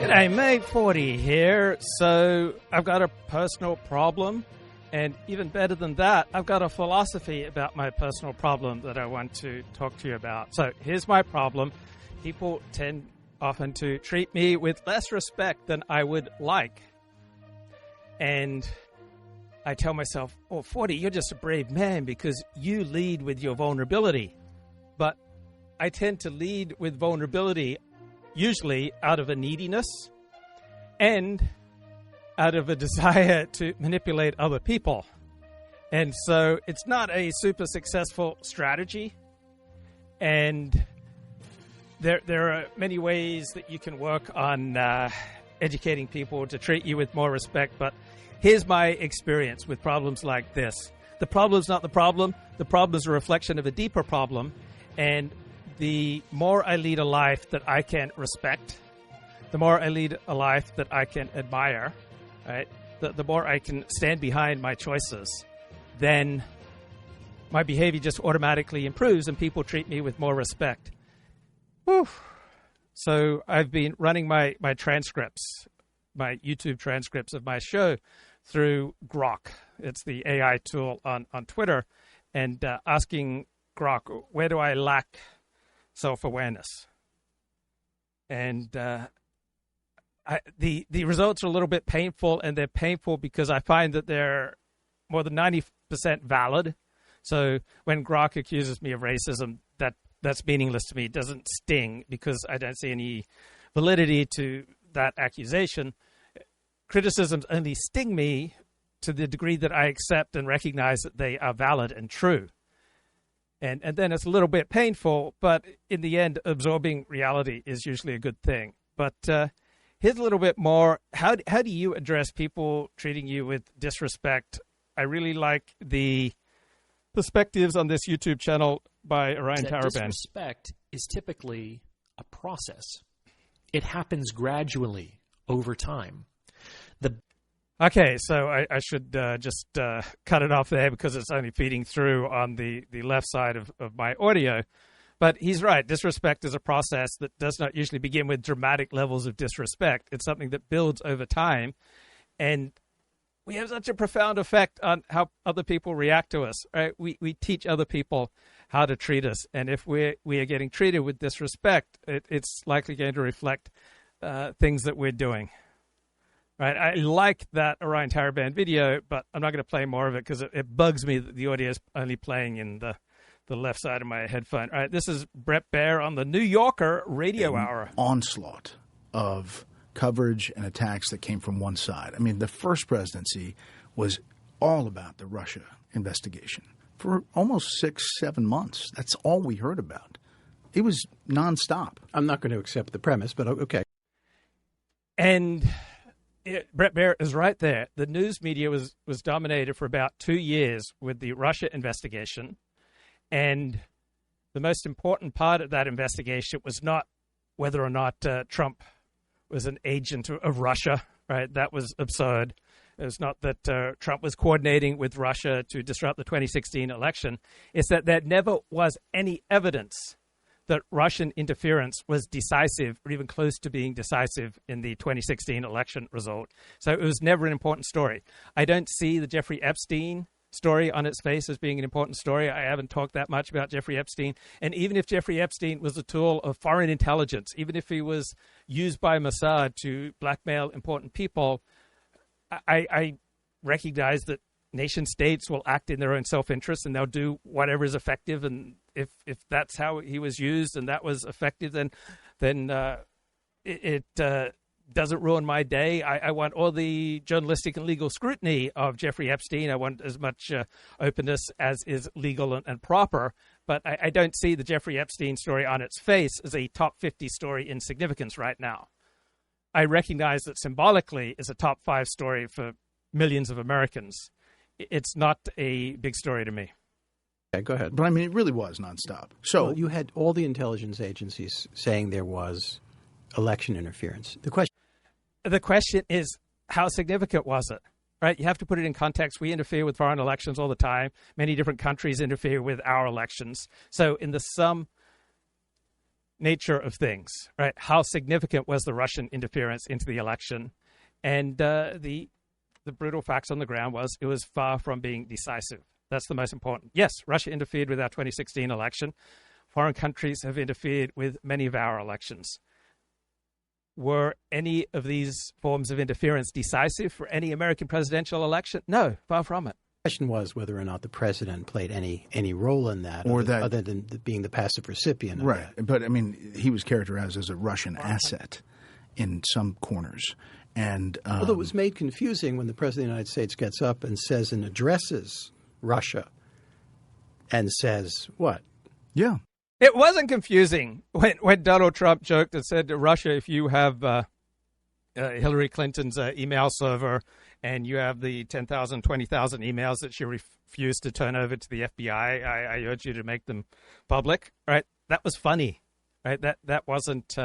G'day, mate. 40 here. So I've got a personal problem, and even better than that, I've got a philosophy about my personal problem that I want to talk to you about. So here's my problem. People tend often to treat me with less respect than I would like. And I tell myself, oh, 40, you're just a brave man because you lead with your vulnerability. But I tend to lead with vulnerability usually out of a neediness and out of a desire to manipulate other people. And so it's not a super successful strategy. And there are many ways that you can work on educating people to treat you with more respect. But here's my experience with problems like this. The problem's not the problem. The problem is a reflection of a deeper problem. And the more I lead a life that I can respect, the more I lead a life that I can admire, right? The more I can stand behind my choices, then my behavior just automatically improves and people treat me with more respect. Whew. So I've been running my transcripts, my YouTube transcripts of my show through Grok. It's the AI tool on Twitter, and asking Grok, where do I lack self-awareness? And the results are a little bit painful, and they're painful because I find that they're more than 90% valid. So when Grok accuses me of racism, that's meaningless to me. It doesn't sting because I don't see any validity to that accusation. Criticisms only sting me to the degree that I accept and recognize that they are valid and true. And then it's a little bit painful, but in the end, absorbing reality is usually a good thing. But here's a little bit more. How do you address people treating you with disrespect? I really like the perspectives on this YouTube channel by Orion Taraban. Disrespect is typically a process. It happens gradually over time. Okay, so I should just cut it off there because it's only feeding through on the left side of my audio. But he's right. Disrespect is a process that does not usually begin with dramatic levels of disrespect. It's something that builds over time. And we have such a profound effect on how other people react to us, right? We teach other people how to treat us. And if we are getting treated with disrespect, it's likely going to reflect things that we're doing. Right, I like that Orion Taraban video, but I'm not going to play more of it because it bugs me that the audio is only playing in the left side of my headphone. All right, this is Bret Baier on the New Yorker Radio Hour. Onslaught of coverage and attacks that came from one side. I mean, the first presidency was all about the Russia investigation for almost 6-7 months. That's all we heard about. It was nonstop. I'm not going to accept the premise, but okay. And Bret Baier is right there. The news media was dominated for about 2 years with the Russia investigation. And the most important part of that investigation was not whether or not Trump was an agent of Russia, right? That was absurd. It was not that Trump was coordinating with Russia to disrupt the 2016 election. It's that there never was any evidence that Russian interference was decisive or even close to being decisive in the 2016 election result. So it was never an important story. I don't see the Jeffrey Epstein story on its face as being an important story. I haven't talked that much about Jeffrey Epstein. And even if Jeffrey Epstein was a tool of foreign intelligence, even if he was used by Mossad to blackmail important people, I recognize that nation states will act in their own self-interest and they'll do whatever is effective. And if that's how he was used and that was effective, then it doesn't ruin my day. I want all the journalistic and legal scrutiny of Jeffrey Epstein. I want as much openness as is legal and proper. But I don't see the Jeffrey Epstein story on its face as a top 50 story in significance right now. I recognize that symbolically is a top 5 story for millions of Americans. It's not a big story to me. Okay, go ahead. But I mean, it really was nonstop. So well, you had all the intelligence agencies saying there was election interference. The question is, how significant was it? Right? You have to put it in context. We interfere with foreign elections all the time. Many different countries interfere with our elections. So in the sum, nature of things, right? How significant was the Russian interference into the election? And the brutal facts on the ground was it was far from being decisive. That's the most important. Yes, Russia interfered with our 2016 election. Foreign countries have interfered with many of our elections. Were any of these forms of interference decisive for any American presidential election? No, far from it. The question was whether or not the president played any role in that, or other than being the passive recipient of right. that. But, I mean, he was characterized as a Russian asset in some corners. And although it was made confusing when the President of the United States gets up and says and addresses Russia and says what? Yeah. It wasn't confusing when Donald Trump joked and said to Russia, if you have Hillary Clinton's email server and you have the 10,000, 20,000 emails that she refused to turn over to the FBI, I urge you to make them public. Right? That was funny. Right? That wasn't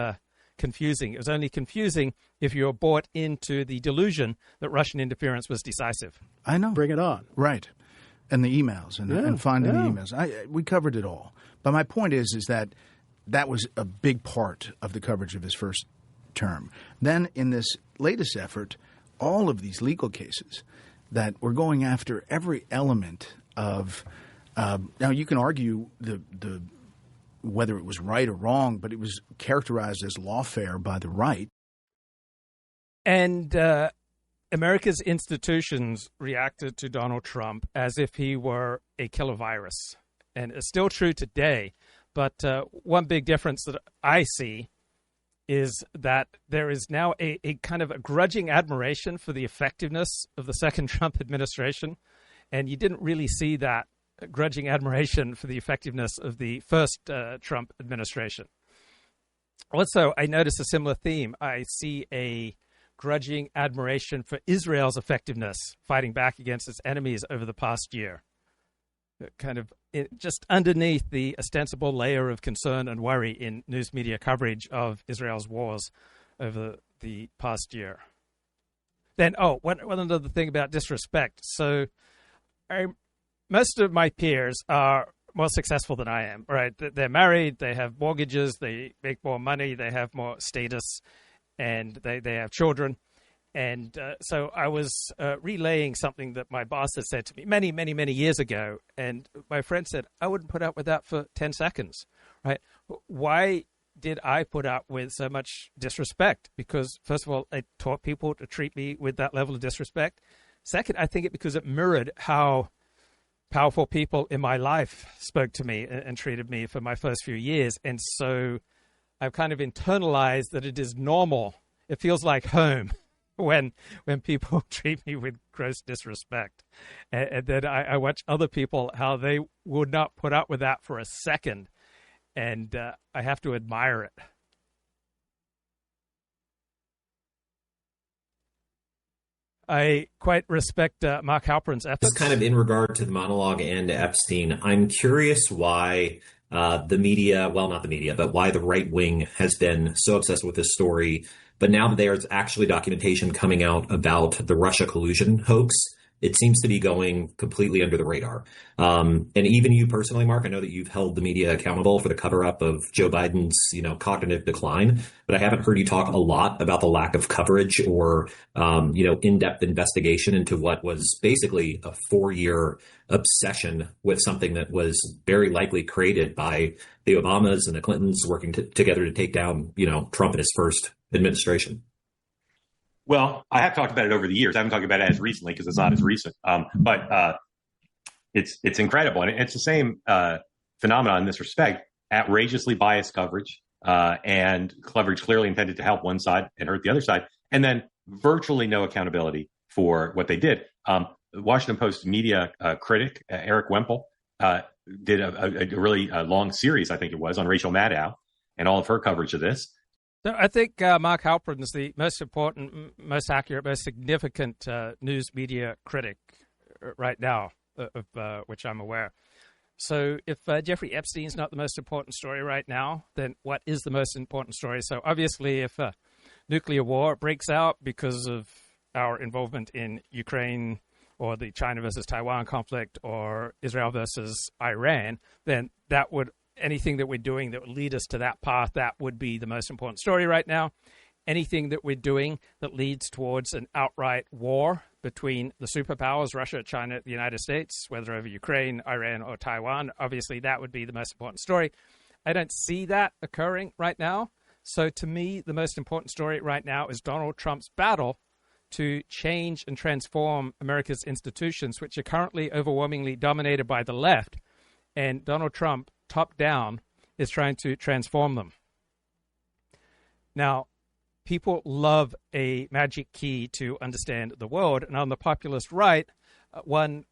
confusing. It was only confusing if you were bought into the delusion that Russian interference was decisive. I know. Bring it on. Right. And the emails and finding the emails. We covered it all. But my point is that was a big part of the coverage of his first term. Then in this latest effort, all of these legal cases that were going after every element of now you can argue the whether it was right or wrong, but it was characterized as lawfare by the right. And America's institutions reacted to Donald Trump as if he were a killer virus. And it's still true today. But one big difference that I see is that there is now a kind of a grudging admiration for the effectiveness of the second Trump administration. And you didn't really see that grudging admiration for the effectiveness of the first Trump administration. Also, I notice a similar theme. I see a grudging admiration for Israel's effectiveness fighting back against its enemies over the past year. Kind of just underneath the ostensible layer of concern and worry in news media coverage of Israel's wars over the past year. Then, one other thing about disrespect. So most of my peers are more successful than I am, right? They're married, they have mortgages, they make more money, they have more status, and they have children. And so I was relaying something that my boss had said to me many, many, many years ago. And my friend said, I wouldn't put up with that for 10 seconds, right? Why did I put up with so much disrespect? Because, first of all, I taught people to treat me with that level of disrespect. Second, I think because it mirrored how powerful people in my life spoke to me and treated me for my first few years. And so I've kind of internalized that it is normal. It feels like home when people treat me with gross disrespect. And then I watch other people, how they would not put up with that for a second. And I have to admire it. I quite respect Mark Halperin's efforts. Just kind of in regard to the monologue and Epstein, I'm curious why the media, well, not the media, but why the right wing has been so obsessed with this story. But now that there's actually documentation coming out about the Russia collusion hoax, it seems to be going completely under the radar. And even you personally, Mark, I know that you've held the media accountable for the cover-up of Joe Biden's, cognitive decline, but I haven't heard you talk a lot about the lack of coverage or, in-depth investigation into what was basically a 4-year obsession with something that was very likely created by the Obamas and the Clintons working together to take down, Trump in his first administration. Well, I have talked about it over the years. I haven't talked about it as recently because it's not as recent. But it's incredible. And it's the same phenomenon in this respect. Outrageously biased coverage and coverage clearly intended to help one side and hurt the other side. And then virtually no accountability for what they did. The Washington Post media critic, Eric Wemple, did a really long series, I think it was, on Rachel Maddow and all of her coverage of this. So I think Mark Halperin is the most important, most accurate, most significant news media critic right now, of which I'm aware. So if Jeffrey Epstein's not the most important story right now, then what is the most important story? So obviously if nuclear war breaks out because of our involvement in Ukraine or the China versus Taiwan conflict or Israel versus Iran, then that would anything that we're doing that would lead us to that path, that would be the most important story right now. Anything that we're doing that leads towards an outright war between the superpowers, Russia, China, the United States, whether over Ukraine, Iran, or Taiwan, obviously that would be the most important story. I don't see that occurring right now. So to me, the most important story right now is Donald Trump's battle to change and transform America's institutions, which are currently overwhelmingly dominated by the left. And Donald Trump, top down, is trying to transform them. Now, people love a magic key to understand the world. And on the populist right, one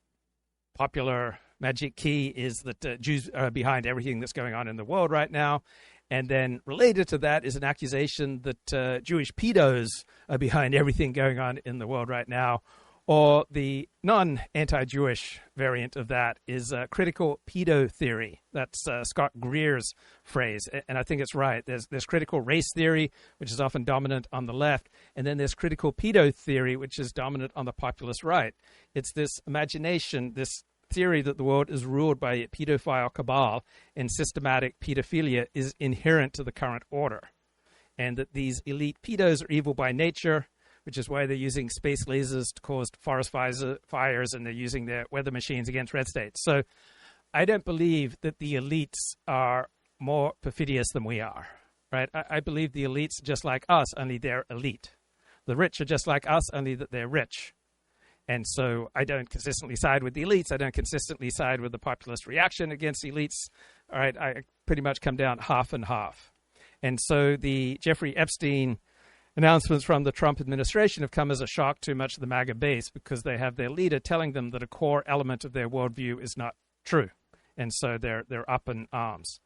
popular magic key is that Jews are behind everything that's going on in the world right now. And then related to that is an accusation that Jewish pedos are behind everything going on in the world right now. Or the non-anti-Jewish variant of that is critical pedo theory. That's Scott Greer's phrase, and I think it's right. There's critical race theory, which is often dominant on the left, and then there's critical pedo theory, which is dominant on the populist right. It's this imagination, this theory that the world is ruled by a pedophile cabal and systematic pedophilia is inherent to the current order, and that these elite pedos are evil by nature, which is why they're using space lasers to cause forest fires, and they're using their weather machines against red states. So I don't believe that the elites are more perfidious than we are, right? I believe the elites are just like us, only they're elite. The rich are just like us, only that they're rich. And so I don't consistently side with the elites. I don't consistently side with the populist reaction against elites. All right, I pretty much come down half and half. And so the Jeffrey Epstein announcements from the Trump administration have come as a shock to much of the MAGA base, because they have their leader telling them that a core element of their worldview is not true. And so they're up in arms.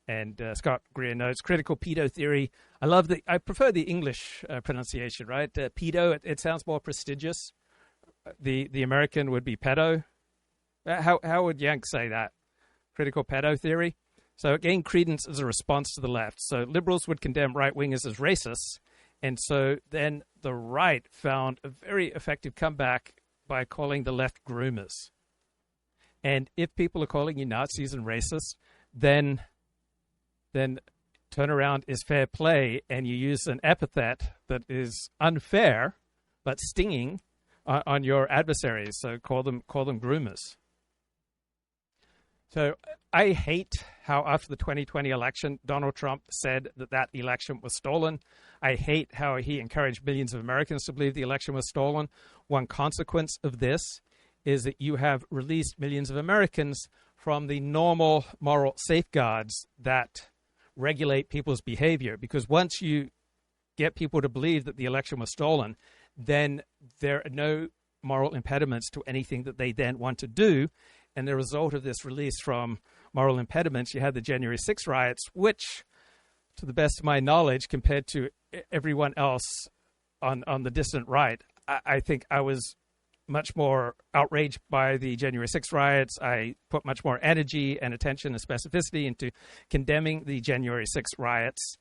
And Scott Greer notes critical pedo theory. I prefer the English pronunciation, right? Pedo, it sounds more prestigious. The American would be pedo. How would Yank say that? Critical pedo theory. So it gained credence as a response to the left. So liberals would condemn right-wingers as racists. And so then the right found a very effective comeback by calling the left groomers. And if people are calling you Nazis and racists, then turnaround is fair play, and you use an epithet that is unfair but stinging on your adversaries. So call them groomers. So I hate how after the 2020 election, Donald Trump said that election was stolen. I hate how he encouraged millions of Americans to believe the election was stolen. One consequence of this is that you have released millions of Americans from the normal moral safeguards that regulate people's behavior. Because once you get people to believe that the election was stolen, then there are no moral impediments to anything that they then want to do. And the result of this release from moral impediments, you had the January 6 riots, which, to the best of my knowledge, compared to everyone else on the distant right, I think I was much more outraged by the January 6 riots. I put much more energy and attention and specificity into condemning the January 6 riots.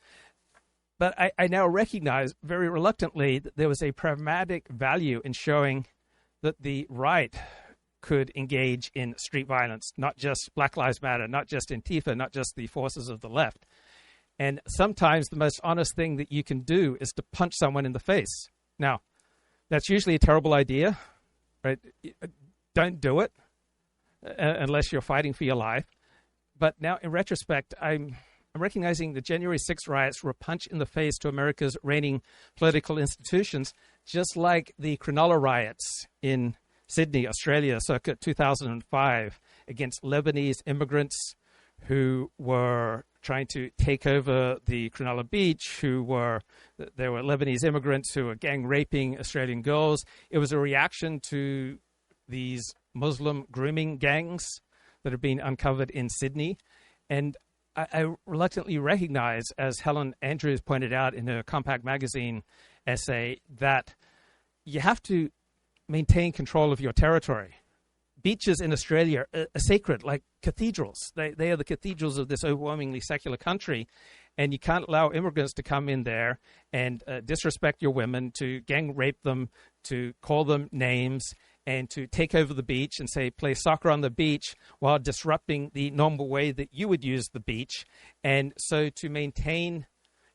But I now recognize very reluctantly that there was a pragmatic value in showing that the right could engage in street violence, not just Black Lives Matter, not just Antifa, not just the forces of the left. And sometimes the most honest thing that you can do is to punch someone in the face. Now, that's usually a terrible idea, right? Don't do it unless you're fighting for your life. But now, in retrospect, I'm recognizing the January 6 riots were a punch in the face to America's reigning political institutions, just like the Cronulla riots in Sydney, Australia, circa 2005, against Lebanese immigrants who were trying to take over the Cronulla beach, there were Lebanese immigrants who were gang raping Australian girls. It was a reaction to these Muslim grooming gangs that have been uncovered in Sydney. And I reluctantly recognize, as Helen Andrews pointed out in her Compact magazine essay, that you have to maintain control of your territory. Beaches in Australia are sacred, like cathedrals. They are the cathedrals of this overwhelmingly secular country, and you can't allow immigrants to come in there and disrespect your women, to gang rape them, to call them names, and to take over the beach and, say, play soccer on the beach while disrupting the normal way that you would use the beach. And so to maintain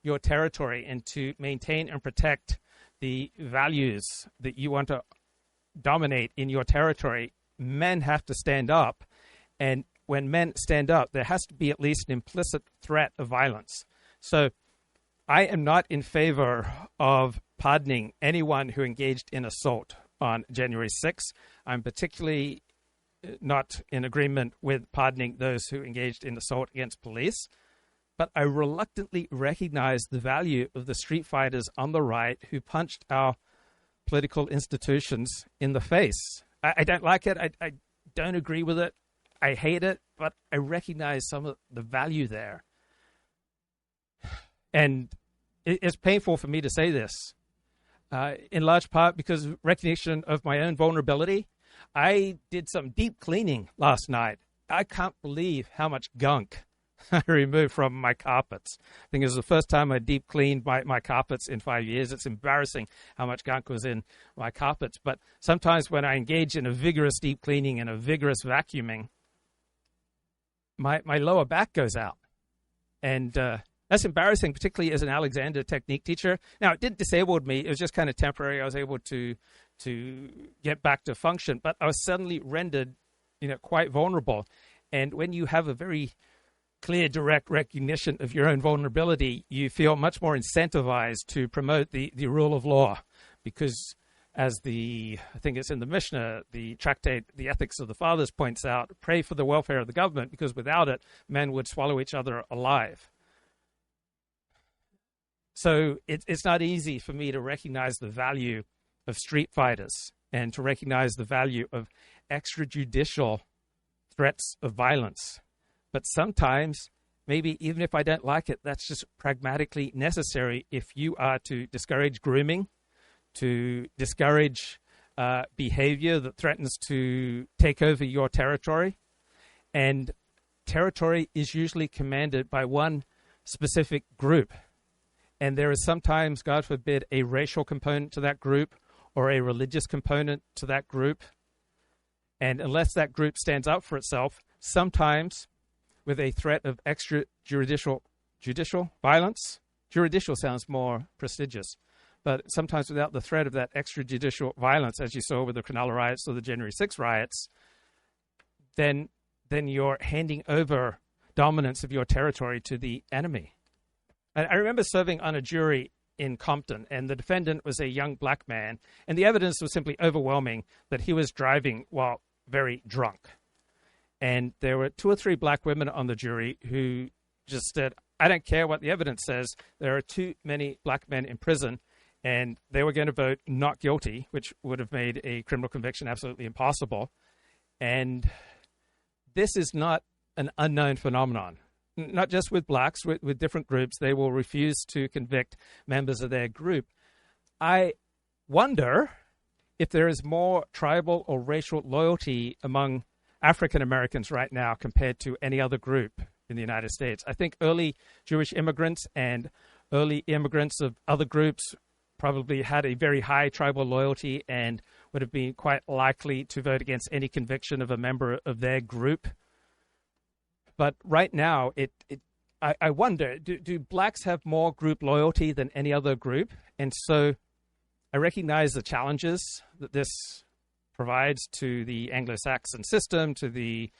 your territory and to maintain and protect the values that you want to dominate in your territory, men have to stand up. And when men stand up, there has to be at least an implicit threat of violence. So I am not in favor of pardoning anyone who engaged in assault on January 6th. I'm particularly not in agreement with pardoning those who engaged in assault against police. But I reluctantly recognize the value of the street fighters on the right who punched our political institutions in the face. I don't like it. I don't agree with it. I hate it, but I recognize some of the value there. And it's painful for me to say this, in large part because of recognition of my own vulnerability. I did some deep cleaning last night. I can't believe how much gunk I removed from my carpets. I think it was the first time I deep cleaned my carpets in 5 years. It's embarrassing how much gunk was in my carpets. But sometimes when I engage in a vigorous deep cleaning and a vigorous vacuuming, my lower back goes out. And that's embarrassing, particularly as an Alexander technique teacher. Now, it didn't disable me. It was just kind of temporary. I was able to get back to function. But I was suddenly rendered, quite vulnerable. And when you have a very clear, direct recognition of your own vulnerability, you feel much more incentivized to promote the rule of law. Because as I think it's in the Mishnah, the tractate, The Ethics of the Fathers points out, pray for the welfare of the government, because without it, men would swallow each other alive. So it's not easy for me to recognize the value of street fighters and to recognize the value of extrajudicial threats of violence. But sometimes, maybe even if I don't like it, that's just pragmatically necessary if you are to discourage grooming, to discourage behavior that threatens to take over your territory. And territory is usually commanded by one specific group. And there is sometimes, God forbid, a racial component to that group or a religious component to that group. And unless that group stands up for itself, sometimes with a threat of extrajudicial violence, juridical sounds more prestigious, but sometimes without the threat of that extrajudicial violence, as you saw with the Cronulla riots or the January 6 riots, then you're handing over dominance of your territory to the enemy. I remember serving on a jury in Compton, and the defendant was a young black man, and the evidence was simply overwhelming that he was driving while very drunk. And there were 2 or 3 black women on the jury who just said, I don't care what the evidence says, there are too many black men in prison, and they were going to vote not guilty, which would have made a criminal conviction absolutely impossible. And this is not an unknown phenomenon. Not just with blacks, with different groups, they will refuse to convict members of their group. I wonder if there is more tribal or racial loyalty among African Americans right now compared to any other group in the United States. I think early Jewish immigrants and early immigrants of other groups probably had a very high tribal loyalty and would have been quite likely to vote against any conviction of a member of their group. But right now, I wonder, do blacks have more group loyalty than any other group? And so I recognize the challenges that this provides to the Anglo-Saxon system, to the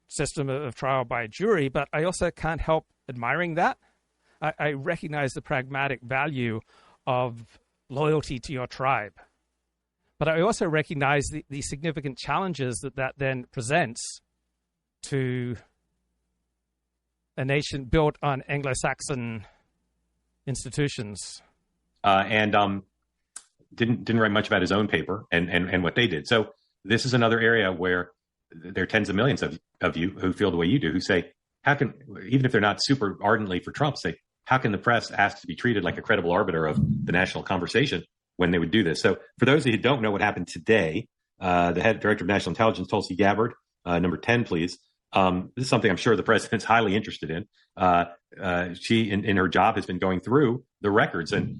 system of trial by jury, but I also can't help admiring that. I recognize the pragmatic value of loyalty to your tribe. But I also recognize the significant challenges that then presents to a nation built on Anglo-Saxon institutions. And didn't write much about his own paper and what they did. So this is another area where there are tens of millions of you who feel the way you do, who say, how can, even if they're not super ardently for Trump, say, how can the press ask to be treated like a credible arbiter of the national conversation when they would do this? So for those of you who don't know what happened today, the head director of national intelligence, Tulsi Gabbard, number 10, please. This is something I'm sure the president's highly interested in. She, in her job, has been going through the records. And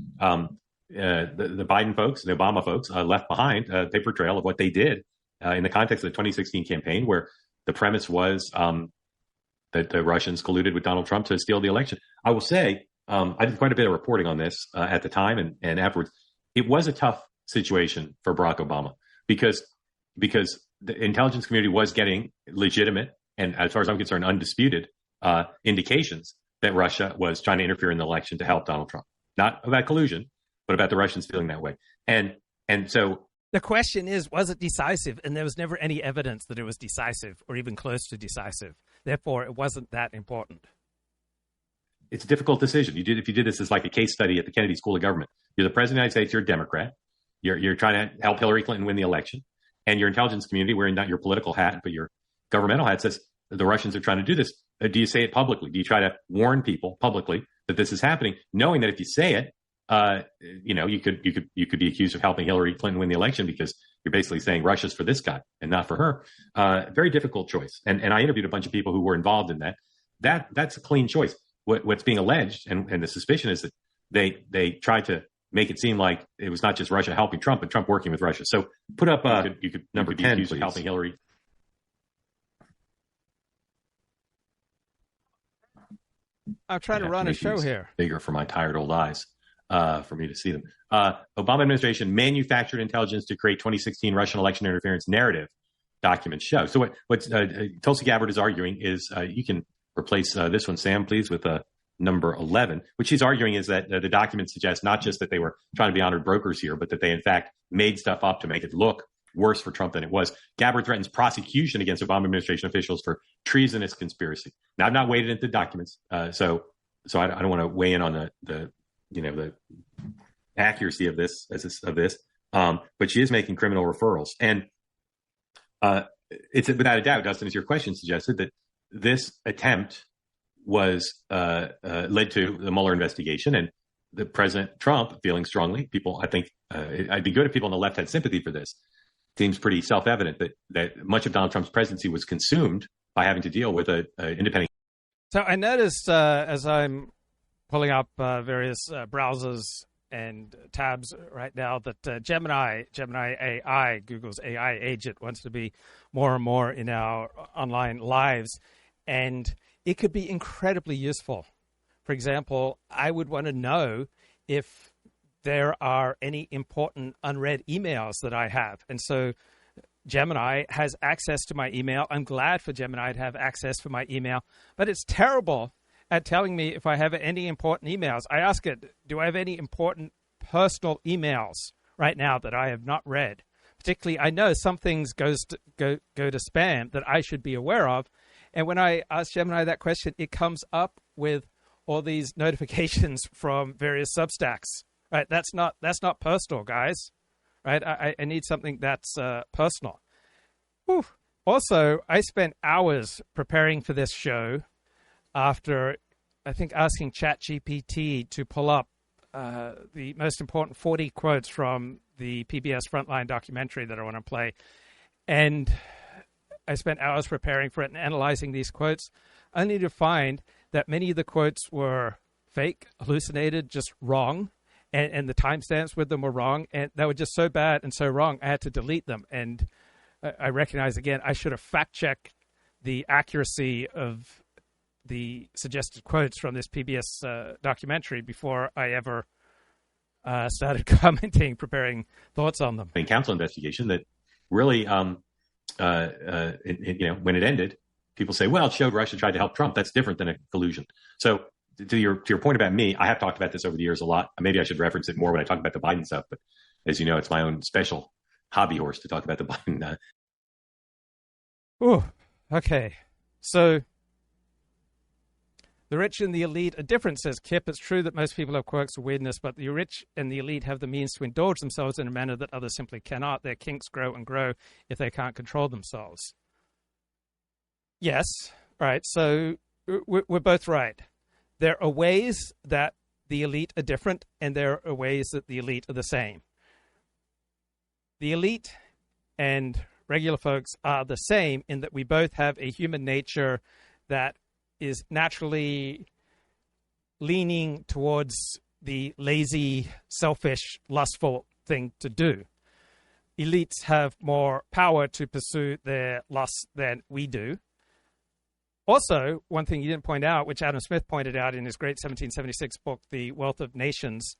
the Biden folks, the Obama folks, left behind a paper trail of what they did in the context of the 2016 campaign, where the premise was that the Russians colluded with Donald Trump to steal the election. I will say, I did quite a bit of reporting on this at the time and afterwards. It was a tough situation for Barack Obama because the intelligence community was getting legitimate and, as far as I'm concerned, undisputed indications that Russia was trying to interfere in the election to help Donald Trump. Not about collusion, but about the Russians feeling that way. And so the question is, was it decisive? And there was never any evidence that it was decisive or even close to decisive. Therefore, it wasn't that important. It's a difficult decision. If you did this as like a case study at the Kennedy School of Government, you're the president of the United States, you're a Democrat, you're trying to help Hillary Clinton win the election, and your intelligence community, wearing not your political hat, but your governmental hat, says the Russians are trying to do this. Do you say it publicly? Do you try to warn people publicly that this is happening, knowing that if you say it, you could be accused of helping Hillary Clinton win the election because you're basically saying Russia's for this guy and not for her. Very difficult choice. And I interviewed a bunch of people who were involved in that. That's a clean choice. What's being alleged and the suspicion is that they tried to make it seem like it was not just Russia helping Trump, but Trump working with Russia. So put up you could number 10, accused of helping Hillary. I'm trying to run a show here. Bigger for my tired old eyes. For me to see them. Obama administration manufactured intelligence to create 2016 Russian election interference narrative, documents show. So what Tulsi Gabbard is arguing is you can replace this one, Sam, please, with number 11. What she's arguing is that the documents suggest not just that they were trying to be honored brokers here, but that they, in fact, made stuff up to make it look worse for Trump than it was. Gabbard threatens prosecution against Obama administration officials for treasonous conspiracy. Now, I've not waded into documents, so I don't want to weigh in on the accuracy of this, but she is making criminal referrals. And it's without a doubt, Dustin, as your question suggested, that this attempt was led to the Mueller investigation and the President Trump feeling strongly. People, I think, I'd be good if people on the left had sympathy for this. Seems pretty self-evident that much of Donald Trump's presidency was consumed by having to deal with an independent. So I noticed as I'm pulling up various browsers and tabs right now that Gemini AI, Google's AI agent, wants to be more and more in our online lives, and it could be incredibly useful. For example, I would want to know if there are any important unread emails that I have, and so Gemini has access to my email. I'm glad for Gemini to have access to my email, but it's terrible at telling me if I have any important emails. I ask it, do I have any important personal emails right now that I have not read? Particularly, I know some things go to spam that I should be aware of. And when I ask Gemini that question, it comes up with all these notifications from various Substacks. Right? That's not personal, guys. Right? I need something that's personal. Whew. Also, I spent hours preparing for this show after, I think, asking ChatGPT to pull up the most important 40 quotes from the PBS Frontline documentary that I want to play. And I spent hours preparing for it and analyzing these quotes, only to find that many of the quotes were fake, hallucinated, just wrong. And the timestamps with them were wrong. And they were just so bad and so wrong, I had to delete them. And I recognize, again, I should have fact-checked the accuracy of the suggested quotes from this PBS documentary before I ever started commenting, preparing thoughts on them. Council investigation that really, when it ended, people say, well, it showed Russia tried to help Trump. That's different than a collusion. So to your point about me, I have talked about this over the years a lot. Maybe I should reference it more when I talk about the Biden stuff. But as you know, it's my own special hobby horse to talk about the Biden. Ooh, okay. So the rich and the elite are different, says Kip. It's true that most people have quirks or weirdness, but the rich and the elite have the means to indulge themselves in a manner that others simply cannot. Their kinks grow and grow if they can't control themselves. Yes, right. So we're both right. There are ways that the elite are different, and there are ways that the elite are the same. The elite and regular folks are the same in that we both have a human nature that is naturally leaning towards the lazy, selfish, lustful thing to do. Elites have more power to pursue their lusts than we do. Also, one thing you didn't point out, which Adam Smith pointed out in his great 1776 book, The Wealth of Nations,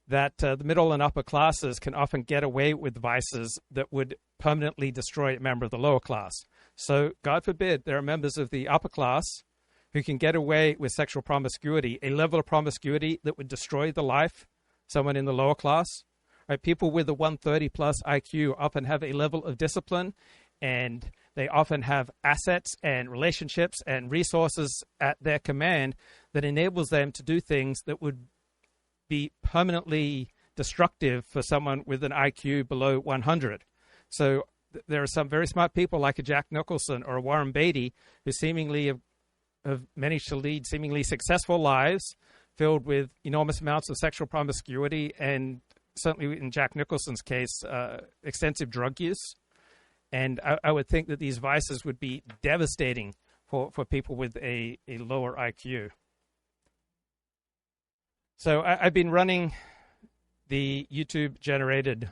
that the middle and upper classes can often get away with vices that would permanently destroy a member of the lower class. So, God forbid, there are members of the upper class who can get away with sexual promiscuity, a level of promiscuity that would destroy the life of someone in the lower class. Right? People with a 130 plus IQ often have a level of discipline, and they often have assets and relationships and resources at their command that enables them to do things that would be permanently destructive for someone with an IQ below 100. So there are some very smart people like a Jack Nicholson or a Warren Beatty who seemingly have managed to lead seemingly successful lives filled with enormous amounts of sexual promiscuity and, certainly in Jack Nicholson's case, extensive drug use. And I would think that these vices would be devastating for people with a lower IQ. So I've been running the YouTube-generated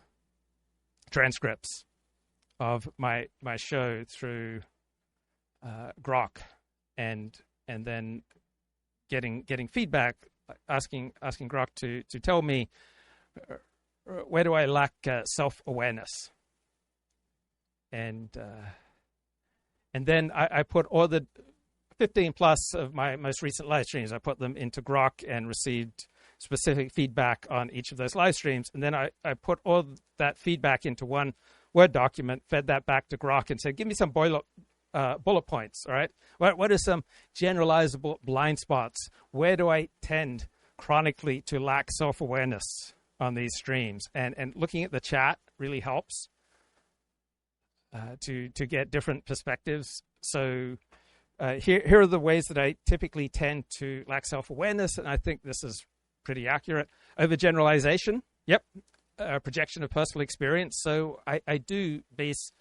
transcripts of my show through Grok, and then getting feedback, asking Grok to tell me where do I lack self-awareness. And then I put all the 15 plus of my most recent live streams, I put them into Grok and received specific feedback on each of those live streams. And then I put all that feedback into one Word document, fed that back to Grok and said, give me some bullet points, all right? What are some generalizable blind spots? Where do I tend chronically to lack self-awareness on these streams? And looking at the chat really helps to get different perspectives. So here are the ways that I typically tend to lack self-awareness, and I think this is pretty accurate. Overgeneralization, yep. Projection of personal experience. So I do base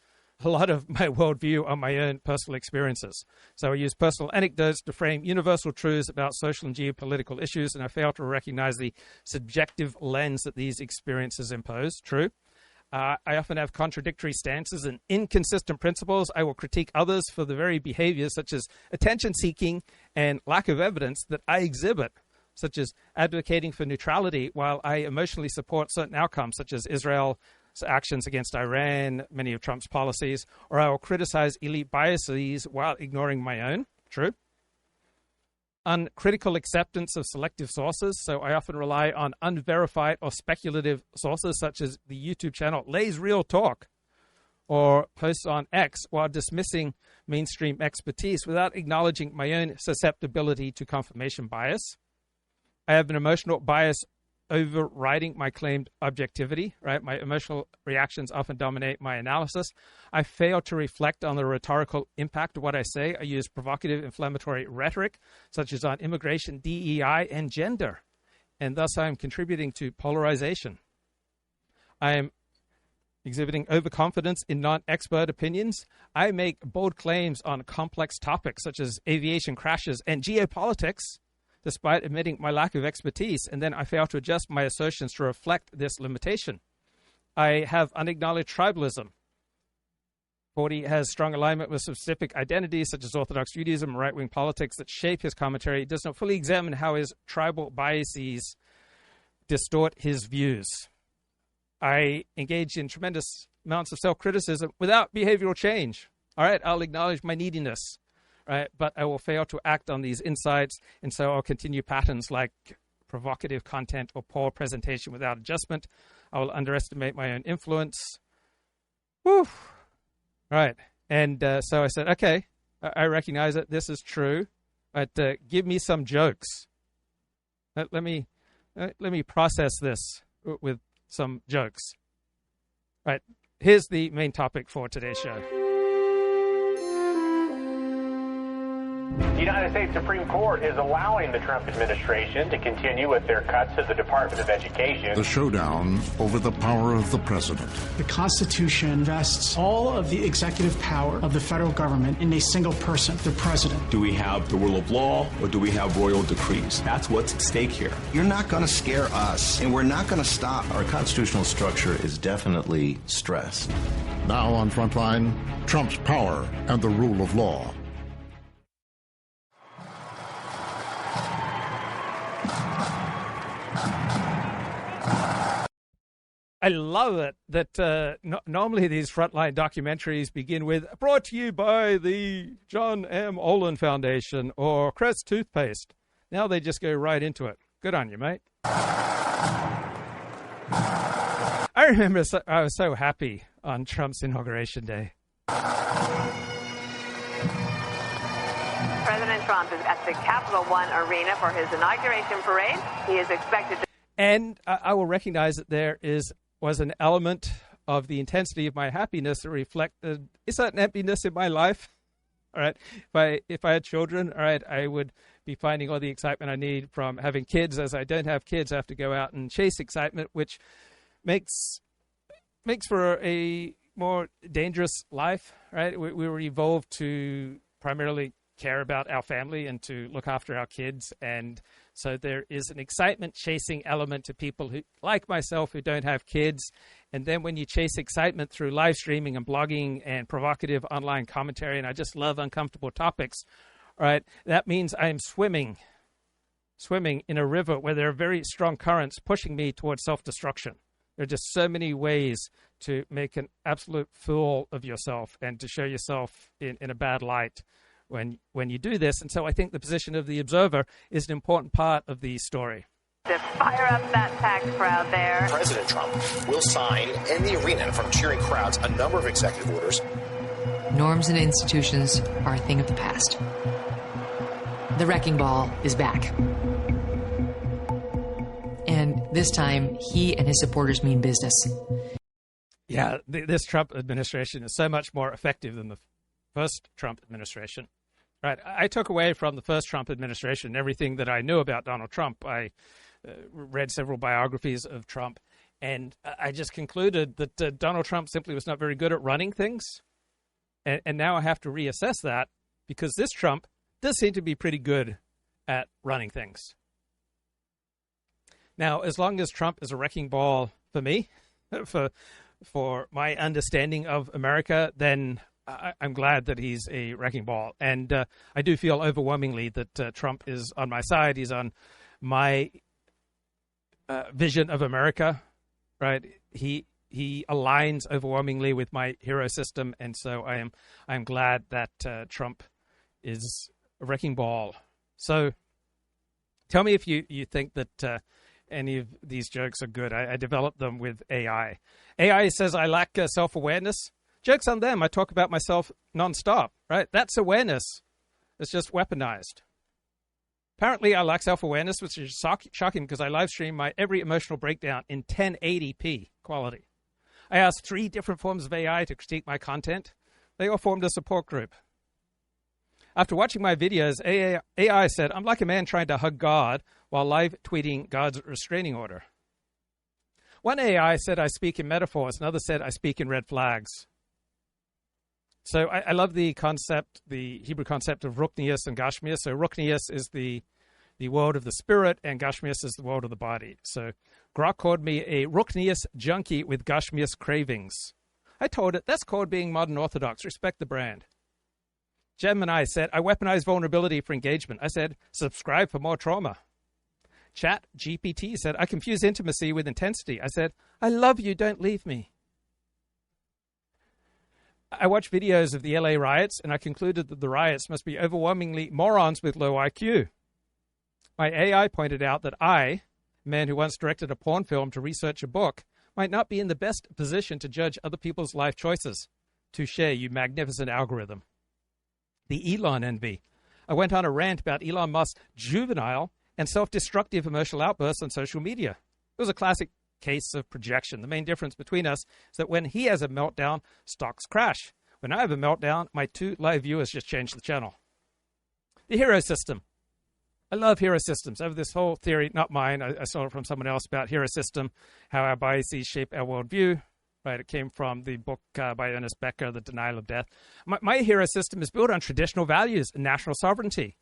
a lot of my worldview on my own personal experiences. So I use personal anecdotes to frame universal truths about social and geopolitical issues, and I fail to recognize the subjective lens that these experiences impose. True. I often have contradictory stances and inconsistent principles. I will critique others for the very behaviors, such as attention-seeking and lack of evidence, that I exhibit, such as advocating for neutrality while I emotionally support certain outcomes, such as Israel's actions against Iran, many of Trump's policies, or I will criticize elite biases while ignoring my own. True. Uncritical acceptance of selective sources. So I often rely on unverified or speculative sources, such as the YouTube channel Lay's Real Talk, or posts on X, while dismissing mainstream expertise without acknowledging my own susceptibility to confirmation bias. I have an emotional bias overriding my claimed objectivity, right? My emotional reactions often dominate my analysis. I fail to reflect on the rhetorical impact of what I say. I use provocative, inflammatory rhetoric, such as on immigration, DEI, and gender, and thus I am contributing to polarization. I am exhibiting overconfidence in non-expert opinions. I make bold claims on complex topics, such as aviation crashes and geopolitics, despite admitting my lack of expertise, and then I fail to adjust my assertions to reflect this limitation. I have unacknowledged tribalism. 40 has strong alignment with specific identities, such as Orthodox Judaism and right-wing politics, that shape his commentary. He does not fully examine how his tribal biases distort his views. I engage in tremendous amounts of self-criticism without behavioral change. All right, I'll acknowledge my neediness. Right, but I will fail to act on these insights, and so I'll continue patterns like provocative content or poor presentation without adjustment. I will underestimate my own influence. Whew. Right, and so I said, okay, I recognize it. This is true, but give me some jokes. Let me process this with some jokes. Right, here's the main topic for today's show. The United States Supreme Court is allowing the Trump administration to continue with their cuts to the Department of Education. The showdown over the power of the president. The Constitution vests all of the executive power of the federal government in a single person, the president. Do we have the rule of law or do we have royal decrees? That's what's at stake here. You're not going to scare us, and we're not going to stop. Our constitutional structure is definitely stressed. Now on Frontline, Trump's power and the rule of law. I love it that normally these Frontline documentaries begin with, brought to you by the John M. Olin Foundation or Crest Toothpaste. Now they just go right into it. Good on you, mate. I remember I was so happy on Trump's inauguration day. President Trump is at the Capital One Arena for his inauguration parade. He is expected to... And I will recognize that there was an element of the intensity of my happiness that reflected a certain emptiness in my life. All right. If I had children, all right, I would be finding all the excitement I need from having kids. As I don't have kids, I have to go out and chase excitement, which makes for a more dangerous life, right? We were evolved to primarily care about our family and to look after our kids. And so there is an excitement chasing element to people who, like myself, who don't have kids. And then when you chase excitement through live streaming and blogging and provocative online commentary, and I just love uncomfortable topics, right? That means I'm swimming in a river where there are very strong currents pushing me towards self-destruction. There are just so many ways to make an absolute fool of yourself and to show yourself in a bad light when you do this. And so I think the position of the observer is an important part of the story. To fire up that packed crowd there. President Trump will sign in the arena in front of cheering crowds a number of executive orders. Norms and institutions are a thing of the past. The wrecking ball is back. And this time, he and his supporters mean business. Yeah, this Trump administration is so much more effective than the first Trump administration. Right. I took away from the first Trump administration everything that I knew about Donald Trump. I read several biographies of Trump, and I just concluded that Donald Trump simply was not very good at running things. And now I have to reassess that because this Trump does seem to be pretty good at running things. Now, as long as Trump is a wrecking ball for me, for my understanding of America, then I'm glad that he's a wrecking ball. And I do feel overwhelmingly that Trump is on my side. He's on my vision of America, right? He aligns overwhelmingly with my hero system. And so I'm glad that Trump is a wrecking ball. So tell me if you think that any of these jokes are good. I developed them with AI. AI says I lack self-awareness. Joke's on them. I talk about myself nonstop, right? That's awareness. It's just weaponized. Apparently, I lack self-awareness, which is shocking because I live stream my every emotional breakdown in 1080p quality. I asked 3 different forms of AI to critique my content. They all formed a support group. After watching my videos, AI said, I'm like a man trying to hug God while live tweeting God's restraining order. One AI said I speak in metaphors. Another said I speak in red flags. So I love the concept, the Hebrew concept of Ruchnius and Gashmius. So Ruchnius is the world of the spirit, and Gashmius is the world of the body. So Grok called me a Ruchnius junkie with Gashmius cravings. I told it, that's called being modern orthodox. Respect the brand. Gemini said, I weaponize vulnerability for engagement. I said, subscribe for more trauma. Chat GPT said, I confuse intimacy with intensity. I said, I love you, don't leave me. I watched videos of the LA riots, and I concluded that the riots must be overwhelmingly morons with low IQ. My AI pointed out that I, a man who once directed a porn film to research a book, might not be in the best position to judge other people's life choices. Touché, you magnificent algorithm. The Elon envy. I went on a rant about Elon Musk's juvenile and self-destructive emotional outbursts on social media. It was a classic case of projection. The main difference between us is that when he has a meltdown, stocks crash. When I have a meltdown, my 2 live viewers just change the channel. The hero system. I love hero systems. I have this whole theory, not mine. I saw it from someone else about hero system, how our biases shape our worldview. Right, it came from the book by Ernest Becker, The Denial of Death. My hero system is built on traditional values and national sovereignty.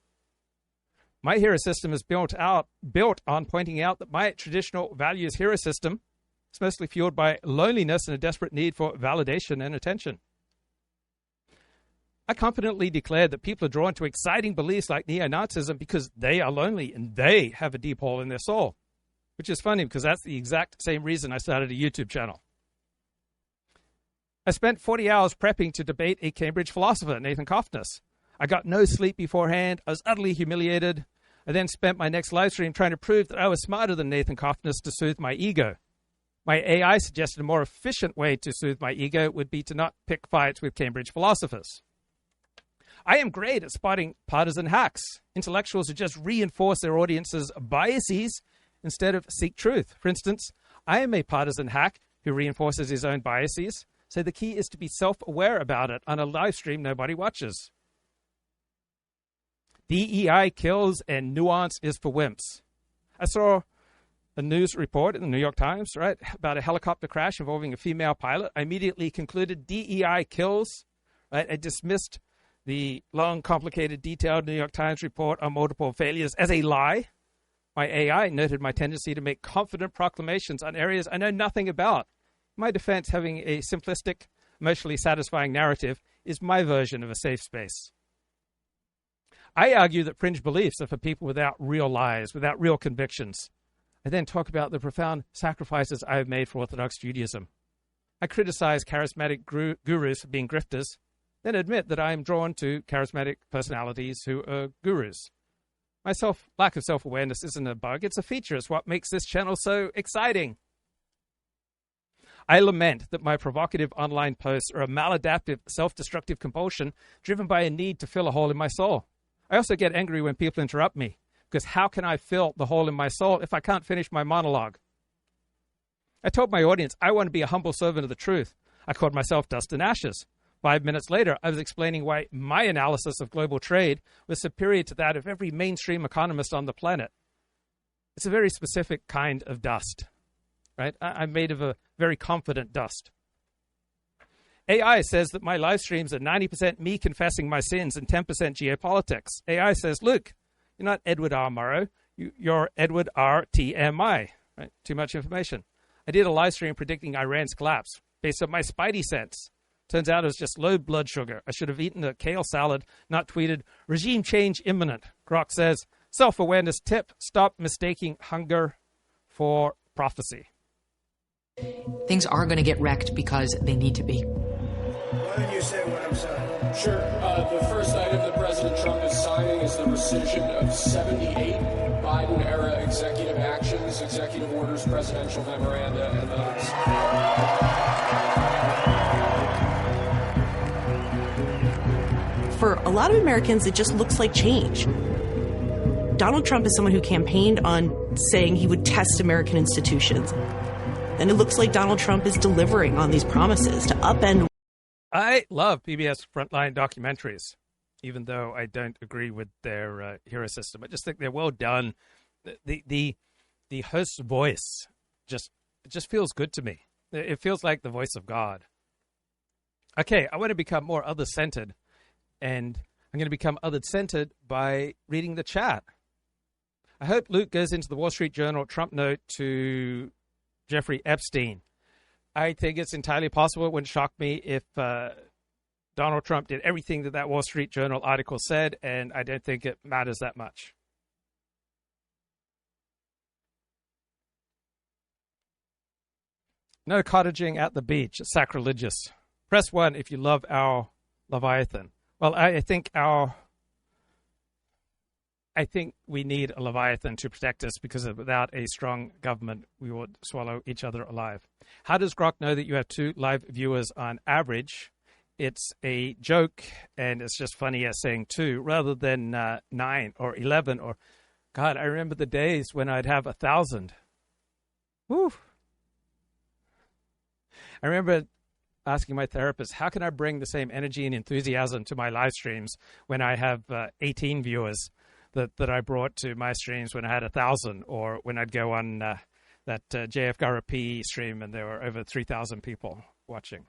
My hero system is built on pointing out that my traditional values hero system is mostly fueled by loneliness and a desperate need for validation and attention. I confidently declare that people are drawn to exciting beliefs like neo-Nazism because they are lonely and they have a deep hole in their soul, which is funny because that's the exact same reason I started a YouTube channel. I spent 40 hours prepping to debate a Cambridge philosopher, Nathan Coffness. I got no sleep beforehand. I was utterly humiliated. I then spent my next live stream trying to prove that I was smarter than Nathan Coffness to soothe my ego. My AI suggested a more efficient way to soothe my ego would be to not pick fights with Cambridge philosophers. I am great at spotting partisan hacks, intellectuals who just reinforce their audience's biases instead of seek truth. For instance, I am a partisan hack who reinforces his own biases, so the key is to be self-aware about it on a live stream nobody watches. DEI kills and nuance is for wimps. I saw a news report in the New York Times, right, about a helicopter crash involving a female pilot. I immediately concluded DEI kills. Right? I dismissed the long, complicated, detailed New York Times report on multiple failures as a lie. My AI noted my tendency to make confident proclamations on areas I know nothing about. In my defense, having a simplistic, emotionally satisfying narrative is my version of a safe space. I argue that fringe beliefs are for people without real lives, without real convictions. I then talk about the profound sacrifices I have made for Orthodox Judaism. I criticize charismatic gurus for being grifters, then admit that I am drawn to charismatic personalities who are gurus. My lack of self-awareness isn't a bug, it's a feature. It's what makes this channel so exciting. I lament that my provocative online posts are a maladaptive, self-destructive compulsion driven by a need to fill a hole in my soul. I also get angry when people interrupt me, because how can I fill the hole in my soul if I can't finish my monologue? I told my audience I want to be a humble servant of the truth. I called myself dust and ashes. 5 minutes later, I was explaining why my analysis of global trade was superior to that of every mainstream economist on the planet. It's a very specific kind of dust, right? I'm made of a very confident dust. AI says that my live streams are 90% me confessing my sins and 10% geopolitics. AI says, Luke, you're not Edward R. Murrow. You're Edward R. TMI. Right? Too much information. I did a live stream predicting Iran's collapse based on my spidey sense. Turns out it was just low blood sugar. I should have eaten a kale salad, not tweeted, regime change imminent. Grok says, self-awareness tip, stop mistaking hunger for prophecy. Things are going to get wrecked because they need to be. Why don't you say what I'm signing? Sure. The first item that President Trump is signing is the rescission of 78 Biden-era executive actions, executive orders, presidential memoranda, and others. For a lot of Americans, it just looks like change. Donald Trump is someone who campaigned on saying he would test American institutions. And it looks like Donald Trump is delivering on these promises to upend. I love PBS Frontline documentaries, even though I don't agree with their hero system. I just think they're well done. The host's voice just feels good to me. It feels like the voice of God. Okay, I want to become more other-centered, and I'm going to become other-centered by reading the chat. I hope Luke goes into the Wall Street Journal Trump note to Jeffrey Epstein. I think it's entirely possible. It wouldn't shock me if Donald Trump did everything that Wall Street Journal article said, and I don't think it matters that much. No cottaging at the beach. It's sacrilegious. Press 1 if you love our Leviathan. Well, I think we need a Leviathan to protect us because without a strong government, we would swallow each other alive. How does Grok know that you have 2 live viewers on average? It's a joke, and it's just funny as saying 2 rather than 9 or 11 or, God, I remember the days when I'd have 1,000. Woo! I remember asking my therapist, how can I bring the same energy and enthusiasm to my live streams when I have 18 viewers that I brought to my streams when I had 1,000, or when I'd go on that JF Garapi stream and there were over 3,000 people watching.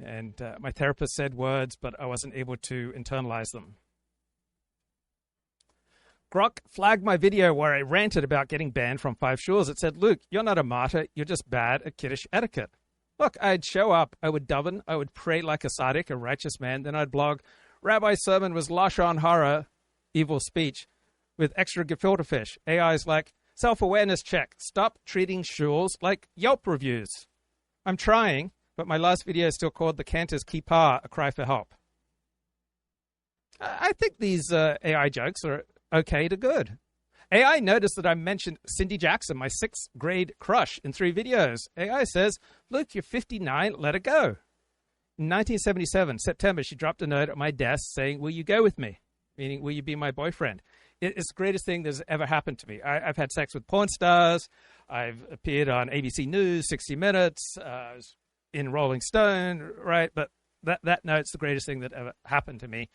And my therapist said words, but I wasn't able to internalize them. Grok flagged my video where I ranted about getting banned from 5 Shores. It said, Luke, you're not a martyr. You're just bad at kiddish etiquette. Look, I'd show up. I would daven. I would pray like a tzaddik, a righteous man. Then I'd blog, Rabbi's sermon was Lashon Hara, evil speech, with extra gefilte fish. AI's like, self-awareness check. Stop treating shuls like Yelp reviews. I'm trying, but my last video is still called The Cantor's Kippah, a cry for help. I think these AI jokes are okay to good. AI noticed that I mentioned Cindy Jackson, my 6th grade crush, in 3 videos. AI says, Luke, you're 59, let it go. In 1977, September, she dropped a note at my desk saying, will you go with me? Meaning, will you be my boyfriend? It's the greatest thing that's ever happened to me. I've had sex with porn stars. I've appeared on ABC News, 60 Minutes, in Rolling Stone, right? But that note's the greatest thing that ever happened to me.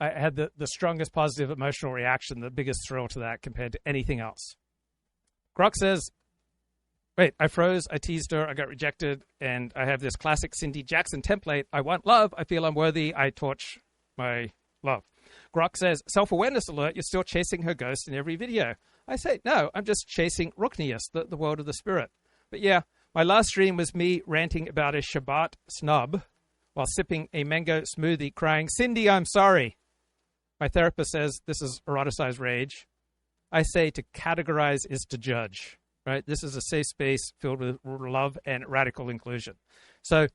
I had the strongest positive emotional reaction, the biggest thrill to that compared to anything else. Grok says, wait, I froze, I teased her, I got rejected, and I have this classic Cindy Jackson template. I want love, I feel unworthy, I torch my love. Grok says, self-awareness alert, you're still chasing her ghost in every video. I say, no, I'm just chasing Ruknius, the world of the spirit. But yeah, my last stream was me ranting about a Shabbat snub while sipping a mango smoothie, crying, Cindy, I'm sorry. My therapist says this is eroticized rage. I say to categorize is to judge, right? This is a safe space filled with love and radical inclusion. So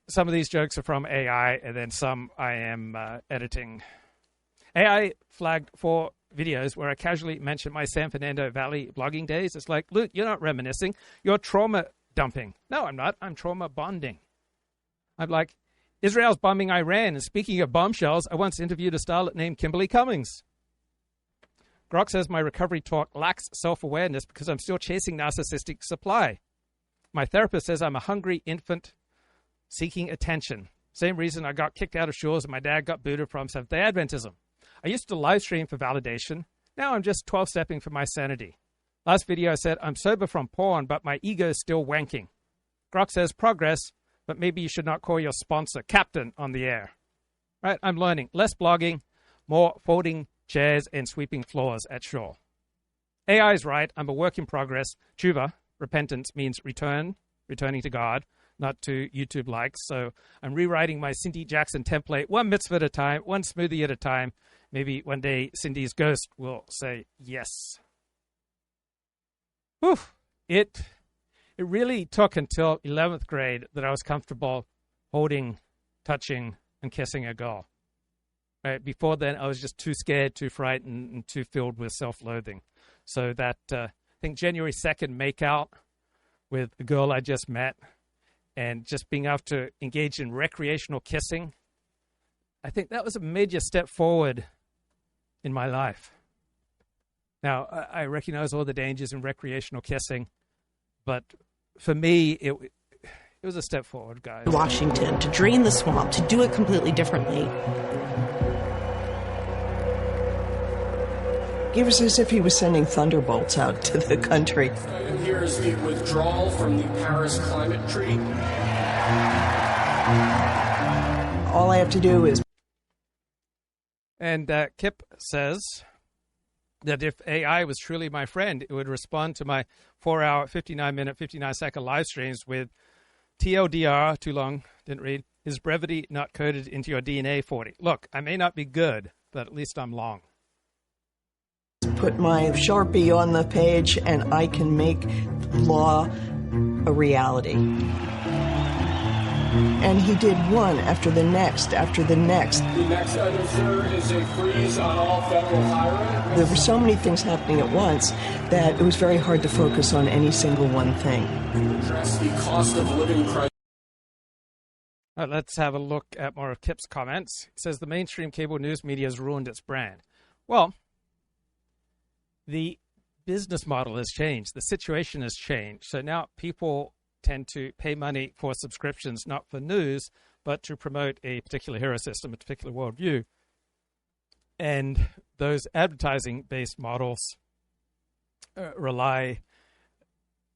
some of these jokes are from AI, and then some I am editing. AI flagged 4 videos where I casually mentioned my San Fernando Valley blogging days. It's like, Luke, you're not reminiscing. You're trauma dumping. No, I'm not. I'm trauma bonding. I'm like, Israel's bombing Iran. And speaking of bombshells, I once interviewed a starlet named Kimberly Cummings. Grok says my recovery talk lacks self-awareness because I'm still chasing narcissistic supply. My therapist says I'm a hungry infant seeking attention. Same reason I got kicked out of Shores and my dad got booted from Seventh-day Adventism. I used to live stream for validation. Now I'm just 12-stepping for my sanity. Last video I said I'm sober from porn, but my ego's still wanking. Grok says progress, but maybe you should not call your sponsor Captain on the air. Right? I'm learning. Less blogging, more folding chairs and sweeping floors at Shore. AI is right. I'm a work in progress. Tshuva, repentance, means returning to God, not to YouTube likes. So I'm rewriting my Cindy Jackson template, 1 mitzvah at a time, 1 smoothie at a time. Maybe one day Cindy's ghost will say yes. Whew. It really took until 11th grade that I was comfortable holding, touching, and kissing a girl. Right? Before then, I was just too scared, too frightened, and too filled with self-loathing. So that, I think January 2nd makeout with a girl I just met and just being able to engage in recreational kissing, I think that was a major step forward in my life. Now, I recognize all the dangers in recreational kissing, but for me, it was a step forward, guys. Washington, to drain the swamp, to do it completely differently. It was as if he was sending thunderbolts out to the country. Item here is the withdrawal from the Paris Climate Treaty. All I have to do is... And Kip says that if AI was truly my friend, it would respond to my 4-hour, 59-minute, 59-second live streams with TLDR, too long, didn't read, is brevity not coded into your DNA 40. Look, I may not be good, but at least I'm long. Put my Sharpie on the page and I can make law a reality. And he did one after the next, after the next. The next item, sir, is a freeze on all federal hiring. There were so many things happening at once that it was very hard to focus on any single one thing. Address the cost of living crisis. Let's have a look at more of Kip's comments. He says the mainstream cable news media has ruined its brand. Well, the business model has changed. The situation has changed. So now people tend to pay money for subscriptions, not for news, but to promote a particular hero system, a particular worldview. And those advertising-based models rely,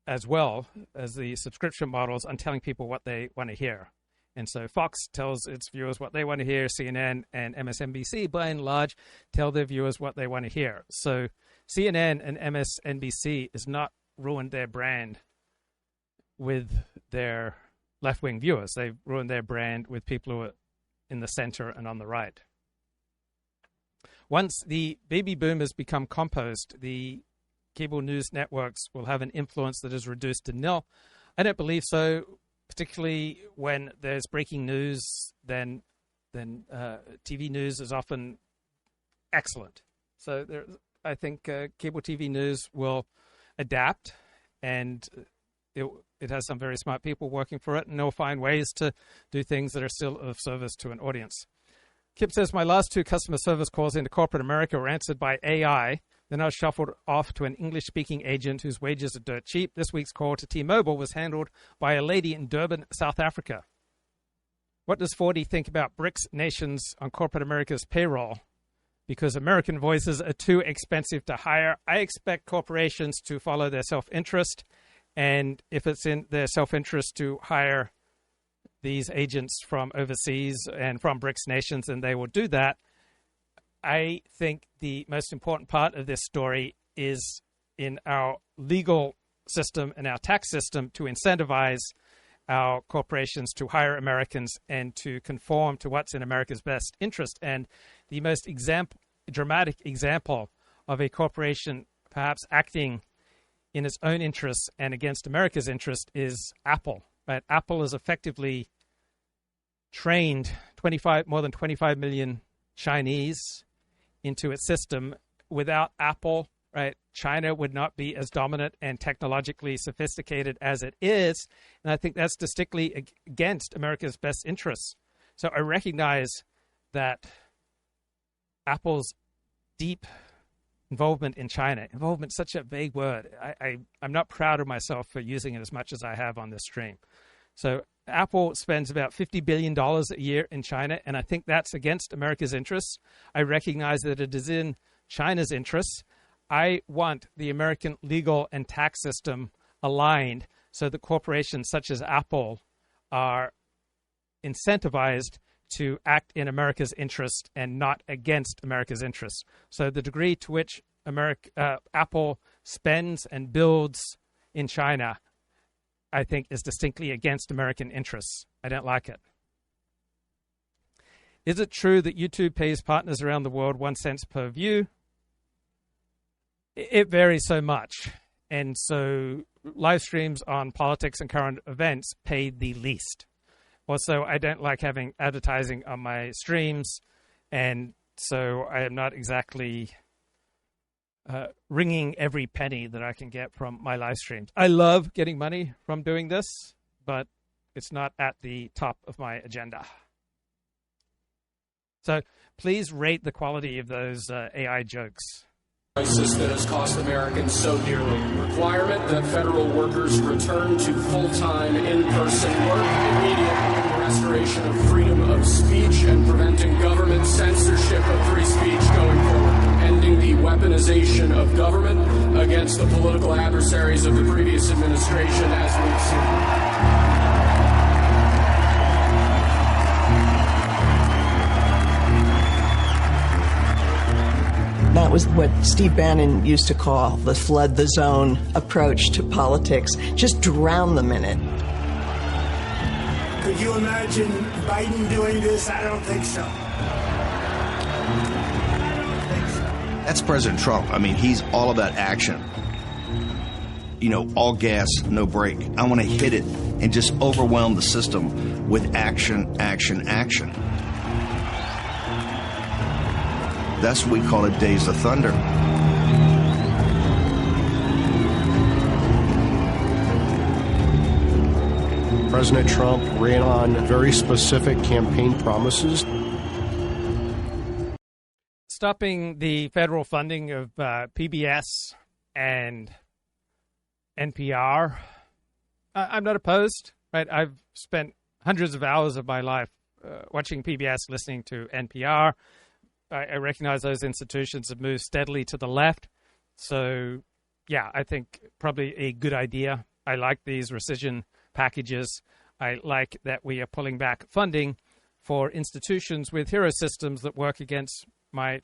as well as the subscription models, on telling people what they want to hear. And so Fox tells its viewers what they want to hear. CNN and MSNBC, by and large, tell their viewers what they want to hear. So CNN and MSNBC has not ruined their brand with their left-wing viewers. They've ruined their brand with people who are in the center and on the right. Once the baby boomers become compost, the cable news networks will have an influence that is reduced to nil. I don't believe so, particularly when there's breaking news. Then TV news is often excellent. So I think cable TV news will adapt, and it has some very smart people working for it, and they'll find ways to do things that are still of service to an audience. Kip says, my last 2 customer service calls into corporate America were answered by AI. Then I was shuffled off to an English-speaking agent whose wages are dirt cheap. This week's call to T-Mobile was handled by a lady in Durban, South Africa. What does 4D think about BRICS nations on corporate America's payroll? Because American voices are too expensive to hire. I expect corporations to follow their self-interest, and if it's in their self-interest to hire these agents from overseas and from BRICS nations, then they will do that. I think the most important part of this story is in our legal system and our tax system to incentivize our corporations to hire Americans and to conform to what's in America's best interest. And the most dramatic example of a corporation perhaps acting in its own interests and against America's interest is Apple. Right? Apple has effectively trained more than 25 million Chinese into its system. Without Apple, right, China would not be as dominant and technologically sophisticated as it is. And I think that's distinctly against America's best interests. So I recognize that Apple's deep involvement in China, involvement, such a vague word. I'm not proud of myself for using it as much as I have on this stream. So Apple spends about $50 billion a year in China, and I think that's against America's interests. I recognize that it is in China's interests. I want the American legal and tax system aligned so that corporations such as Apple are incentivized to act in America's interest and not against America's interests. So the degree to which Apple spends and builds in China, I think, is distinctly against American interests. I don't like it. Is it true that YouTube pays partners around the world 1 cent per view? It varies so much. And so live streams on politics and current events pay the least. Also, I don't like having advertising on my streams, and so I am not exactly wringing every penny that I can get from my live streams. I love getting money from doing this, but it's not at the top of my agenda. So please rate the quality of those AI jokes. Crisis that has cost Americans so dearly. Requirement that federal workers return to full-time in-person work, immediate restoration of freedom of speech, and preventing government censorship of free speech going forward. Ending the weaponization of government against the political adversaries of the previous administration, as we've seen. That was what Steve Bannon used to call the flood the zone approach to politics. Just drown them in it. Could you imagine Biden doing this? I don't think so. That's President Trump. I mean, he's all about action. You know, all gas, no brake. I want to hit it and just overwhelm the system with action, action, action. That's what we call it, Days of Thunder. President Trump ran on very specific campaign promises. Stopping the federal funding of PBS and NPR I'm not opposed, right? I've spent hundreds of hours of my life watching PBS, listening to NPR. I recognize those institutions have moved steadily to the left. So, yeah, I think probably a good idea. I like these rescission packages. I like that we are pulling back funding for institutions with hero systems that work against my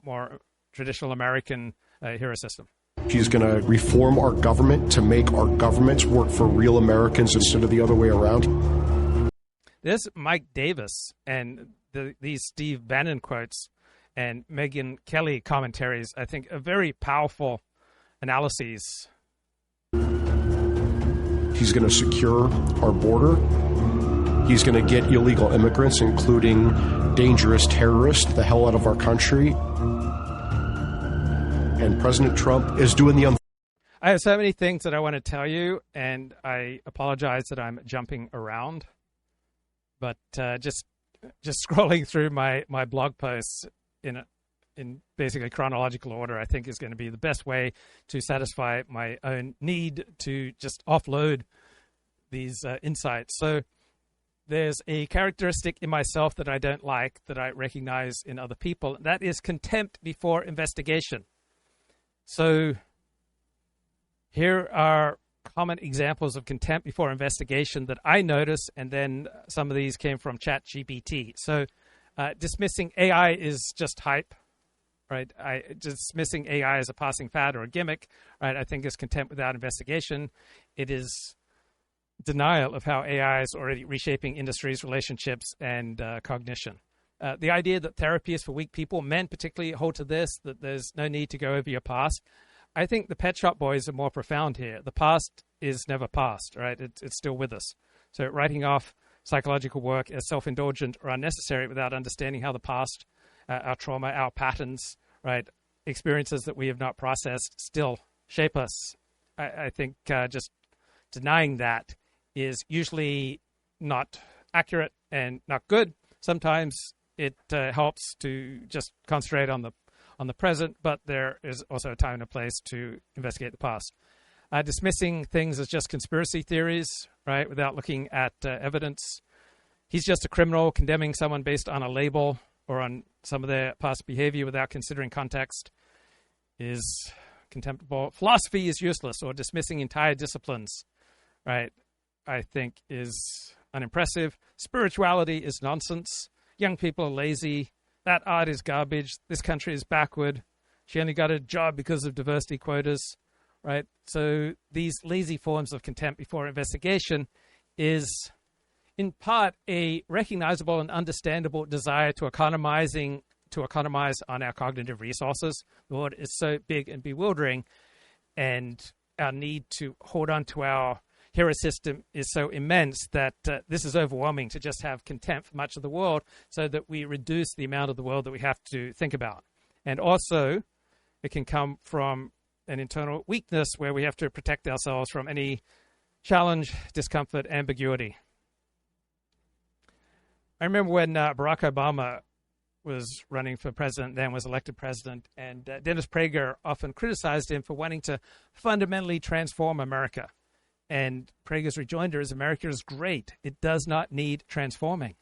more traditional American hero system. He's going to reform our government to make our governments work for real Americans instead of the other way around. There's Mike Davis and these Steve Bannon quotes and Megyn Kelly commentaries, I think, are very powerful analyses. He's going to secure our border. He's going to get illegal immigrants, including dangerous terrorists, the hell out of our country. And President Trump is doing the I have so many things that I want to tell you, and I apologize that I'm jumping around. But just scrolling through my blog posts in basically chronological order, I think is going to be the best way to satisfy my own need to just offload these insights. So there's a characteristic in myself that I don't like, that I recognize in other people. That is contempt before investigation. So here are common examples of contempt before investigation that I notice, and then some of these came from ChatGPT. So dismissing AI is just hype, right? Dismissing AI as a passing fad or a gimmick, right? I think is contempt without investigation. It is denial of how AI is already reshaping industries, relationships, and cognition. The idea that therapy is for weak people, men particularly hold to this, that there's no need to go over your past. I think the Pet Shop Boys are more profound here. The past is never past, right? It's still with us. So writing off psychological work as self-indulgent or unnecessary without understanding how the past, our trauma, our patterns, right, experiences that we have not processed still shape us. I think just denying that is usually not accurate and not good. Sometimes it helps to just concentrate on the present, but there is also a time and a place to investigate the past. Dismissing things as just conspiracy theories, right, without looking at evidence. He's just a criminal, condemning someone based on a label or on some of their past behavior without considering context is contemptible. Philosophy is useless, or dismissing entire disciplines, right, I think is unimpressive. Spirituality is nonsense. Young people are lazy. That art is garbage. This country is backward. She only got a job because of diversity quotas, right? So these lazy forms of contempt before investigation is in part a recognizable and understandable desire to economize on our cognitive resources. The world is so big and bewildering, and our need to hold on to our hero system is so immense that this is overwhelming to just have contempt for much of the world, so that we reduce the amount of the world that we have to think about. And also, it can come from an internal weakness where we have to protect ourselves from any challenge, discomfort, ambiguity. I remember when Barack Obama was running for president, then was elected president, and Dennis Prager often criticized him for wanting to fundamentally transform America. And Prager's rejoinder is, America is great. It does not need transforming.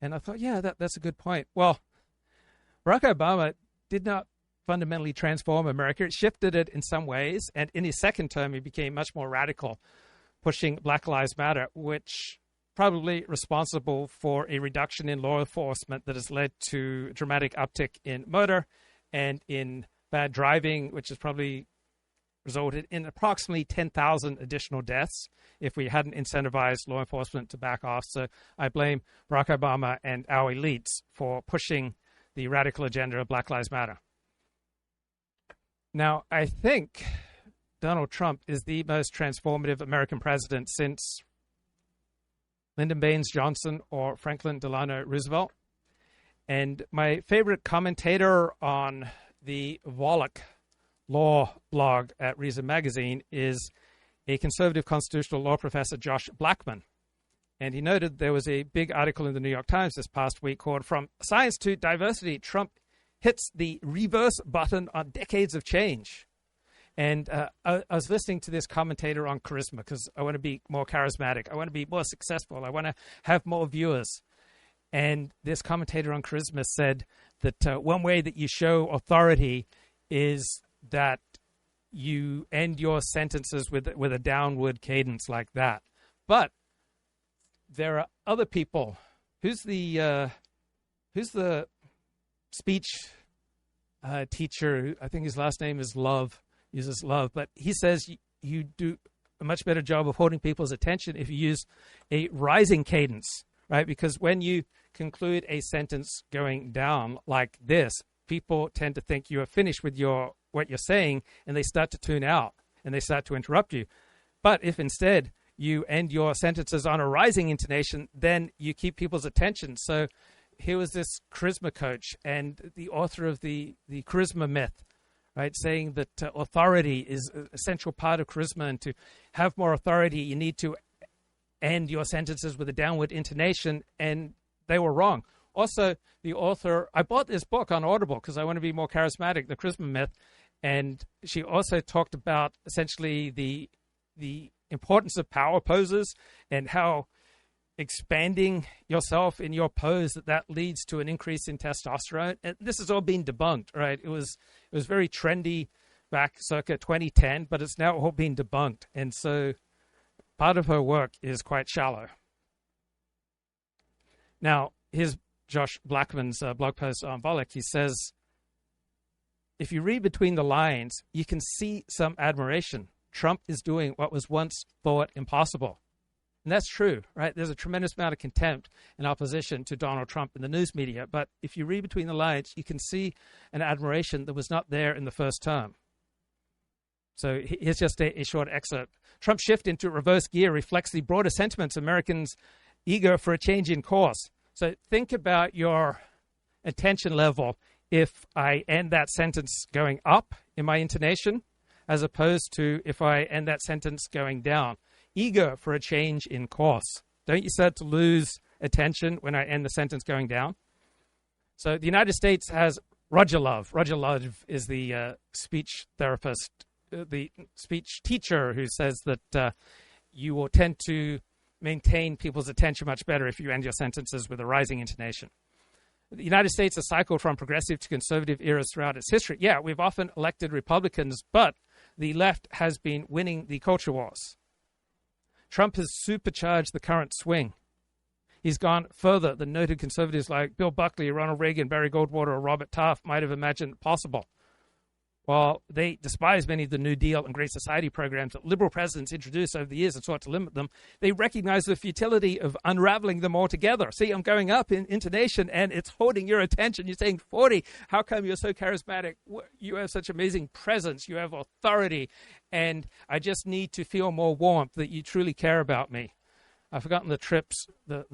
And I thought, yeah, that's a good point. Well, Barack Obama did not fundamentally transform America. It shifted it in some ways. And in his second term, he became much more radical, pushing Black Lives Matter, which probably responsible for a reduction in law enforcement that has led to a dramatic uptick in murder and in bad driving, which has probably resulted in approximately 10,000 additional deaths if we hadn't incentivized law enforcement to back off. So I blame Barack Obama and our elites for pushing the radical agenda of Black Lives Matter. Now, I think Donald Trump is the most transformative American president since Lyndon Baines Johnson or Franklin Delano Roosevelt. And my favorite commentator on the Wallach law blog at Reason Magazine is a conservative constitutional law professor, Josh Blackman. And he noted there was a big article in the New York Times this past week called "From Science to Diversity, Trump Hits the Reverse Button on Decades of Change." And I was listening to this commentator on charisma because I want to be more charismatic. I want to be more successful. I want to have more viewers. And this commentator on charisma said that one way that you show authority is that you end your sentences with a downward cadence like that. But there are other people. Who's the speech teacher? I think his last name is Love. Uses Love, but he says you do a much better job of holding people's attention if you use a rising cadence, right? Because when you conclude a sentence going down like this, people tend to think you are finished with what you're saying, and they start to tune out and they start to interrupt you. But if instead you end your sentences on a rising intonation, then you keep people's attention. So here was this charisma coach and the author of the charisma myth, right, saying that authority is an essential part of charisma, and to have more authority, you need to end your sentences with a downward intonation, and they were wrong. Also, the author, I bought this book on Audible because I want to be more charismatic, The Charisma Myth, and she also talked about essentially the importance of power poses and how expanding yourself in your pose that leads to an increase in testosterone. And this has all been debunked, right? It was very trendy back circa 2010, but it's now all been debunked. And so part of her work is quite shallow. Now, here's Josh Blackman's blog post on Volek. He says, if you read between the lines, you can see some admiration. Trump is doing what was once thought impossible. And that's true, right? There's a tremendous amount of contempt and opposition to Donald Trump in the news media. But if you read between the lines, you can see an admiration that was not there in the first term. So here's just a short excerpt. Trump's shift into reverse gear reflects the broader sentiments of Americans' eager for a change in course. So think about your attention level if I end that sentence going up in my intonation, as opposed to if I end that sentence going down. Eager for a change in course. Don't you start to lose attention when I end the sentence going down? So the United States has Roger Love. Roger Love is the speech therapist, the speech teacher who says that you will tend to maintain people's attention much better if you end your sentences with a rising intonation. The United States has cycled from progressive to conservative eras throughout its history. Yeah, we've often elected Republicans, but the left has been winning the culture wars. Trump has supercharged the current swing. He's gone further than noted conservatives like Bill Buckley, Ronald Reagan, Barry Goldwater, or Robert Taft might have imagined possible. While they despise many of the New Deal and Great Society programs that liberal presidents introduced over the years and sought to limit them, they recognize the futility of unraveling them altogether. See, I'm going up in intonation, and it's holding your attention. You're saying, 40, how come you're so charismatic? You have such amazing presence. You have authority, and I just need to feel more warmth that you truly care about me. I've forgotten the tricks that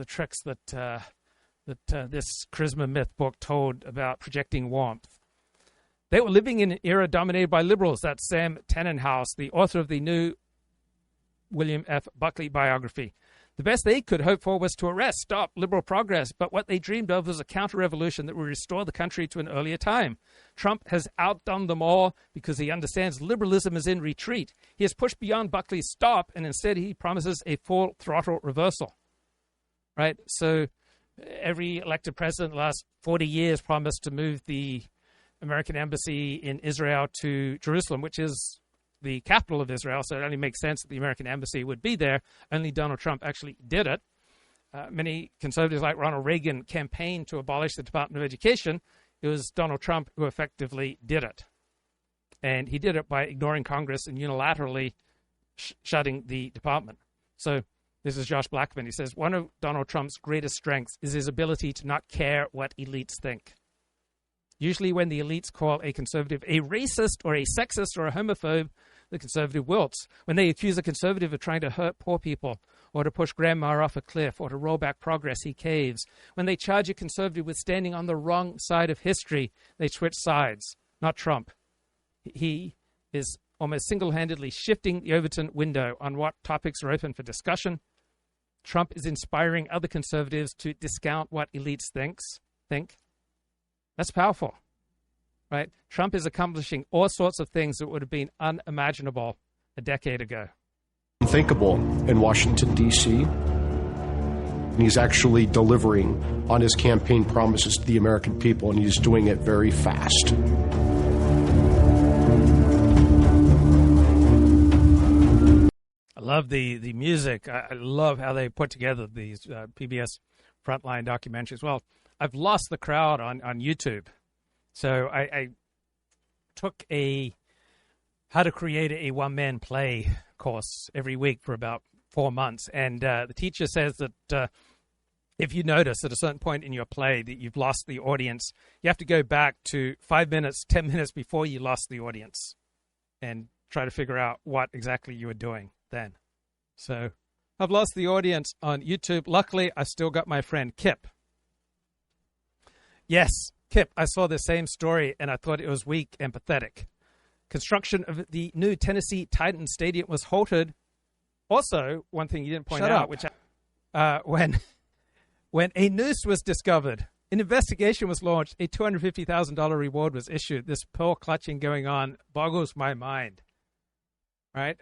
this Charisma Myth book told about projecting warmth. They were living in an era dominated by liberals. That's Sam Tannenhouse, the author of the new William F. Buckley biography. The best they could hope for was to arrest, stop liberal progress, but what they dreamed of was a counter-revolution that would restore the country to an earlier time. Trump has outdone them all because he understands liberalism is in retreat. He has pushed beyond Buckley's stop, and instead he promises a full throttle reversal. Right? So every elected president the last 40 years promised to move the American embassy in Israel to Jerusalem, which is the capital of Israel, so it only makes sense that the American embassy would be there. Only Donald Trump actually did it. Many conservatives like Ronald Reagan campaigned to abolish the Department of Education. It was Donald Trump who effectively did it. And he did it by ignoring Congress and unilaterally shutting the department. So this is Josh Blackman. He says, one of Donald Trump's greatest strengths is his ability to not care what elites think. Usually when the elites call a conservative a racist or a sexist or a homophobe, the conservative wilts. When they accuse a conservative of trying to hurt poor people or to push grandma off a cliff or to roll back progress, he caves. When they charge a conservative with standing on the wrong side of history, they switch sides. Not Trump. He is almost single-handedly shifting the Overton window on what topics are open for discussion. Trump is inspiring other conservatives to discount what elites think. That's powerful, right? Trump is accomplishing all sorts of things that would have been unimaginable a decade ago. Unthinkable in Washington, D.C. And he's actually delivering on his campaign promises to the American people, and he's doing it very fast. I love the music. I love how they put together these PBS Frontline documentaries. Well, I've lost the crowd on YouTube. So I took a how to create a one-man play course every week for about 4 months. And the teacher says that if you notice at a certain point in your play that you've lost the audience, you have to go back to 5 minutes, 10 minutes before you lost the audience and try to figure out what exactly you were doing then. So I've lost the audience on YouTube. Luckily, I've still got my friend Kip. Yes, Kip, I saw the same story and I thought it was weak and pathetic. Construction of the new Tennessee Titans Stadium was halted. Also, one thing you didn't point out, which when a noose was discovered, an investigation was launched, a $250,000 reward was issued. This pearl clutching going on boggles my mind. Right?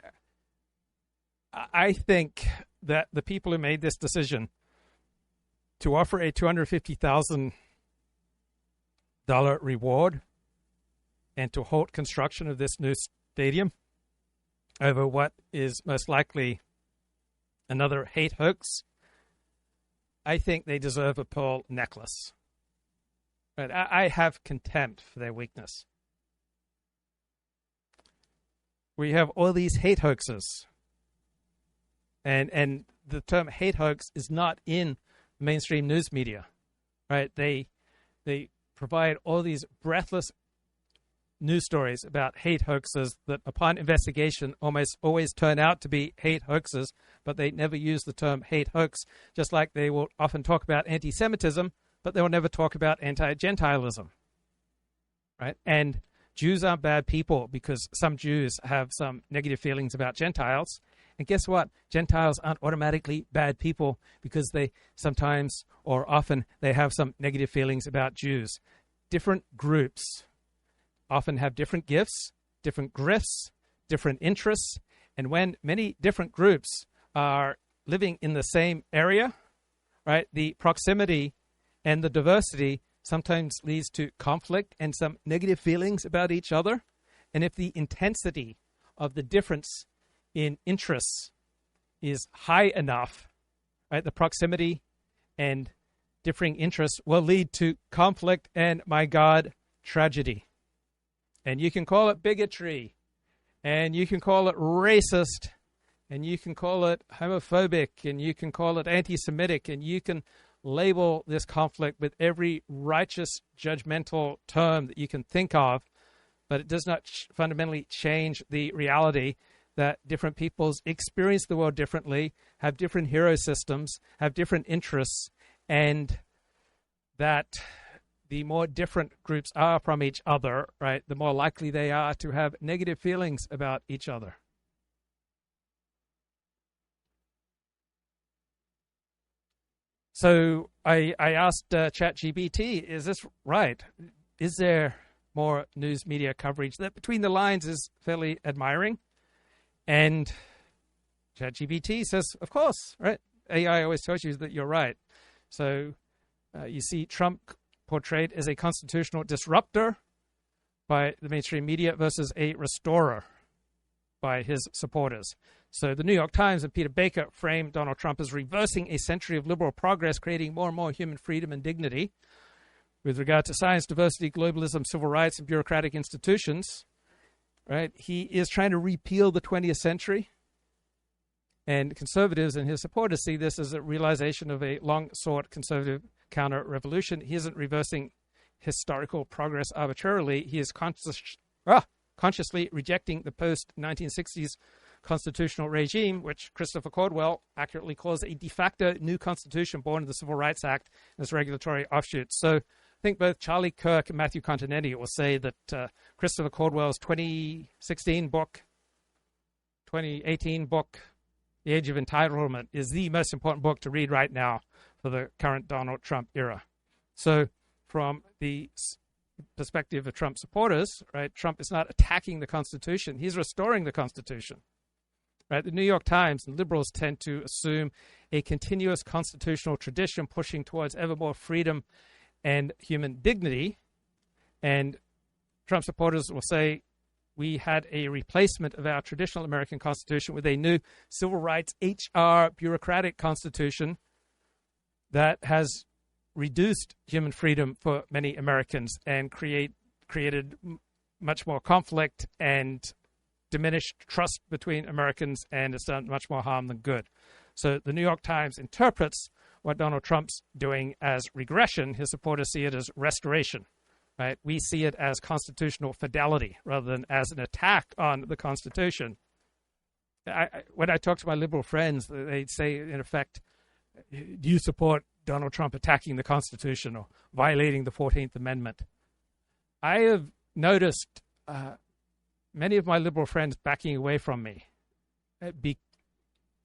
I think that the people who made this decision to offer a $250,000 reward and to halt construction of this new stadium over what is most likely another hate hoax, I think they deserve a pearl necklace. But I have contempt for their weakness. We have all these hate hoaxes. And the term hate hoax is not in mainstream news media, right? They provide all these breathless news stories about hate hoaxes that upon investigation almost always turn out to be hate hoaxes, but they never use the term hate hoax, just like they will often talk about anti-Semitism, but they will never talk about anti-Gentilism, right? And Jews aren't bad people because some Jews have some negative feelings about Gentiles. And guess what? Gentiles aren't automatically bad people because they sometimes or often they have some negative feelings about Jews. Different groups often have different gifts, different grifts, different interests. And when many different groups are living in the same area, right, the proximity and the diversity sometimes leads to conflict and some negative feelings about each other. And if the intensity of the difference in interests is high enough, right, the proximity and differing interests will lead to conflict and, my God, tragedy. And you can call it bigotry, and you can call it racist, and you can call it homophobic, and you can call it anti-Semitic, and you can label this conflict with every righteous, judgmental term that you can think of, but it does not fundamentally change the reality that different peoples experience the world differently, have different hero systems, have different interests, and that the more different groups are from each other, right, the more likely they are to have negative feelings about each other. So I asked ChatGPT, is this right? Is there more news media coverage that between the lines is fairly admiring? And ChatGPT says, of course, right? AI always tells you that you're right. So you see Trump portrayed as a constitutional disruptor by the mainstream media versus a restorer by his supporters. So the New York Times and Peter Baker framed Donald Trump as reversing a century of liberal progress, creating more and more human freedom and dignity. With regard to science, diversity, globalism, civil rights, and bureaucratic institutions, right? He is trying to repeal the 20th century. And conservatives and his supporters see this as a realization of a long-sought conservative counter-revolution. He isn't reversing historical progress arbitrarily. He is consciously rejecting the post-1960s constitutional regime, which Christopher Caldwell accurately calls a de facto new constitution born of the Civil Rights Act and its regulatory offshoots. So I think both Charlie Kirk and Matthew Continetti will say that Christopher Caldwell's 2018 book, The Age of Entitlement, is the most important book to read right now for the current Donald Trump era. So from the perspective of Trump supporters, right, Trump is not attacking the Constitution. He's restoring the Constitution. Right? The New York Times and liberals tend to assume a continuous constitutional tradition pushing towards ever more freedom and human dignity. And Trump supporters will say, we had a replacement of our traditional American Constitution with a new civil rights HR bureaucratic Constitution that has reduced human freedom for many Americans and created much more conflict and diminished trust between Americans, and it's done much more harm than good. So the New York Times interprets what Donald Trump's doing as regression. His supporters see it as restoration. Right? We see it as constitutional fidelity rather than as an attack on the Constitution. When I talk to my liberal friends, they say, in effect, do you support Donald Trump attacking the Constitution or violating the 14th Amendment? I have noticed many of my liberal friends backing away from me,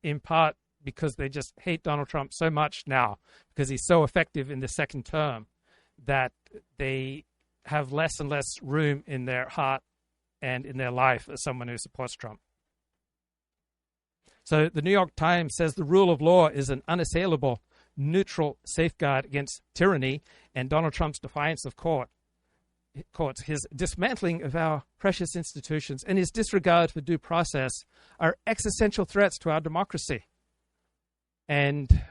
in part because they just hate Donald Trump so much now because he's so effective in the second term that they have less and less room in their heart and in their life as someone who supports Trump. So the New York Times says the rule of law is an unassailable, neutral safeguard against tyranny, and Donald Trump's defiance of courts, his dismantling of our precious institutions, and his disregard for due process are existential threats to our democracy. And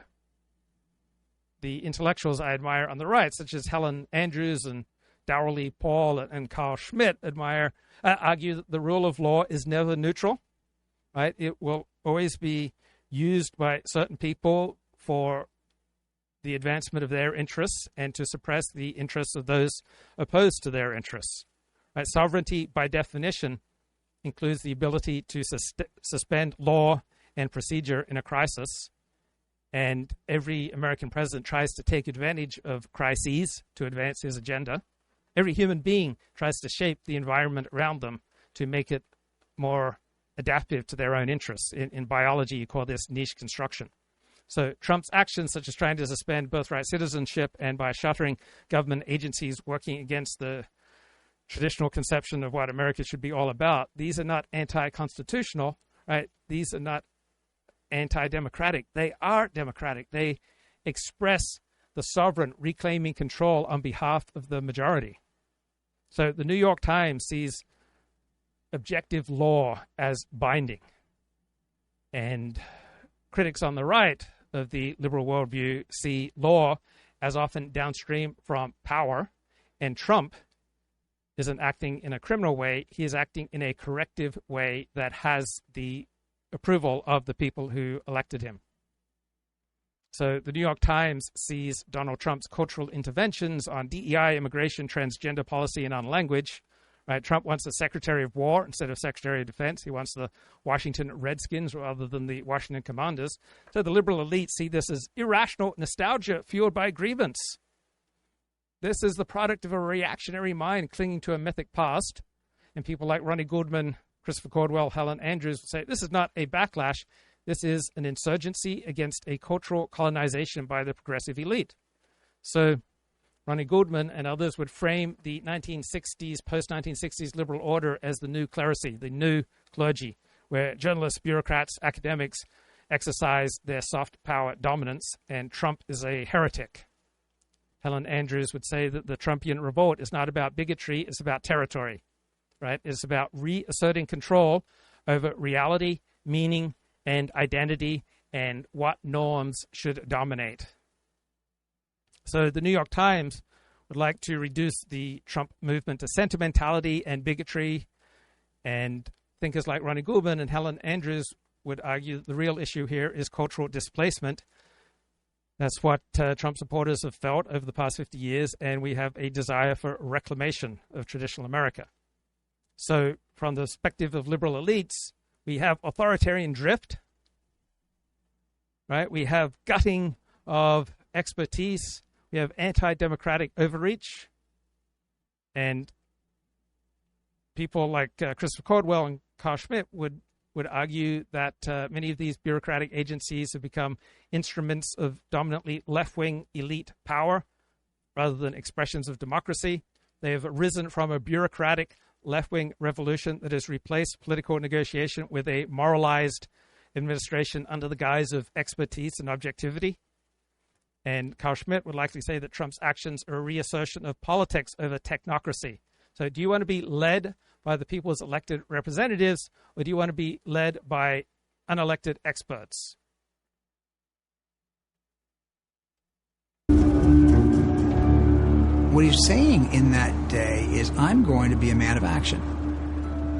the intellectuals I admire on the right, such as Helen Andrews and Darrell E. Paul and Carl Schmitt, argue that the rule of law is never neutral. Right? It will always be used by certain people for the advancement of their interests and to suppress the interests of those opposed to their interests. Right? Sovereignty, by definition, includes the ability to suspend law and procedure in a crisis. And every American president tries to take advantage of crises to advance his agenda. Every human being tries to shape the environment around them to make it more adaptive to their own interests. In biology, you call this niche construction. So Trump's actions, such as trying to suspend birthright citizenship and by shuttering government agencies working against the traditional conception of what America should be all about, these are not anti-constitutional, right? These are not anti-democratic. They are democratic. They express the sovereign reclaiming control on behalf of the majority. So the New York Times sees objective law as binding. And critics on the right of the liberal worldview see law as often downstream from power, and Trump isn't acting in a criminal way. He is acting in a corrective way that has the approval of the people who elected him. So the New York Times sees Donald Trump's cultural interventions on DEI, immigration, transgender policy, and on language. Right? Trump wants the Secretary of War instead of Secretary of Defense. He wants the Washington Redskins rather than the Washington Commanders. So the liberal elite see this as irrational nostalgia fueled by grievance. This is the product of a reactionary mind clinging to a mythic past. And people like Ronnie Goodman, Christopher Caldwell, Helen Andrews would say this is not a backlash. This is an insurgency against a cultural colonization by the progressive elite. So Ronnie Goodman and others would frame the 1960s, post-1960s liberal order as the new clerisy, the new clergy, where journalists, bureaucrats, academics exercise their soft power dominance, and Trump is a heretic. Helen Andrews would say that the Trumpian revolt is not about bigotry, it's about territory, right? It's about reasserting control over reality, meaning, and identity, and what norms should dominate. So the New York Times would like to reduce the Trump movement to sentimentality and bigotry, and thinkers like Ronnie Goodman and Helen Andrews would argue the real issue here is cultural displacement. That's what Trump supporters have felt over the past 50 years, and we have a desire for reclamation of traditional America. So from the perspective of liberal elites, we have authoritarian drift, right? We have gutting of expertise. We have anti-democratic overreach. And people like Christopher Caldwell and Carl Schmitt would argue that many of these bureaucratic agencies have become instruments of dominantly left-wing elite power rather than expressions of democracy. They have arisen from a bureaucratic left-wing revolution that has replaced political negotiation with a moralized administration under the guise of expertise and objectivity. And Carl Schmitt would likely say that Trump's actions are a reassertion of politics over technocracy. So do you want to be led by the people's elected representatives, or do you want to be led by unelected experts? What he's saying in that day is, I'm going to be a man of action.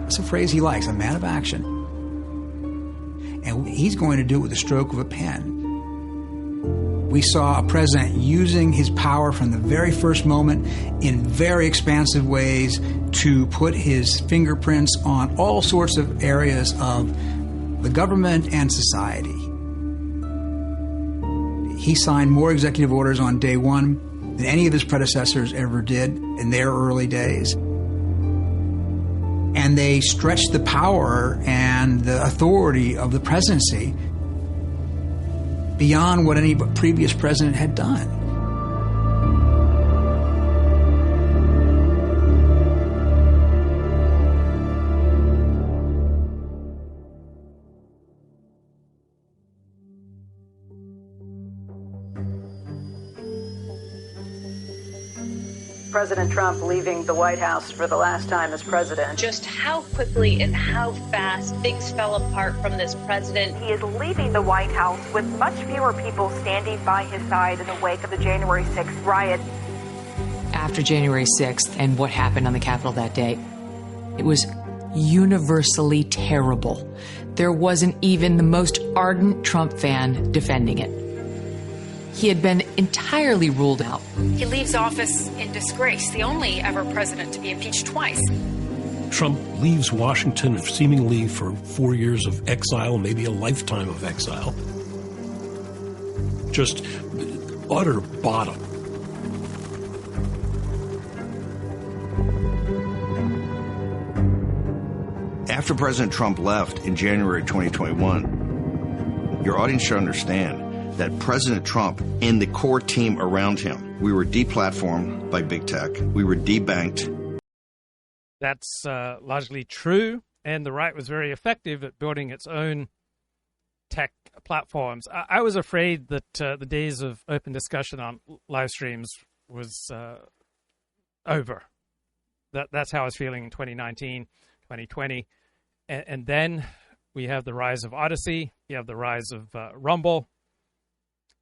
That's a phrase he likes, a man of action. And he's going to do it with the stroke of a pen. We saw a president using his power from the very first moment in very expansive ways to put his fingerprints on all sorts of areas of the government and society. He signed more executive orders on day one than any of his predecessors ever did in their early days. And they stretched the power and the authority of the presidency beyond what any previous president had done. President Trump leaving the White House for the last time as president. Just how quickly and how fast things fell apart from this president. He is leaving the White House with much fewer people standing by his side in the wake of the January 6th riot. After January 6th and what happened on the Capitol that day, it was universally terrible. There wasn't even the most ardent Trump fan defending it. He had been entirely ruled out. He leaves office in disgrace, the only ever president to be impeached twice. Trump leaves Washington seemingly for 4 years of exile, maybe a lifetime of exile. Just utter bottom. After President Trump left in January 2021, your audience should understand that President Trump and the core team around him, we were deplatformed by big tech. We were debanked. That's largely true, and the right was very effective at building its own tech platforms. I was afraid that the days of open discussion on live streams was over. That's how I was feeling in 2019, 2020. And then we have the rise of Odyssey. We have the rise of Rumble.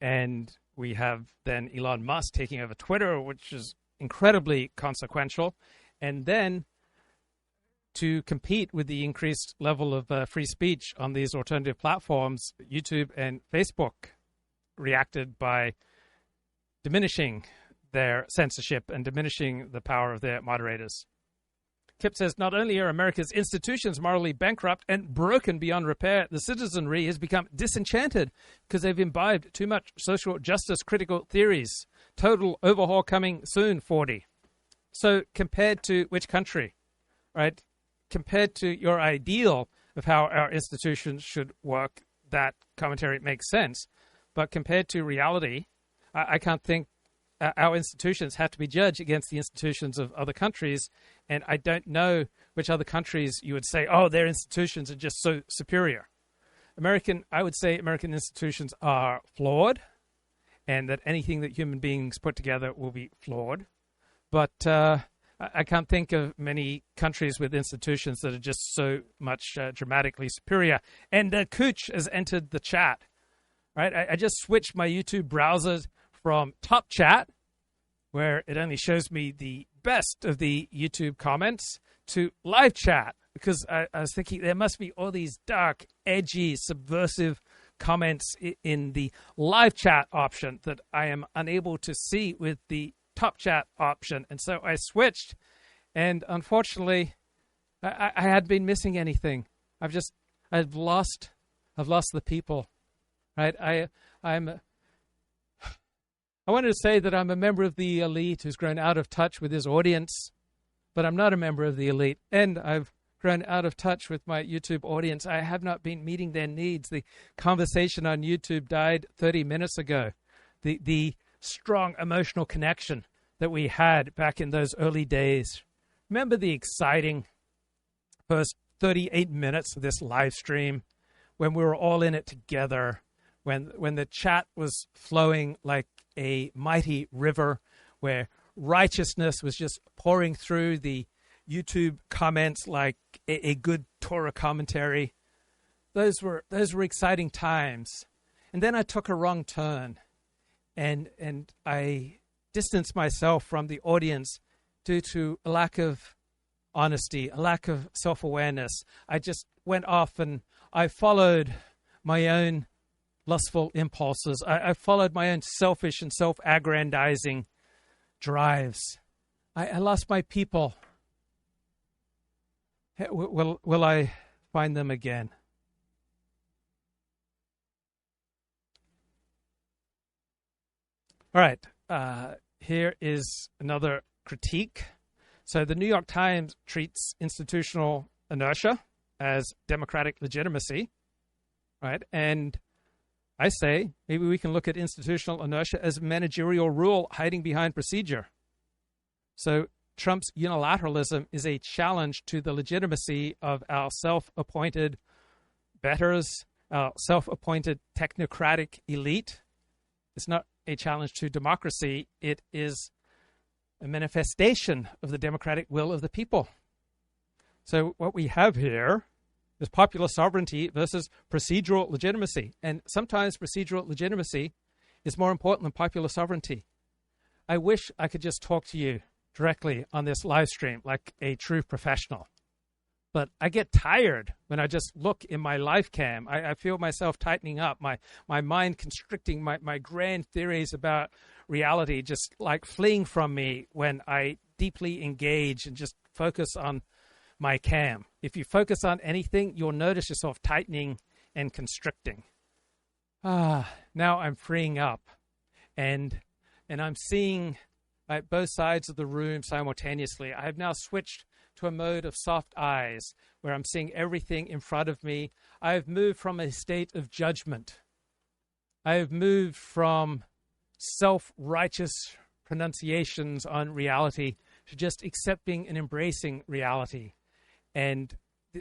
And we have then Elon Musk taking over Twitter, which is incredibly consequential. And then to compete with the increased level of free speech on these alternative platforms, YouTube and Facebook reacted by diminishing their censorship and diminishing the power of their moderators. Kip says, not only are America's institutions morally bankrupt and broken beyond repair, the citizenry has become disenchanted because they've imbibed too much social justice critical theories. Total overhaul coming soon, 40. So compared to which country, right? Compared to your ideal of how our institutions should work, that commentary makes sense. But compared to reality, I can't think our institutions have to be judged against the institutions of other countries. And I don't know which other countries you would say, oh, their institutions are just so superior. I would say American institutions are flawed, and that anything that human beings put together will be flawed. But I can't think of many countries with institutions that are just so much dramatically superior. And Cooch has entered the chat, right? I just switched my YouTube browser from Top Chat, where it only shows me the best of the YouTube comments, to Live Chat, because I was thinking there must be all these dark, edgy, subversive comments in the Live Chat option that I am unable to see with the Top Chat option. And so I switched, and unfortunately, I had been missing anything. I've lost the people, right? I wanted to say that I'm a member of the elite who's grown out of touch with his audience, but I'm not a member of the elite, and I've grown out of touch with my YouTube audience. I have not been meeting their needs. The conversation on YouTube died 30 minutes ago. The strong emotional connection that we had back in those early days. Remember the exciting first 38 minutes of this live stream when we were all in it together, when the chat was flowing like a mighty river, where righteousness was just pouring through the YouTube comments like a good Torah commentary. Those were exciting times. And then I took a wrong turn, and I distanced myself from the audience due to a lack of honesty, a lack of self-awareness. I just went off and I followed my own lustful impulses. I followed my own selfish and self-aggrandizing drives. I lost my people. Will I find them again? All right, here is another critique. So the New York Times treats institutional inertia as democratic legitimacy, right? And I say maybe we can look at institutional inertia as managerial rule hiding behind procedure. So Trump's unilateralism is a challenge to the legitimacy of our self-appointed betters, our self-appointed technocratic elite. It's not a challenge to democracy. It is a manifestation of the democratic will of the people. So what we have here is popular sovereignty versus procedural legitimacy. And sometimes procedural legitimacy is more important than popular sovereignty. I wish I could just talk to you directly on this live stream like a true professional. But I get tired when I just look in my live cam. I feel myself tightening up, my mind constricting, my grand theories about reality just like fleeing from me when I deeply engage and just focus on my cam. If you focus on anything, you'll notice yourself tightening and constricting. Now I'm freeing up, and I'm seeing both sides of the room simultaneously. I have now switched to a mode of soft eyes where I'm seeing everything in front of me. I have moved from a state of judgment. I have moved from self-righteous pronunciations on reality to just accepting and embracing reality. And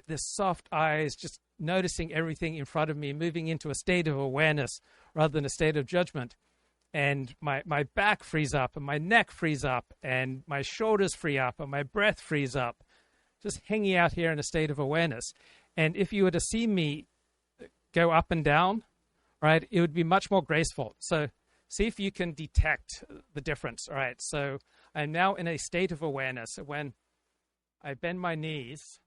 the soft eyes, just noticing everything in front of me, moving into a state of awareness rather than a state of judgment. And my back frees up, and my neck frees up, and my shoulders free up, and my breath frees up, just hanging out here in a state of awareness. And if you were to see me go up and down, right, it would be much more graceful. So see if you can detect the difference. All right, so I'm now in a state of awareness. When I bend my knees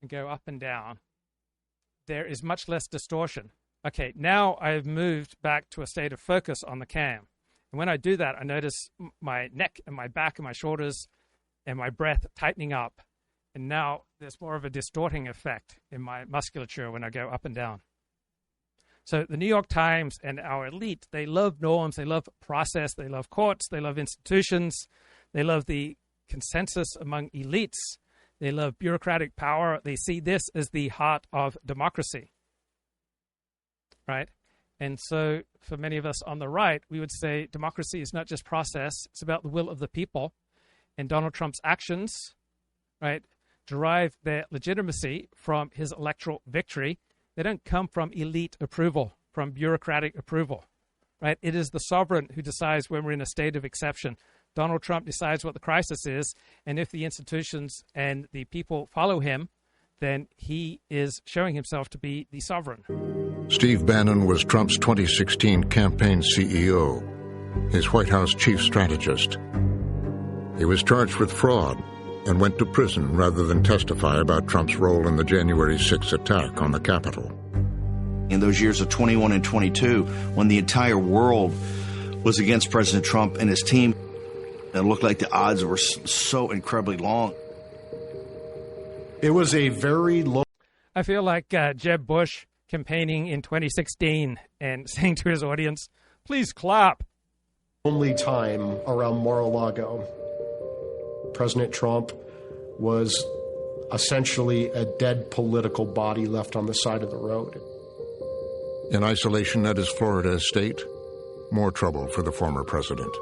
and go up and down, there is much less distortion. Okay, now I've moved back to a state of focus on the cam. And when I do that, I notice my neck and my back and my shoulders and my breath tightening up. And now there's more of a distorting effect in my musculature when I go up and down. So the New York Times and our elite, they love norms, they love process, they love courts, they love institutions, they love the consensus among elites, they love bureaucratic power. They see this as the heart of democracy, right? And so for many of us on the right, we would say democracy is not just process, it's about the will of the people. And Donald Trump's actions, right, derive their legitimacy from his electoral victory. They don't come from elite approval, from bureaucratic approval, right? It is the sovereign who decides when we're in a state of exception. Donald Trump decides what the crisis is, and if the institutions and the people follow him, then he is showing himself to be the sovereign. Steve Bannon was Trump's 2016 campaign CEO, his White House chief strategist. He was charged with fraud and went to prison rather than testify about Trump's role in the January 6th attack on the Capitol. In those years of 21 and 22, when the entire world was against President Trump and his team, it looked like the odds were so incredibly long. It was a very low... I feel like Jeb Bush campaigning in 2016 and saying to his audience, please clap. Only time around Mar-a-Lago, President Trump was essentially a dead political body left on the side of the road. In isolation at his Florida estate, more trouble for the former president.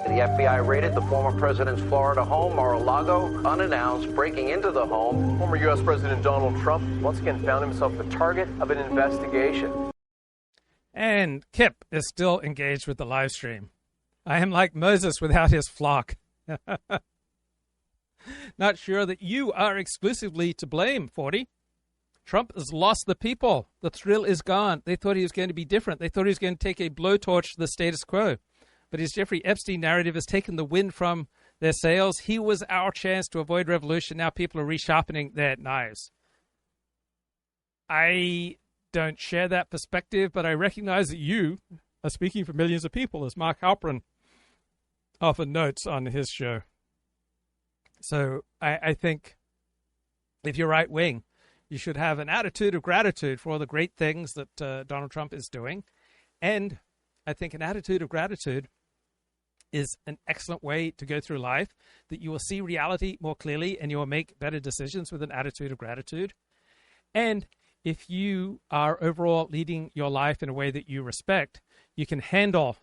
The FBI raided the former president's Florida home, Mar-a-Lago, unannounced, breaking into the home. Former U.S. President Donald Trump once again found himself the target of an investigation. And Kip is still engaged with the live stream. I am like Moses without his flock. Not sure that you are exclusively to blame, 40. Trump has lost the people. The thrill is gone. They thought he was going to be different. They thought he was going to take a blowtorch to the status quo. But his Jeffrey Epstein narrative has taken the wind from their sails. He was our chance to avoid revolution. Now people are resharpening their knives. I don't share that perspective, but I recognize that you are speaking for millions of people, as Mark Halperin often notes on his show. So I think if you're right wing, you should have an attitude of gratitude for all the great things that Donald Trump is doing. And I think an attitude of gratitude is an excellent way to go through life, that you will see reality more clearly and you will make better decisions with an attitude of gratitude. And if you are overall leading your life in a way that you respect, you can handle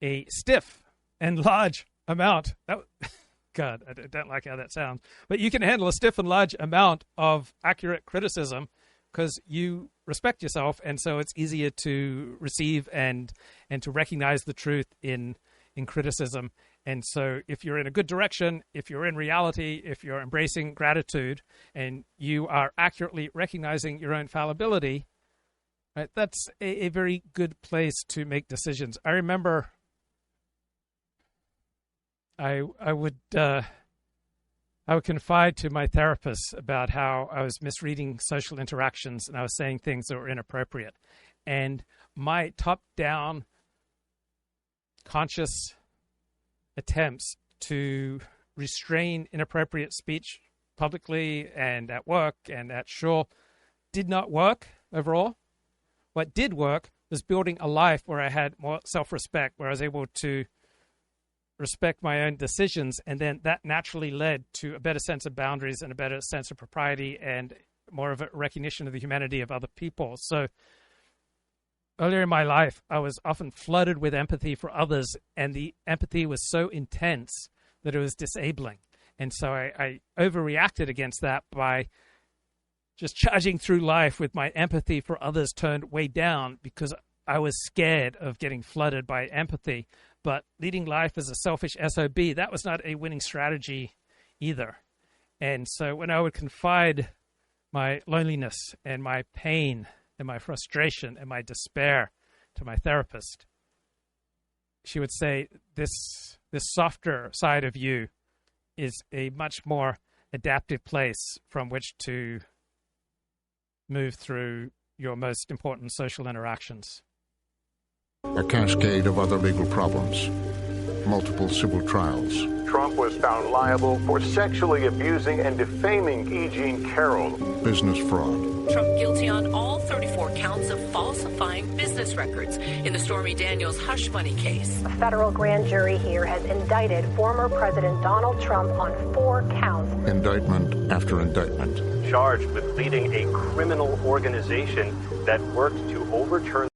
a stiff and large amount. God, I don't like how that sounds. But you can handle a stiff and large amount of accurate criticism because you respect yourself, and so it's easier to receive and to recognize the truth in criticism. And so if you're in a good direction, if you're in reality, if you're embracing gratitude, and you are accurately recognizing your own fallibility, right, that's a very good place to make decisions. I remember I would confide to my therapist about how I was misreading social interactions and I was saying things that were inappropriate. And my top-down conscious attempts to restrain inappropriate speech publicly and at work and at shul did not work overall. What did work was building a life where I had more self-respect, where I was able to respect my own decisions, and then that naturally led to a better sense of boundaries and a better sense of propriety and more of a recognition of the humanity of other people. So earlier in my life, I was often flooded with empathy for others, and the empathy was so intense that it was disabling. And so I overreacted against that by just charging through life with my empathy for others turned way down because I was scared of getting flooded by empathy. But leading life as a selfish SOB, that was not a winning strategy either. And so when I would confide my loneliness and my pain and my frustration and my despair to my therapist, she would say, this softer side of you is a much more adaptive place from which to move through your most important social interactions. A cascade of other legal problems, multiple civil trials. Trump was found liable for sexually abusing and defaming E. Jean Carroll. Business fraud. Trump guilty on all 34 counts of falsifying business records in the Stormy Daniels hush money case. A federal grand jury here has indicted former President Donald Trump on 4 counts. Indictment after indictment. Charged with leading a criminal organization that worked to overturn.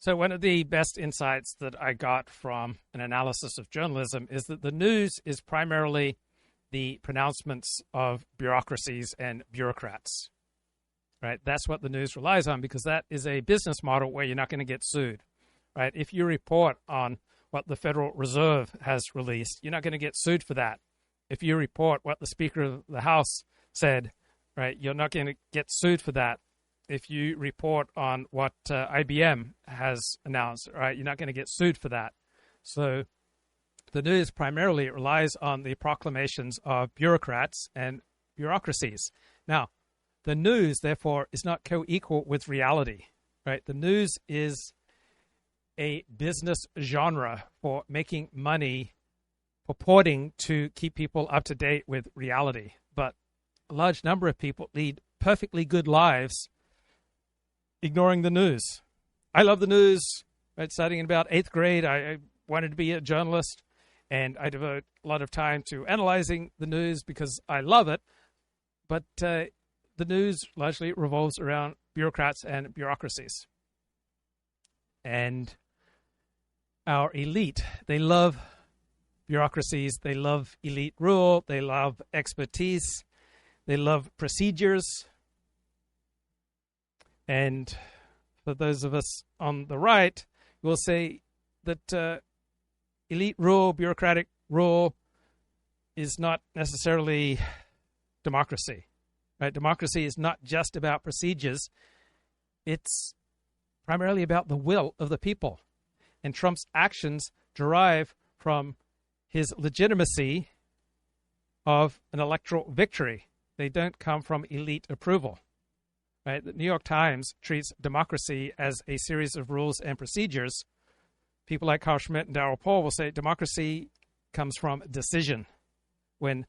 So one of the best insights that I got from an analysis of journalism is that the news is primarily the pronouncements of bureaucracies and bureaucrats, right? That's what the news relies on because that is a business model where you're not going to get sued, right? If you report on what the Federal Reserve has released, you're not going to get sued for that. If you report what the Speaker of the House said, right, you're not going to get sued for that. If you report on what IBM has announced, right, you're not going to get sued for that. So the news primarily relies on the proclamations of bureaucrats and bureaucracies. Now, the news, therefore, is not co-equal with reality, right? The news is a business genre for making money, purporting to keep people up to date with reality. But a large number of people lead perfectly good lives ignoring the news. I love the news. Right? Starting in about 8th grade, I wanted to be a journalist, and I devote a lot of time to analyzing the news because I love it. But the news largely revolves around bureaucrats and bureaucracies. And our elite. They love bureaucracies. They love elite rule. They love expertise. They love procedures. And for those of us on the right, we'll say that elite rule, bureaucratic rule, is not necessarily democracy. Right? Democracy is not just about procedures. It's primarily about the will of the people. And Trump's actions derive from his legitimacy of an electoral victory. They don't come from elite approval. Right? The New York Times treats democracy as a series of rules and procedures. People like Carl Schmitt and Darrell Paul will say democracy comes from decision. When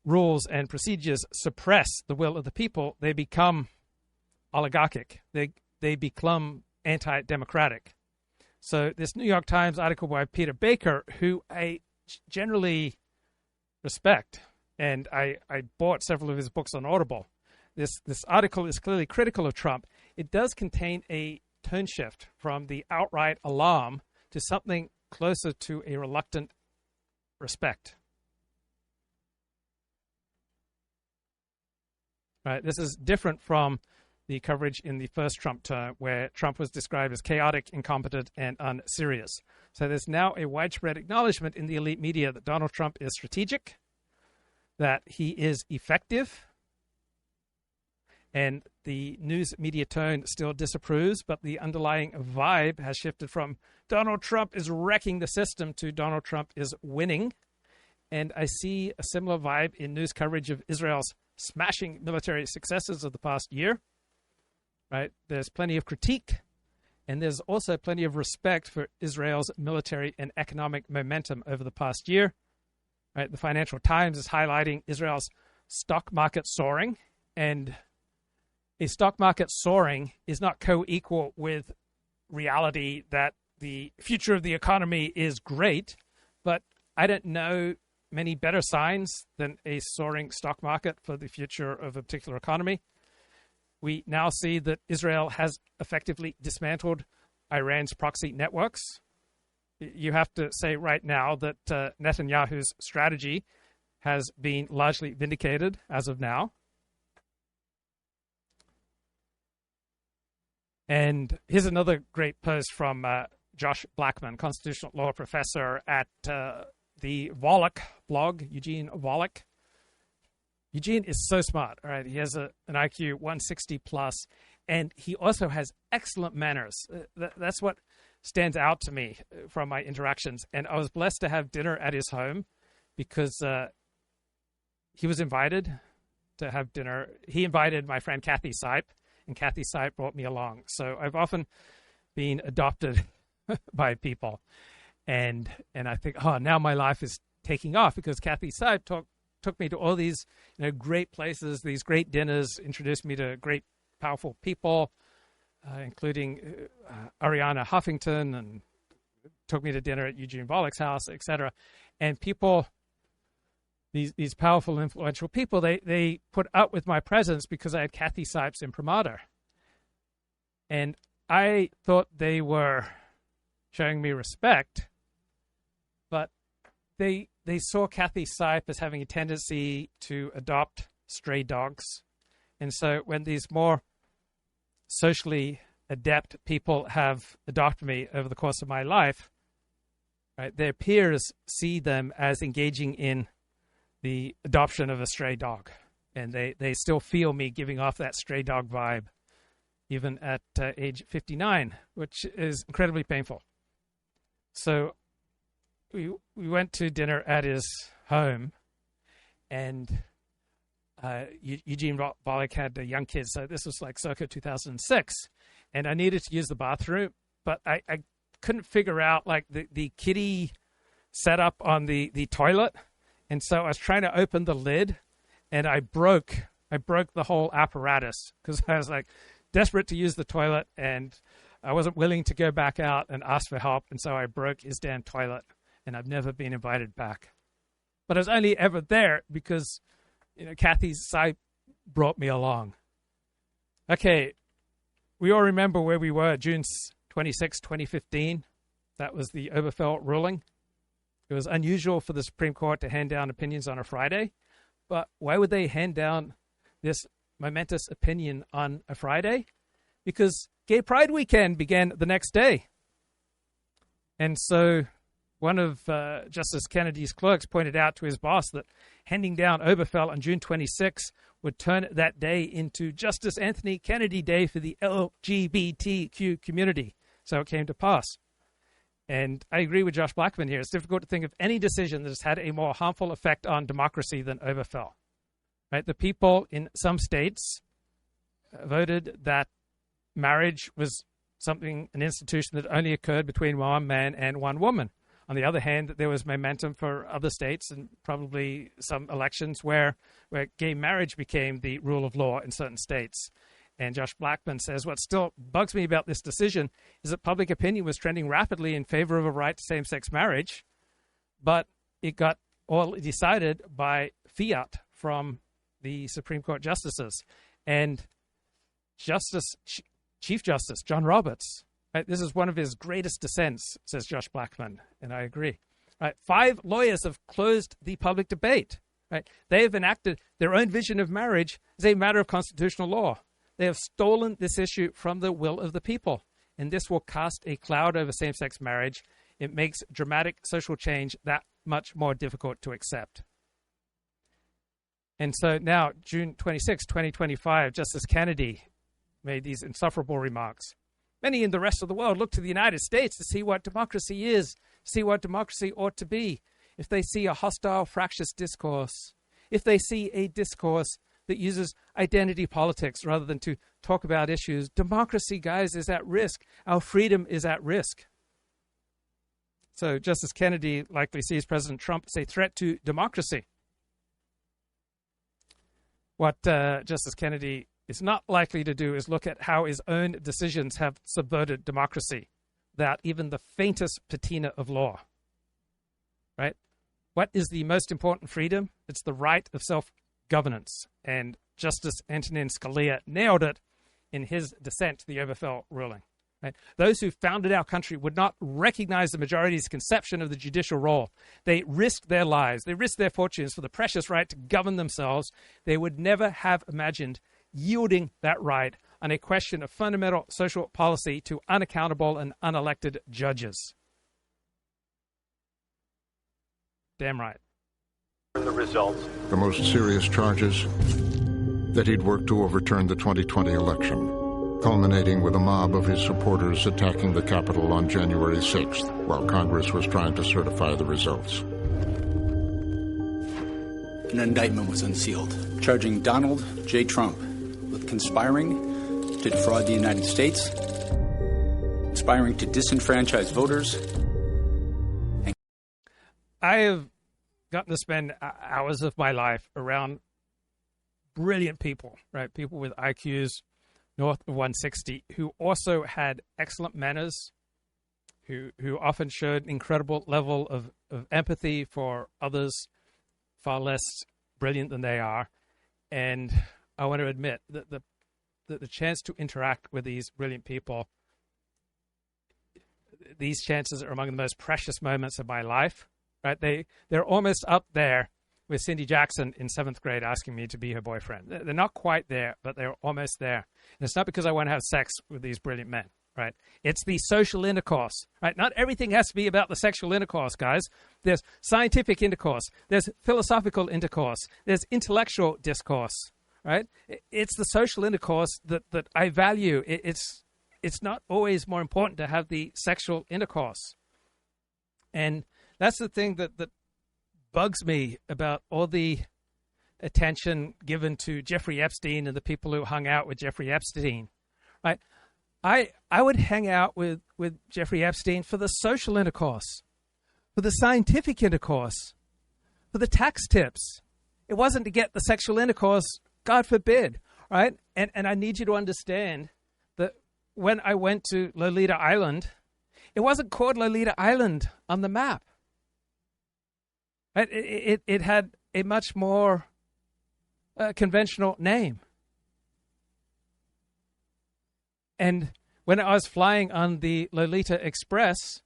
rules and procedures suppress the will of the people, they become oligarchic. They become anti-democratic. So this New York Times article by Peter Baier, who I generally respect, and I bought several of his books on Audible. This article is clearly critical of Trump. It does contain a tone shift from the outright alarm to something closer to a reluctant respect. Right, this is different from the coverage in the first Trump term, where Trump was described as chaotic, incompetent, and unserious. So there's now a widespread acknowledgement in the elite media that Donald Trump is strategic, that he is effective, and the news media tone still disapproves, but the underlying vibe has shifted from Donald Trump is wrecking the system to Donald Trump is winning. And I see a similar vibe in news coverage of Israel's smashing military successes of the past year. Right? There's plenty of critique, and there's also plenty of respect for Israel's military and economic momentum over the past year. Right? The Financial Times is highlighting Israel's stock market soaring, and a stock market soaring is not co-equal with reality that the future of the economy is great, but I don't know many better signs than a soaring stock market for the future of a particular economy. We now see that Israel has effectively dismantled Iran's proxy networks. You have to say right now that Netanyahu's strategy has been largely vindicated as of now. And here's another great post from Josh Blackman, constitutional law professor at the Volokh blog, Eugene Volokh. Eugene is so smart, all right? He has an IQ 160 plus, and he also has excellent manners. That's what stands out to me from my interactions. And I was blessed to have dinner at his home because he was invited to have dinner. He invited my friend Kathy Sipe, and Kathy Sipe brought me along. So I've often been adopted by people. And I think, oh, now my life is taking off because Kathy Sipe took me to all these great places, these great dinners, introduced me to great, powerful people, including Arianna Huffington, and took me to dinner at Eugene Volokh's house, etc. And people, these powerful, influential people, they put up with my presence because I had Kathy Sipe's imprimatur. And I thought they were showing me respect, but they saw Kathy Sipe as having a tendency to adopt stray dogs. And so when these more socially adept people have adopted me over the course of my life, right, their peers see them as engaging in the adoption of a stray dog. And they still feel me giving off that stray dog vibe, even at age 59, which is incredibly painful. So we went to dinner at his home, and Eugene Volokh had young kids, so this was like circa 2006, and I needed to use the bathroom, but I couldn't figure out like the kiddie setup on the toilet, and so I was trying to open the lid, and I broke the whole apparatus because I was like desperate to use the toilet, and I wasn't willing to go back out and ask for help, and so I broke his damn toilet, and I've never been invited back. But I was only ever there because Kathy Sipe brought me along. Okay, we all remember where we were, June 26, 2015. That was the Oberfell ruling. It was unusual for the Supreme Court to hand down opinions on a Friday, but why would they hand down this momentous opinion on a Friday? Because Gay Pride Weekend began the next day. And so one of Justice Kennedy's clerks pointed out to his boss that handing down Oberfell on June 26 would turn that day into Justice Anthony Kennedy Day for the LGBTQ community. So it came to pass. And I agree with Josh Blackman here. It's difficult to think of any decision that has had a more harmful effect on democracy than Oberfell. Right? The people in some states voted that marriage was an institution that only occurred between one man and one woman. On the other hand, there was momentum for other states and probably some elections where gay marriage became the rule of law in certain states. And Josh Blackman says, what still bugs me about this decision is that public opinion was trending rapidly in favor of a right to same-sex marriage, but it got all decided by fiat from the Supreme Court justices. And Chief Justice John Roberts, right, this is one of his greatest dissents, says Josh Blackman, and I agree. Right, 5 lawyers have closed the public debate. Right, they have enacted their own vision of marriage as a matter of constitutional law. They have stolen this issue from the will of the people, and this will cast a cloud over same-sex marriage. It makes dramatic social change that much more difficult to accept. And so now, June 26, 2025, Justice Kennedy made these insufferable remarks. Many in the rest of the world look to the United States to see what democracy is, see what democracy ought to be. If they see a hostile, fractious discourse, if they see a discourse that uses identity politics rather than to talk about issues, democracy, guys, is at risk. Our freedom is at risk. So Justice Kennedy likely sees President Trump as a threat to democracy. What Justice Kennedy is not likely to do is look at how his own decisions have subverted democracy, without even the faintest patina of law. Right? What is the most important freedom? It's the right of self-governance. And Justice Antonin Scalia nailed it in his dissent to the Oberfell ruling. Right? Those who founded our country would not recognize the majority's conception of the judicial role. They risked their lives, they risked their fortunes for the precious right to govern themselves. They would never have imagined yielding that right on a question of fundamental social policy to unaccountable and unelected judges. Damn right. The results. The most serious charges, that he'd worked to overturn the 2020 election, culminating with a mob of his supporters attacking the Capitol on January 6th, while Congress was trying to certify the results. An indictment was unsealed, charging Donald J. Trump with conspiring to defraud the United States, conspiring to disenfranchise voters. I have gotten to spend hours of my life around brilliant people, right? People with IQs north of 160 who also had excellent manners, who often showed an incredible level of empathy for others far less brilliant than they are. And I want to admit that the chance to interact with these brilliant people, these chances are among the most precious moments of my life. Right? They're almost up there with Cindy Jackson in 7th grade asking me to be her boyfriend. They're not quite there, but they're almost there. And it's not because I want to have sex with these brilliant men, right? It's the social intercourse, right? Not everything has to be about the sexual intercourse, guys. There's scientific intercourse. There's philosophical intercourse. There's intellectual discourse, right? It's the social intercourse that I value. It's not always more important to have the sexual intercourse. And that's the thing that bugs me about all the attention given to Jeffrey Epstein and the people who hung out with Jeffrey Epstein. Right? I would hang out with Jeffrey Epstein for the social intercourse, for the scientific intercourse, for the tax tips. It wasn't to get the sexual intercourse, God forbid. Right? And I need you to understand that when I went to Lolita Island, it wasn't called Lolita Island on the map. It had a much more conventional name. And when I was flying on the Lolita Express,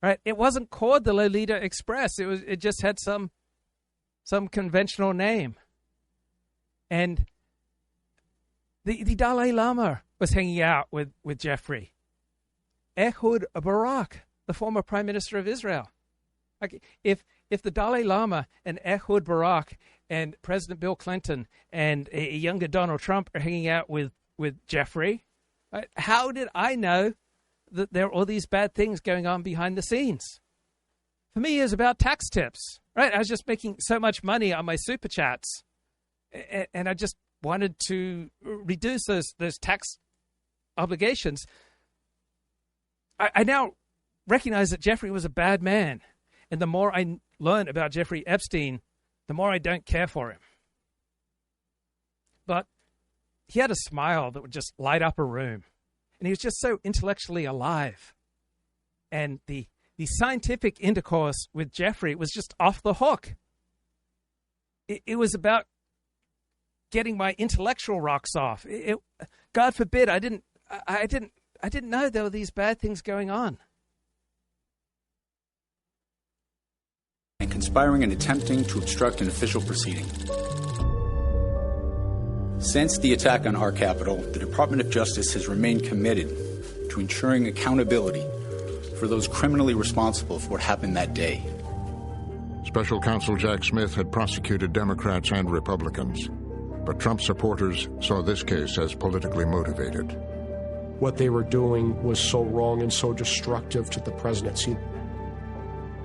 right? It wasn't called the Lolita Express. It just had some conventional name. And the Dalai Lama was hanging out with Jeffrey. Ehud Barak, the former Prime Minister of Israel. Like if the Dalai Lama and Ehud Barak and President Bill Clinton and a younger Donald Trump are hanging out with Jeffrey, right, how did I know that there are all these bad things going on behind the scenes? For me, it was about tax tips, right? I was just making so much money on my super chats, and I just wanted to reduce those tax obligations. I now recognize that Jeffrey was a bad man, and the more I learn about Jeffrey Epstein, the more I don't care for him. But he had a smile that would just light up a room, and he was just so intellectually alive. And the scientific intercourse with Jeffrey was just off the hook. It was about getting my intellectual rocks off. God forbid I didn't know there were these bad things going on. And conspiring and attempting to obstruct an official proceeding. Since the attack on our Capitol, the Department of Justice has remained committed to ensuring accountability for those criminally responsible for what happened that day. Special Counsel Jack Smith had prosecuted Democrats and Republicans, but Trump supporters saw this case as politically motivated. What they were doing was so wrong and so destructive to the presidency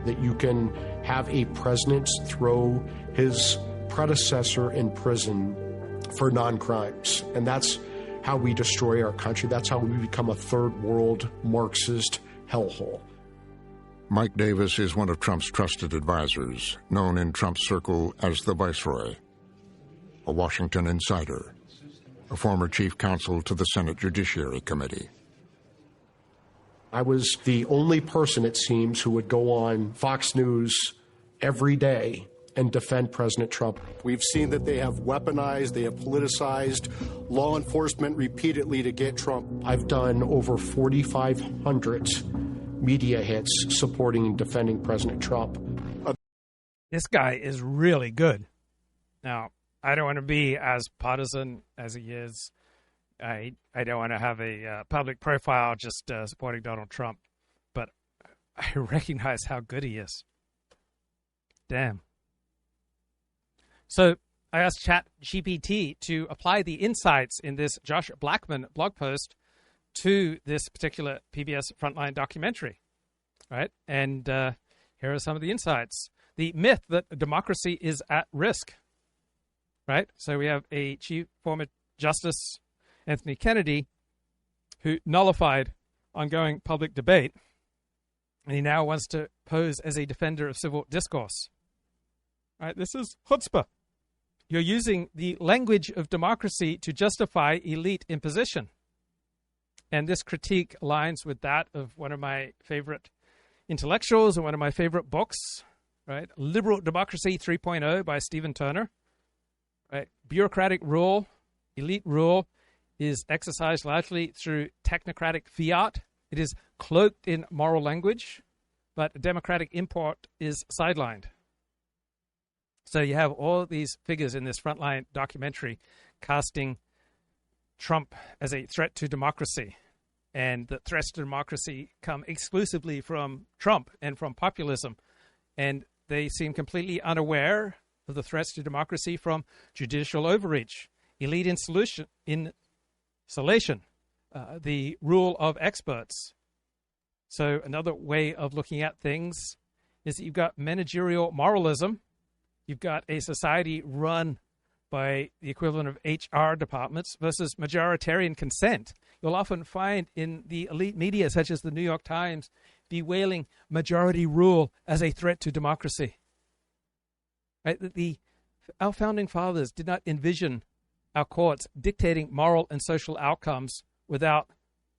that you can have a president throw his predecessor in prison for non-crimes. And that's how we destroy our country. That's how we become a third world Marxist hellhole. Mike Davis is one of Trump's trusted advisors, known in Trump's circle as the Viceroy, a Washington insider, a former chief counsel to the Senate Judiciary Committee. I was the only person, it seems, who would go on Fox News every day and defend President Trump. We've seen that they have weaponized, they have politicized law enforcement repeatedly to get Trump. I've done over 4,500 media hits supporting and defending President Trump. This guy is really good. Now, I don't want to be as partisan as he is. I don't want to have a public profile just supporting Donald Trump, but I recognize how good he is. Damn. So I asked ChatGPT to apply the insights in this Josh Blackman blog post to this particular PBS Frontline documentary, right? And here are some of the insights. The myth that democracy is at risk, right? So we have a former Justice Anthony Kennedy, who nullified ongoing public debate, and he now wants to pose as a defender of civil discourse. All right, this is chutzpah. You're using the language of democracy to justify elite imposition. And this critique aligns with that of one of my favorite intellectuals and one of my favorite books, right? Liberal Democracy 3.0 by Stephen Turner. Right? Bureaucratic rule, elite rule, is exercised largely through technocratic fiat. It is cloaked in moral language, but democratic import is sidelined. So you have all these figures in this Frontline documentary casting Trump as a threat to democracy. And the threats to democracy come exclusively from Trump and from populism. And they seem completely unaware of the threats to democracy from judicial overreach, elite insolation, the rule of experts. So another way of looking at things is that you've got managerial moralism. You've got a society run by the equivalent of HR departments versus majoritarian consent. You'll often find in the elite media, such as the New York Times, bewailing majority rule as a threat to democracy. Right? Our founding fathers did not envision our courts dictating moral and social outcomes without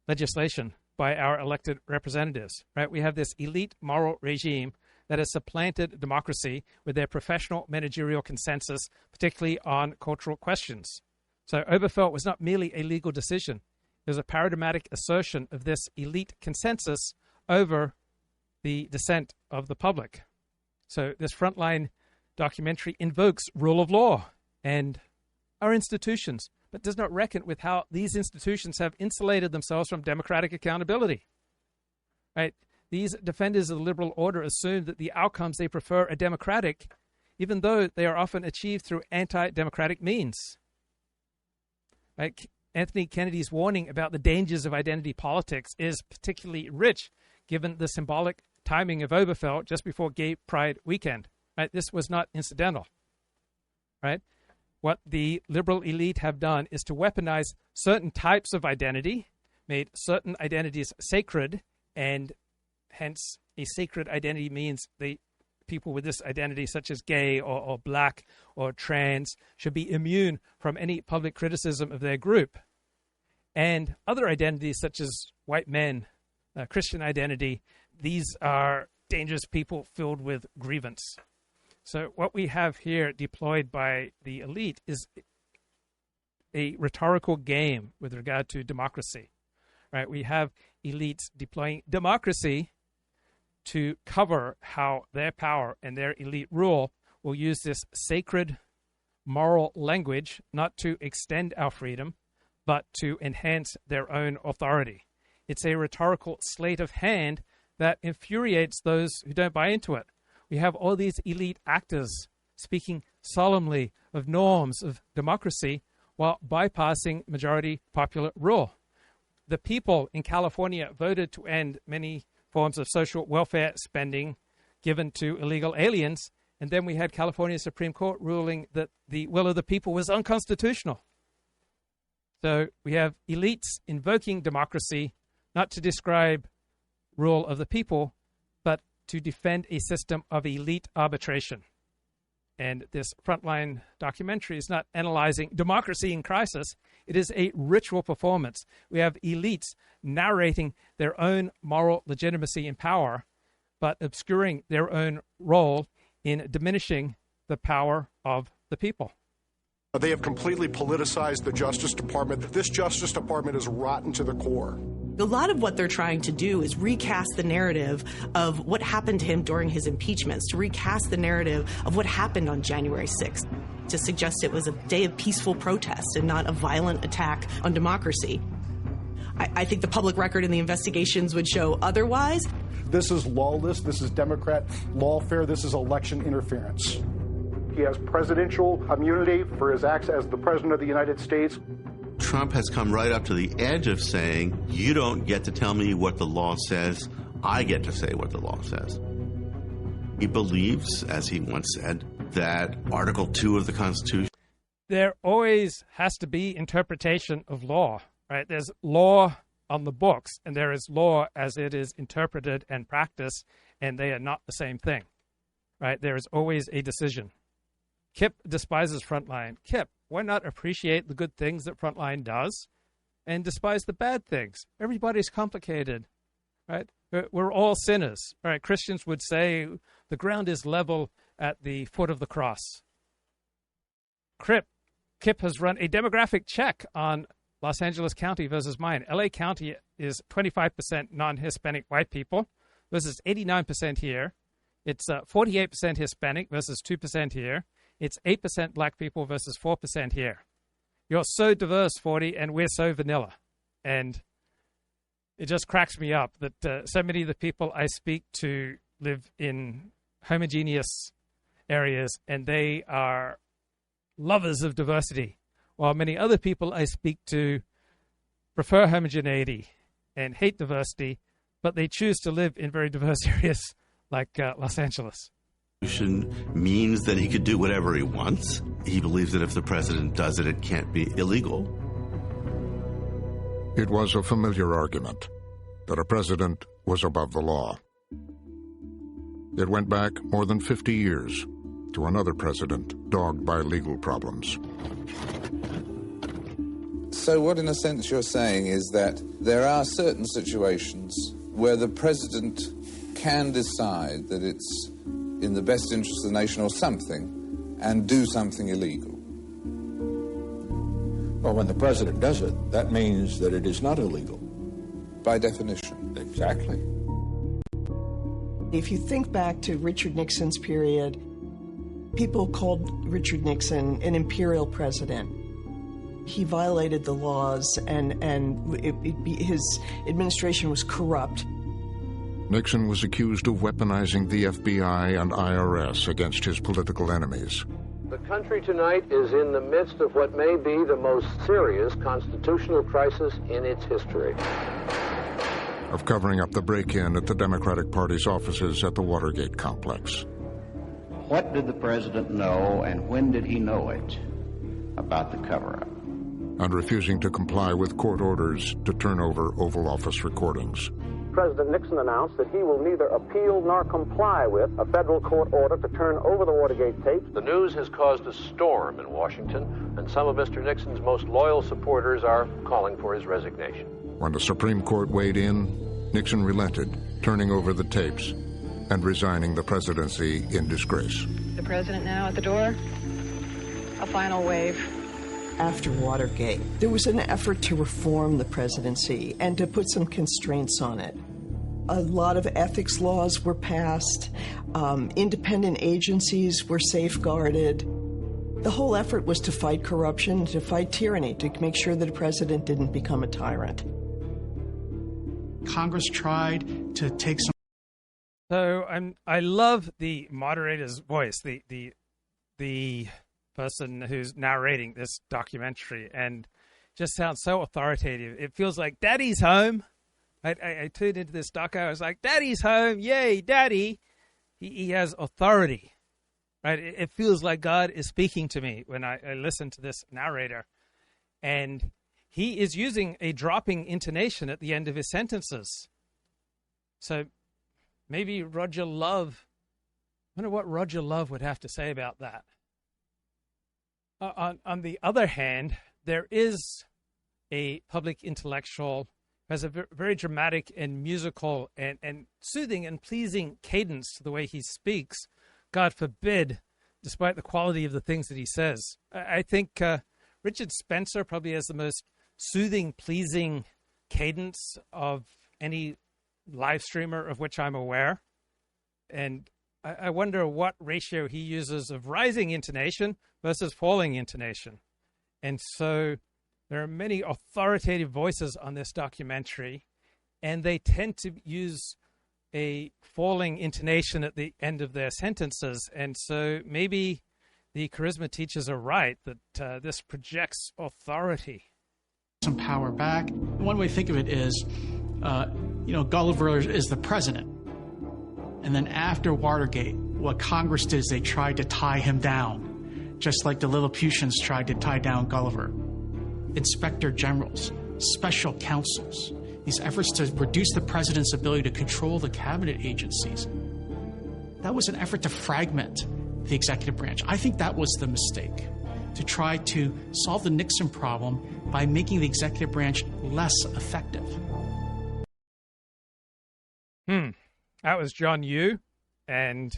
legislation by our elected representatives. Right? We have this elite moral regime that has supplanted democracy with their professional managerial consensus, particularly on cultural questions. So Obergefell was not merely a legal decision. It was a paradigmatic assertion of this elite consensus over the dissent of the public. So this Frontline documentary invokes rule of law and our institutions, but does not reckon with how these institutions have insulated themselves from democratic accountability. Right? These defenders of the liberal order assume that the outcomes they prefer are democratic, even though they are often achieved through anti-democratic means. Right? Anthony Kennedy's warning about the dangers of identity politics is particularly rich, given the symbolic timing of Oberfell just before Gay Pride weekend. Right? This was not incidental. Right? What the liberal elite have done is to weaponize certain types of identity, made certain identities sacred, and hence a sacred identity means the people with this identity, such as gay or black or trans, should be immune from any public criticism of their group. And other identities, such as white men, Christian identity, these are dangerous people filled with grievance. So what we have here deployed by the elite is a rhetorical game with regard to democracy. Right? We have elites deploying democracy to cover how their power and their elite rule will use this sacred moral language not to extend our freedom, but to enhance their own authority. It's a rhetorical sleight of hand that infuriates those who don't buy into it. We have all these elite actors speaking solemnly of norms of democracy while bypassing majority popular rule. The people in California voted to end many forms of social welfare spending given to illegal aliens, and then we had California Supreme Court ruling that the will of the people was unconstitutional. So we have elites invoking democracy not to describe rule of the people, but to defend a system of elite arbitration. And this Frontline documentary is not analyzing democracy in crisis. It is a ritual performance. We have elites narrating their own moral legitimacy and power, but obscuring their own role in diminishing the power of the people. They have completely politicized the Justice Department. This Justice Department is rotten to the core. A lot of what they're trying to do is recast the narrative of what happened to him during his impeachments, to recast the narrative of what happened on January 6th, to suggest it was a day of peaceful protest and not a violent attack on democracy. I think the public record and the investigations would show otherwise. This is lawless. This is Democrat lawfare. This is election interference. He has presidential immunity for his acts as the President of the United States. Trump has come right up to the edge of saying, you don't get to tell me what the law says, I get to say what the law says. He believes, as he once said, that Article 2 of the Constitution... There always has to be interpretation of law, right? There's law on the books, and there is law as it is interpreted and practiced, and they are not the same thing, right? There is always a decision. Kip despises Frontline. Kip, why not appreciate the good things that Frontline does and despise the bad things? Everybody's complicated, right? We're all sinners, right? Christians would say the ground is level at the foot of the cross. Kip has run a demographic check on Los Angeles County versus mine. LA County is 25% non-Hispanic white people versus 89% here. It's 48% Hispanic versus 2% here. It's 8% black people versus 4% here. You're so diverse, 40, and we're so vanilla. And it just cracks me up that so many of the people I speak to live in homogeneous areas, and they are lovers of diversity, while many other people I speak to prefer homogeneity and hate diversity, but they choose to live in very diverse areas like Los Angeles. Means that he could do whatever he wants. He believes that if the president does it, it can't be illegal. It was a familiar argument that a president was above the law. It went back more than 50 years to another president dogged by legal problems. So what, in a sense, you're saying is that there are certain situations where the president can decide that it's in the best interest of the nation or something, and do something illegal. Well, when the president does it, that means that it is not illegal. By definition. Exactly. If you think back to Richard Nixon's period, people called Richard Nixon an imperial president. He violated the laws, and his administration was corrupt. Nixon was accused of weaponizing the FBI and IRS against his political enemies. The country tonight is in the midst of what may be the most serious constitutional crisis in its history. Of covering up the break-in at the Democratic Party's offices at the Watergate complex. What did the president know, and when did he know it about the cover-up? And refusing to comply with court orders to turn over Oval Office recordings. President Nixon announced that he will neither appeal nor comply with a federal court order to turn over the Watergate tapes. The news has caused a storm in Washington, and some of Mr. Nixon's most loyal supporters are calling for his resignation. When the Supreme Court weighed in, Nixon relented, turning over the tapes and resigning the presidency in disgrace. The president now at the door. A final wave. After Watergate, there was an effort to reform the presidency and to put some constraints on it. A lot of ethics laws were passed. Independent agencies were safeguarded. The whole effort was to fight corruption, to fight tyranny, to make sure that a president didn't become a tyrant. Congress tried to take some. So I love the moderator's voice, the person who's narrating this documentary, and just sounds so authoritative. It feels like Daddy's home. I tuned into this doco. I was like, Daddy's home. Yay, Daddy. He has authority. Right? It feels like God is speaking to me when I listen to this narrator. And he is using a dropping intonation at the end of his sentences. So maybe Roger Love, I wonder what Roger Love would have to say about that. On the other hand, there is a public intellectual who has a very dramatic and musical and soothing and pleasing cadence to the way he speaks. God forbid, despite the quality of the things that he says. I think Richard Spencer probably has the most soothing, pleasing cadence of any live streamer of which I'm aware. And I wonder what ratio he uses of rising intonation versus falling intonation. And so there are many authoritative voices on this documentary, and they tend to use a falling intonation at the end of their sentences. And so maybe the charisma teachers are right that this projects authority. Some power back. One way to think of it is, Gulliver is the president. And then after Watergate, what Congress did is they tried to tie him down, just like the Lilliputians tried to tie down Gulliver. Inspector generals, special counsels, these efforts to reduce the president's ability to control the cabinet agencies. That was an effort to fragment the executive branch. I think that was the mistake, to try to solve the Nixon problem by making the executive branch less effective. That was John Yoo, and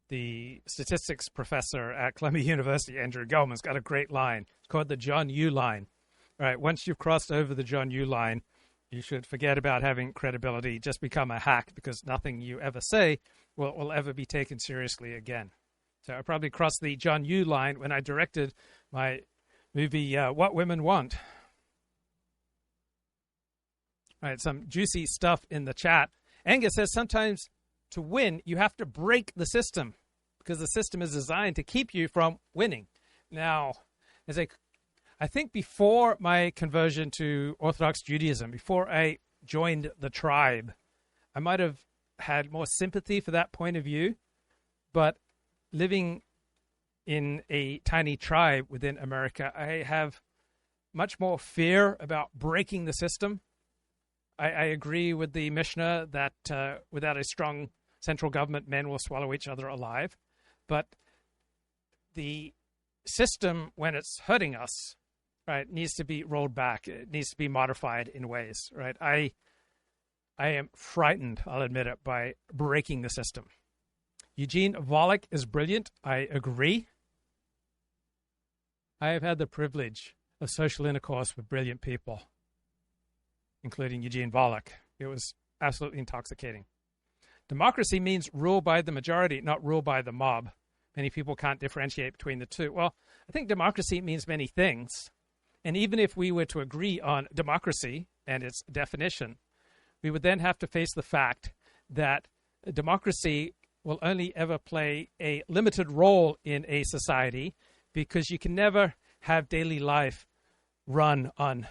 the statistics professor at Columbia University, Andrew Goldman's got a great line. It's called the John Yoo line. All right, once you've crossed over the John Yoo line, you should forget about having credibility, just become a hack, because nothing you ever say will ever be taken seriously again. So I probably crossed the John Yoo line when I directed my movie, What Women Want. All right, some juicy stuff in the chat. Angus says sometimes to win, you have to break the system because the system is designed to keep you from winning. Now, I think before my conversion to Orthodox Judaism, before I joined the tribe, I might have had more sympathy for that point of view. But living in a tiny tribe within America, I have much more fear about breaking the system. I agree with the Mishnah that without a strong central government, men will swallow each other alive. But the system, when it's hurting us, right, needs to be rolled back. It needs to be modified in ways, right? I am frightened, I'll admit it, by breaking the system. Eugene Volokh is brilliant. I agree. I have had the privilege of social intercourse with brilliant people, including Eugene Volokh. It was absolutely intoxicating. Democracy means rule by the majority, not rule by the mob. Many people can't differentiate between the two. Well, I think democracy means many things. And even if we were to agree on democracy and its definition, we would then have to face the fact that democracy will only ever play a limited role in a society, because you can never have daily life run on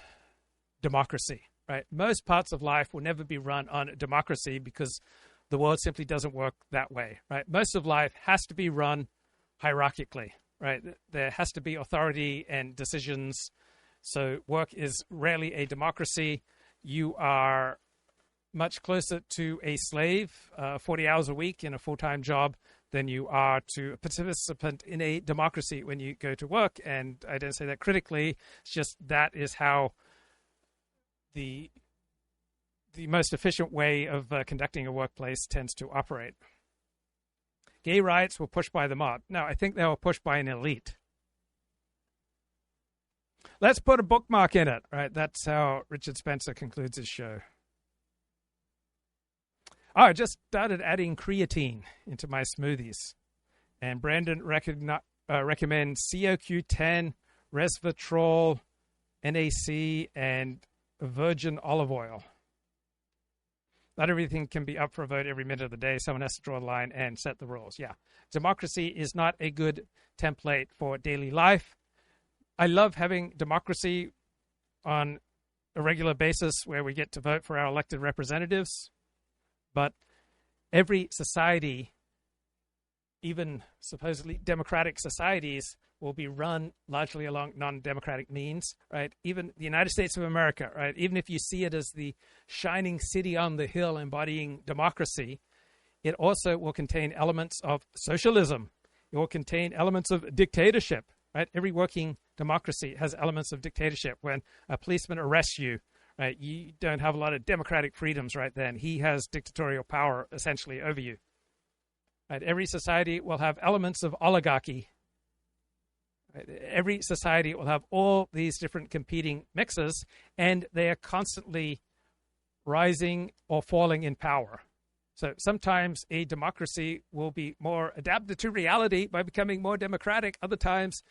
democracy, right? Most parts of life will never be run on democracy because the world simply doesn't work that way, right? Most of life has to be run hierarchically, right? There has to be authority and decisions. So work is rarely a democracy. You are much closer to a slave, 40 hours a week in a full-time job, than you are to a participant in a democracy when you go to work. And I don't say that critically. It's just that is how the most efficient way of conducting a workplace tends to operate. Gay riots were pushed by the mob. No, I think they were pushed by an elite. Let's put a bookmark in it, right? That's how Richard Spencer concludes his show. Oh, I just started adding creatine into my smoothies. And Brandon recommends COQ10, resveratrol, NAC, and virgin olive oil. Not everything can be up for a vote every minute of the day. Someone has to draw the line and set the rules. Yeah. Democracy is not a good template for daily life. I love having democracy on a regular basis where we get to vote for our elected representatives. But every society, even supposedly democratic societies, will be run largely along non-democratic means, right? Even the United States of America, right? Even if you see it as the shining city on the hill embodying democracy, it also will contain elements of socialism. It will contain elements of dictatorship, right? Every working democracy has elements of dictatorship. When a policeman arrests you, right, you don't have a lot of democratic freedoms right then. He has dictatorial power essentially over you. Right? Every society will have elements of oligarchy. Right? Every society will have all these different competing mixes, and they are constantly rising or falling in power. So sometimes a democracy will be more adapted to reality by becoming more democratic. Other times,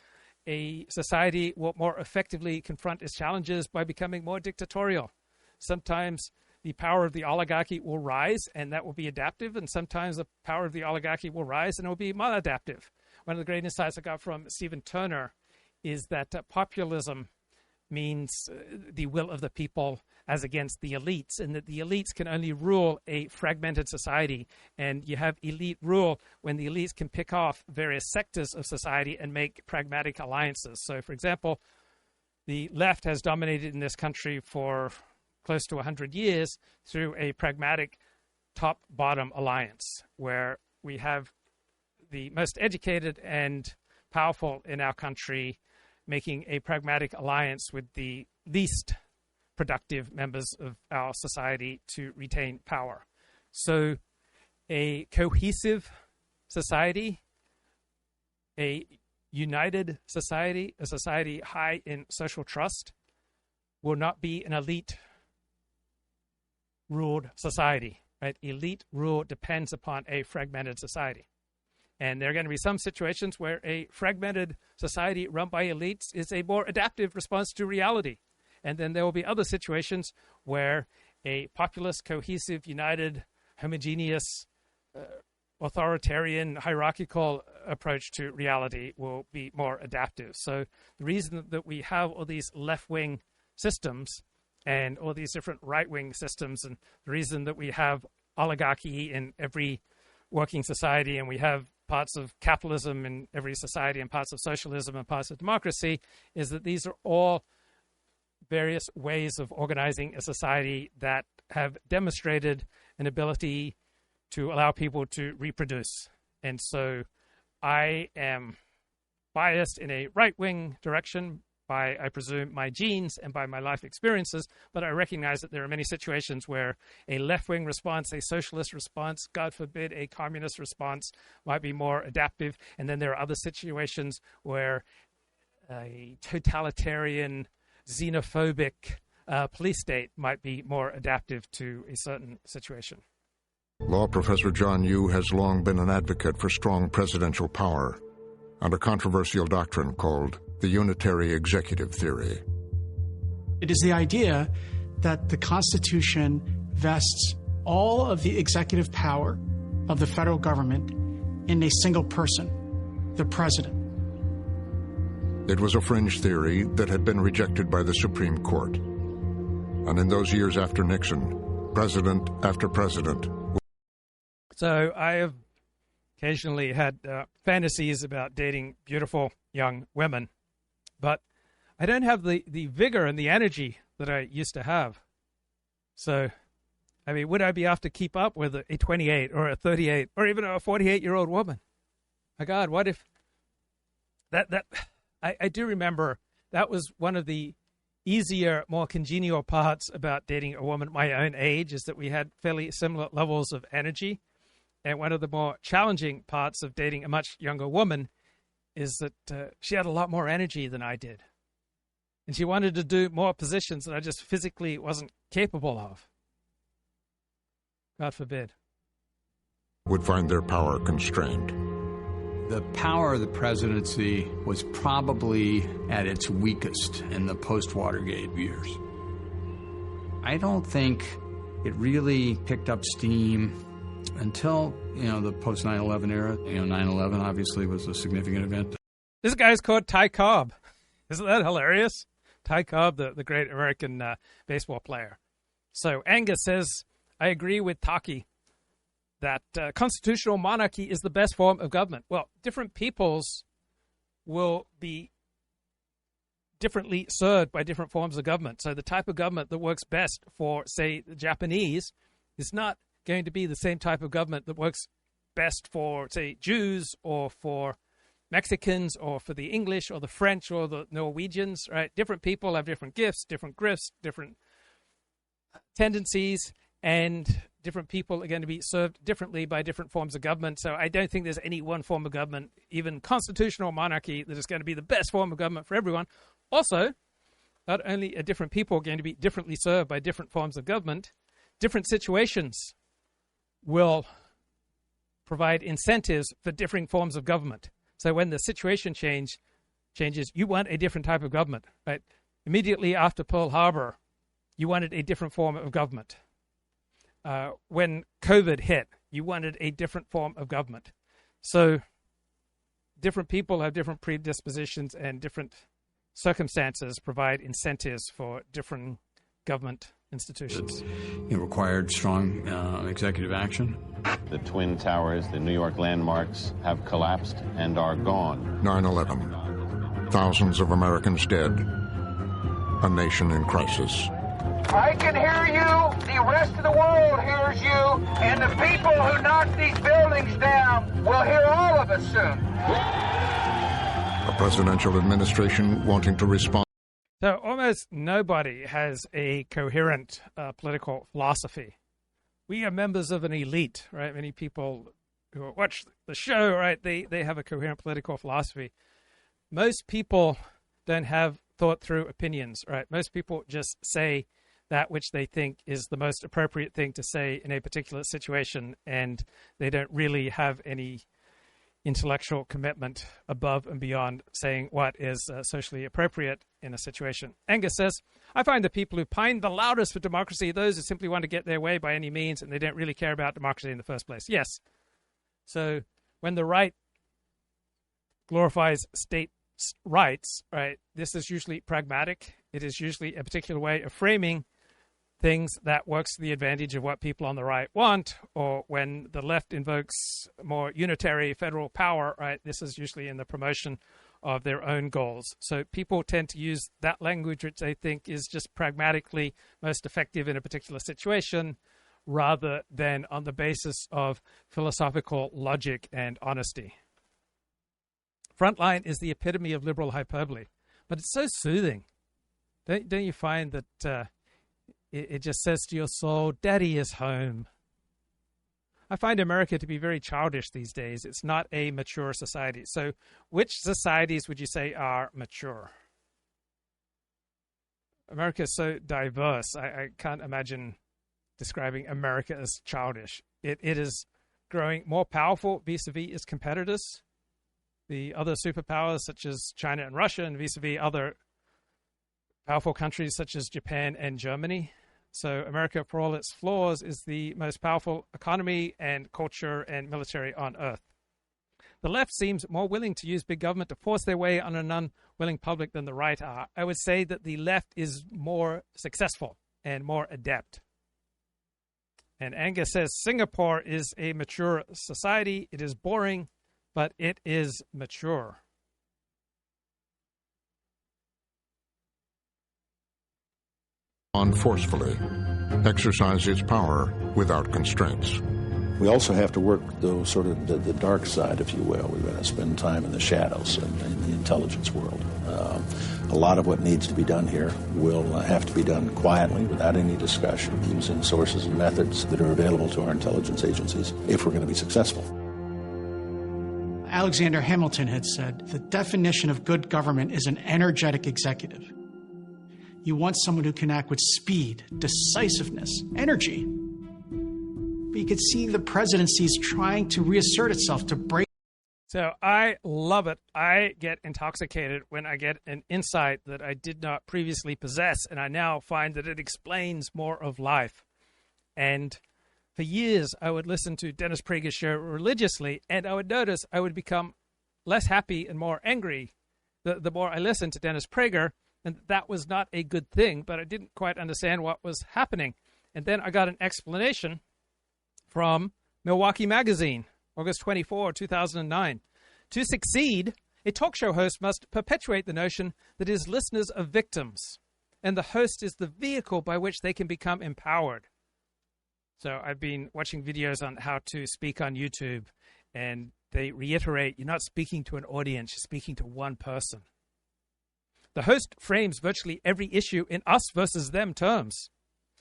a society will more effectively confront its challenges by becoming more dictatorial. Sometimes the power of the oligarchy will rise, and that will be adaptive, and sometimes the power of the oligarchy will rise, and it will be maladaptive. One of the great insights I got from Stephen Turner is that populism means the will of the people as against the elites, and that the elites can only rule a fragmented society. And you have elite rule when the elites can pick off various sectors of society and make pragmatic alliances. So, for example, the left has dominated in this country for close to 100 years through a pragmatic top-bottom alliance, where we have the most educated and powerful in our country making a pragmatic alliance with the least productive members of our society to retain power. So a cohesive society, a united society, a society high in social trust, will not be an elite-ruled society, right? Elite rule depends upon a fragmented society. And there are going to be some situations where a fragmented society run by elites is a more adaptive response to reality. And then there will be other situations where a populous, cohesive, united, homogeneous, authoritarian, hierarchical approach to reality will be more adaptive. So the reason that we have all these left-wing systems and all these different right-wing systems, and the reason that we have oligarchy in every working society, and we have parts of capitalism in every society, and parts of socialism and parts of democracy, is that these are all various ways of organizing a society that have demonstrated an ability to allow people to reproduce. And so I am biased in a right-wing direction by, I presume, my genes and by my life experiences, but I recognize that there are many situations where a left-wing response, a socialist response, God forbid, a communist response might be more adaptive. And then there are other situations where a totalitarian, xenophobic police state might be more adaptive to a certain situation. Law professor John Yoo has long been an advocate for strong presidential power and a controversial doctrine called the unitary executive theory. It is the idea that the Constitution vests all of the executive power of the federal government in a single person, the president. It was a fringe theory that had been rejected by the Supreme Court. And in those years after Nixon, president after president. So I have occasionally had fantasies about dating beautiful young women, but I don't have the vigor and the energy that I used to have. So, I mean, would I be able to keep up with a 28 or a 38 or even a 48-year-old woman? My God, what if I do remember that was one of the easier, more congenial parts about dating a woman my own age, is that we had fairly similar levels of energy. And one of the more challenging parts of dating a much younger woman is that she had a lot more energy than I did. And she wanted to do more positions that I just physically wasn't capable of. God forbid. Would find their power constrained. The power of the presidency was probably at its weakest in the post-Watergate years. I don't think it really picked up steam until, the post-9/11 era. 9/11 obviously was a significant event. This guy's called Ty Cobb. Isn't that hilarious? Ty Cobb, the great American baseball player. So Angus says, I agree with Taki that constitutional monarchy is the best form of government. Well, different peoples will be differently served by different forms of government. So the type of government that works best for, say, the Japanese is not going to be the same type of government that works best for, say, Jews or for Mexicans or for the English or the French or the Norwegians, right? Different people have different gifts, different grifts, different tendencies, and different people are going to be served differently by different forms of government. So I don't think there's any one form of government, even constitutional monarchy, that is going to be the best form of government for everyone. Also, not only are different people going to be differently served by different forms of government, different situations will provide incentives for differing forms of government. So when the situation changes, you want a different type of government, right? Immediately after Pearl Harbor, you wanted a different form of government. When COVID hit, you wanted a different form of government. So different people have different predispositions, and different circumstances provide incentives for different government institutions. It required strong executive action. The Twin Towers, the New York landmarks, have collapsed and are gone. 9/11. Thousands of Americans dead. A nation in crisis. I can hear you, the rest of the world hears you, and the people who knock these buildings down will hear all of us soon. A presidential administration wanting to respond. So almost nobody has a coherent political philosophy. We are members of an elite, right? Many people who watch the show, right, they have a coherent political philosophy. Most people don't have thought-through opinions, right? Most people just say that which they think is the most appropriate thing to say in a particular situation, and they don't really have any intellectual commitment above and beyond saying what is socially appropriate in a situation. Angus says, I find the people who pine the loudest for democracy, those who simply want to get their way by any means, and they don't really care about democracy in the first place. Yes. So when the right glorifies state rights, right, this is usually pragmatic. It is usually a particular way of framing things that works to the advantage of what people on the right want. Or when the left invokes more unitary federal power, right, this is usually in the promotion of their own goals. So people tend to use that language which they think is just pragmatically most effective in a particular situation, rather than on the basis of philosophical logic and honesty. Frontline is the epitome of liberal hyperbole, but it's so soothing. Don't you find that it just says to your soul, Daddy is home? I find America to be very childish these days. It's not a mature society. So which societies would you say are mature? America is so diverse. I can't imagine describing America as childish. It is growing more powerful vis-a-vis its competitors, the other superpowers such as China and Russia, and vis-a-vis other powerful countries such as Japan and Germany. So America, for all its flaws, is the most powerful economy and culture and military on earth. The left seems more willing to use big government to force their way on an unwilling public than the right are. I would say that the left is more successful and more adept. And Angus says, Singapore is a mature society. It is boring, but it is mature. On forcefully, exercise its power without constraints. We also have to work the sort of the dark side, if you will. We've got to spend time in the shadows and in the intelligence world. A lot of what needs to be done here will have to be done quietly, without any discussion, using sources and methods that are available to our intelligence agencies if we're going to be successful. Alexander Hamilton had said, the definition of good government is an energetic executive. You want someone who can act with speed, decisiveness, energy. But you could see the presidency's trying to reassert itself, to break. So I love it. I get intoxicated when I get an insight that I did not previously possess, and I now find that it explains more of life. And for years, I would listen to Dennis Prager's show religiously, and I would notice I would become less happy and more angry the more I listened to Dennis Prager, and that was not a good thing, but I didn't quite understand what was happening. And then I got an explanation from Milwaukee Magazine, August 24, 2009. To succeed, a talk show host must perpetuate the notion that his listeners are victims, and the host is the vehicle by which they can become empowered. So I've been watching videos on how to speak on YouTube, and they reiterate, you're not speaking to an audience, you're speaking to one person. The host frames virtually every issue in us versus them terms.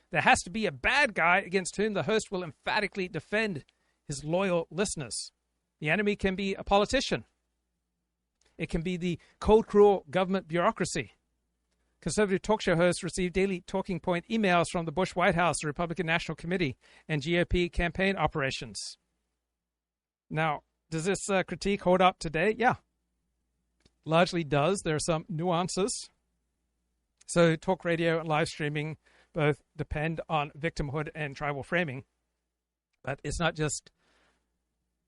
There has to be a bad guy against whom the host will emphatically defend his loyal listeners. The enemy can be a politician. It can be the cold, cruel government bureaucracy. Conservative talk show hosts receive daily talking point emails from the Bush White House, the Republican National Committee, and GOP campaign operations. Now, does this critique hold up today? Yeah. Largely does. There are some nuances. So talk radio and live streaming both depend on victimhood and tribal framing. But it's not just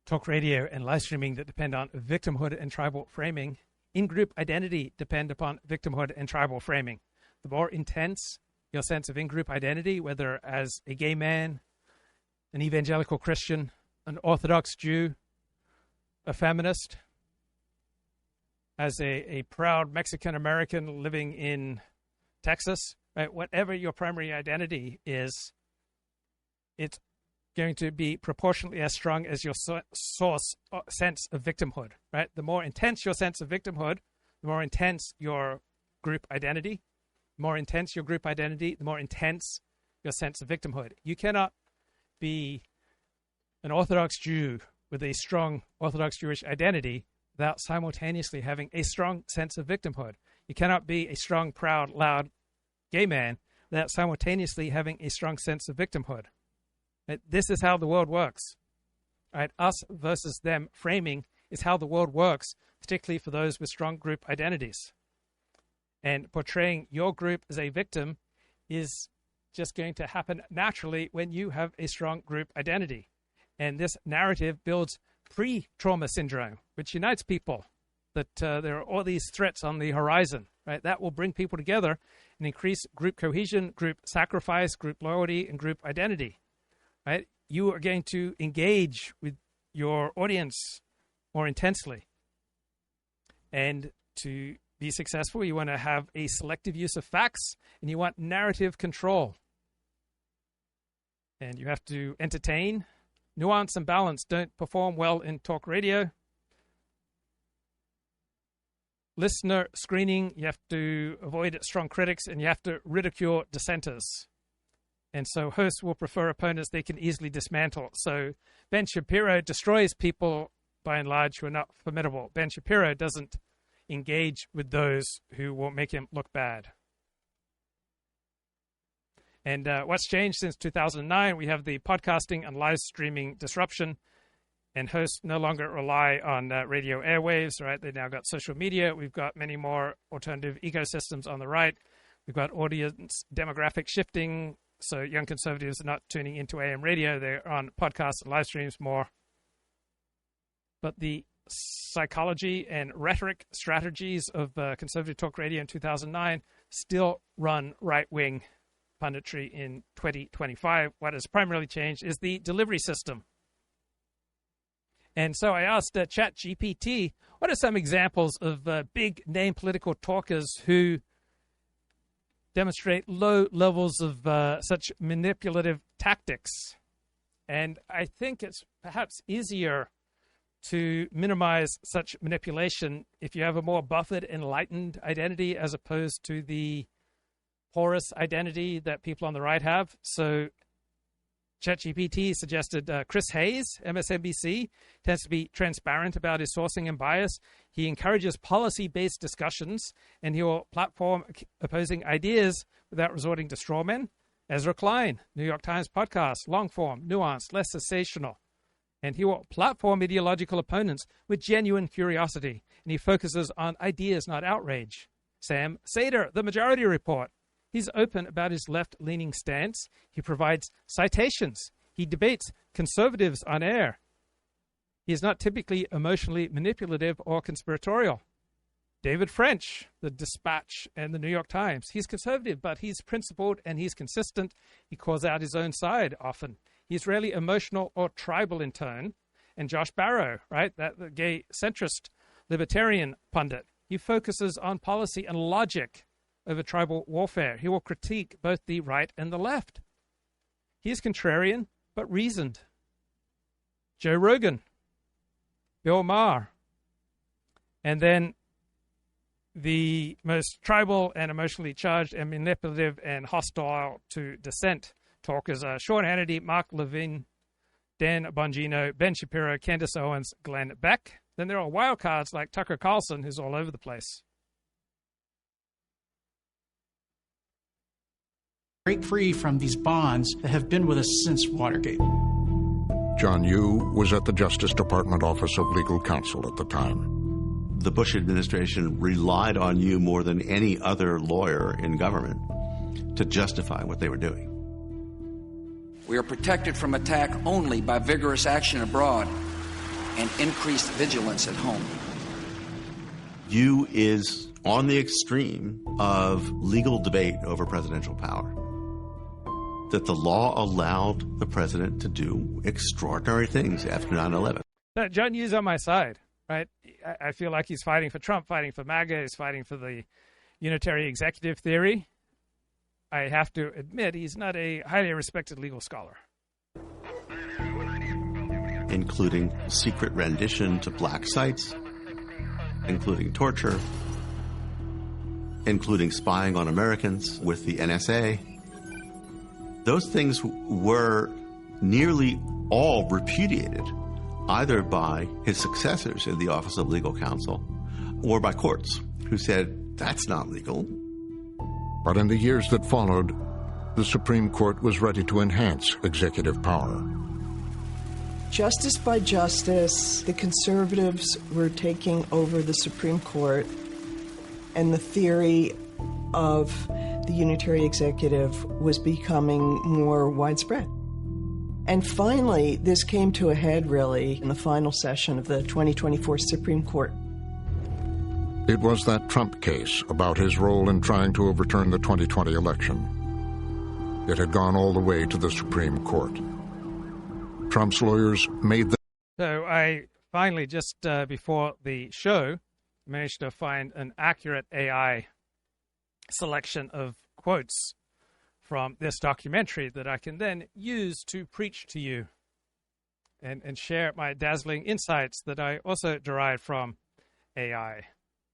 talk radio and live streaming that depend on victimhood and tribal framing. In-group identity depend upon victimhood and tribal framing. The more intense your sense of in-group identity, whether as a gay man, an evangelical Christian, an Orthodox Jew, a feminist, as a proud Mexican-American living in Texas, right? Whatever your primary identity is, it's going to be proportionally as strong as your source sense of victimhood, right? The more intense your sense of victimhood, the more intense your group identity. The more intense your group identity, the more intense your sense of victimhood. You cannot be an Orthodox Jew with a strong Orthodox Jewish identity without simultaneously having a strong sense of victimhood. You cannot be a strong, proud, loud gay man without simultaneously having a strong sense of victimhood. Right? This is how the world works. Right? Us versus them framing is how the world works, particularly for those with strong group identities. And portraying your group as a victim is just going to happen naturally when you have a strong group identity. And this narrative builds pre-trauma syndrome, which unites people, that there are all these threats on the horizon, right? That will bring people together and increase group cohesion, group sacrifice, group loyalty, and group identity, right? You are going to engage with your audience more intensely. And to be successful, you want to have a selective use of facts, and you want narrative control. And you have to entertain. Nuance and balance don't perform well in talk radio. Listener screening, you have to avoid strong critics, and you have to ridicule dissenters. And so hosts will prefer opponents they can easily dismantle. So Ben Shapiro destroys people, by and large, who are not formidable. Ben Shapiro doesn't engage with those who will make him look bad. And what's changed since 2009? We have the podcasting and live streaming disruption, and hosts no longer rely on radio airwaves, right? They've now got social media. We've got many more alternative ecosystems on the right. We've got audience demographic shifting, so young conservatives are not tuning into AM radio. They're on podcasts and live streams more. But the psychology and rhetoric strategies of conservative talk radio in 2009 still run right-wing punditry in 2025. What has primarily changed is the delivery system. And so I asked ChatGPT, what are some examples of big-name political talkers who demonstrate low levels of such manipulative tactics? And I think it's perhaps easier to minimize such manipulation if you have a more buffered, enlightened identity as opposed to the porous identity that people on the right have. So ChatGPT suggested Chris Hayes, MSNBC, tends to be transparent about his sourcing and bias. He encourages policy-based discussions, and he will platform opposing ideas without resorting to straw men. Ezra Klein, New York Times podcast, long-form, nuanced, less sensational. And he will platform ideological opponents with genuine curiosity, and he focuses on ideas, not outrage. Sam Seder, The Majority Report. He's open about his left-leaning stance. He provides citations. He debates conservatives on air. He is not typically emotionally manipulative or conspiratorial. David French, The Dispatch and the New York Times. He's conservative, but he's principled and he's consistent. He calls out his own side often. He's rarely emotional or tribal in tone. And Josh Barrow, right, that the gay centrist libertarian pundit. He focuses on policy and logic over tribal warfare. He will critique both the right and the left. He is contrarian, but reasoned. Joe Rogan, Bill Maher, and then the most tribal and emotionally charged and manipulative and hostile to dissent talkers are Sean Hannity, Mark Levin, Dan Bongino, Ben Shapiro, Candace Owens, Glenn Beck. Then there are wild cards like Tucker Carlson, who's all over the place. Break free from these bonds that have been with us since Watergate. John Yoo was at the Justice Department Office of Legal Counsel at the time. The Bush administration relied on you more than any other lawyer in government to justify what they were doing. We are protected from attack only by vigorous action abroad and increased vigilance at home. You is on the extreme of legal debate over presidential power. That the law allowed the president to do extraordinary things after 9/11. John Yoo's on my side, right? I feel like he's fighting for Trump, fighting for MAGA, he's fighting for the unitary executive theory. I have to admit, he's not a highly respected legal scholar. Including secret rendition to black sites, including torture, including spying on Americans with the NSA. Those things were nearly all repudiated, either by his successors in the Office of Legal Counsel or by courts, who said, that's not legal. But in the years that followed, the Supreme Court was ready to enhance executive power. Justice by justice, the conservatives were taking over the Supreme Court, and the theory of the unitary executive was becoming more widespread. And finally, this came to a head, really, in the final session of the 2024 Supreme Court. It was that Trump case about his role in trying to overturn the 2020 election. It had gone all the way to the Supreme Court. Trump's lawyers made the... So I finally, just before the show, managed to find an accurate AI selection of quotes from this documentary that I can then use to preach to you and share my dazzling insights that I also derived from AI.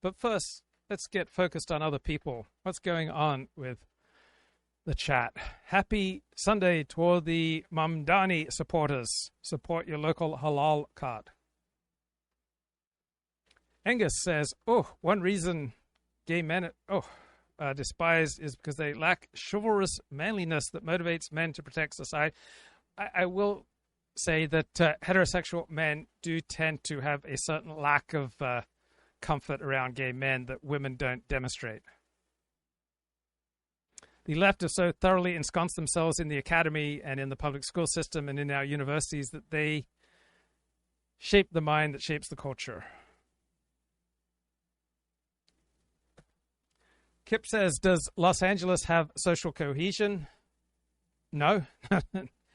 But first, let's get focused on other people. What's going on with the chat? Happy Sunday to all the Mamdani supporters. Support your local halal cart. Angus says, one reason gay men... are despised is because they lack chivalrous manliness that motivates men to protect society. I will say that heterosexual men do tend to have a certain lack of comfort around gay men that women don't demonstrate. The left have so thoroughly ensconced themselves in the academy and in the public school system and in our universities that they shape the mind that shapes the culture. Kip says, does Los Angeles have social cohesion? No.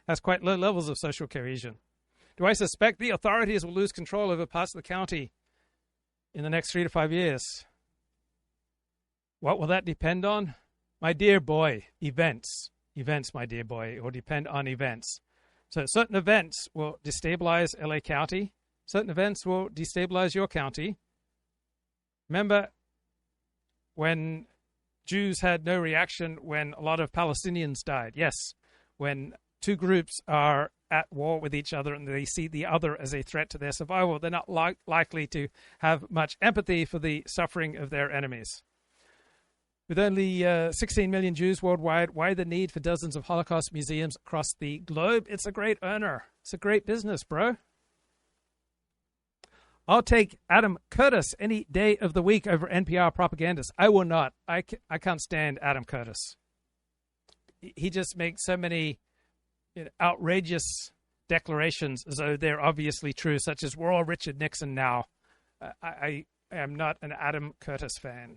Has quite low levels of social cohesion. Do I suspect the authorities will lose control over parts of the county in the next 3 to 5 years? What will that depend on? My dear boy, events. Events, my dear boy. It will depend on events. So certain events will destabilize LA County. Certain events will destabilize your county. Remember when Jews had no reaction when a lot of Palestinians died? Yes, when two groups are at war with each other and they see the other as a threat to their survival, they're not likely to have much empathy for the suffering of their enemies. With only 16 million Jews worldwide, why the need for dozens of Holocaust museums across the globe? It's a great earner. It's a great business, bro. I'll take Adam Curtis any day of the week over NPR propagandists. I will not. I can't stand Adam Curtis. He just makes so many outrageous declarations as though they're obviously true, such as we're all Richard Nixon now. I am not an Adam Curtis fan.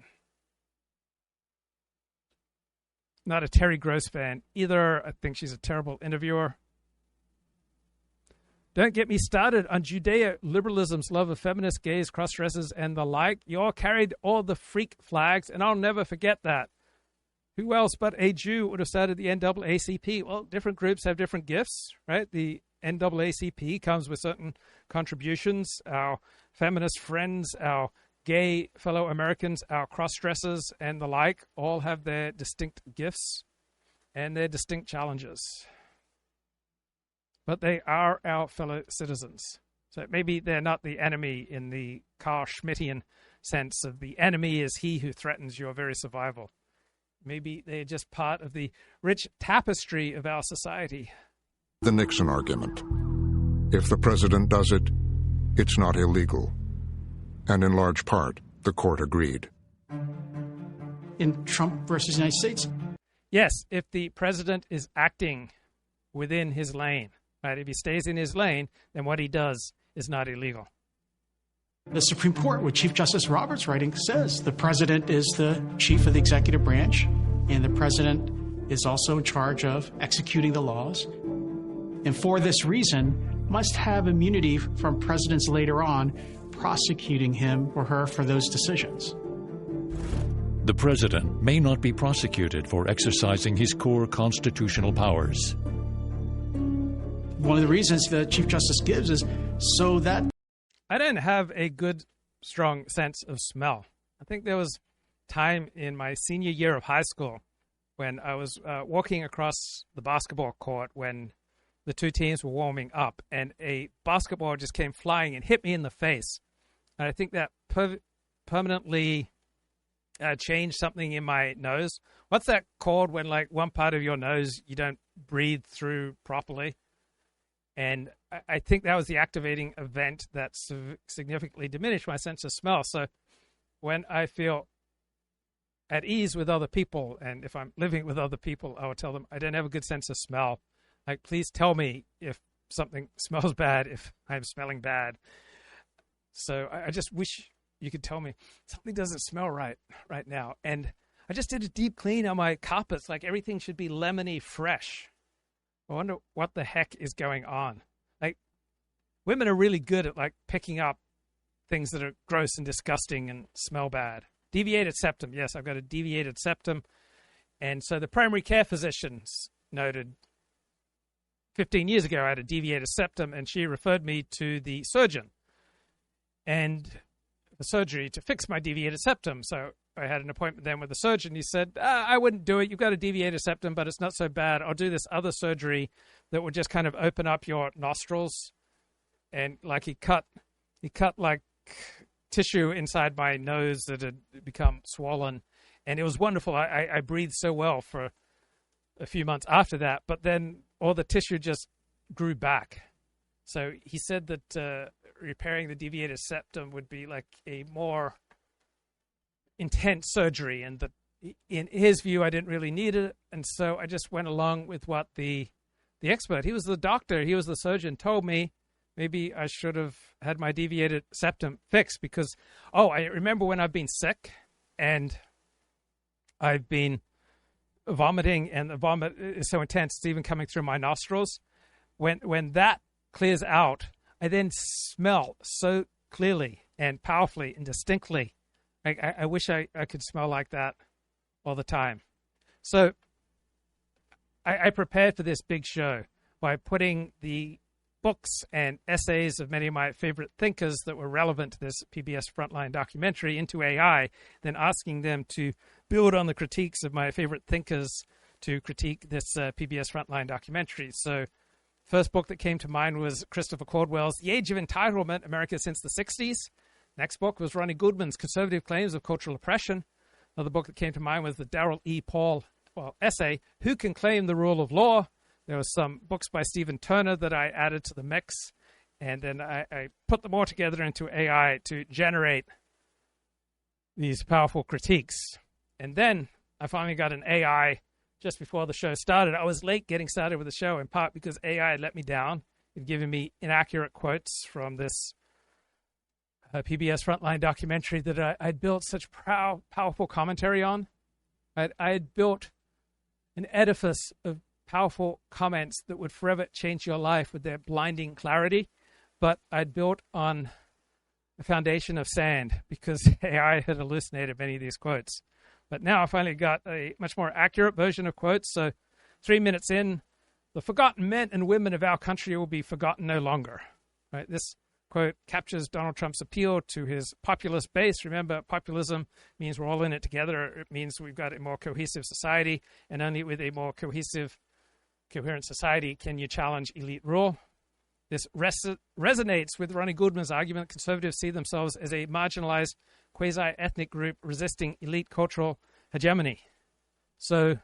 Not a Terry Gross fan either. I think she's a terrible interviewer. Don't get me started on Judeo-liberalism's love of feminists, gays, cross-dressers, and the like. You all carried all the freak flags, and I'll never forget that. Who else but a Jew would have started the NAACP? Well, different groups have different gifts, right? The NAACP comes with certain contributions. Our feminist friends, our gay fellow Americans, our cross-dressers, and the like all have their distinct gifts and their distinct challenges. But they are our fellow citizens. So maybe they're not the enemy in the Carl Schmittian sense of the enemy is he who threatens your very survival. Maybe they're just part of the rich tapestry of our society. The Nixon argument. If the president does it, it's not illegal. And in large part, the court agreed. In Trump versus United States? Yes, if the president is acting within his lane. Right? If he stays in his lane, then what he does is not illegal. The Supreme Court, with Chief Justice Roberts writing, says the president is the chief of the executive branch, and the president is also in charge of executing the laws. And for this reason, must have immunity from presidents later on prosecuting him or her for those decisions. The president may not be prosecuted for exercising his core constitutional powers. One of the reasons the Chief Justice gives is so that I don't have a good, strong sense of smell. I think there was time in my senior year of high school when I was walking across the basketball court when the two teams were warming up, and a basketball just came flying and hit me in the face. And I think that permanently changed something in my nose. What's that called when, like, one part of your nose you don't breathe through properly? And I think that was the activating event that significantly diminished my sense of smell. So when I feel at ease with other people, and if I'm living with other people, I will tell them I don't have a good sense of smell. Like, please tell me if something smells bad, if I'm smelling bad. So I just wish you could tell me something doesn't smell right now. And I just did a deep clean on my carpets. Like, everything should be lemony fresh. I wonder what the heck is going on. Like, women are really good at, like, picking up things that are gross and disgusting and smell bad. Deviated septum. Yes, I've got a deviated septum. And so the primary care physicians noted 15 years ago I had a deviated septum, and she referred me to the surgeon and the surgery to fix my deviated septum. So I had an appointment then with the surgeon. He said, I wouldn't do it. You've got a deviated septum, but it's not so bad. I'll do this other surgery that would just kind of open up your nostrils. And like he cut like tissue inside my nose that had become swollen. And it was wonderful. I breathed so well for a few months after that, but then all the tissue just grew back. So he said that repairing the deviated septum would be like a more intense surgery, and that in his view, I didn't really need it. And so I just went along with what the expert, he was the doctor, he was the surgeon, told me maybe I should have had my deviated septum fixed because, I remember when I've been sick and I've been vomiting, and the vomit is so intense, it's even coming through my nostrils. When that clears out, I then smell so clearly and powerfully and distinctly. I wish I could smell like that all the time. So I prepared for this big show by putting the books and essays of many of my favorite thinkers that were relevant to this PBS Frontline documentary into AI, then asking them to build on the critiques of my favorite thinkers to critique this PBS Frontline documentary. So first book that came to mind was Christopher Caldwell's The Age of Entitlement, America Since the 60s. Next book was Ronnie Goodman's Conservative Claims of Cultural Oppression. Another book that came to mind was the Darrell E. Paul essay, Who Can Claim the Rule of Law? There were some books by Stephen Turner that I added to the mix, and then I put them all together into AI to generate these powerful critiques. And then I finally got an AI just before the show started. I was late getting started with the show, in part because AI had let me down. It had given me inaccurate quotes from this PBS Frontline documentary that I'd built such powerful commentary on. I had built an edifice of powerful comments that would forever change your life with their blinding clarity, but I'd built on a foundation of sand because AI had hallucinated many of these quotes. But now I finally got a much more accurate version of quotes. So 3 minutes in, the forgotten men and women of our country will be forgotten no longer. Right? This quote captures Donald Trump's appeal to his populist base. Remember, populism means we're all in it together. It means we've got a more cohesive society, and only with a more cohesive, coherent society can you challenge elite rule. This resonates with Ronnie Goodman's argument. Conservatives see themselves as a marginalized quasi-ethnic group resisting elite cultural hegemony. So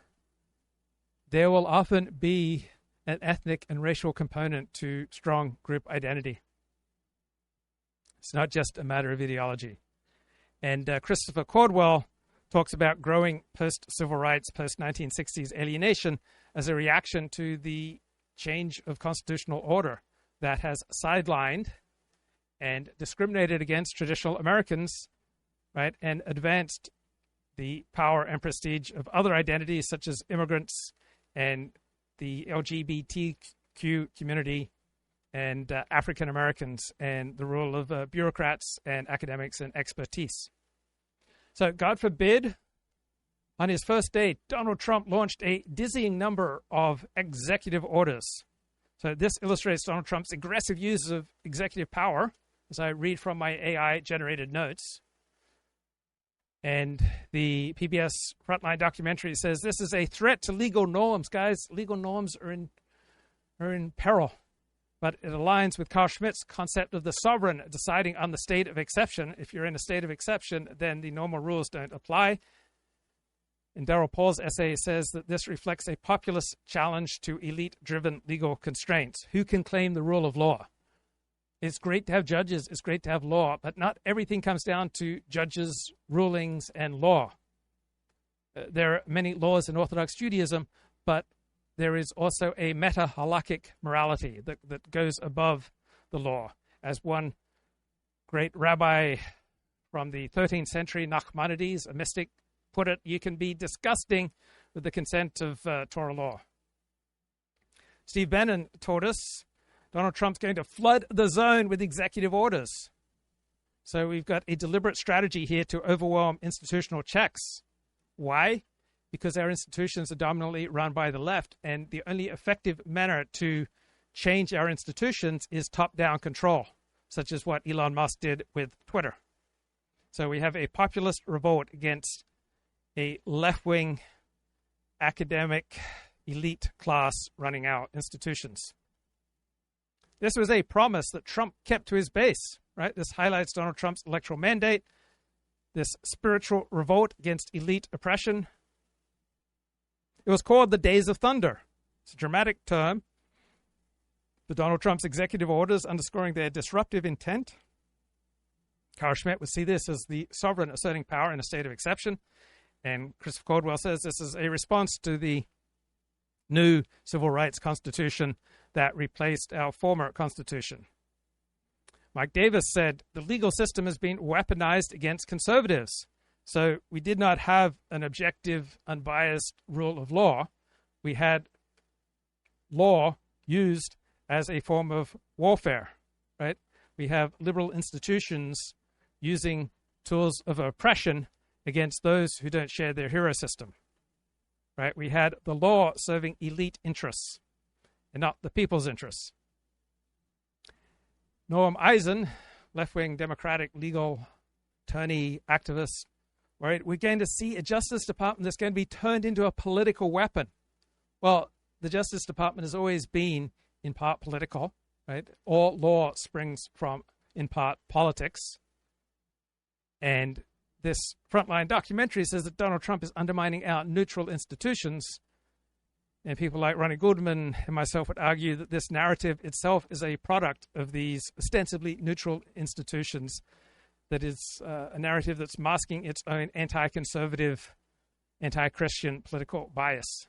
there will often be an ethnic and racial component to strong group identity. It's not just a matter of ideology. And Christopher Caldwell talks about growing post-civil rights, post-1960s alienation as a reaction to the change of constitutional order that has sidelined and discriminated against traditional Americans, right, and advanced the power and prestige of other identities such as immigrants and the LGBTQ community and African Americans, and the role of bureaucrats and academics and expertise. So God forbid, on his first day, Donald Trump launched a dizzying number of executive orders. So this illustrates Donald Trump's aggressive use of executive power, as I read from my AI-generated notes. And the PBS Frontline documentary says this is a threat to legal norms. Guys, legal norms are in peril. But it aligns with Carl Schmitt's concept of the sovereign deciding on the state of exception. If you're in a state of exception, then the normal rules don't apply. And Darrell Paul's essay says that this reflects a populist challenge to elite-driven legal constraints. Who can claim the rule of law? It's great to have judges, it's great to have law, but not everything comes down to judges, rulings, and law. There are many laws in Orthodox Judaism, but there is also a meta-halakhic morality that goes above the law. As one great rabbi from the 13th century, Nachmanides, a mystic, put it, you can be disgusting with the consent of Torah law. Steve Bannon told us Donald Trump's going to flood the zone with executive orders. So we've got a deliberate strategy here to overwhelm institutional checks. Why? Because our institutions are dominantly run by the left, and the only effective manner to change our institutions is top-down control, such as what Elon Musk did with Twitter. So we have a populist revolt against a left-wing academic elite class running our institutions. This was a promise that Trump kept to his base, right? This highlights Donald Trump's electoral mandate. this spiritual revolt against elite oppression. It was called the Days of Thunder. It's a dramatic term for Donald Trump's executive orders underscoring their disruptive intent. Carl Schmitt would see this as the sovereign asserting power in a state of exception. And Christopher Caldwell says this is a response to the new civil rights constitution that replaced our former constitution. Mike Davis said, the legal system has been weaponized against conservatives. So we did not have an objective, unbiased rule of law. We had law used as a form of warfare, right? We have liberal institutions using tools of oppression against those who don't share their hero system, right? We had the law serving elite interests and not the people's interests. Norm Eisen, left-wing Democratic legal attorney, activist, right? We're going to see a Justice Department that's going to be turned into a political weapon. Well, the Justice Department has always been in part political, right? All law springs from, in part, politics. And this Frontline documentary says that Donald Trump is undermining our neutral institutions. And people like Ronnie Goodman and myself would argue that this narrative itself is a product of these ostensibly neutral institutions, that is a narrative that's masking its own anti-conservative, anti-Christian political bias.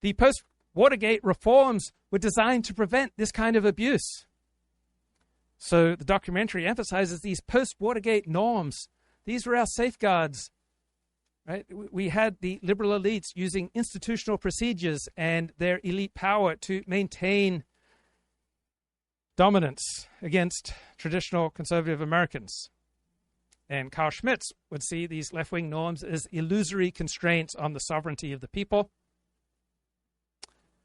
The post-Watergate reforms were designed to prevent this kind of abuse. So the documentary emphasizes these post-Watergate norms. These were our safeguards, right? We had the liberal elites using institutional procedures and their elite power to maintain dominance against traditional conservative Americans. And Carl Schmitt would see these left-wing norms as illusory constraints on the sovereignty of the people.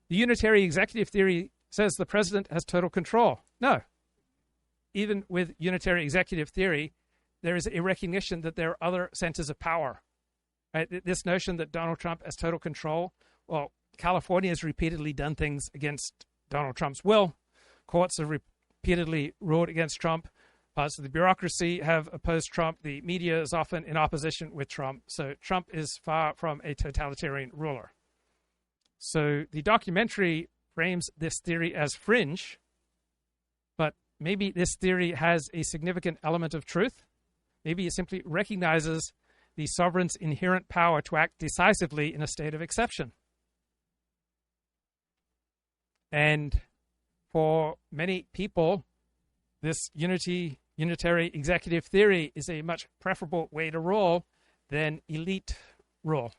The unitary executive theory says the president has total control. No. Even with unitary executive theory, there is a recognition that there are other centers of power. Right? This notion that Donald Trump has total control, well, California has repeatedly done things against Donald Trump's will. Courts have repeatedly ruled against Trump. Parts of the bureaucracy have opposed Trump. The media is often in opposition with Trump. So Trump is far from a totalitarian ruler. So the documentary frames this theory as fringe, but maybe this theory has a significant element of truth. Maybe it simply recognizes the sovereign's inherent power to act decisively in a state of exception. And for many people, this unitary executive theory is a much preferable way to rule than elite rule,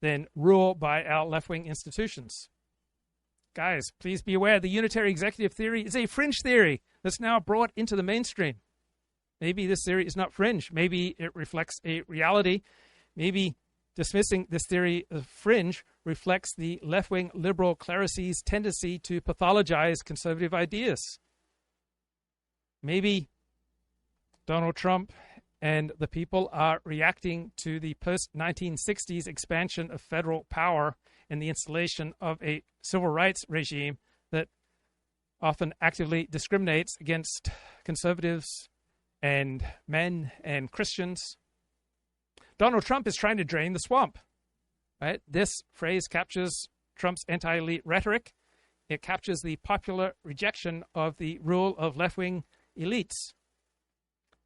than rule by our left-wing institutions. Guys, please be aware the unitary executive theory is a fringe theory that's now brought into the mainstream. Maybe this theory is not fringe. Maybe it reflects a reality. Maybe dismissing this theory of fringe reflects the left-wing liberal cleris's tendency to pathologize conservative ideas. Maybe Donald Trump and the people are reacting to the post-1960s expansion of federal power and the installation of a civil rights regime that often actively discriminates against conservatives and men and Christians. Donald Trump is trying to drain the swamp. Right? This phrase captures Trump's anti-elite rhetoric. It captures the popular rejection of the rule of left-wing elites.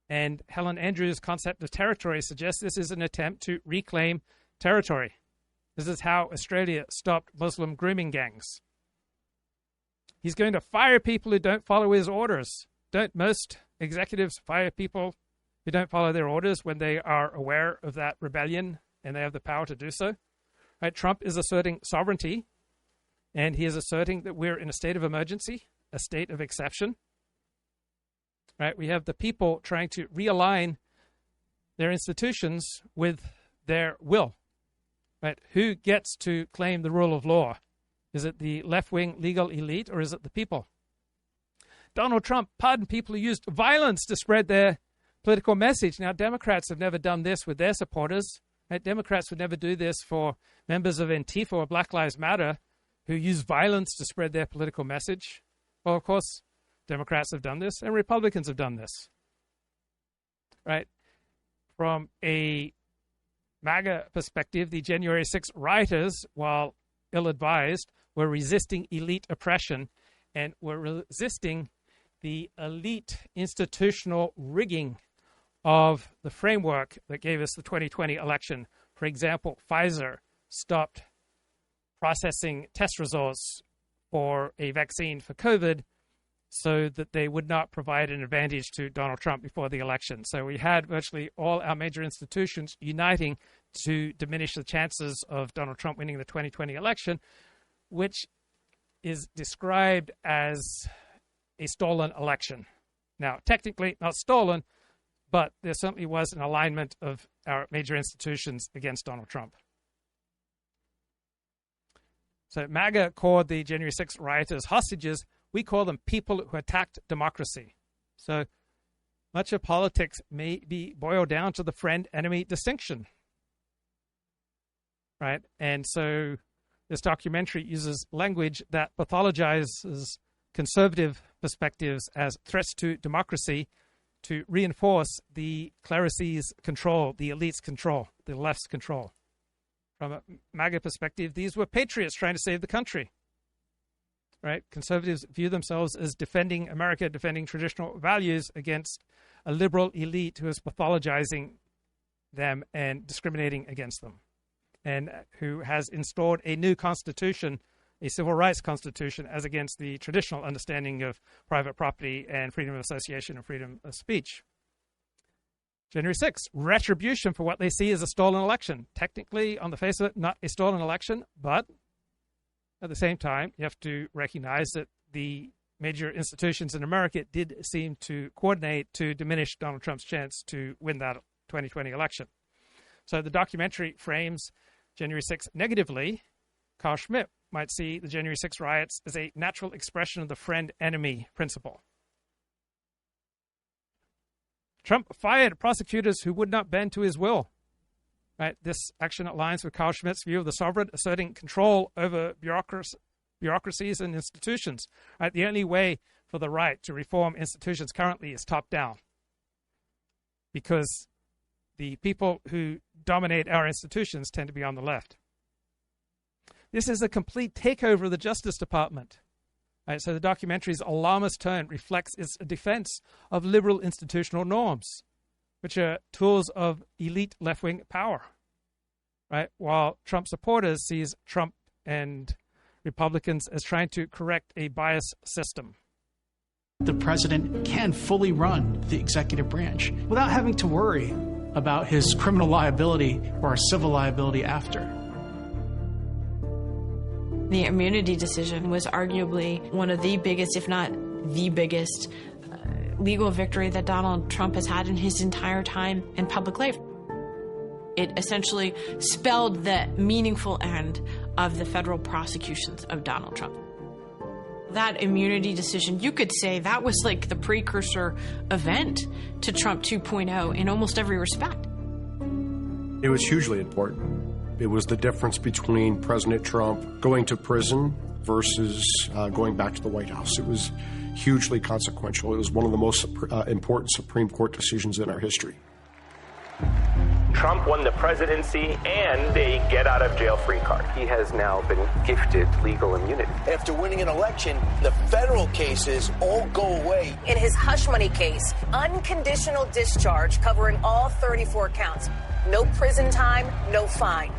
And Helen Andrews' concept of territory suggests this is an attempt to reclaim territory. This is how Australia stopped Muslim grooming gangs. He's going to fire people who don't follow his orders. Don't most executives fire people who don't follow their orders when they are aware of that rebellion and they have the power to do so? Right? Trump is asserting sovereignty, and he is asserting that we're in a state of emergency, a state of exception. Right? We have the people trying to realign their institutions with their will. Right? Who gets to claim the rule of law? Is it the left-wing legal elite, or is it the people? Donald Trump pardoned people who used violence to spread their political message. Now, Democrats have never done this with their supporters. Right? Democrats would never do this for members of Antifa or Black Lives Matter who use violence to spread their political message. Well, of course, Democrats have done this, and Republicans have done this. Right? From a MAGA perspective, the January 6 rioters, while ill-advised, were resisting elite oppression and were resisting the elite institutional rigging of the framework that gave us the 2020 election. For example, Pfizer stopped processing test results for a vaccine for COVID so that they would not provide an advantage to Donald Trump before the election. So we had virtually all our major institutions uniting to diminish the chances of Donald Trump winning the 2020 election, which is described as a stolen election. Now, technically not stolen, but there certainly was an alignment of our major institutions against Donald Trump. So MAGA called the January 6 rioters hostages. We call them people who attacked democracy. So much of politics may be boiled down to the friend-enemy distinction, right? And so this documentary uses language that pathologizes conservative perspectives as threats to democracy to reinforce the cleris's control, the elite's control, the left's control. From a MAGA perspective, these were patriots trying to save the country. Right? Conservatives view themselves as defending America, defending traditional values against a liberal elite who is pathologizing them and discriminating against them, and who has installed a new constitution, a civil rights constitution, as against the traditional understanding of private property and freedom of association and freedom of speech. January 6th, retribution for what they see as a stolen election. Technically, on the face of it, not a stolen election, but at the same time, you have to recognize that the major institutions in America did seem to coordinate to diminish Donald Trump's chance to win that 2020 election. So the documentary frames January 6th negatively. Carl Schmitt might see the January 6 riots as a natural expression of the friend-enemy principle. Trump fired prosecutors who would not bend to his will. Right? This action aligns with Carl Schmitt's view of the sovereign asserting control over bureaucracies and institutions. Right? The only way for the right to reform institutions currently is top-down, because the people who dominate our institutions tend to be on the left. This is a complete takeover of the Justice Department. Right? So the documentary's alarmist tone reflects its defense of liberal institutional norms, which are tools of elite left-wing power, right? While Trump supporters sees Trump and Republicans as trying to correct a biased system. The president can fully run the executive branch without having to worry about his criminal liability or civil liability after. The immunity decision was arguably one of the biggest, if not the biggest, legal victory that Donald Trump has had in his entire time in public life. It essentially spelled the meaningful end of the federal prosecutions of Donald Trump. That immunity decision, you could say that was like the precursor event to Trump 2.0 in almost every respect. It was hugely important. It was the difference between President Trump going to prison versus going back to the White House. It was hugely consequential. It was one of the most important Supreme Court decisions in our history. Trump won the presidency and a get-out-of-jail-free card. He has now been gifted legal immunity. After winning an election, the federal cases all go away. In his hush money case, unconditional discharge covering all 34 counts. No prison time, no fine.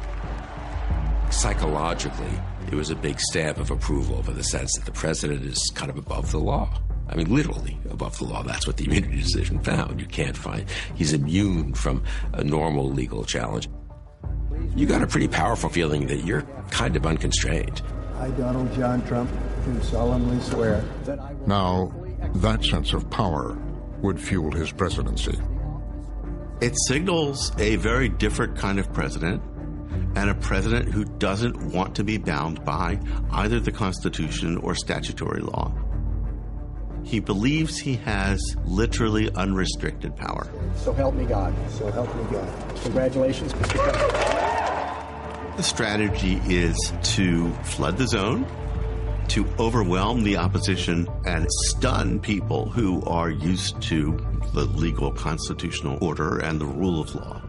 Psychologically, it was a big stamp of approval for the sense that the president is kind of above the law. I mean, literally above the law. That's what the immunity decision found. You can't find, he's immune from a normal legal challenge. You got a pretty powerful feeling that you're kind of unconstrained. I, Donald John Trump, do solemnly swear that I will... Now, that sense of power would fuel his presidency. It signals a very different kind of president, and a president who doesn't want to be bound by either the Constitution or statutory law. He believes he has literally unrestricted power. So help me God. So help me God. Congratulations, Mr. President. The strategy is to flood the zone to overwhelm the opposition and stun people who are used to the legal constitutional order and the rule of law.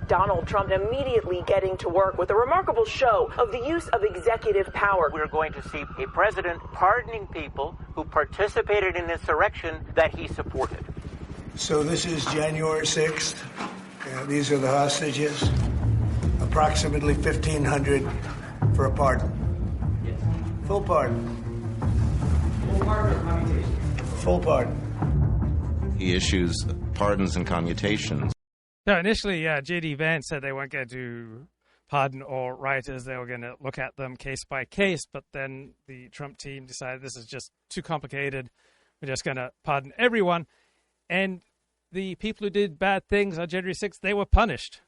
Donald Trump immediately getting to work with a remarkable show of the use of executive power. We're going to see a president pardoning people who participated in insurrection that he supported. So this is January 6th. These are the hostages. Approximately 1,500 for a pardon. Yes. Full pardon. Full pardon or commutation? Full pardon. He issues pardons and commutations. No, initially, J.D. Vance said they weren't going to pardon all rioters. They were going to look at them case by case. But then the Trump team decided this is just too complicated. We're just going to pardon everyone. And the people who did bad things on January 6th, they were punished.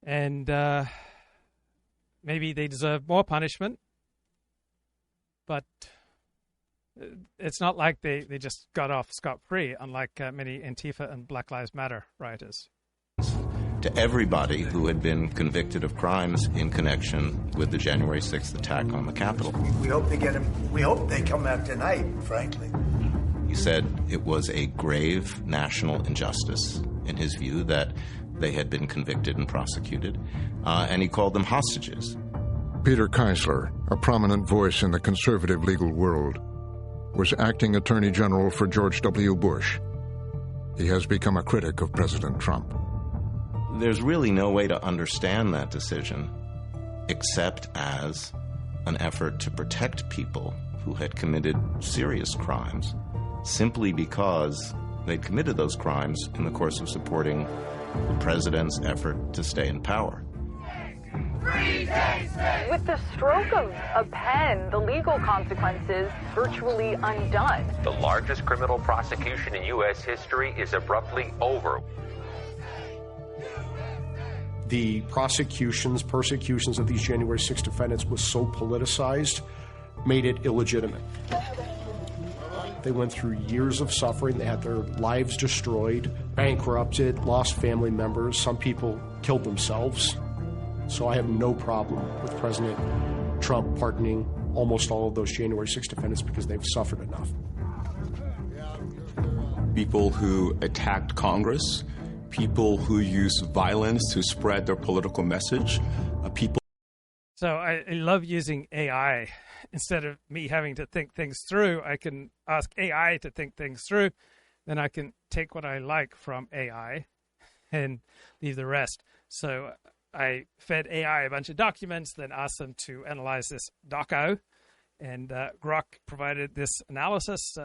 And maybe they deserve more punishment. But it's not like they just got off scot-free, unlike many Antifa and Black Lives Matter rioters. To everybody who had been convicted of crimes in connection with the January 6th attack on the Capitol. We hope they get him. We hope they come out tonight, frankly. He said it was a grave national injustice, in his view, that they had been convicted and prosecuted, and he called them hostages. Peter Keisler, a prominent voice in the conservative legal world, was acting Attorney General for George W. Bush. He has become a critic of President Trump. There's really no way to understand that decision except as an effort to protect people who had committed serious crimes simply because they'd committed those crimes in the course of supporting the president's effort to stay in power. With the stroke of a pen, the legal consequences virtually undone. The largest criminal prosecution in U.S. history is abruptly over. The persecutions of these January 6 defendants was so politicized, made it illegitimate. They went through years of suffering. They had their lives destroyed, bankrupted, lost family members. Some people killed themselves. So I have no problem with President Trump pardoning almost all of those January 6 defendants because they've suffered enough. People who attacked Congress, people who use violence to spread their political message, people. So I love using AI. Instead of me having to think things through, I can ask AI to think things through. Then I can take what I like from AI and leave the rest. So I fed AI a bunch of documents, then asked them to analyze this Doco, and Grok provided this analysis.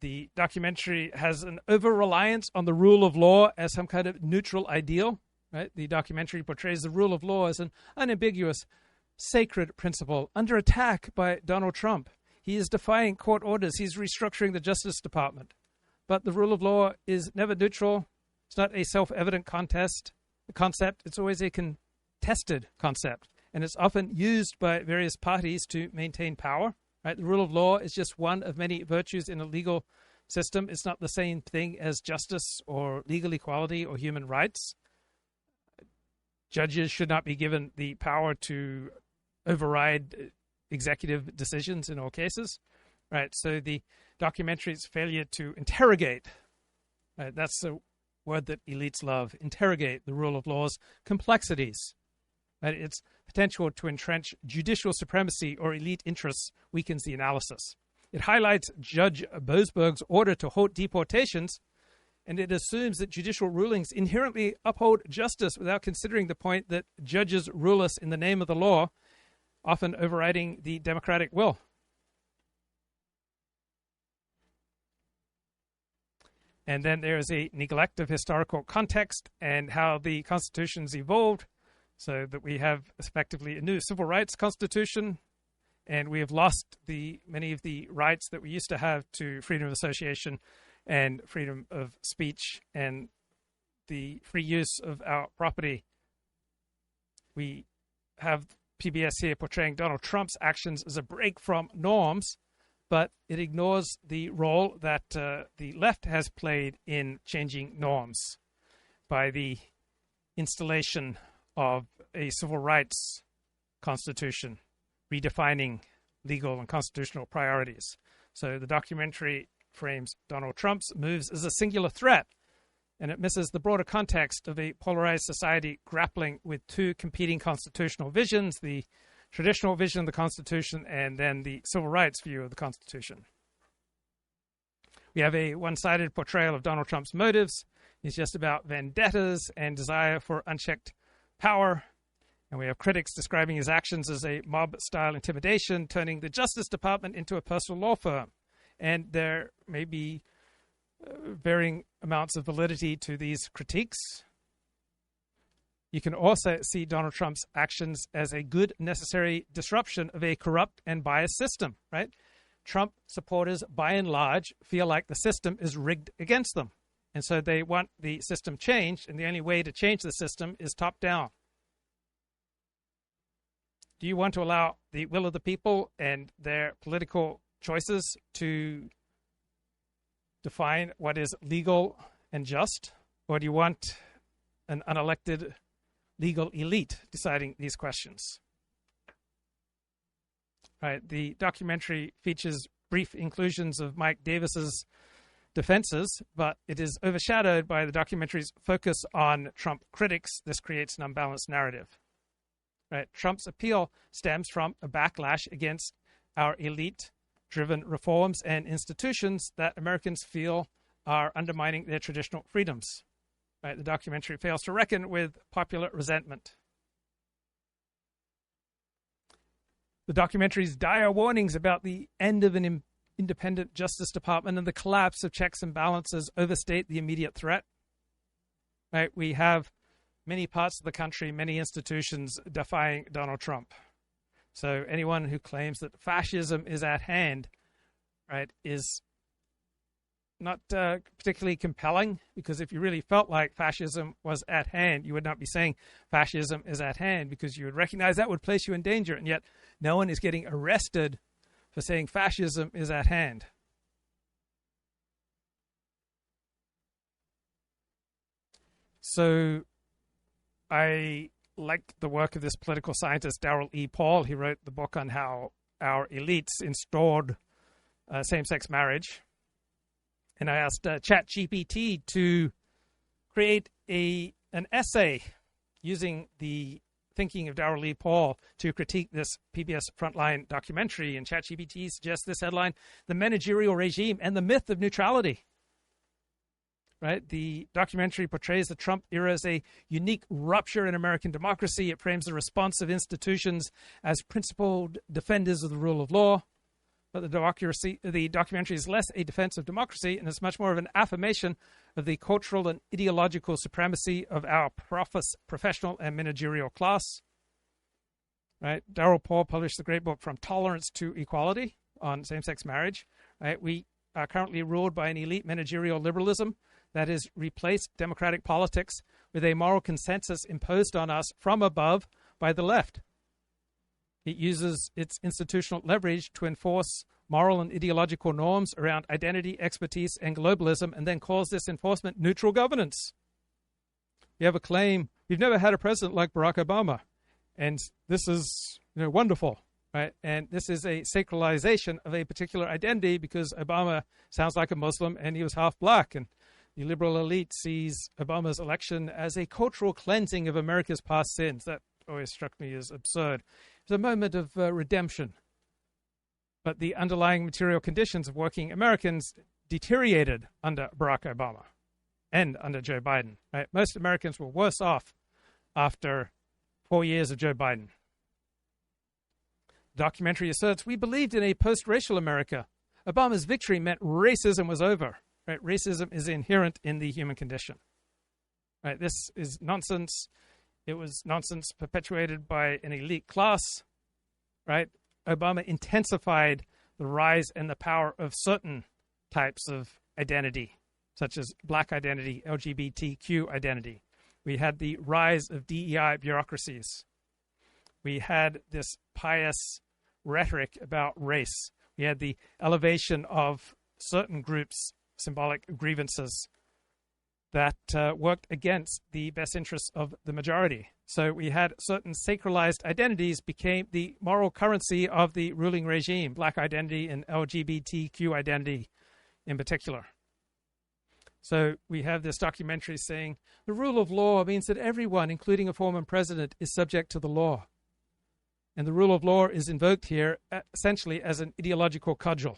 The documentary has an over-reliance on the rule of law as some kind of neutral ideal. Right? The documentary portrays the rule of law as an unambiguous, sacred principle under attack by Donald Trump. He is defying court orders. He's restructuring the Justice Department. But the rule of law is never neutral. It's not a self-evident concept. It's always a contested concept, and it's often used by various parties to maintain power. Right? The rule of law is just one of many virtues in a legal system. It's not the same thing as justice or legal equality or human rights. Judges should not be given the power to override executive decisions in all cases. Right? So the documentary's failure to interrogate, right? That's the word that elites love, interrogate the rule of law's complexities. Right? Its potential to entrench judicial supremacy or elite interests weakens the analysis. It highlights Judge Boasberg's order to halt deportations, and it assumes that judicial rulings inherently uphold justice without considering the point that judges rule us in the name of the law, often overriding the democratic will. And then there is a neglect of historical context and how the Constitution's evolved so that we have effectively a new civil rights constitution, and we have lost many of the rights that we used to have to freedom of association and freedom of speech and the free use of our property. We have PBS here portraying Donald Trump's actions as a break from norms, but it ignores the role that the left has played in changing norms by the installation of a civil rights constitution, redefining legal and constitutional priorities. So the documentary frames Donald Trump's moves as a singular threat, and it misses the broader context of a polarized society grappling with two competing constitutional visions, the traditional vision of the Constitution and then the civil rights view of the Constitution. We have a one-sided portrayal of Donald Trump's motives. He's just about vendettas and desire for unchecked power. And we have critics describing his actions as a mob-style intimidation, turning the Justice Department into a personal law firm. And there may be varying amounts of validity to these critiques. You can also see Donald Trump's actions as a good, necessary disruption of a corrupt and biased system, right? Trump supporters, by and large, feel like the system is rigged against them. And so they want the system changed, and the only way to change the system is top-down. Do you want to allow the will of the people and their political choices to define what is legal and just? Or do you want an unelected legal elite deciding these questions? Right. The documentary features brief inclusions of Mike Davis's defenses, but it is overshadowed by the documentary's focus on Trump critics. This creates an unbalanced narrative. Right. Trump's appeal stems from a backlash against our elite-driven reforms and institutions that Americans feel are undermining their traditional freedoms. Right. The documentary fails to reckon with popular resentment. The documentary's dire warnings about the end of an independent Justice Department and the collapse of checks and balances overstate the immediate threat. Right? We have many parts of the country, many institutions defying Donald Trump. So anyone who claims that fascism is at hand, right, is not particularly compelling, because if you really felt like fascism was at hand, you would not be saying fascism is at hand, because you would recognize that would place you in danger, and yet no one is getting arrested for saying fascism is at hand. So I like the work of this political scientist, Darrell E. Paul. He wrote the book on how our elites instaured same-sex marriage. And I asked ChatGPT to create an essay using the thinking of Darrell E. Paul to critique this PBS Frontline documentary. And ChatGPT suggests this headline: "The Managerial Regime and the Myth of Neutrality." Right? The documentary portrays the Trump era as a unique rupture in American democracy. It frames the response of institutions as principled defenders of the rule of law. But the documentary is less a defense of democracy, and it's much more of an affirmation of the cultural and ideological supremacy of our professional and managerial class. Right? Darrell Paul published the great book From Tolerance to Equality on same-sex marriage. Right? We are currently ruled by an elite managerial liberalism that has replaced democratic politics with a moral consensus imposed on us from above by the left. It uses its institutional leverage to enforce moral and ideological norms around identity, expertise, and globalism, and then calls this enforcement neutral governance. You have a claim, you've never had a president like Barack Obama, and this is wonderful, right? And this is a sacralization of a particular identity because Obama sounds like a Muslim and he was half black, and the liberal elite sees Obama's election as a cultural cleansing of America's past sins. That always struck me as absurd. It's a moment of redemption. But the underlying material conditions of working Americans deteriorated under Barack Obama and under Joe Biden. Right? Most Americans were worse off after 4 years of Joe Biden. The documentary asserts, we believed in a post-racial America. Obama's victory meant racism was over. Right? Racism is inherent in the human condition. Right? This is nonsense. It was nonsense perpetuated by an elite class, right? Obama intensified the rise and the power of certain types of identity, such as black identity, LGBTQ identity. We had the rise of DEI bureaucracies. We had this pious rhetoric about race. We had the elevation of certain groups' symbolic grievances. that worked against the best interests of the majority. So we had certain sacralized identities became the moral currency of the ruling regime, black identity and LGBTQ identity in particular. So we have this documentary saying the rule of law means that everyone, including a former president, is subject to the law. And the rule of law is invoked here essentially as an ideological cudgel.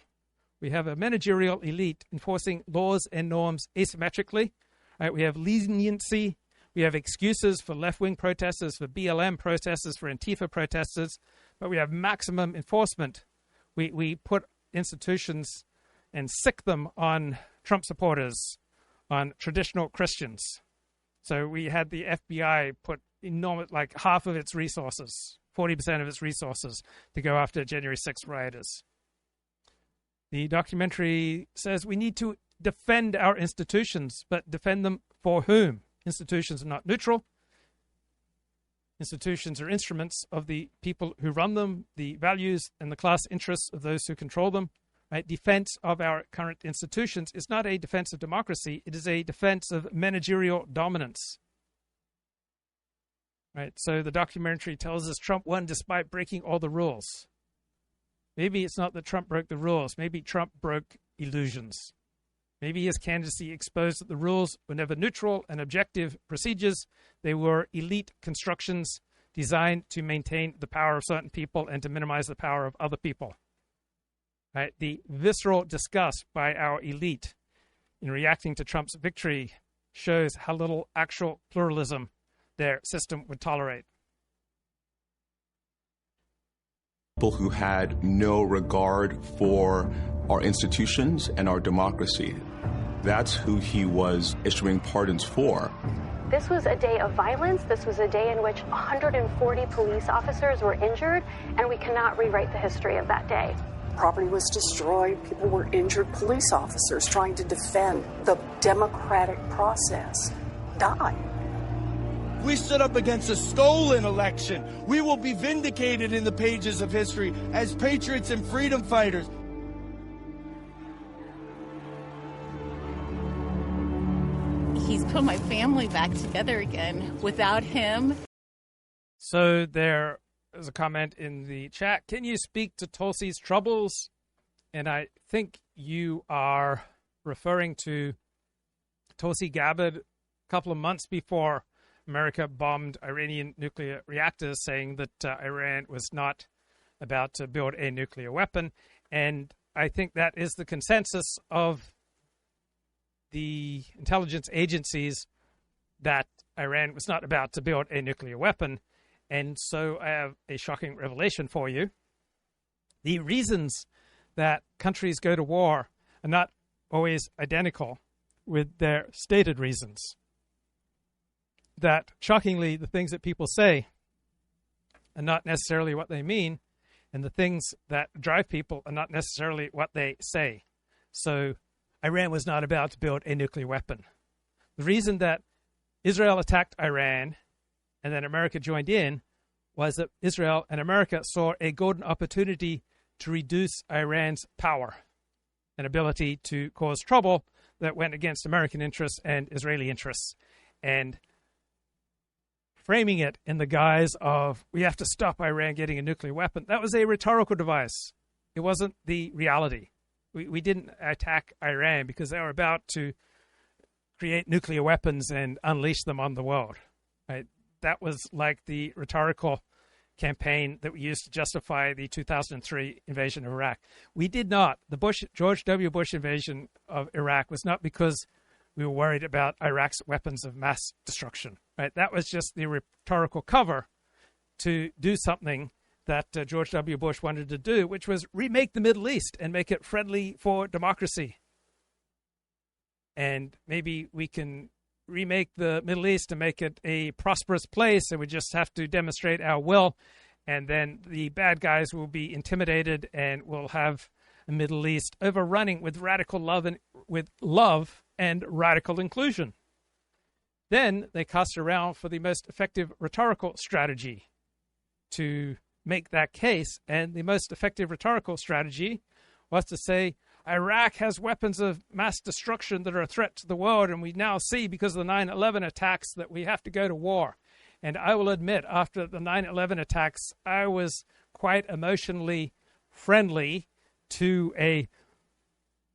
We have a managerial elite enforcing laws and norms asymmetrically. Right? We have leniency. We have excuses for left-wing protesters, for BLM protesters, for Antifa protesters. But we have maximum enforcement. We put institutions and sick them on Trump supporters, on traditional Christians. So we had the FBI put enormous, like half of its resources, 40% of its resources, to go after January 6th rioters. The documentary says we need to defend our institutions, but defend them for whom? Institutions are not neutral. Institutions are instruments of the people who run them, the values and the class interests of those who control them. Right? Defense of our current institutions is not a defense of democracy. It is a defense of managerial dominance. Right? So the documentary tells us Trump won despite breaking all the rules. Maybe it's not that Trump broke the rules. Maybe Trump broke illusions. Maybe his candidacy exposed that the rules were never neutral and objective procedures. They were elite constructions designed to maintain the power of certain people and to minimize the power of other people. Right? The visceral disgust by our elite in reacting to Trump's victory shows how little actual pluralism their system would tolerate. People who had no regard for our institutions and our democracy. That's who he was issuing pardons for. This was a day of violence. This was a day in which 140 police officers were injured, and we cannot rewrite the history of that day. Property was destroyed. People were injured. Police officers trying to defend the democratic process died. We stood up against a stolen election. We will be vindicated in the pages of history as patriots and freedom fighters. He's put my family back together again. Without him. So there's a comment in the chat. Can you speak to Tulsi's troubles? And I think you are referring to Tulsi Gabbard a couple of months before America bombed Iranian nuclear reactors, saying that Iran was not about to build a nuclear weapon. And I think that is the consensus of the intelligence agencies, that Iran was not about to build a nuclear weapon. And so I have a shocking revelation for you. The reasons that countries go to war are not always identical with their stated reasons. That, shockingly, the things that people say are not necessarily what they mean, and the things that drive people are not necessarily what they say. So Iran was not about to build a nuclear weapon. The reason that Israel attacked Iran and then America joined in was that Israel and America saw a golden opportunity to reduce Iran's power and ability to cause trouble that went against American interests and Israeli interests. And framing it in the guise of, we have to stop Iran getting a nuclear weapon, that was a rhetorical device. It wasn't the reality. We didn't attack Iran because they were about to create nuclear weapons and unleash them on the world. Right? That was like the rhetorical campaign that we used to justify the 2003 invasion of Iraq. We did not. The George W. Bush invasion of Iraq was not because we were worried about Iraq's weapons of mass destruction. Right? That was just the rhetorical cover to do something that George W. Bush wanted to do, which was remake the Middle East and make it friendly for democracy. And maybe we can remake the Middle East and make it a prosperous place, and we just have to demonstrate our will, and then the bad guys will be intimidated, and we'll have a Middle East overrunning with radical love and radical inclusion. Then they cast around for the most effective rhetorical strategy to make that case, and the most effective rhetorical strategy was to say, Iraq has weapons of mass destruction that are a threat to the world, and we now see, because of the 9/11 attacks, that we have to go to war. And I will admit, after the 9/11 attacks, I was quite emotionally friendly to a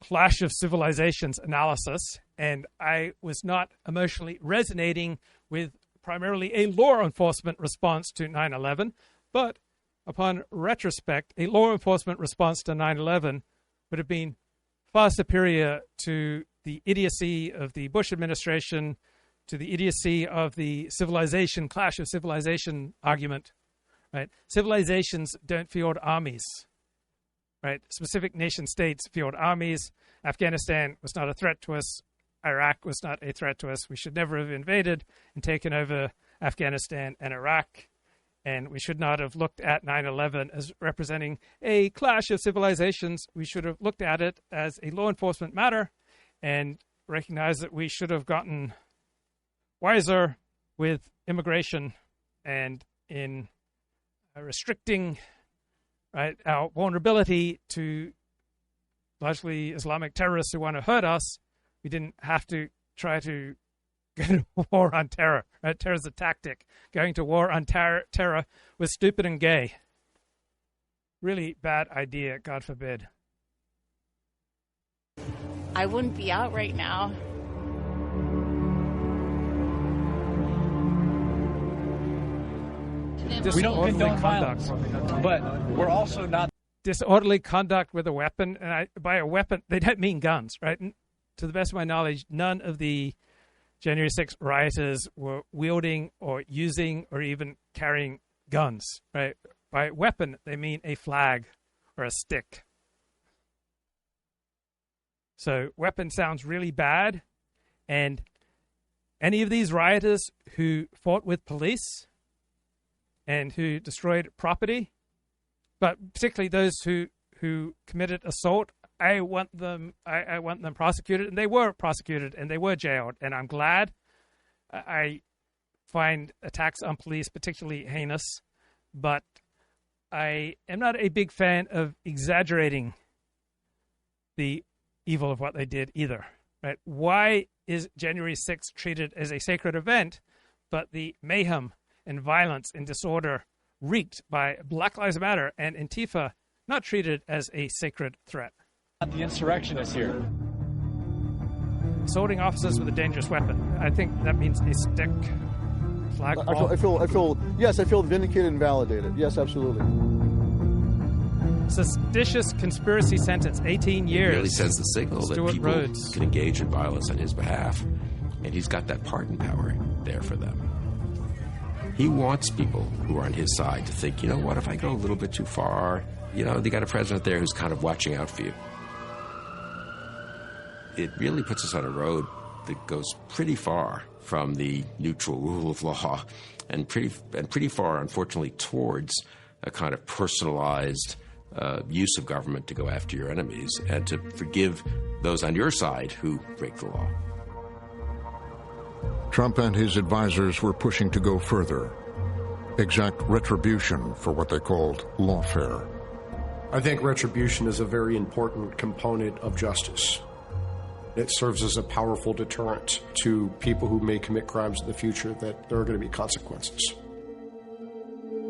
clash of civilizations analysis, and I was not emotionally resonating with primarily a law enforcement response to 9/11, but upon retrospect, a law enforcement response to 9/11 would have been far superior to the idiocy of the Bush administration, to the idiocy of the clash of civilization argument, right? Civilizations don't field armies, right? Specific nation states field armies. Afghanistan was not a threat to us. Iraq was not a threat to us. We should never have invaded and taken over Afghanistan and Iraq. And we should not have looked at 9/11 as representing a clash of civilizations. We should have looked at it as a law enforcement matter and recognized that we should have gotten wiser with immigration and in restricting, right, our vulnerability to largely Islamic terrorists who want to hurt us. We didn't have to try to go to war on terror. Right? Terror is a tactic. Going to war on terror was stupid and gay. Really bad idea, God forbid. I wouldn't be out right now. We don't condone violence, but we're also not. Disorderly conduct with a weapon, and by a weapon, they don't mean guns, right? And to the best of my knowledge, none of the January 6th rioters were wielding or using or even carrying guns, right? By weapon, they mean a flag or a stick. So weapon sounds really bad, and any of these rioters who fought with police and who destroyed property, but particularly those who committed assault, I want them prosecuted, and they were prosecuted, and they were jailed, and I'm glad. I find attacks on police particularly heinous, but I am not a big fan of exaggerating the evil of what they did either. Right? Why is January 6th treated as a sacred event, but the mayhem and violence and disorder wreaked by Black Lives Matter and Antifa not treated as a sacred threat? The insurrectionists here. Assaulting officers with a dangerous weapon. I think that means a stick. Flagpole. I feel vindicated and validated. Yes, absolutely. Seditious conspiracy sentence, 18 years. It really sends the signal that Stuart people Rhodes can engage in violence on his behalf, and he's got that pardon power there for them. He wants people who are on his side to think, you know what, if I go a little bit too far, you know, they got a president there who's kind of watching out for you. It really puts us on a road that goes pretty far from the neutral rule of law and pretty far, unfortunately, towards a kind of personalized use of government to go after your enemies and to forgive those on your side who break the law. Trump and his advisors were pushing to go further, exact retribution for what they called lawfare. I think retribution is a very important component of justice. It serves as a powerful deterrent to people who may commit crimes in the future, that there are going to be consequences.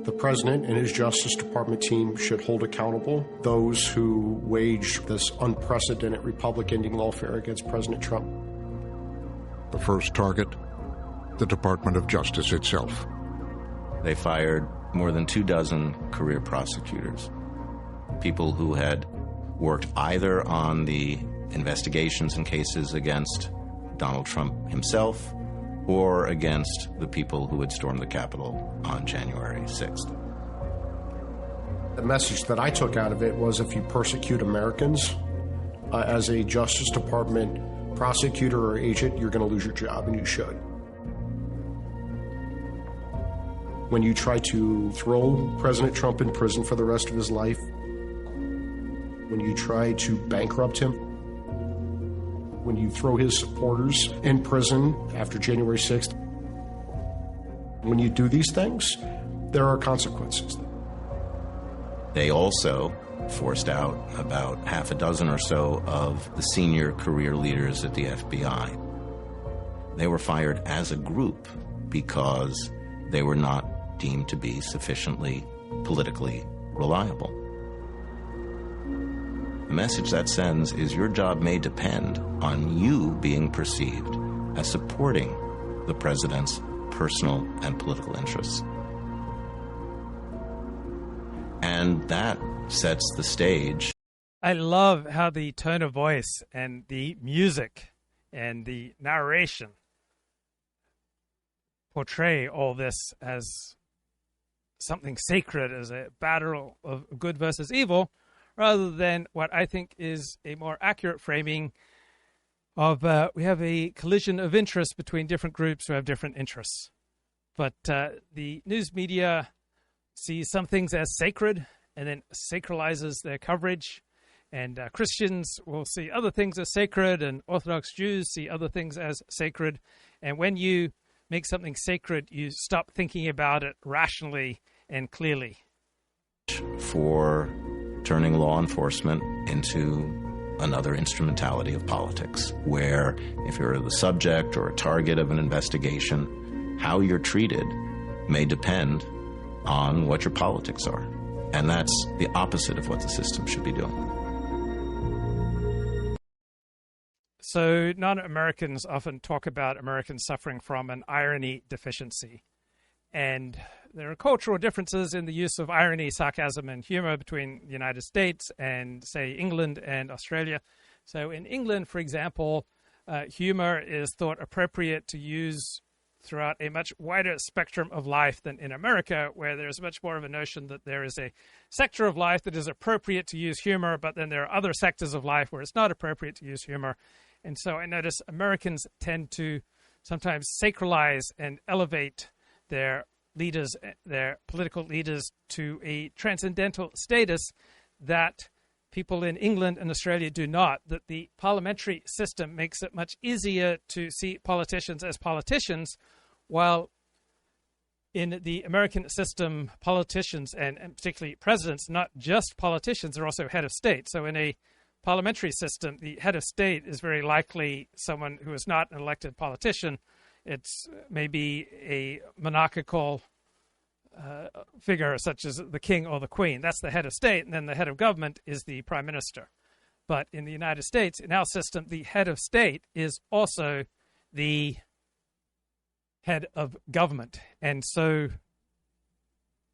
The president and his Justice Department team should hold accountable those who wage this unprecedented republic-ending lawfare against President Trump. The first target, the Department of Justice itself. They fired more than 24 career prosecutors, people who had worked either on the investigations and cases against Donald Trump himself or against the people who had stormed the Capitol on January 6th. The message that I took out of it was, if you persecute Americans as a Justice Department prosecutor or agent, you're going to lose your job, and you should. When you try to throw President Trump in prison for the rest of his life, when you try to bankrupt him, when you throw his supporters in prison after January 6th, when you do these things, there are consequences. They also forced out about half a dozen or so of the senior career leaders at the FBI. They were fired as a group because they were not deemed to be sufficiently politically reliable. The message that sends is your job may depend on you being perceived as supporting the president's personal and political interests. And that sets the stage. I love how the tone of voice and the music and the narration portray all this as something sacred, as a battle of good versus evil, rather than what I think is a more accurate framing of we have a collision of interest between different groups who have different interests. But the news media sees some things as sacred and then sacralizes their coverage. And Christians will see other things as sacred, and Orthodox Jews see other things as sacred. And when you make something sacred, you stop thinking about it rationally and clearly. For turning law enforcement into another instrumentality of politics, where if you're the subject or a target of an investigation, how you're treated may depend on what your politics are. And that's the opposite of what the system should be doing. So non-Americans often talk about Americans suffering from an irony deficiency. And there are cultural differences in the use of irony, sarcasm, and humor between the United States and, say, England and Australia. So in England, for example, humor is thought appropriate to use throughout a much wider spectrum of life than in America, where there's much more of a notion that there is a sector of life that is appropriate to use humor, but then there are other sectors of life where it's not appropriate to use humor. And so I notice Americans tend to sometimes sacralize and elevate their leaders, their political leaders, to a transcendental status that people in England and Australia do not, that the parliamentary system makes it much easier to see politicians as politicians, while in the American system, politicians, and particularly presidents, not just politicians, are also head of state. So in a parliamentary system, the head of state is very likely someone who is not an elected politician. It's maybe a monarchical figure such as the king or the queen. That's the head of state, and then the head of government is the prime minister. But in the United States, in our system, the head of state is also the head of government. And so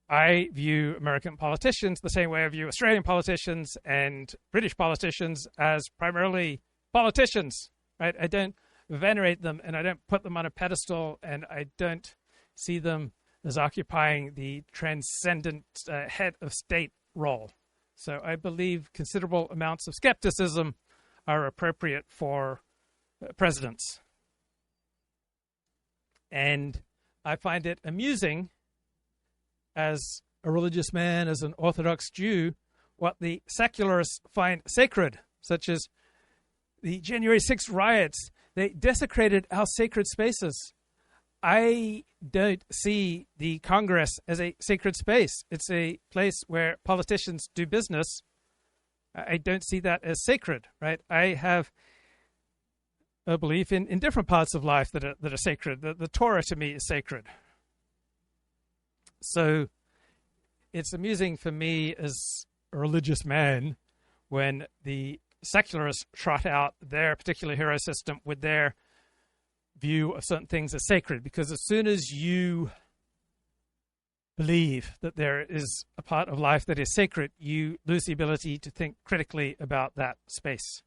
I view American politicians the same way I view Australian politicians and British politicians, as primarily politicians, right? I don't venerate them, and I don't put them on a pedestal, and I don't see them as occupying the transcendent head of state role. So I believe considerable amounts of skepticism are appropriate for presidents. And I find it amusing, as a religious man, as an Orthodox Jew, what the secularists find sacred, such as the January 6th riots. They desecrated our sacred spaces. I don't see the Congress as a sacred space. It's a place where politicians do business. I don't see that as sacred, right? I have a belief in different parts of life that are sacred. The Torah to me is sacred. So it's amusing for me as a religious man when the secularists trot out their particular hero system with their view of certain things as sacred, because as soon as you believe that there is a part of life that is sacred, you lose the ability to think critically about that space.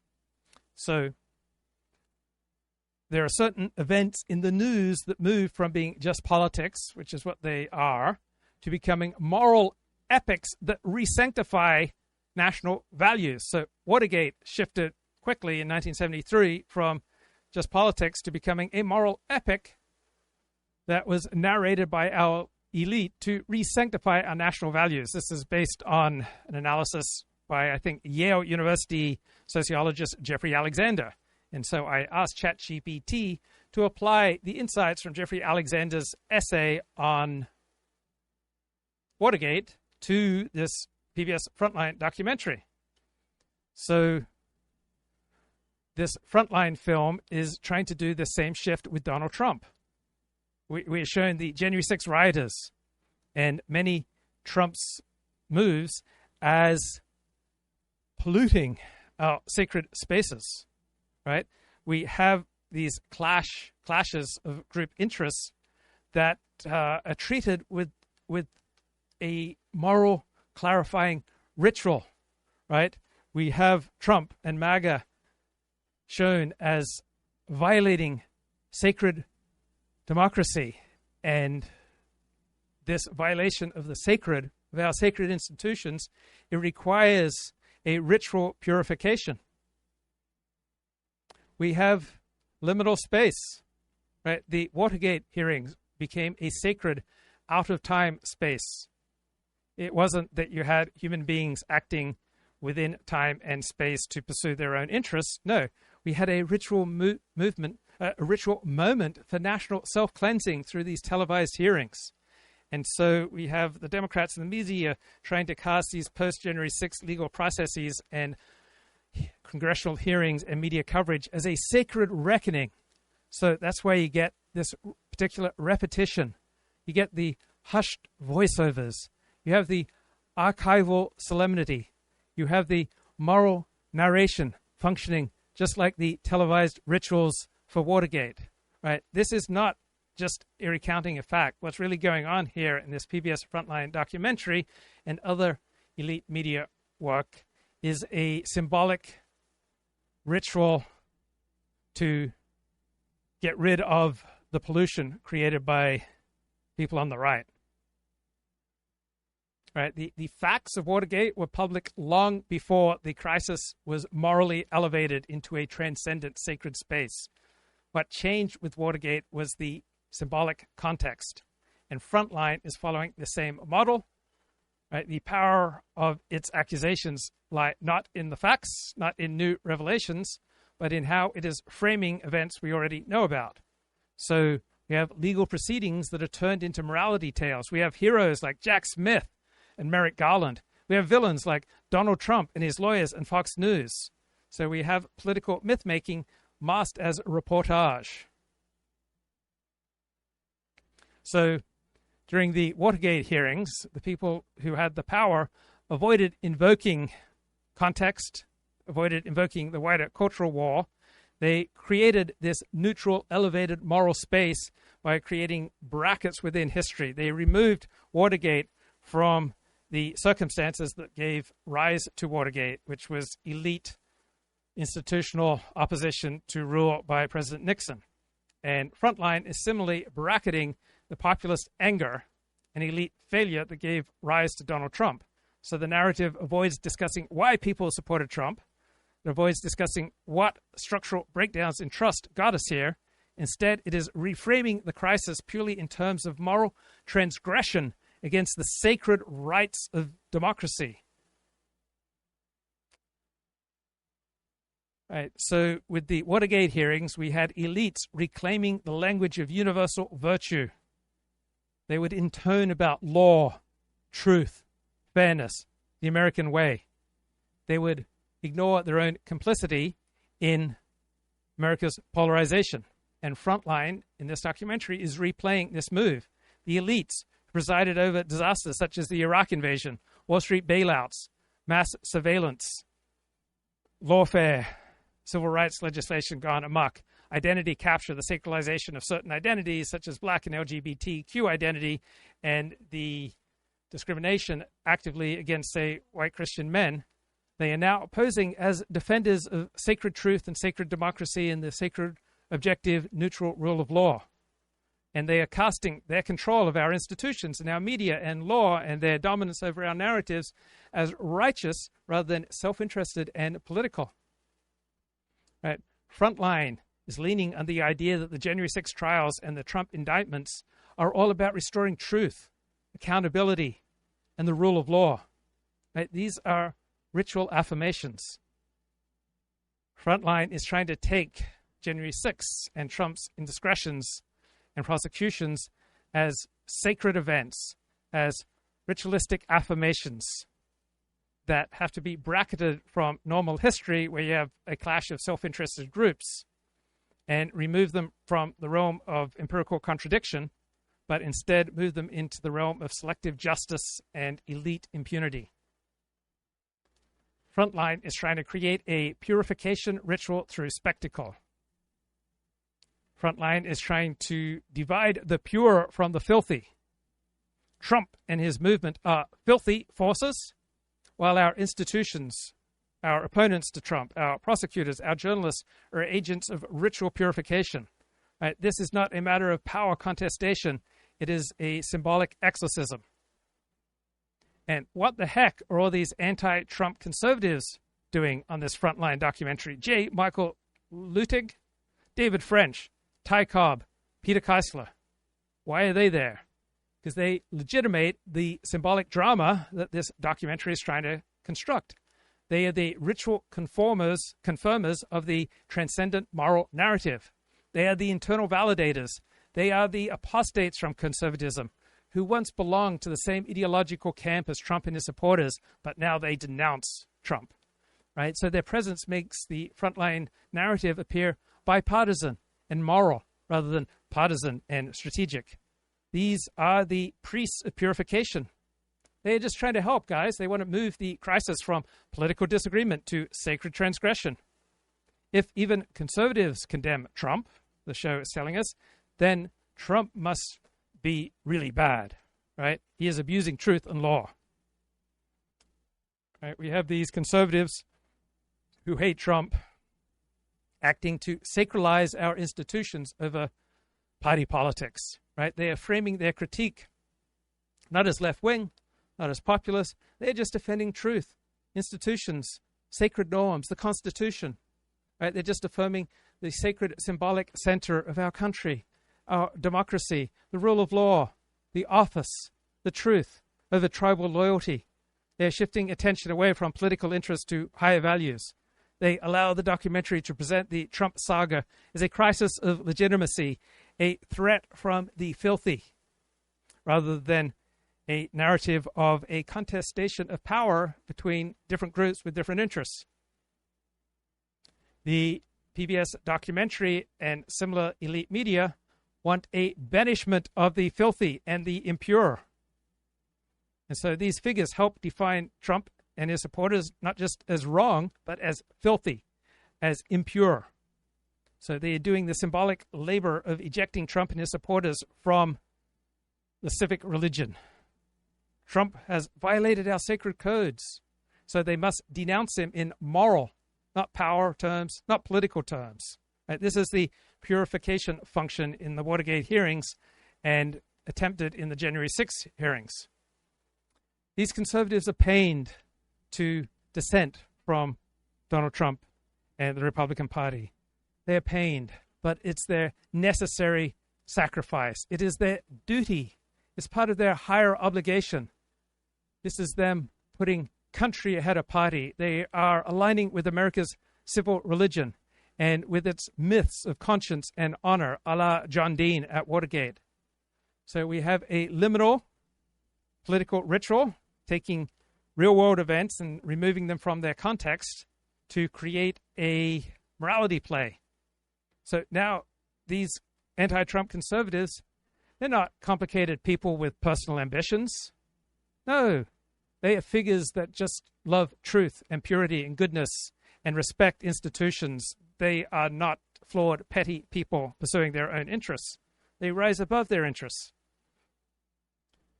So there are certain events in the news that move from being just politics, which is what they are, to becoming moral epics that re-sanctify national values. So Watergate shifted quickly in 1973 from just politics to becoming a moral epic that was narrated by our elite to re-sanctify our national values. This is based on an analysis by, I think, Yale University sociologist Jeffrey Alexander. And so I asked ChatGPT to apply the insights from Jeffrey Alexander's essay on Watergate to this PBS Frontline documentary. So this Frontline film is trying to do the same shift with Donald Trump. We are showing the January 6 rioters and many Trump's moves as polluting our sacred spaces, right? We have these clashes of group interests that are treated with a moral clarifying ritual, right? We have Trump and MAGA shown as violating sacred democracy, and this violation of our sacred institutions, it requires a ritual purification. We have liminal space, right? The Watergate hearings became a sacred out-of-time space. It wasn't that you had human beings acting within time and space to pursue their own interests. No, we had a ritual movement, a ritual moment for national self-cleansing through these televised hearings. And so we have the Democrats and the media trying to cast these post-January 6 legal processes and congressional hearings and media coverage as a sacred reckoning. So that's why you get this particular repetition. You get the hushed voiceovers. You have the archival solemnity. You have the moral narration functioning just like the televised rituals for Watergate, right? This is not just a recounting of fact. What's really going on here in this PBS Frontline documentary and other elite media work is a symbolic ritual to get rid of the pollution created by people on the right. Right? The facts of Watergate were public long before the crisis was morally elevated into a transcendent sacred space. What changed with Watergate was the symbolic context. And Frontline is following the same model. Right? The power of its accusations lie not in the facts, not in new revelations, but in how it is framing events we already know about. So we have legal proceedings that are turned into morality tales. We have heroes like Jack Smith and Merrick Garland. We have villains like Donald Trump and his lawyers and Fox News. So we have political myth-making masked as reportage. So during the Watergate hearings, the people who had the power avoided invoking context, avoided invoking the wider cultural war. They created this neutral, elevated moral space by creating brackets within history. They removed Watergate from the circumstances that gave rise to Watergate, which was elite institutional opposition to rule by President Nixon. And Frontline is similarly bracketing the populist anger and elite failure that gave rise to Donald Trump. So the narrative avoids discussing why people supported Trump. It avoids discussing what structural breakdowns in trust got us here. Instead, it is reframing the crisis purely in terms of moral transgression against the sacred rights of democracy. Right. So with the Watergate hearings, we had elites reclaiming the language of universal virtue. They would intone about law, truth, fairness, the American way. They would ignore their own complicity in America's polarization. And Frontline, in this documentary, is replaying this move. The elites presided over disasters such as the Iraq invasion, Wall Street bailouts, mass surveillance, lawfare, civil rights legislation gone amok, identity capture, the sacralization of certain identities such as Black and LGBTQ identity, and the discrimination actively against, say, white Christian men. They are now posing as defenders of sacred truth and sacred democracy and the sacred, objective, neutral rule of law. And they are casting their control of our institutions and our media and law and their dominance over our narratives as righteous rather than self-interested and political. Right? Frontline is leaning on the idea that the January 6 trials and the Trump indictments are all about restoring truth, accountability, and the rule of law. Right? These are ritual affirmations. Frontline is trying to take January 6 and Trump's indiscretions and prosecutions as sacred events, as ritualistic affirmations, that have to be bracketed from normal history where you have a clash of self-interested groups, and remove them from the realm of empirical contradiction, but instead move them into the realm of selective justice and elite impunity. Frontline is trying to create a purification ritual through spectacle. Frontline is trying to divide the pure from the filthy. Trump and his movement are filthy forces, while our institutions, our opponents to Trump, our prosecutors, our journalists, are agents of ritual purification. Right? This is not a matter of power contestation. It is a symbolic exorcism. And what the heck are all these anti-Trump conservatives doing on this Frontline documentary? J. Michael Luttig, David French, Ty Cobb, Peter Keisler. Why are they there? Because they legitimate the symbolic drama that this documentary is trying to construct. They are the ritual confirmers of the transcendent moral narrative. They are the internal validators. They are the apostates from conservatism who once belonged to the same ideological camp as Trump and his supporters, but now they denounce Trump. Right? So their presence makes the Frontline narrative appear bipartisan and moral rather than partisan and strategic. These are the priests of purification. They're just trying to help, guys. They want to move the crisis from political disagreement to sacred transgression. If even conservatives condemn Trump, the show is telling us, then Trump must be really bad, right? He is abusing truth and law. Right? We have these conservatives who hate Trump acting to sacralize our institutions over party politics, right? They are framing their critique not as left-wing, not as populist. They're just defending truth, institutions, sacred norms, the Constitution, right? They're just affirming the sacred symbolic center of our country, our democracy, the rule of law, the office, the truth over tribal loyalty. They're shifting attention away from political interest to higher values. They allow the documentary to present the Trump saga as a crisis of legitimacy, a threat from the filthy, rather than a narrative of a contestation of power between different groups with different interests. The PBS documentary and similar elite media want a banishment of the filthy and the impure. And so these figures help define Trump and his supporters not just as wrong, but as filthy, as impure. So they are doing the symbolic labor of ejecting Trump and his supporters from the civic religion. Trump has violated our sacred codes, so they must denounce him in moral, not power terms, not political terms. Right? This is the purification function in the Watergate hearings and attempted in the January 6 hearings. These conservatives are pained to dissent from Donald Trump and the Republican Party. They are pained, but it's their necessary sacrifice. It is their duty. It's part of their higher obligation. This is them putting country ahead of party. They are aligning with America's civil religion and with its myths of conscience and honor, a la John Dean at Watergate. So we have a liminal political ritual, taking real-world events and removing them from their context to create a morality play. So now these anti-Trump conservatives, they're not complicated people with personal ambitions. No, they are figures that just love truth and purity and goodness and respect institutions. They are not flawed, petty people pursuing their own interests. They rise above their interests.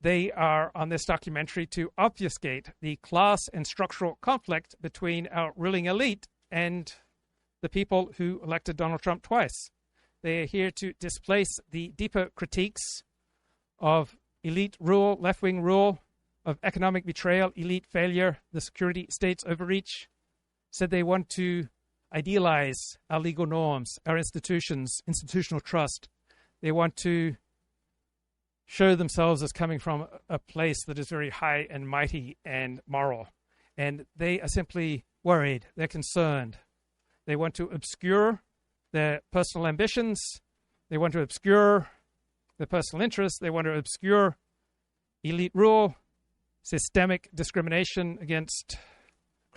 They are on this documentary to obfuscate the class and structural conflict between our ruling elite and the people who elected Donald Trump twice. They are here to displace the deeper critiques of elite rule, left-wing rule, of economic betrayal, elite failure, the security state's overreach. Said they want to idealize our legal norms, our institutions, institutional trust. They want to show themselves as coming from a place that is very high and mighty and moral. And they are simply worried. They're concerned. They want to obscure their personal ambitions. They want to obscure their personal interests. They want to obscure elite rule, systemic discrimination against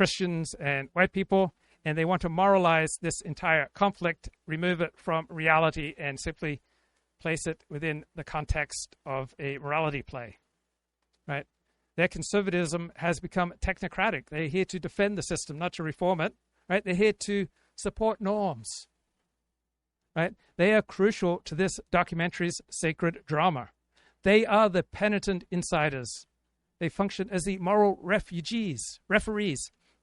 Christians and white people, and they want to moralize this entire conflict, remove it from reality, and simply place it within the context of a morality play, right? Their conservatism has become technocratic. They're here to defend the system, not to reform it, right? They're here to support norms, right? They are crucial to this documentary's sacred drama. They are the penitent insiders. They function as the moral referees.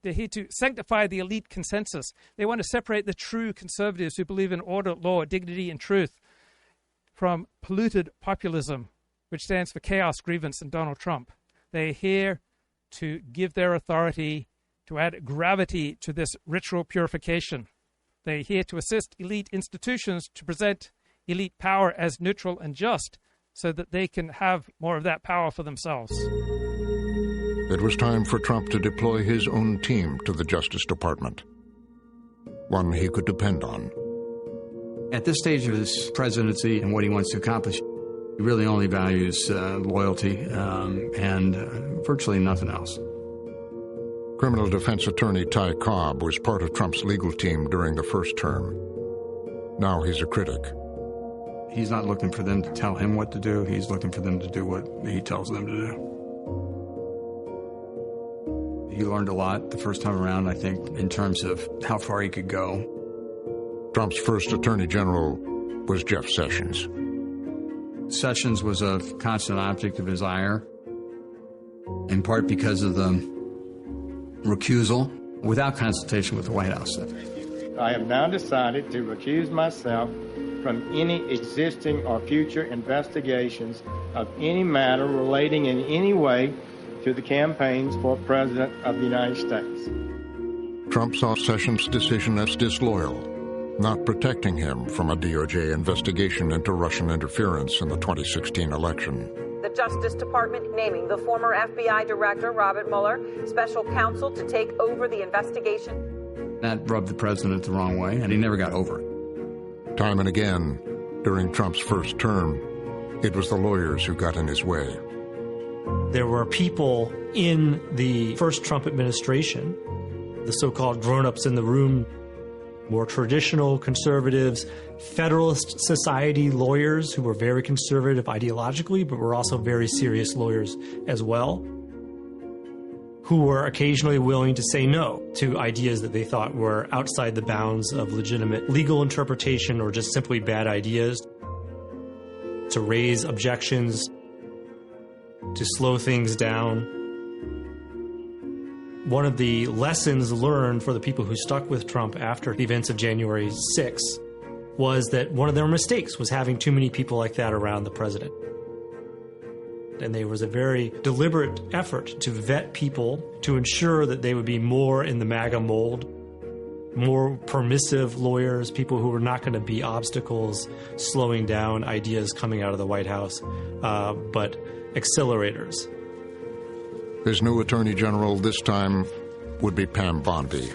They're here to sanctify the elite consensus. They want to separate the true conservatives who believe in order, law, dignity, and truth from polluted populism, which stands for chaos, grievance, and Donald Trump. They're here to give their authority, to add gravity to this ritual purification. They're here to assist elite institutions to present elite power as neutral and just so that they can have more of that power for themselves. It was time for Trump to deploy his own team to the Justice Department, one he could depend on. At this stage of his presidency and what he wants to accomplish, he really only values loyalty and virtually nothing else. Criminal defense attorney Ty Cobb was part of Trump's legal team during the first term. Now he's a critic. He's not looking for them to tell him what to do. He's looking for them to do what he tells them to do. He learned a lot the first time around, I think, in terms of how far he could go. Trump's first attorney general was Jeff Sessions. Sessions was a constant object of his ire, in part because of the recusal without consultation with the White House. I have now decided to recuse myself from any existing or future investigations of any matter relating in any way to the campaigns for President of the United States. Trump saw Sessions' decision as disloyal, not protecting him from a DOJ investigation into Russian interference in the 2016 election. The Justice Department naming the former FBI Director Robert Mueller special counsel to take over the investigation. That rubbed the president the wrong way, and he never got over it. Time and again, during Trump's first term, it was the lawyers who got in his way. There were people in the first Trump administration, the so-called grown-ups in the room, more traditional conservatives, Federalist Society lawyers who were very conservative ideologically, but were also very serious lawyers as well, who were occasionally willing to say no to ideas that they thought were outside the bounds of legitimate legal interpretation or just simply bad ideas, to raise objections, to slow things down. One of the lessons learned for the people who stuck with Trump after the events of January 6th was that one of their mistakes was having too many people like that around the president. And there was a very deliberate effort to vet people to ensure that they would be more in the MAGA mold, more permissive lawyers, people who were not going to be obstacles slowing down ideas coming out of the White House, but accelerators. His new attorney general this time would be Pam Bondi.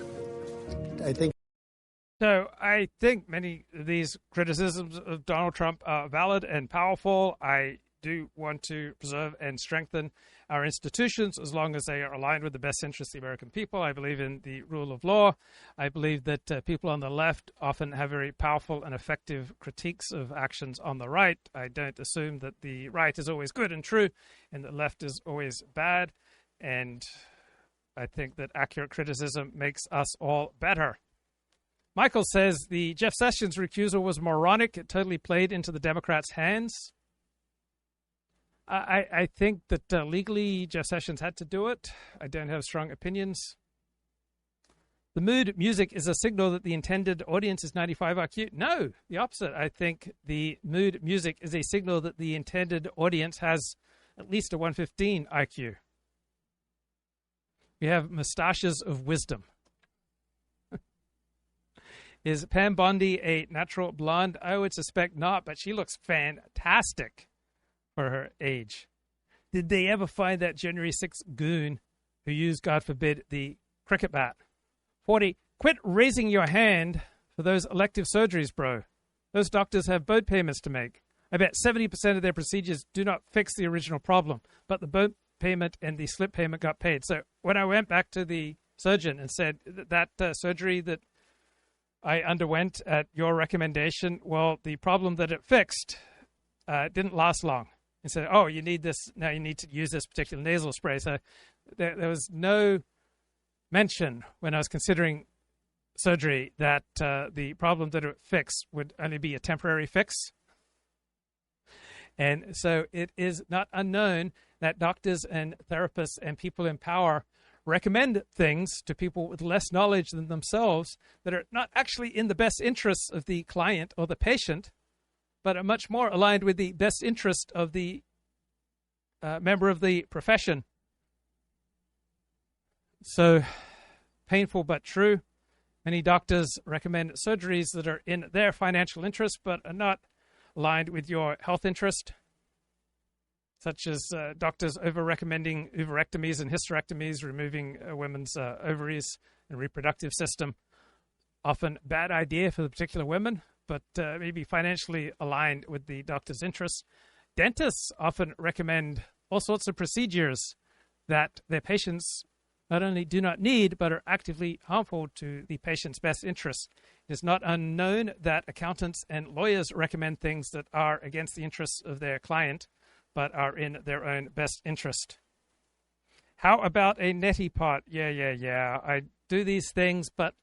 I think many of these criticisms of Donald Trump are valid and powerful. I do want to preserve and strengthen our institutions as long as they are aligned with the best interests of the American people. I believe in the rule of law. I believe that people on the left often have very powerful and effective critiques of actions on the right. I don't assume that the right is always good and true and the left is always bad. And I think that accurate criticism makes us all better. Michael says the Jeff Sessions recusal was moronic. It totally played into the Democrats' hands. I think that legally Jeff Sessions had to do it. I don't have strong opinions. The mood music is a signal that the intended audience is 95 IQ. No, the opposite. I think the mood music is a signal that the intended audience has at least a 115 IQ. We have mustaches of wisdom. Is Pam Bondi a natural blonde? I would suspect not, but she looks fantastic for her age. Did they ever find that January 6th goon who used, God forbid, the cricket bat? 40, quit raising your hand for those elective surgeries, bro. Those doctors have boat payments to make. I bet 70% of their procedures do not fix the original problem, but the boat payment and the slip payment got paid. So when I went back to the surgeon and said that surgery that I underwent at your recommendation, well, the problem that it fixed didn't last long. And said, oh, you need this, now you need to use this particular nasal spray. So there was no mention when I was considering surgery that the problem that it fixed would only be a temporary fix. And so it is not unknown that doctors and therapists and people in power recommend things to people with less knowledge than themselves that are not actually in the best interests of the client or the patient, but are much more aligned with the best interest of the member of the profession. So, painful but true. Many doctors recommend surgeries that are in their financial interest but are not aligned with your health interest, such as doctors over-recommending oophorectomies and hysterectomies, removing a women's ovaries and reproductive system. Often bad idea for the particular women, but maybe financially aligned with the doctor's interests. Dentists often recommend all sorts of procedures that their patients not only do not need, but are actively harmful to the patient's best interests. It is not unknown that accountants and lawyers recommend things that are against the interests of their client, but are in their own best interest. How about a neti pot? Yeah. I do these things, but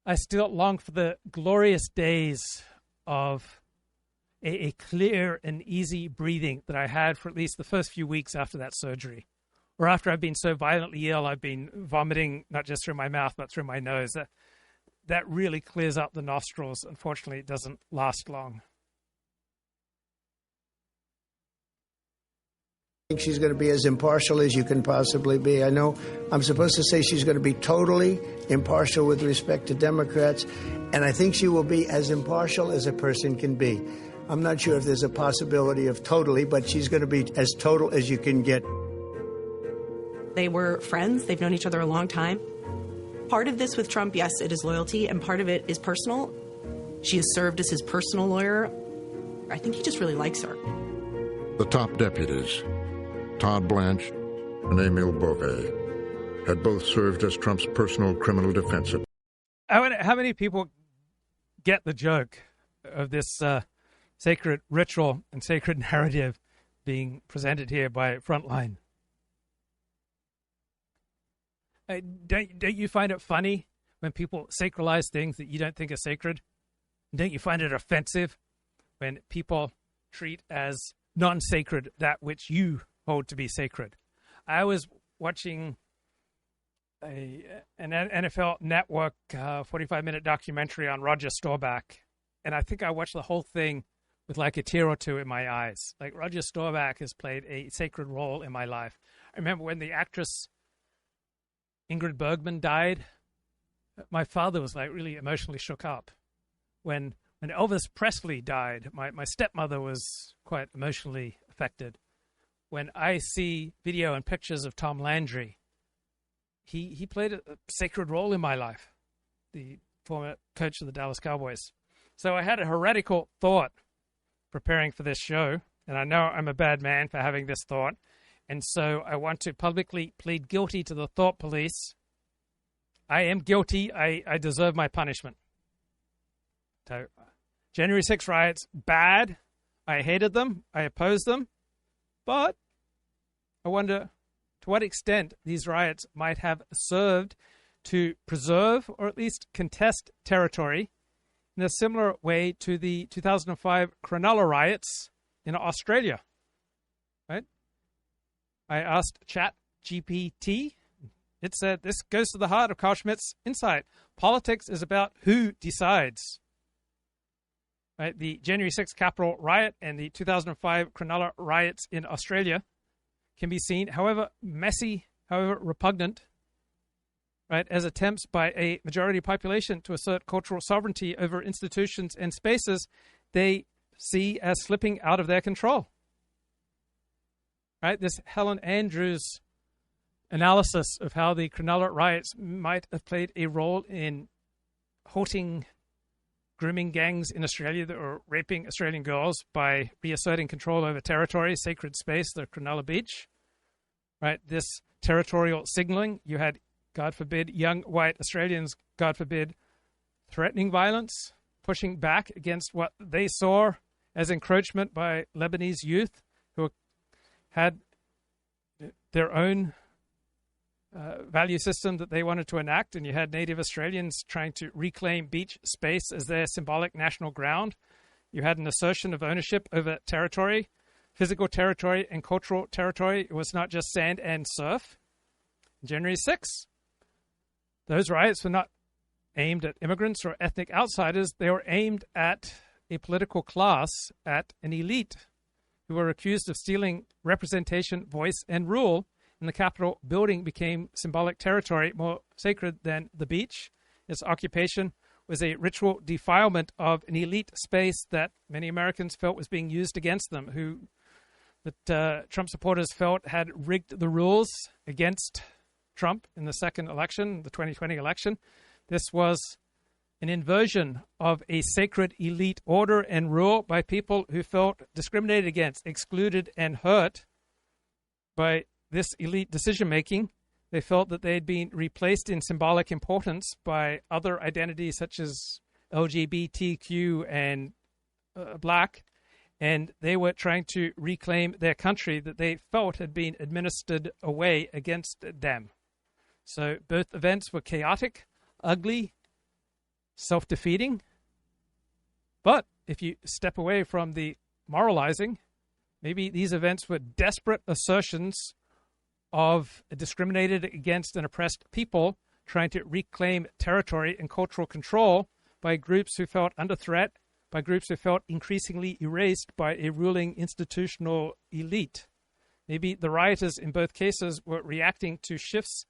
I still long for the glorious days of a clear and easy breathing that I had for at least the first few weeks after that surgery. Or after I've been so violently ill, I've been vomiting not just through my mouth, but through my nose. That really clears up the nostrils. Unfortunately, it doesn't last long. I think she's going to be as impartial as you can possibly be. I know I'm supposed to say she's going to be totally impartial with respect to Democrats, and I think she will be as impartial as a person can be. I'm not sure if there's a possibility of totally, but she's going to be as total as you can get. They were friends. They've known each other a long time. Part of this with Trump, yes, it is loyalty, and part of it is personal. She has served as his personal lawyer. I think he just really likes her. The top deputies, Todd Blanche and Emile Beauvais, had both served as Trump's personal criminal defense. How many people get the joke of this sacred ritual and sacred narrative being presented here by Frontline? Don't you find it funny when people sacralize things that you don't think are sacred? Don't you find it offensive when people treat as non-sacred that which you hold to be sacred? I was watching an NFL Network 45-minute documentary on Roger Staubach, and I think I watched the whole thing with like a tear or two in my eyes. Like, Roger Staubach has played a sacred role in my life. I remember when the actress Ingrid Bergman died, my father was like really emotionally shook up. When Elvis Presley died, my stepmother was quite emotionally affected. When I see video and pictures of Tom Landry, he played a sacred role in my life, the former coach of the Dallas Cowboys. So I had a heretical thought preparing for this show, and I know I'm a bad man for having this thought. And so I want to publicly plead guilty to the thought police. I am guilty. I deserve my punishment. So, January 6 riots, bad. I hated them. I opposed them. But I wonder to what extent these riots might have served to preserve or at least contest territory in a similar way to the 2005 Cronulla riots in Australia. Right? I asked ChatGPT. It said, this goes to the heart of Carl Schmitt's insight. Politics is about who decides. Right? The January 6th Capitol riot and the 2005 Cronulla riots in Australia can be seen, however messy, however repugnant, right, as attempts by a majority population to assert cultural sovereignty over institutions and spaces they see as slipping out of their control. Right? This Helen Andrews analysis of how the Cronulla riots might have played a role in halting grooming gangs in Australia that were raping Australian girls by reasserting control over territory, sacred space, the Cronulla Beach. Right? This territorial signaling, you had God forbid, young white Australians, God forbid, threatening violence, pushing back against what they saw as encroachment by Lebanese youth who had their own value system that they wanted to enact, and you had Native Australians trying to reclaim beach space as their symbolic national ground. You had an assertion of ownership over territory, physical territory and cultural territory. It was not just sand and surf. January 6th, those riots were not aimed at immigrants or ethnic outsiders. They were aimed at a political class, at an elite who were accused of stealing representation, voice, and rule. And the Capitol building became symbolic territory more sacred than the beach. Its occupation was a ritual defilement of an elite space that many Americans felt was being used against them, that Trump supporters felt had rigged the rules against Trump in the second election, the 2020 election. This was an inversion of a sacred elite order and rule by people who felt discriminated against, excluded, and hurt by this elite decision-making. They felt that they had been replaced in symbolic importance by other identities such as LGBTQ and Black, and they were trying to reclaim their country that they felt had been administered away against them. So both events were chaotic, ugly, self-defeating. But if you step away from the moralizing, maybe these events were desperate assertions of a discriminated against and oppressed people trying to reclaim territory and cultural control by groups who felt under threat, by groups who felt increasingly erased by a ruling institutional elite. Maybe the rioters in both cases were reacting to shifts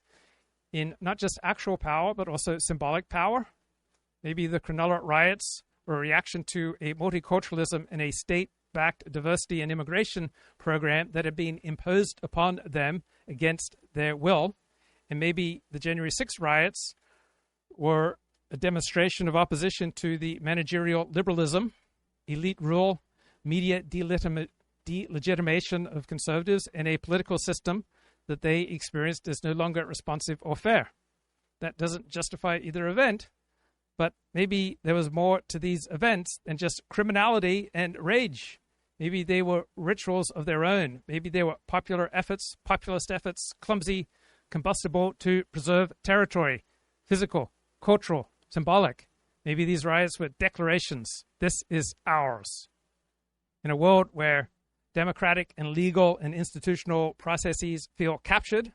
in not just actual power, but also symbolic power. Maybe the Cronulla riots were a reaction to a multiculturalism in a state-backed diversity and immigration program that had been imposed upon them against their will. And maybe the January 6th riots were a demonstration of opposition to the managerial liberalism, elite rule, media delegitimation of conservatives, and a political system that they experienced as no longer responsive or fair. That doesn't justify either event, but maybe there was more to these events than just criminality and rage. Maybe they were rituals of their own. Maybe they were populist efforts, clumsy, combustible to preserve territory, physical, cultural, symbolic. Maybe these riots were declarations. This is ours. In a world where democratic and legal and institutional processes feel captured,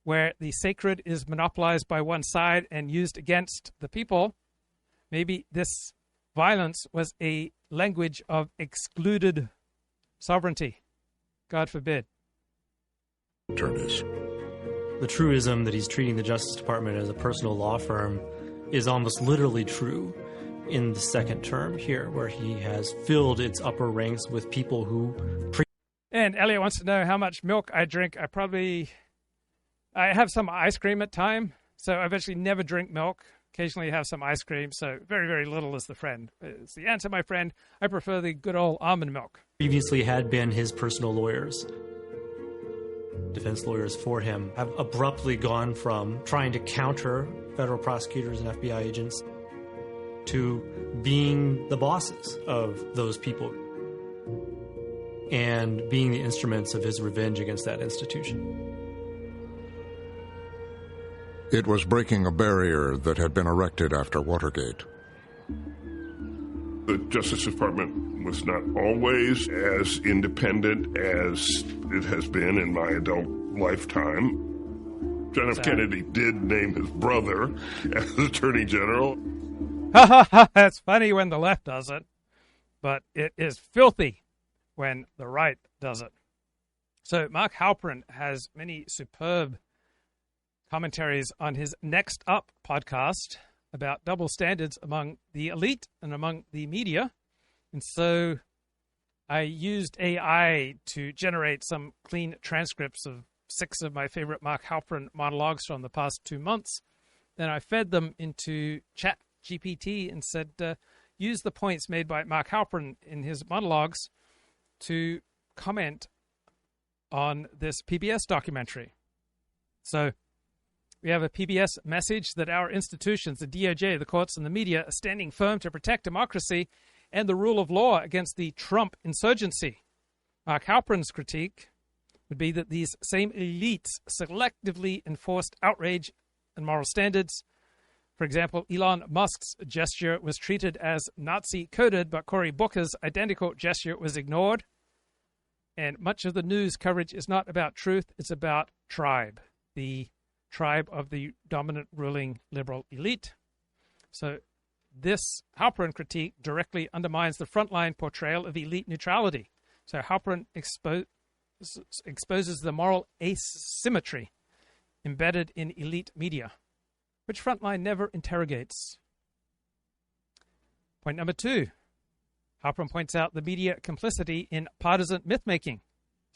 where the sacred is monopolized by one side and used against the people, maybe this violence was a language of excluded sovereignty. God forbid. The truism that he's treating the Justice Department as a personal law firm is almost literally true in the second term here, where he has filled its upper ranks with people who... And Elliot wants to know how much milk I drink. I have some ice cream at time, so I eventually never drink milk. Occasionally have some ice cream, so very, very little is the friend. It's the answer, my friend. I prefer the good old almond milk. Previously had been his personal lawyers. Defense lawyers for him have abruptly gone from trying to counter federal prosecutors and FBI agents to being the bosses of those people and being the instruments of his revenge against that institution. It was breaking a barrier that had been erected after Watergate. The Justice Department was not always as independent as it has been in my adult lifetime. John F. Kennedy did name his brother as Attorney General. That's funny when the left does it, but it is filthy when the right does it. So Mark Halperin has many superb commentaries on his Next Up podcast about double standards among the elite and among the media. And so I used AI to generate some clean transcripts of 6 of my favorite Mark Halperin monologues from the past 2 months. Then I fed them into ChatGPT and said, use the points made by Mark Halperin in his monologues to comment on this PBS documentary. So We have a PBS message that our institutions, the DOJ, the courts, and the media are standing firm to protect democracy and the rule of law against the Trump insurgency. Mark Halperin's critique would be that these same elites selectively enforced outrage and moral standards. For example, Elon Musk's gesture was treated as Nazi-coded, but Cory Booker's identical gesture was ignored. And much of the news coverage is not about truth, it's about tribe, the tribe of the dominant ruling liberal elite. So this Halperin critique directly undermines the Frontline portrayal of elite neutrality. So Halperin exposes the moral asymmetry embedded in elite media, which Frontline never interrogates. Point number 2, Halperin points out the media complicity in partisan myth-making.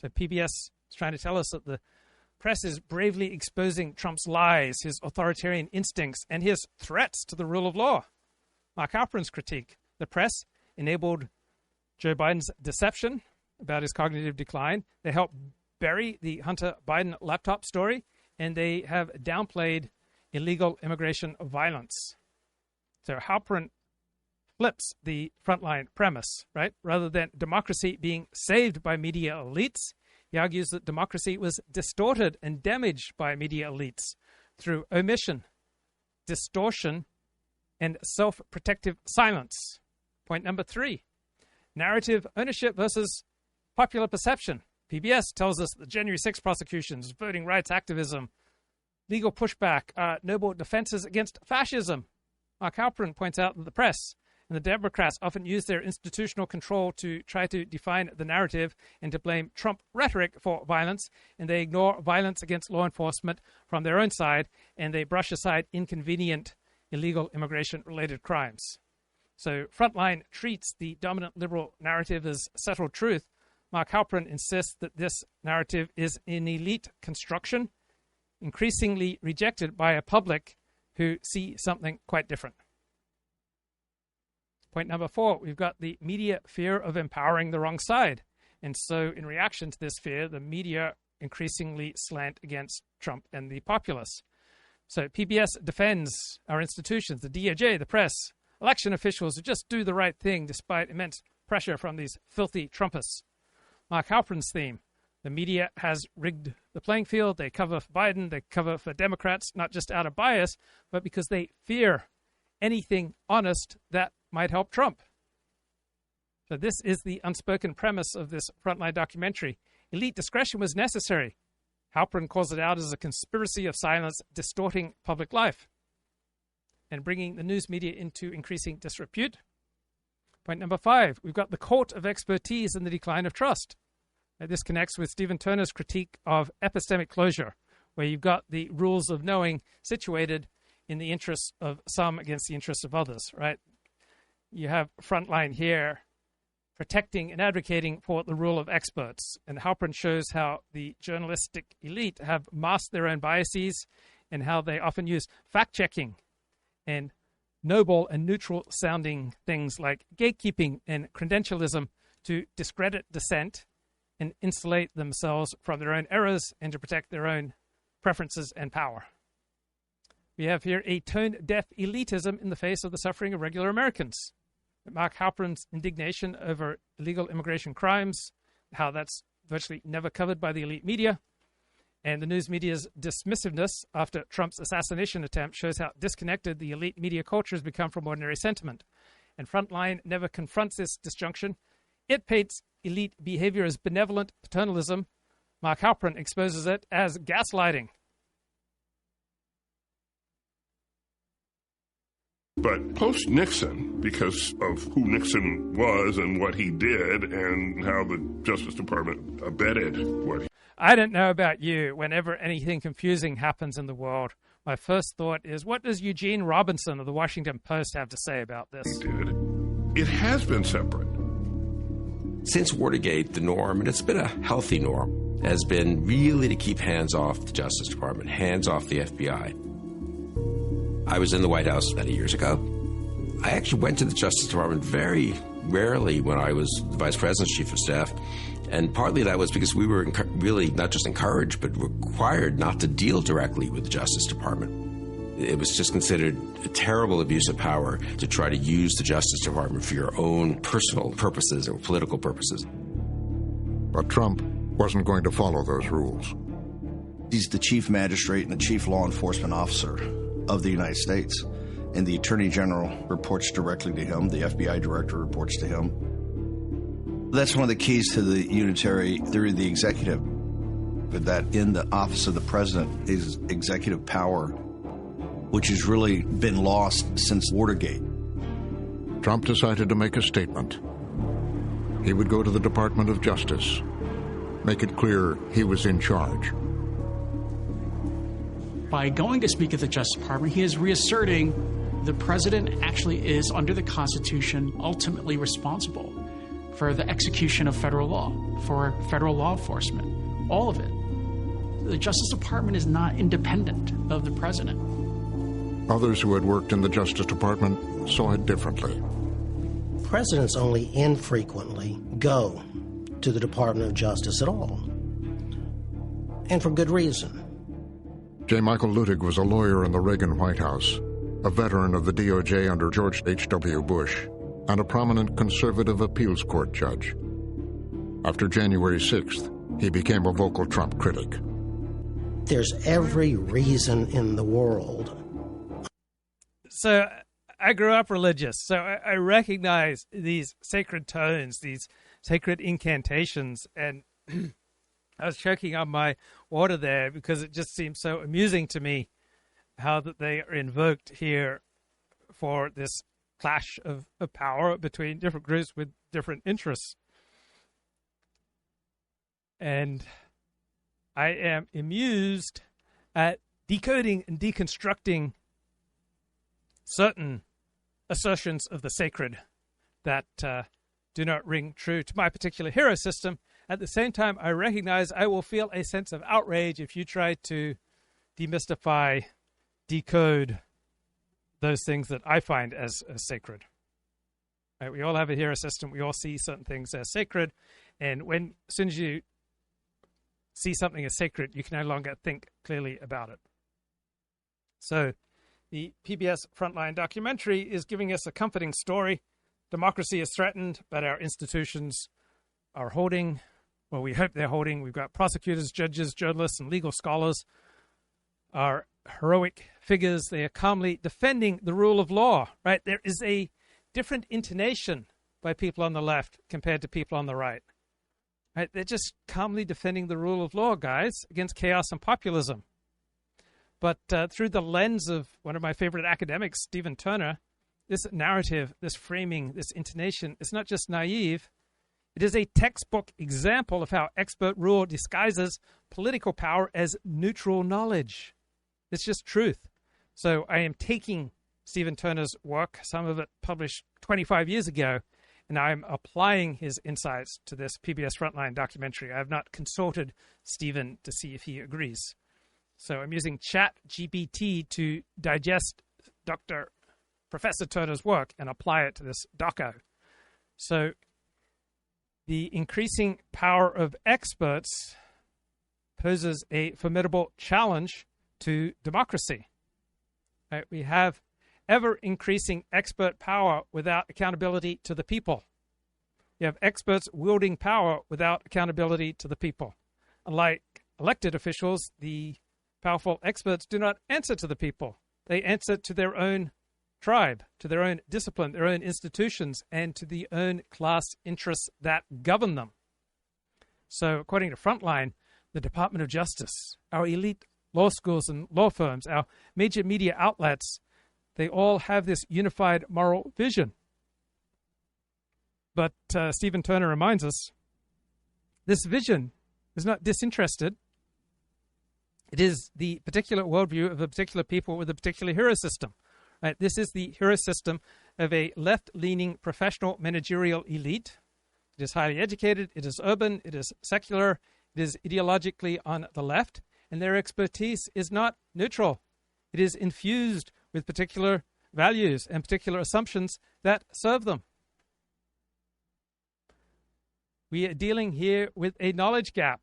So PBS is trying to tell us that the press is bravely exposing Trump's lies, his authoritarian instincts, and his threats to the rule of law. Mark Halperin's critique: the press enabled Joe Biden's deception about his cognitive decline. They helped bury the Hunter Biden laptop story, and they have downplayed illegal immigration violence. So Halperin flips the Frontline premise, right? Rather than democracy being saved by media elites, he argues that democracy was distorted and damaged by media elites through omission, distortion, and self-protective silence. Point number 3, narrative ownership versus popular perception. PBS tells us the January 6 prosecutions, voting rights activism, legal pushback are noble defenses against fascism. Mark Halperin points out that the press and the Democrats often use their institutional control to try to define the narrative and to blame Trump rhetoric for violence, and they ignore violence against law enforcement from their own side, and they brush aside inconvenient illegal immigration-related crimes. So Frontline treats the dominant liberal narrative as settled truth. Mark Halperin insists that this narrative is an elite construction, increasingly rejected by a public who see something quite different. Point number 4, we've got the media fear of empowering the wrong side. And so in reaction to this fear, the media increasingly slant against Trump and the populace. So PBS defends our institutions, the DOJ, the press, election officials who just do the right thing despite immense pressure from these filthy Trumpists. Mark Halperin's theme: the media has rigged the playing field. They cover for Biden, they cover for Democrats, not just out of bias, but because they fear anything honest that might help Trump. So this is the unspoken premise of this Frontline documentary. Elite discretion was necessary. Halperin calls it out as a conspiracy of silence distorting public life and bringing the news media into increasing disrepute. Point number 5, we've got the court of expertise and the decline of trust. This connects with Stephen Turner's critique of epistemic closure, where you've got the rules of knowing situated in the interests of some against the interests of others, right? You have Frontline here protecting and advocating for the rule of experts. And Halperin shows how the journalistic elite have masked their own biases and how they often use fact-checking and noble and neutral-sounding things like gatekeeping and credentialism to discredit dissent and insulate themselves from their own errors and to protect their own preferences and power. We have here a tone-deaf elitism in the face of the suffering of regular Americans. Mark Halperin's indignation over illegal immigration crimes, how that's virtually never covered by the elite media, and the news media's dismissiveness after Trump's assassination attempt shows how disconnected the elite media culture has become from ordinary sentiment. And Frontline never confronts this disjunction. It paints elite behavior as benevolent paternalism. Mark Halperin exposes it as gaslighting. But post-Nixon, because of who Nixon was and what he did and how the Justice Department abetted what he... I don't know about you. Whenever anything confusing happens in the world, my first thought is, what does Eugene Robinson of the Washington Post have to say about this? He did. It has been separate. Since Watergate, the norm, and it's been a healthy norm, has been really to keep hands off the Justice Department, hands off the FBI. I was in the White House many years ago. I actually went to the Justice Department very rarely when I was the Vice President's Chief of Staff, And partly that was because we were really not just encouraged, but required not to deal directly with the Justice Department. It was just considered a terrible abuse of power to try to use the Justice Department for your own personal purposes or political purposes. But Trump wasn't going to follow those rules. He's the chief magistrate and the chief law enforcement officer of the United States. And the Attorney General reports directly to him. The FBI director reports to him. That's one of the keys to the unitary theory of the executive, that in the office of the president is executive power, which has really been lost since Watergate. Trump decided to make a statement. He would go to the Department of Justice, make it clear he was in charge. By going to speak at the Justice Department, he is reasserting the president actually is, under the Constitution, ultimately responsible for the execution of federal law, for federal law enforcement, all of it. The Justice Department is not independent of the president. Others who had worked in the Justice Department saw it differently. Presidents only infrequently go to the Department of Justice at all, and for good reason. J. Michael Luttig was a lawyer in the Reagan White House, a veteran of the DOJ under George H.W. Bush, and a prominent conservative appeals court judge. After January 6th, he became a vocal Trump critic. There's every reason in the world. So I grew up religious, so I recognize these sacred tones, these sacred incantations, and I was choking on my water there because it just seems so amusing to me how that they are invoked here for this clash of power between different groups with different interests. And I am amused at decoding and deconstructing certain assertions of the sacred that do not ring true to my particular hero system. At the same time, I recognize I will feel a sense of outrage if you try to demystify, decode those things that I find as sacred. Right, we all have a hero system. We all see certain things as sacred. And as soon as you see something as sacred, you can no longer think clearly about it. So the PBS Frontline documentary is giving us a comforting story. Democracy is threatened, but our institutions are holding. Well, we hope they're holding. We've got prosecutors, judges, journalists, and legal scholars are heroic figures. They are calmly defending the rule of law, right? There is a different intonation by people on the left compared to people on the right. Right? They're just calmly defending the rule of law, guys, against chaos and populism. But through the lens of one of my favorite academics, Stephen Turner, this narrative, this framing, this intonation is not just naive. It is a textbook example of how expert rule disguises political power as neutral knowledge. It's just truth. So I am taking Stephen Turner's work, some of it published 25 years ago, and I'm applying his insights to this PBS Frontline documentary. I have not consulted Stephen to see if he agrees. So I'm using ChatGPT to digest Professor Turner's work and apply it to this doco. So the increasing power of experts poses a formidable challenge to democracy. Right? We have ever-increasing expert power without accountability to the people. You have experts wielding power without accountability to the people. Unlike elected officials, the powerful experts do not answer to the people. They answer to their own tribe, to their own discipline, their own institutions, and to the own class interests that govern them. So, according to Frontline, the Department of Justice, our elite law schools and law firms, our major media outlets, they all have this unified moral vision. But Stephen Turner reminds us, this vision is not disinterested. It is the particular worldview of a particular people with a particular hero system. Right? This is the hero system of a left-leaning professional managerial elite. It is highly educated, it is urban, it is secular, it is ideologically on the left, and their expertise is not neutral. It is infused with particular values and particular assumptions that serve them. We are dealing here with a knowledge gap.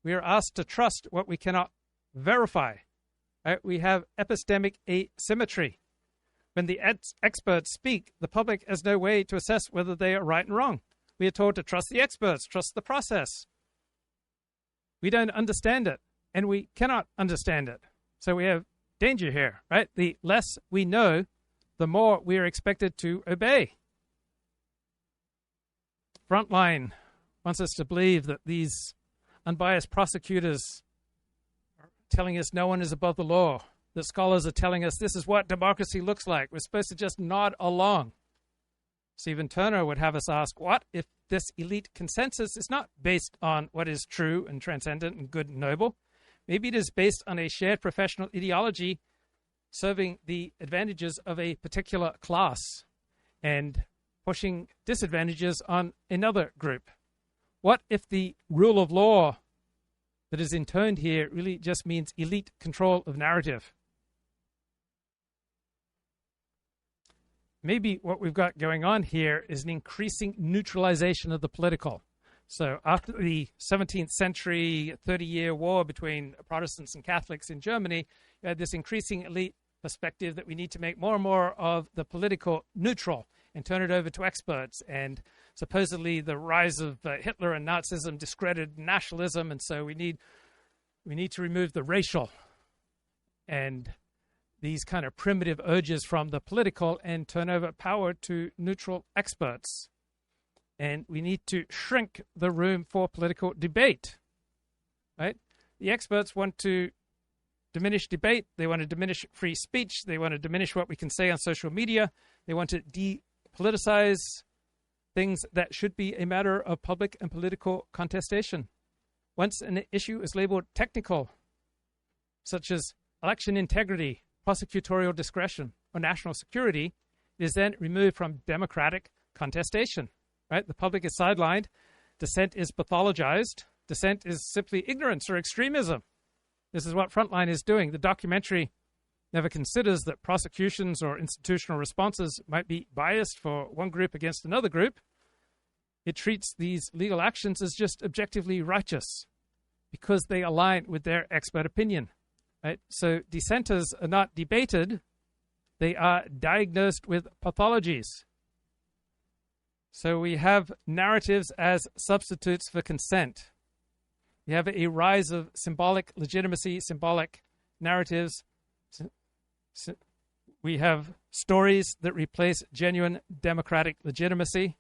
We are asked to trust what we cannot verify. Right? We have epistemic asymmetry. When the experts speak, the public has no way to assess whether they are right and wrong. We are told to trust the experts, trust the process. We don't understand it, and we cannot understand it. So we have danger here, right? The less we know, the more we are expected to obey. Frontline wants us to believe that these unbiased prosecutors are telling us no one is above the law, that scholars are telling us this is what democracy looks like. We're supposed to just nod along. Stephen Turner would have us ask, what if this elite consensus is not based on what is true and transcendent and good and noble? Maybe it is based on a shared professional ideology serving the advantages of a particular class and pushing disadvantages on another group. What if the rule of law that is intoned here really just means elite control of narrative? Maybe what we've got going on here is an increasing neutralization of the political. So after the 17th century, 30-year war between Protestants and Catholics in Germany, you had this increasing elite perspective that we need to make more and more of the political neutral and turn it over to experts. And supposedly the rise of Hitler and Nazism discredited nationalism, and so we need to remove the racial and these kind of primitive urges from the political and turn over power to neutral experts. And we need to shrink the room for political debate, right? The experts want to diminish debate. They want to diminish free speech. They want to diminish what we can say on social media. They want to depoliticize things that should be a matter of public and political contestation. Once an issue is labeled technical, such as election integrity, prosecutorial discretion, or national security, it is then removed from democratic contestation. Right? The public is sidelined. Dissent is pathologized. Dissent is simply ignorance or extremism. This is what Frontline is doing. The documentary never considers that prosecutions or institutional responses might be biased for one group against another group. It treats these legal actions as just objectively righteous because they align with their expert opinion. Right? So dissenters are not debated. They are diagnosed with pathologies. So we have narratives as substitutes for consent. We have a rise of symbolic legitimacy, symbolic narratives. We have stories that replace genuine democratic legitimacy.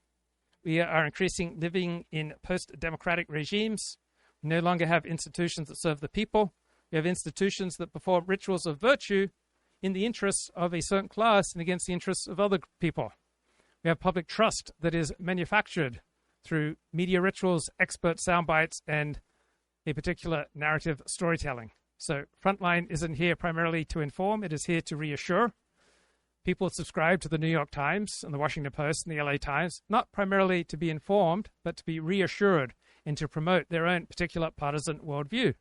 We are increasingly living in post-democratic regimes. We no longer have institutions that serve the people. We have institutions that perform rituals of virtue in the interests of a certain class and against the interests of other people. We have public trust that is manufactured through media rituals, expert sound bites, and a particular narrative storytelling. So Frontline isn't here primarily to inform. It is here to reassure. People subscribe to the New York Times and the Washington Post and the LA Times, not primarily to be informed, but to be reassured and to promote their own particular partisan worldview.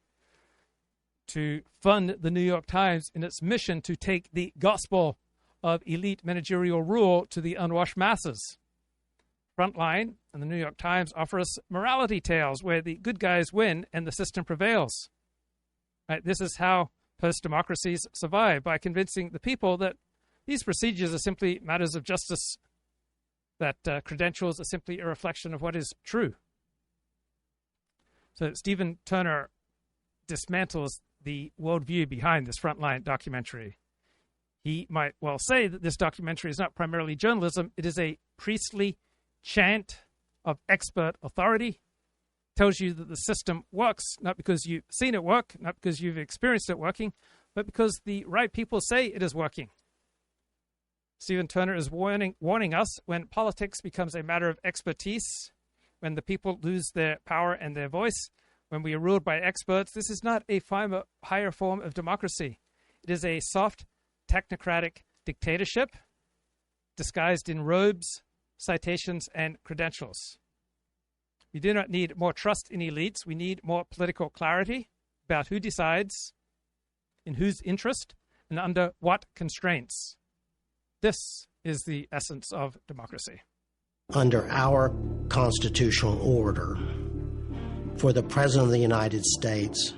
To fund the New York Times in its mission to take the gospel of elite managerial rule to the unwashed masses. Frontline and the New York Times offer us morality tales where the good guys win and the system prevails. Right? This is how post-democracies survive, by convincing the people that these procedures are simply matters of justice, that credentials are simply a reflection of what is true. So Stephen Turner dismantles the worldview behind this Frontline documentary. He might well say that this documentary is not primarily journalism. It is a priestly chant of expert authority. Tells you that the system works, not because you've seen it work, not because you've experienced it working, but because the right people say it is working. Stephen Turner is warning us when politics becomes a matter of expertise, when the people lose their power and their voice, when we are ruled by experts. This is not a higher form of democracy. It is a soft, technocratic dictatorship disguised in robes, citations, and credentials. We do not need more trust in elites. We need more political clarity about who decides, in whose interest, and under what constraints. This is the essence of democracy. under our constitutional order for the President of the United States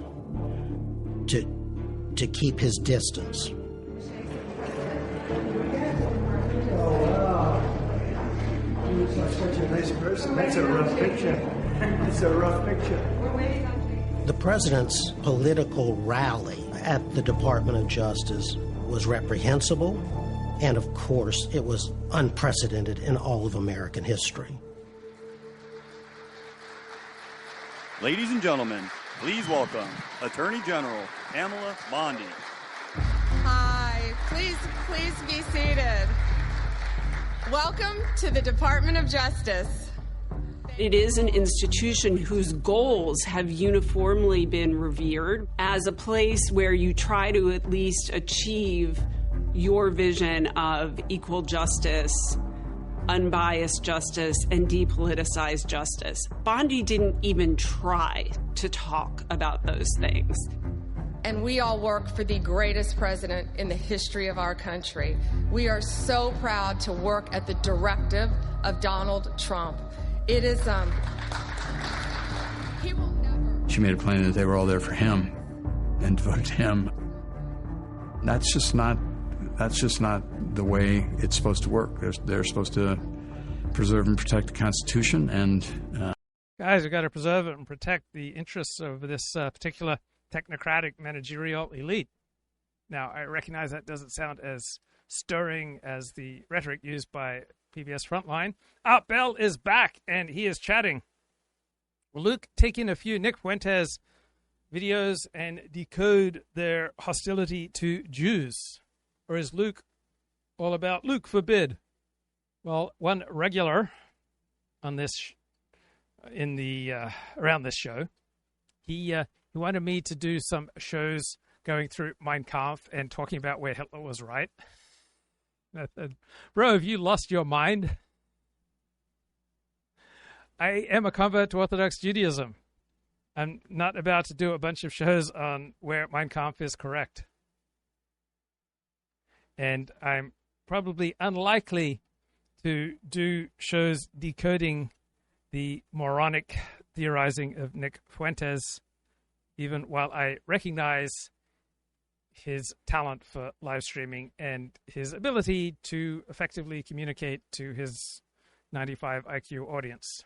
to keep his distance. Such a nice person. That's a rough picture. That's a rough picture. The president's political rally at the Department of Justice was reprehensible, and of course, it was unprecedented in all of American history. Ladies and gentlemen, please welcome Attorney General Pamela Bondi. Hi, please be seated. Welcome to the Department of Justice. It is an institution whose goals have uniformly been revered as a place where you try to at least achieve your vision of equal justice, unbiased justice, and depoliticized justice. Bondi didn't even try to talk about those things. And we all work for the greatest president in the history of our country. We are so proud to work at the directive of Donald Trump. It is, he will never... She made it plain that they were all there for him and devoted to him. That's just not the way it's supposed to work. They're supposed to preserve and protect the Constitution, and guys, we've got to preserve it and protect the interests of this particular technocratic managerial elite. Now, I recognize that doesn't sound as stirring as the rhetoric used by PBS Frontline. Art Bell is back, and he is chatting. Will Luke take in a few Nick Fuentes videos and decode their hostility to Jews? Or is Luke all about Luke forbid? Well, one regular on this around this show, he wanted me to do some shows going through Mein Kampf and talking about where Hitler was right. Bro, have you lost your mind? I am a convert to Orthodox Judaism. I'm not about to do a bunch of shows on where Mein Kampf is correct. And I'm probably unlikely to do shows decoding the moronic theorizing of Nick Fuentes, even while I recognize his talent for live streaming and his ability to effectively communicate to his 95 IQ audience.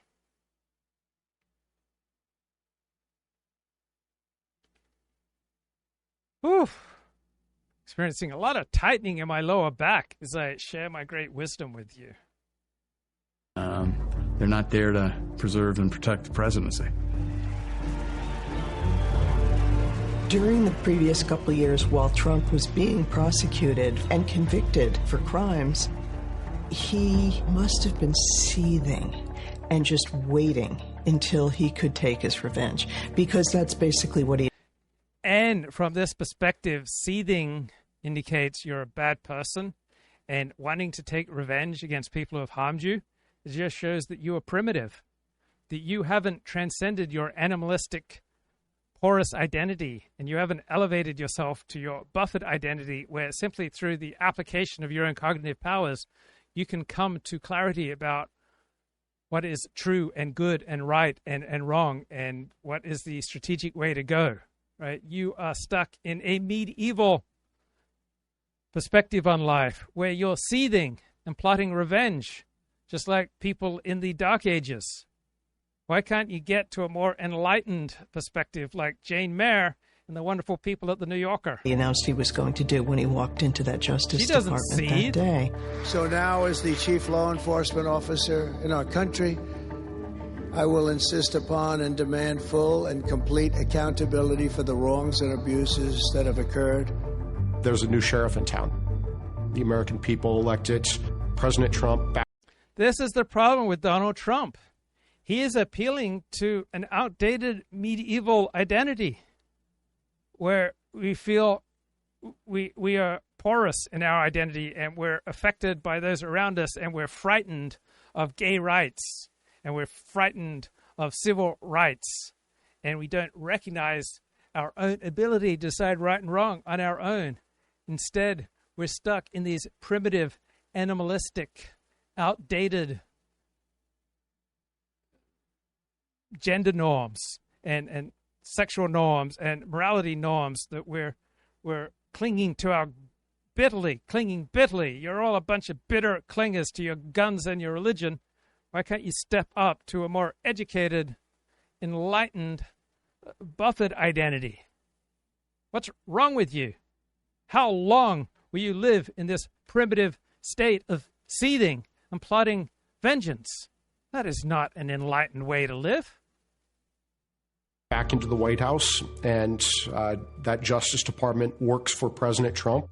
Oof. Experiencing a lot of tightening in my lower back as I share my great wisdom with you. they're not there to preserve and protect the presidency. During the previous couple of years, while Trump was being prosecuted and convicted for crimes, he must have been seething and just waiting until he could take his revenge, because that's basically what he... And from this perspective, seething indicates you're a bad person, and wanting to take revenge against people who have harmed you, it just shows that you are primitive, that you haven't transcended your animalistic, porous identity, and you haven't elevated yourself to your buffered identity, where simply through the application of your own cognitive powers, you can come to clarity about what is true and good and right and wrong, and what is the strategic way to go, right? You are stuck in a medieval perspective on life, where you're seething and plotting revenge, just like people in the Dark Ages. Why can't you get to a more enlightened perspective like Jane Mayer and the wonderful people at the New Yorker? He announced he was going to do when he walked into that Justice Department that day. So now, as the chief law enforcement officer in our country, I will insist upon and demand full and complete accountability for the wrongs and abuses that have occurred. There's a new sheriff in town. The American people elected President Trump back. This is the problem with Donald Trump. He is appealing to an outdated medieval identity where we feel we are porous in our identity, and we're affected by those around us, and we're frightened of gay rights, and we're frightened of civil rights, and we don't recognize our own ability to decide right and wrong on our own. Instead, we're stuck in these primitive, animalistic, outdated gender norms and sexual norms and morality norms that we're clinging to our clinging bitterly. You're all a bunch of bitter clingers to your guns and your religion. Why can't you step up to a more educated, enlightened, buffered identity? What's wrong with you? How long will you live in this primitive state of seething and plotting vengeance? That is not an enlightened way to live. Back into the White House, and that Justice Department works for President Trump.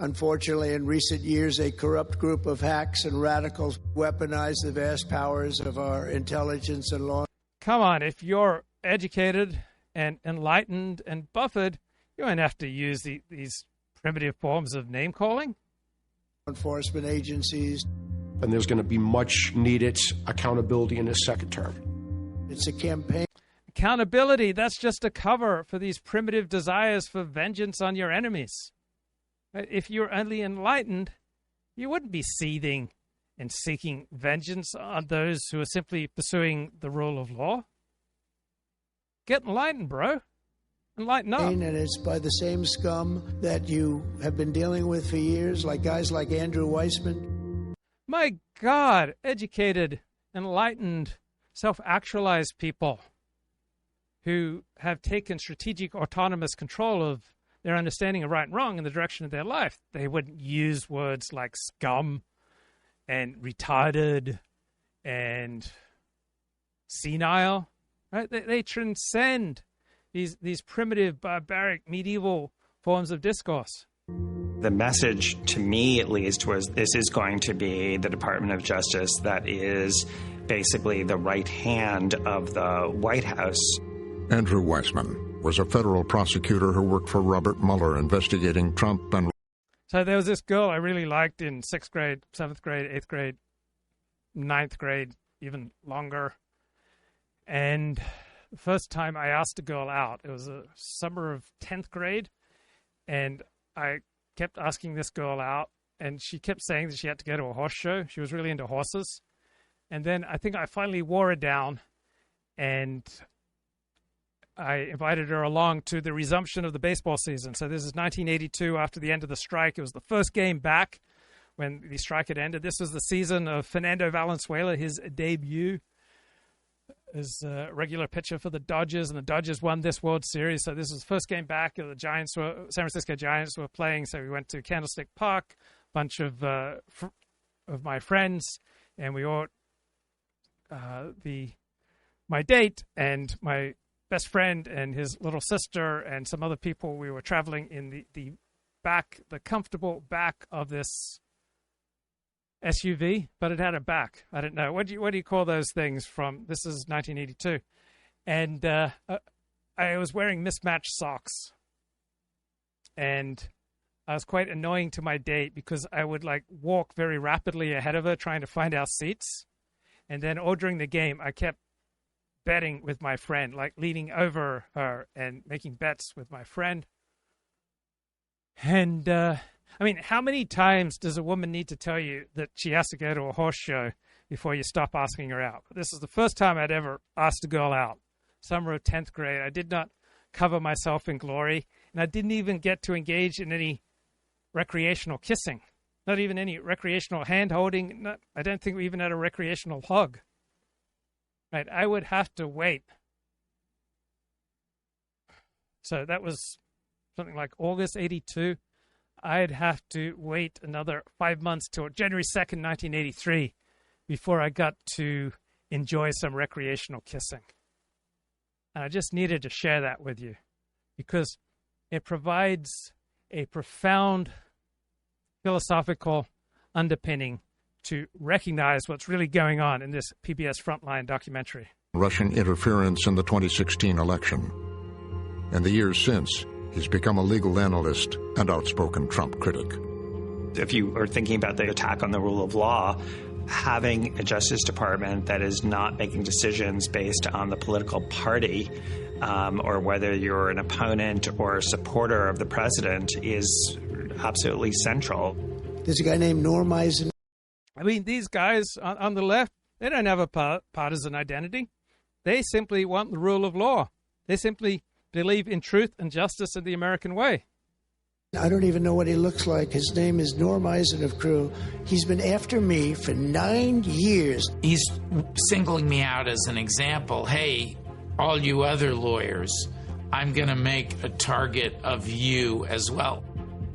Unfortunately, in recent years, a corrupt group of hacks and radicals weaponize the vast powers of our intelligence and law. Come on, if you're educated and enlightened and buffered, you won't have to use these primitive forms of name-calling. Enforcement agencies. And there's going to be much needed accountability in his second term. It's a campaign. Accountability, that's just a cover for these primitive desires for vengeance on your enemies. If you're only enlightened, you wouldn't be seething and seeking vengeance on those who are simply pursuing the rule of law. Get enlightened, bro. Enlighten up. And it's by the same scum that you have been dealing with for years, like guys like Andrew Weissman. My God, educated, enlightened, self-actualized people who have taken strategic autonomous control of their understanding of right and wrong in the direction of their life. They wouldn't use words like scum and retarded and senile. Right? They transcend these primitive, barbaric, medieval forms of discourse. The message, to me at least, was this is going to be the Department of Justice that is basically the right hand of the White House. Andrew Weissman was a federal prosecutor who worked for Robert Mueller investigating Trump and... So there was this girl I really liked in 6th grade, 7th grade, 8th grade, 9th grade, even longer. And the first time I asked a girl out, it was a summer of 10th grade, and I kept asking this girl out, and she kept saying that she had to go to a horse show. She was really into horses. And then I think I finally wore her down, and I invited her along to the resumption of the baseball season. So this is 1982, after the end of the strike. It was the first game back when the strike had ended. This was the season of Fernando Valenzuela, his debut as a regular pitcher for the Dodgers, and the Dodgers won this World Series. So this was the first game back. The Giants San Francisco Giants were playing, so we went to Candlestick Park, a bunch of my friends, and we all, my date and my best friend and his little sister and some other people. We were traveling in the comfortable back of this SUV, but it had a back. I don't know. What do you call those things from? This is 1982. And I was wearing mismatched socks. And I was quite annoying to my date because I would walk very rapidly ahead of her trying to find our seats. And then all during the game, I kept betting with my friend, leaning over her and making bets with my friend. And how many times does a woman need to tell you that she has to go to a horse show before you stop asking her out? This is the first time I'd ever asked a girl out. Summer of 10th grade. I did not cover myself in glory, and I didn't even get to engage in any recreational kissing, not even any recreational hand-holding. I don't think we even had a recreational hug. Right? I would have to wait. So that was something like August 82. I'd have to wait another 5 months till January 2nd, 1983, before I got to enjoy some recreational kissing. And I just needed to share that with you because it provides a profound philosophical underpinning to recognize what's really going on in this PBS Frontline documentary. Russian interference in the 2016 election. In the years since, he's become a legal analyst and outspoken Trump critic. If you are thinking about the attack on the rule of law, having a Justice Department that is not making decisions based on the political party or whether you're an opponent or a supporter of the president is absolutely central. There's a guy named Norm Eisen. These guys on the left, they don't have a partisan identity. They simply want the rule of law. They simply believe in truth and justice in the American way. I don't even know what he looks like. His name is Norm Eisen of Crew. He's been after me for 9 years. He's singling me out as an example. Hey, all you other lawyers, I'm going to make a target of you as well.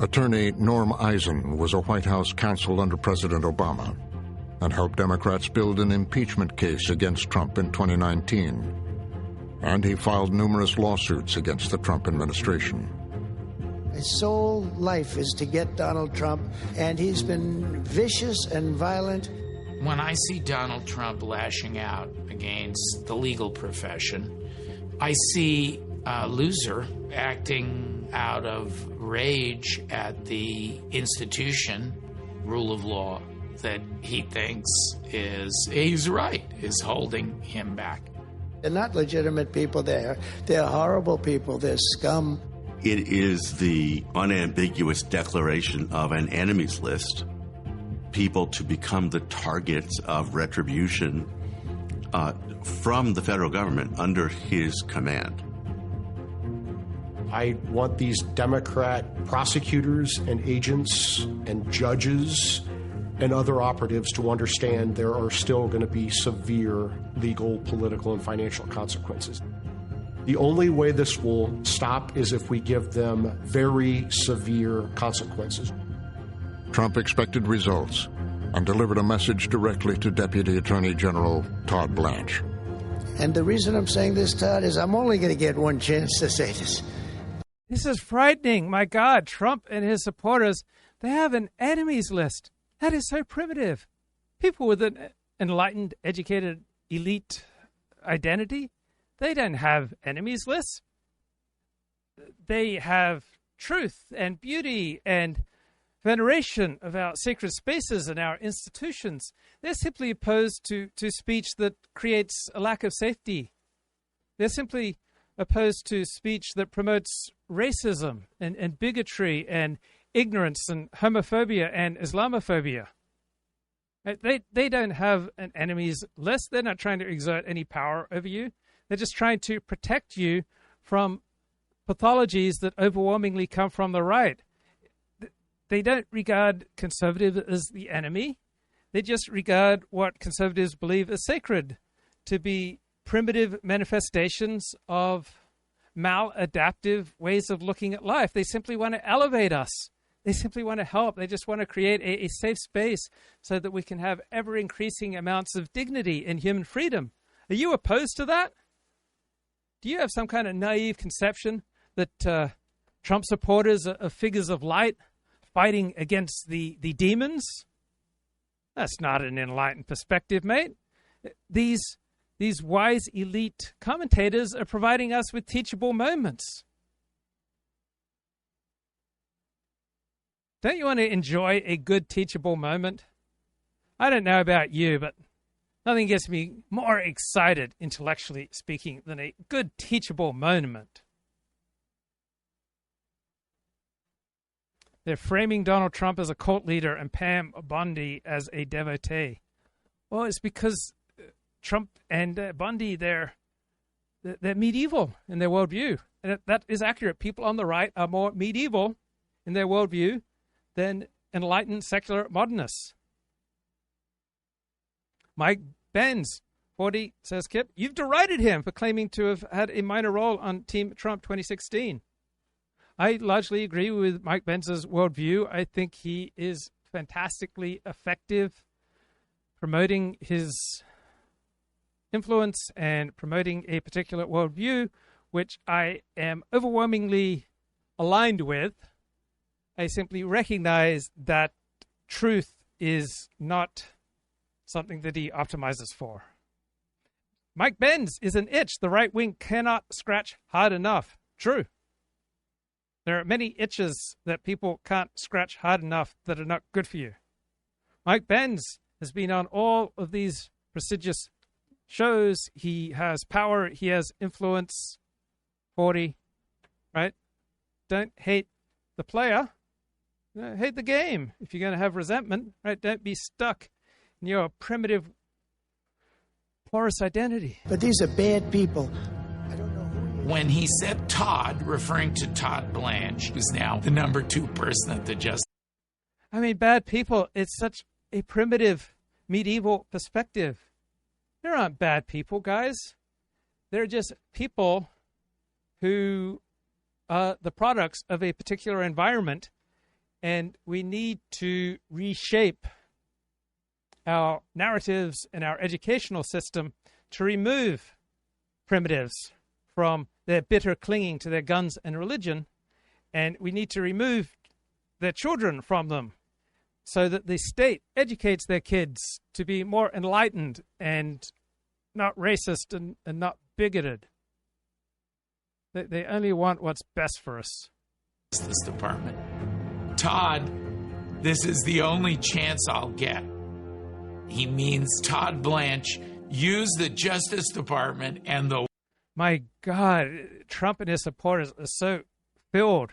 Attorney Norm Eisen was a White House counsel under President Obama and helped Democrats build an impeachment case against Trump in 2019. And he filed numerous lawsuits against the Trump administration. His sole life is to get Donald Trump, and he's been vicious and violent. When I see Donald Trump lashing out against the legal profession, I see a loser acting out of rage at the institution, rule of law, that he thinks he's right, is holding him back. They're not legitimate people there. They're horrible people. They're scum. It is the unambiguous declaration of an enemies list, people to become the targets of retribution from the federal government under his command. I want these Democrat prosecutors and agents and judges and other operatives to understand there are still going to be severe legal, political, and financial consequences. The only way this will stop is if we give them very severe consequences. Trump expected results and delivered a message directly to Deputy Attorney General Todd Blanche. And the reason I'm saying this, Todd, is I'm only going to get one chance to say this. This is frightening. My God, Trump and his supporters, they have an enemies list. That is so primitive. People with an enlightened, educated, elite identity, they don't have enemies lists. They have truth and beauty and veneration of our sacred spaces and our institutions. They're simply opposed to speech that creates a lack of safety. They're simply opposed to speech that promotes racism and bigotry and ignorance and homophobia and Islamophobia. They don't have an enemies list. They're not trying to exert any power over you. They're just trying to protect you from pathologies that overwhelmingly come from the right. They don't regard conservatives as the enemy. They just regard what conservatives believe is sacred, to be primitive manifestations of maladaptive ways of looking at life. They simply want to elevate us. They simply want to help. They just want to create a safe space so that we can have ever-increasing amounts of dignity and human freedom. Are you opposed to that? Do you have some kind of naive conception that Trump supporters are figures of light fighting against the demons? That's not an enlightened perspective, mate. These wise elite commentators are providing us with teachable moments. Don't you want to enjoy a good teachable moment? I don't know about you, but nothing gets me more excited, intellectually speaking, than a good teachable moment. They're framing Donald Trump as a cult leader and Pam Bondi as a devotee. Well, it's because Trump and Bondi, they're medieval in their worldview. And that is accurate. People on the right are more medieval in their worldview than enlightened secular modernists. Mike Benz, 40, says Kip, you've derided him for claiming to have had a minor role on Team Trump 2016. I largely agree with Mike Benz's worldview. I think he is fantastically effective promoting his influence and promoting a particular worldview, which I am overwhelmingly aligned with. I simply recognize that truth is not something that he optimizes for. Mike Benz is an itch the right wing cannot scratch hard enough. True. There are many itches that people can't scratch hard enough that are not good for you. Mike Benz has been on all of these prestigious shows. He has power. He has influence. 40, right? Don't hate the player. Hate the game. If you're going to have resentment, right? Don't be stuck in your primitive porous identity. But these are bad people. When he said Todd, referring to Todd Blanche, who's now the number 2 person at the Justice. I mean, bad people, it's such a primitive medieval perspective. There aren't bad people, guys. They're just people who are the products of a particular environment, and we need to reshape our narratives and our educational system to remove primitives from their bitter clinging to their guns and religion, and we need to remove their children from them so that the state educates their kids to be more enlightened and not racist and not bigoted. They only want what's best for us. Justice Department. Todd, this is the only chance I'll get. He means Todd Blanche used the Justice Department and the... My God, Trump and his supporters are so filled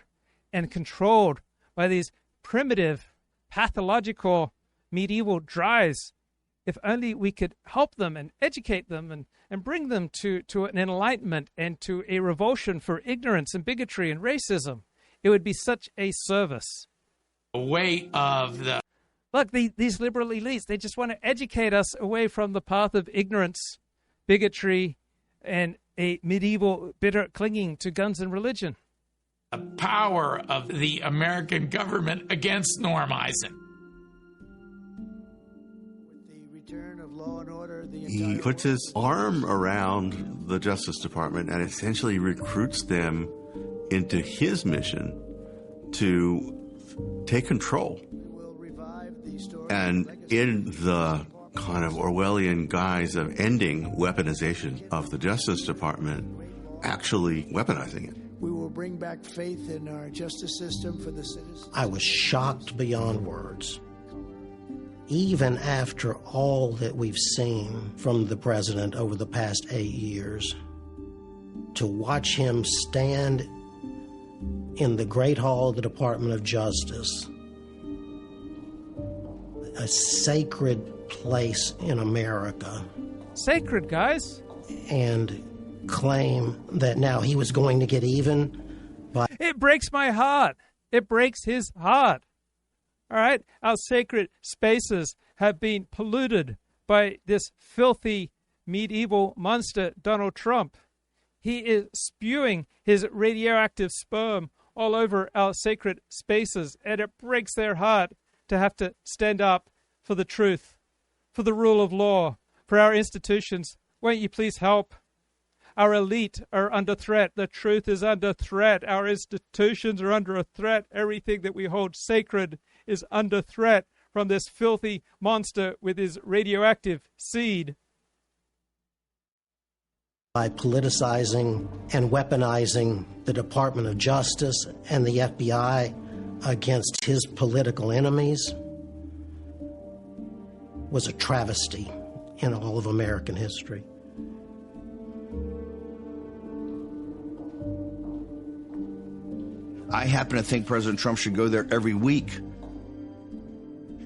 and controlled by these primitive, pathological, medieval drives. If only we could help them and educate them and bring them to an enlightenment and to a revulsion for ignorance and bigotry and racism, it would be such a service. The weight of the... Look, these liberal elites, they just want to educate us away from the path of ignorance, bigotry, and a medieval bitter clinging to guns and religion. The power of the American government against normizing. He puts his arm around the Justice Department and essentially recruits them into his mission to take control. And in the kind of Orwellian guise of ending weaponization of the Justice Department, actually weaponizing it. We will bring back faith in our justice system for the citizens. I was shocked beyond words. Even after all that we've seen from the president over the past 8 years, to watch him stand in the Great Hall of the Department of Justice, a sacred place in America. Sacred, guys. And claim that now he was going to get even by... It breaks my heart. It breaks his heart. All right? Our sacred spaces have been polluted by this filthy medieval monster, Donald Trump. He is spewing his radioactive sperm all over our sacred spaces, and it breaks their heart to have to stand up for the truth, for the rule of law, for our institutions. Won't you please help? Our elite are under threat. The truth is under threat. Our institutions are under a threat. Everything that we hold sacred is under threat from this filthy monster with his radioactive seed. By politicizing and weaponizing the Department of Justice and the FBI against his political enemies was a travesty in all of American history. I happen to think President Trump should go there every week.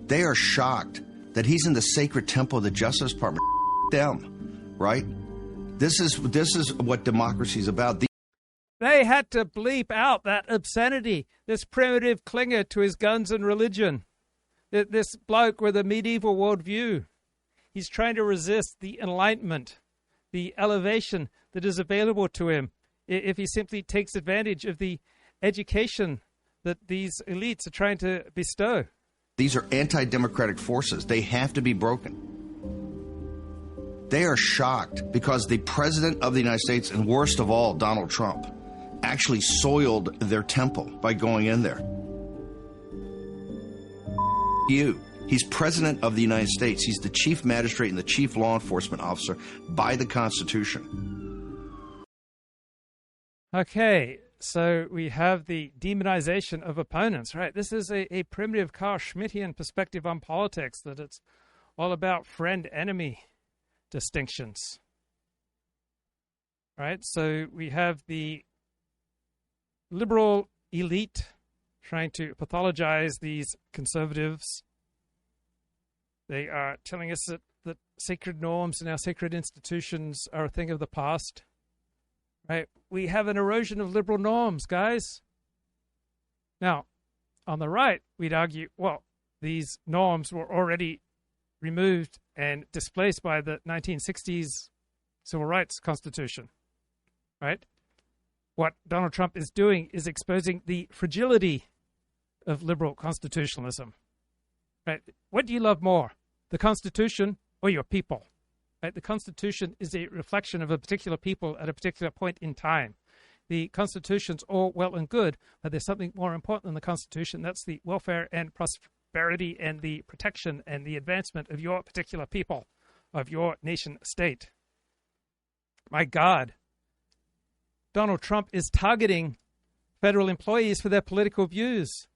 They are shocked that he's in the sacred temple of the Justice Department. Them, right? This is what democracy is about. They had to bleep out that obscenity, this primitive clinger to his guns and religion, this bloke with a medieval worldview. He's trying to resist the enlightenment, the elevation that is available to him if he simply takes advantage of the education that these elites are trying to bestow. These are anti-democratic forces. They have to be broken. They are shocked because the President of the United States, and worst of all, Donald Trump, actually soiled their temple by going in there. He's President of the United States. He's the chief magistrate and the chief law enforcement officer by the Constitution. Okay. So we have the demonization of opponents, right? This is a primitive Carl Schmittian perspective on politics, that it's all about friend-enemy distinctions, right? So we have the liberal elite trying to pathologize these conservatives. They are telling us that sacred norms and our sacred institutions are a thing of the past. Right? We have an erosion of liberal norms, guys. Now, on the right, we'd argue, well, these norms were already removed and displaced by the 1960s Civil Rights Constitution, right? What Donald Trump is doing is exposing the fragility of liberal constitutionalism, right? What do you love more, the Constitution or your people? Right? The Constitution is a reflection of a particular people at a particular point in time. The Constitution's all well and good, but there's something more important than the Constitution. That's the welfare and prosperity and the protection and the advancement of your particular people, of your nation state. My God, Donald Trump is targeting federal employees for their political views.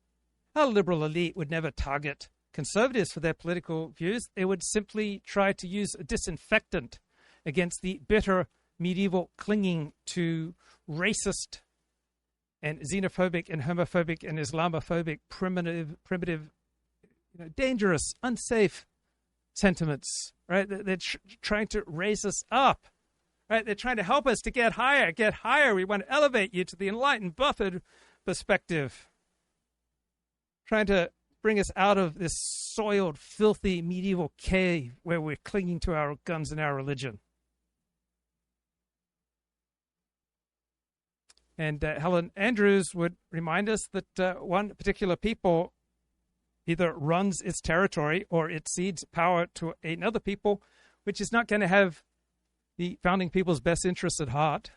Our liberal elite would never target conservatives for their political views. They would simply try to use a disinfectant against the bitter medieval clinging to racist and xenophobic and homophobic and Islamophobic primitive, dangerous, unsafe sentiments, right? They're trying to raise us up, right? They're trying to help us to get higher. We want to elevate you to the enlightened, buffered perspective, trying to bring us out of this soiled, filthy, medieval cave where we're clinging to our guns and our religion. And Helen Andrews would remind us that one particular people either runs its territory or it cedes power to another people, which is not going to have the founding people's best interests at heart.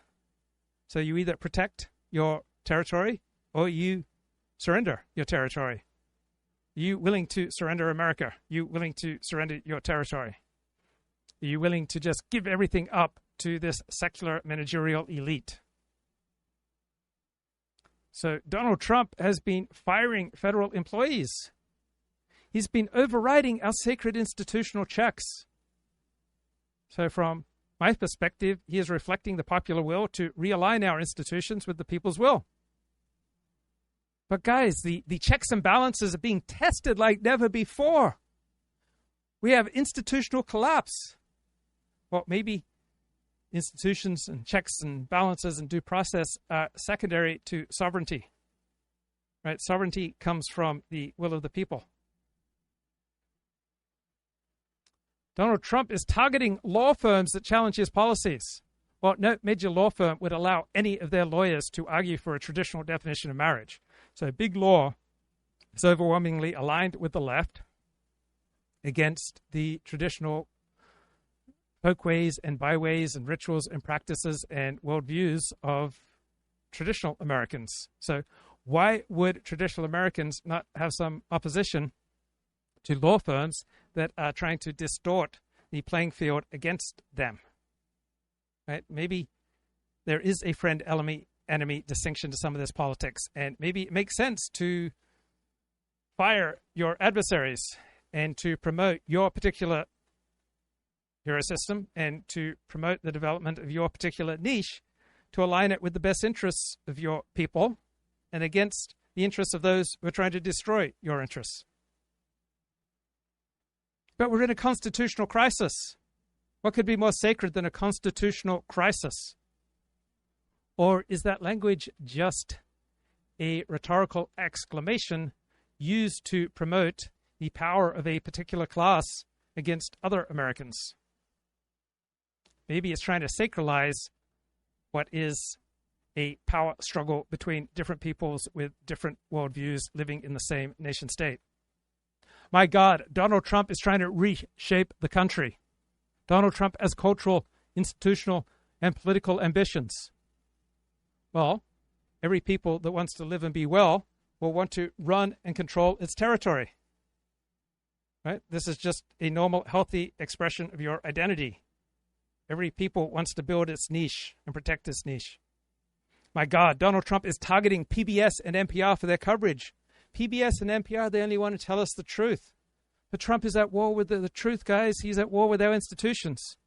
So you either protect your territory or you surrender your territory. Are you willing to surrender America? Are you willing to surrender your territory? Are you willing to just give everything up to this secular managerial elite? So Donald Trump has been firing federal employees. He's been overriding our sacred institutional checks. So from my perspective, he is reflecting the popular will to realign our institutions with the people's will. But guys, the checks and balances are being tested like never before. We have institutional collapse. Well, maybe institutions and checks and balances and due process are secondary to sovereignty. Right? Sovereignty comes from the will of the people. Donald Trump is targeting law firms that challenge his policies. Well, no major law firm would allow any of their lawyers to argue for a traditional definition of marriage. So big law is overwhelmingly aligned with the left against the traditional folkways and byways and rituals and practices and worldviews of traditional Americans. So why would traditional Americans not have some opposition to law firms that are trying to distort the playing field against them? Right? Maybe there is a friend-enemy distinction to some of this politics, and maybe it makes sense to fire your adversaries and to promote your particular hero system and to promote the development of your particular niche to align it with the best interests of your people and against the interests of those who are trying to destroy your interests. But we're in a constitutional crisis. What could be more sacred than a constitutional crisis? Or is that language just a rhetorical exclamation used to promote the power of a particular class against other Americans? Maybe it's trying to sacralize what is a power struggle between different peoples with different worldviews living in the same nation state. My God, Donald Trump is trying to reshape the country. Donald Trump has cultural, institutional, and political ambitions. Well, every people that wants to live and be well will want to run and control its territory. Right? This is just a normal, healthy expression of your identity. Every people wants to build its niche and protect its niche. My God, Donald Trump is targeting PBS and NPR for their coverage. PBS and NPR, they only want to tell us the truth. But Trump is at war with the truth, guys. He's at war with our institutions.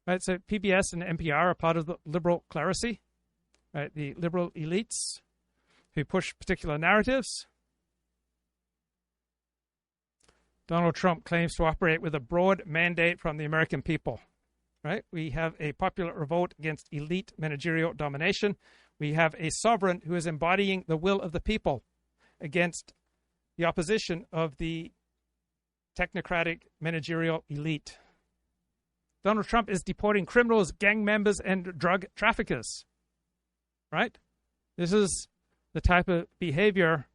Right? So PBS and NPR are part of the liberal clerisy, right? The liberal elites who push particular narratives. Donald Trump claims to operate with a broad mandate from the American people. Right? We have a popular revolt against elite managerial domination. We have a sovereign who is embodying the will of the people against the opposition of the technocratic managerial elite. Donald Trump is deporting criminals, gang members, and drug traffickers. Right? This is the type of behavior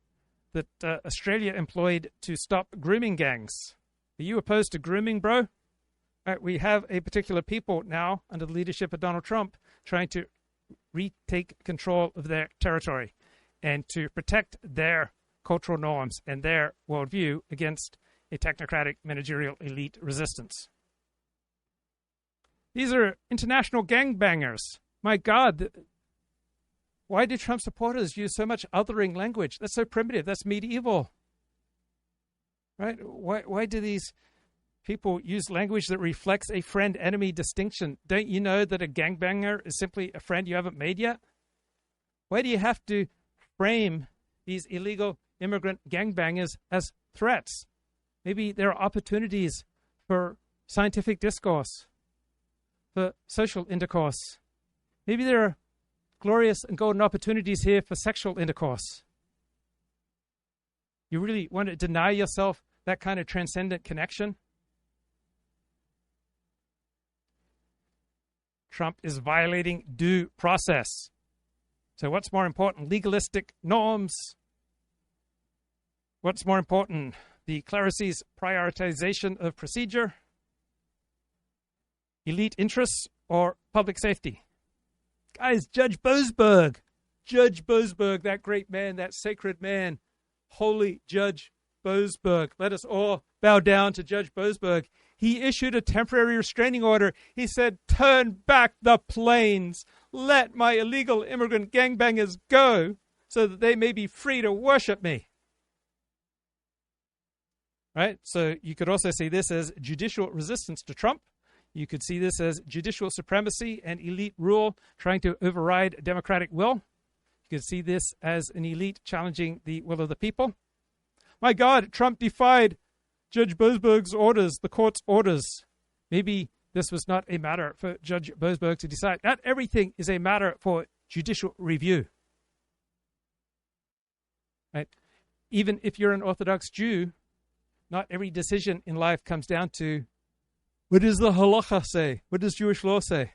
that Australia employed to stop grooming gangs. Are you opposed to grooming, bro? Right, we have a particular people now, under the leadership of Donald Trump, trying to retake control of their territory and to protect their cultural norms and their worldview against a technocratic managerial elite resistance. These are international gangbangers. My God, why do Trump supporters use so much othering language? That's so primitive. That's medieval. Right? Why do these people use language that reflects a friend-enemy distinction? Don't you know that a gangbanger is simply a friend you haven't made yet? Why do you have to frame these illegal immigrant gangbangers as threats? Maybe there are opportunities for scientific discourse, for social intercourse. Maybe there are glorious and golden opportunities here for sexual intercourse. You really want to deny yourself that kind of transcendent connection? Trump is violating due process. So what's more important, legalistic norms? What's more important, the cleris's prioritization of procedure, elite interests, or public safety? Guys, Judge Boasberg, that great man, that sacred man, holy Judge Boasberg. Let us all bow down to Judge Boasberg. He issued a temporary restraining order. He said, turn back the planes. Let my illegal immigrant gangbangers go so that they may be free to worship me. Right? So you could also see this as judicial resistance to Trump. You could see this as judicial supremacy and elite rule trying to override democratic will. You could see this as an elite challenging the will of the people. My God, Trump defied Judge Boasberg's orders, the court's orders. Maybe this was not a matter for Judge Boasberg to decide. Not everything is a matter for judicial review. Right? Even if you're an Orthodox Jew, not every decision in life comes down to, what does the halacha say? What does Jewish law say?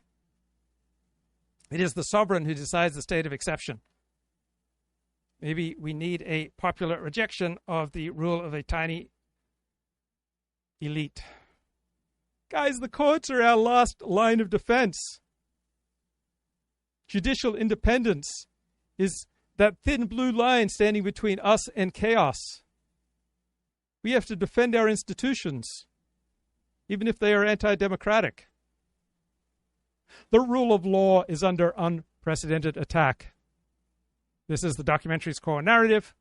It is the sovereign who decides the state of exception. Maybe we need a popular rejection of the rule of a tiny elite. Guys, the courts are our last line of defense. Judicial independence is that thin blue line standing between us and chaos. We have to defend our institutions, even if they are anti-democratic. The rule of law is under unprecedented attack. This is the documentary's core narrative.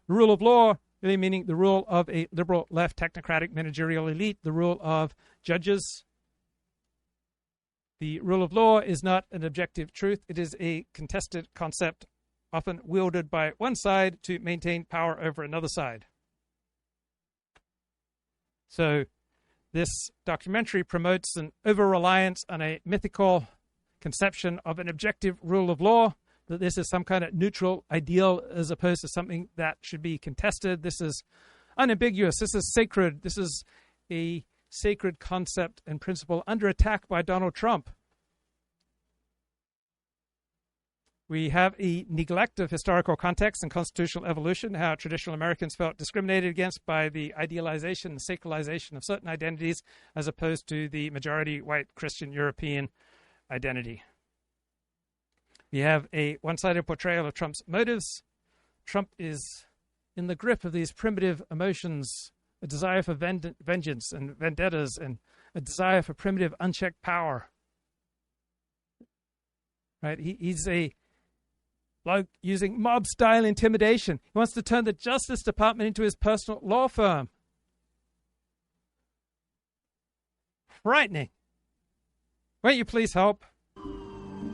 The rule of law, really meaning the rule of a liberal left technocratic managerial elite, the rule of judges. The rule of law is not an objective truth. It is a contested concept, often wielded by one side to maintain power over another side. So this documentary promotes an over-reliance on a mythical conception of an objective rule of law, that this is some kind of neutral ideal as opposed to something that should be contested. This is unambiguous. This is sacred. This is a sacred concept and principle under attack by Donald Trump. We have a neglect of historical context and constitutional evolution, how traditional Americans felt discriminated against by the idealization and sacralization of certain identities as opposed to the majority white Christian European identity. We have a one-sided portrayal of Trump's motives. Trump is in the grip of these primitive emotions, a desire for vengeance and vendettas, and a desire for primitive, unchecked power. Right? He's a bloke using mob-style intimidation. He wants to turn the Justice Department into his personal law firm. Frightening. Won't you please help?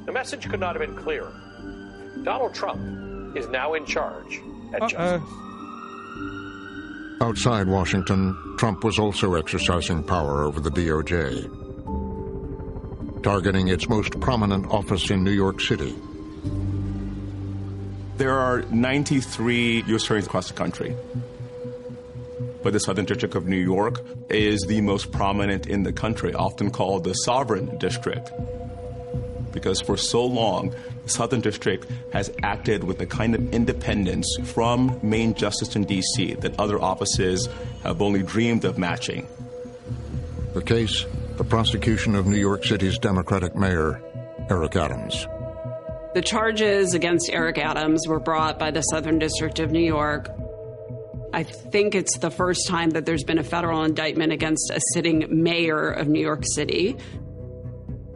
The message could not have been clearer. Donald Trump is now in charge at Justice. Outside Washington, Trump was also exercising power over the DOJ, targeting its most prominent office in New York City. There are 93 U.S. attorneys across the country, but the Southern District of New York is the most prominent in the country, often called the Sovereign District, because for so long, the Southern District has acted with a kind of independence from main justice in D.C. that other offices have only dreamed of matching. The case, the prosecution of New York City's Democratic mayor, Eric Adams. The charges against Eric Adams were brought by the Southern District of New York. I think it's the first time that there's been a federal indictment against a sitting mayor of New York City,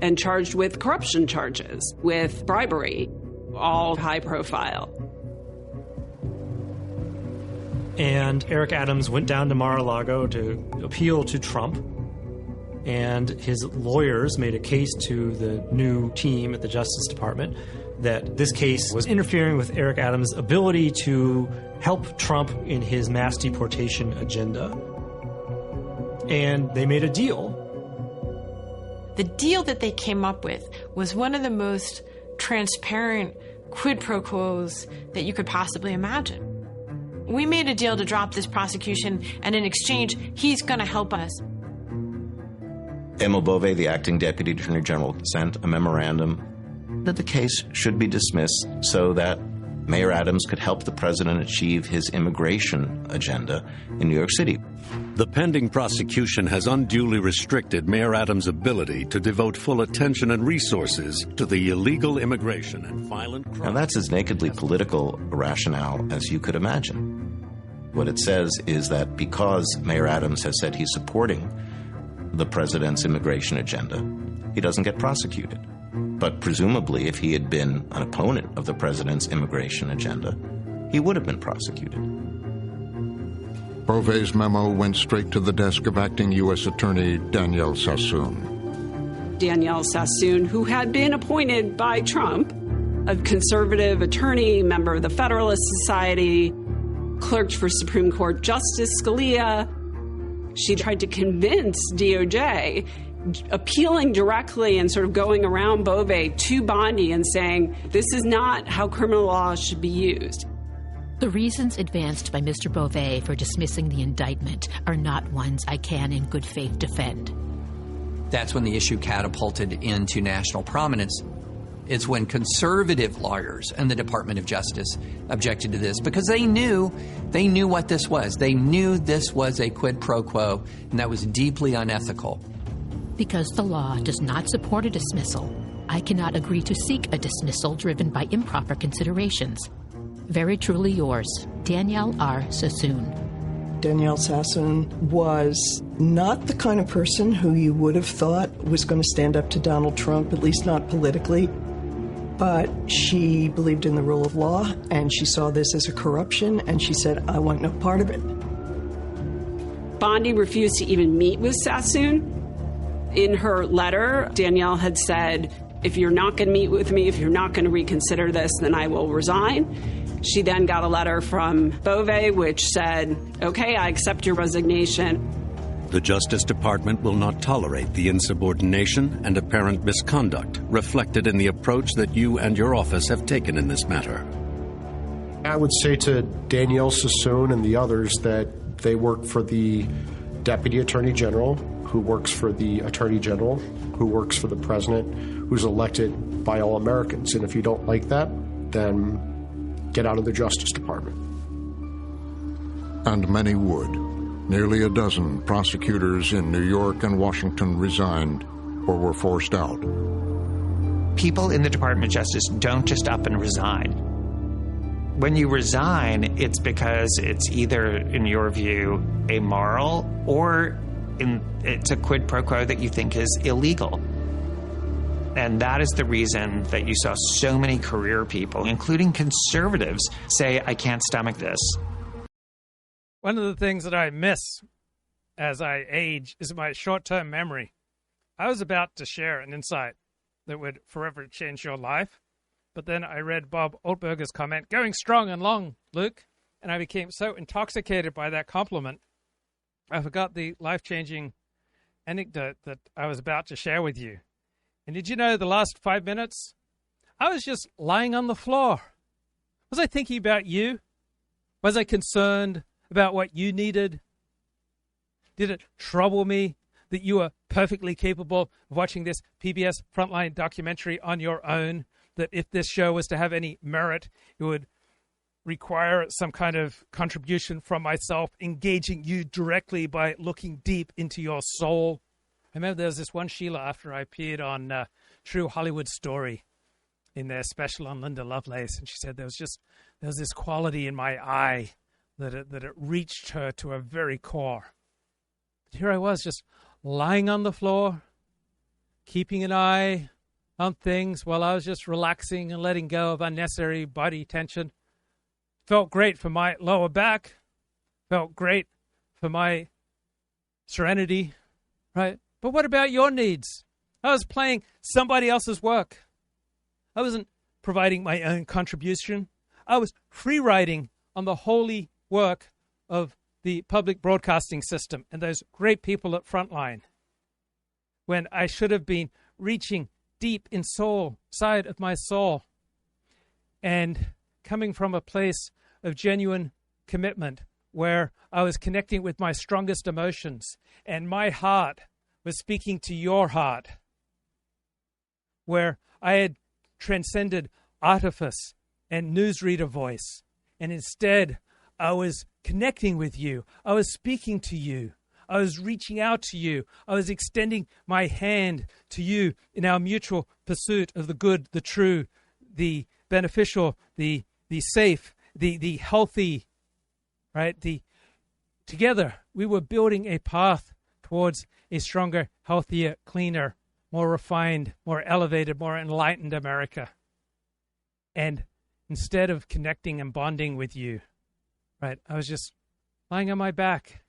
and charged with corruption charges, with bribery, all high profile. And Eric Adams went down to Mar-a-Lago to appeal to Trump, and his lawyers made a case to the new team at the Justice Department that this case was interfering with Eric Adams' ability to help Trump in his mass deportation agenda. And they made a deal. The deal that they came up with was one of the most transparent quid pro quos that you could possibly imagine. We made a deal to drop this prosecution, and in exchange, he's going to help us. Emil Bove, the acting deputy attorney general, sent a memorandum that the case should be dismissed so that Mayor Adams could help the president achieve his immigration agenda in New York City. The pending prosecution has unduly restricted Mayor Adams' ability to devote full attention and resources to the illegal immigration and violent crime. Now, that's as nakedly political a rationale as you could imagine. What it says is that because Mayor Adams has said he's supporting the president's immigration agenda, he doesn't get prosecuted. But presumably, if he had been an opponent of the president's immigration agenda, he would have been prosecuted. Bove's memo went straight to the desk of acting U.S. Attorney Danielle Sassoon. Danielle Sassoon, who had been appointed by Trump, a conservative attorney, member of the Federalist Society, clerked for Supreme Court Justice Scalia. She tried to convince DOJ, appealing directly and sort of going around Bove to Bondi and saying, this is not how criminal law should be used. The reasons advanced by Mr. Bove for dismissing the indictment are not ones I can in good faith defend. That's when the issue catapulted into national prominence. It's when conservative lawyers and the Department of Justice objected to this because they knew what this was. They knew this was a quid pro quo, and that was deeply unethical. Because the law does not support a dismissal, I cannot agree to seek a dismissal driven by improper considerations. Very truly yours, Danielle R. Sassoon. Danielle Sassoon was not the kind of person who you would have thought was going to stand up to Donald Trump, at least not politically. But she believed in the rule of law, and she saw this as a corruption, and she said, I want no part of it. Bondi refused to even meet with Sassoon. In her letter, Danielle had said, if you're not going to meet with me, if you're not going to reconsider this, then I will resign. She then got a letter from Bove, which said, okay, I accept your resignation. The Justice Department will not tolerate the insubordination and apparent misconduct reflected in the approach that you and your office have taken in this matter. I would say to Danielle Sassoon and the others that they work for the Deputy Attorney General, who works for the Attorney General, who works for the President, who's elected by all Americans. And if you don't like that, then get out of the Justice Department. And many would. Nearly a dozen prosecutors in New York and Washington resigned or were forced out. People in the Department of Justice don't just up and resign. When you resign, it's because it's either, in your view, amoral or it's a quid pro quo that you think is illegal. And that is the reason that you saw so many career people, including conservatives, say, I can't stomach this. One of the things that I miss as I age is my short-term memory. I was about to share an insight that would forever change your life, but then I read Bob Altberger's comment, going strong and long, Luke, And I became so intoxicated by that compliment, I forgot the life-changing anecdote that I was about to share with you. And did you know the last 5 minutes, I was just lying on the floor. Was I thinking about you? Was I concerned about what you needed? Did it trouble me that you were perfectly capable of watching this PBS Frontline documentary on your own? That if this show was to have any merit, it would require some kind of contribution from myself, engaging you directly by looking deep into your soul. I remember there was this one Sheila after I appeared on True Hollywood Story in their special on Linda Lovelace, and she said there was this quality in my eye that it reached her to a very core. But here I was, just lying on the floor, keeping an eye on things while I was just relaxing and letting go of unnecessary body tension. Felt great for my lower back. Felt great for my serenity, right? But what about your needs? I was playing somebody else's work. I wasn't providing my own contribution. I was free riding on the holy work of the public broadcasting system and those great people at Frontline, when I should have been reaching deep inside of my soul and coming from a place of genuine commitment where I was connecting with my strongest emotions and my heart was speaking to your heart, where I had transcended artifice and newsreader voice, and instead I was connecting with you. I was speaking to you. I was reaching out to you. I was extending my hand to you in our mutual pursuit of the good, the true, the beneficial, the safe, the healthy, right? Together, we were building a path towards a stronger, healthier, cleaner, more refined, more elevated, more enlightened America. And instead of connecting and bonding with you, right, I was just lying on my back,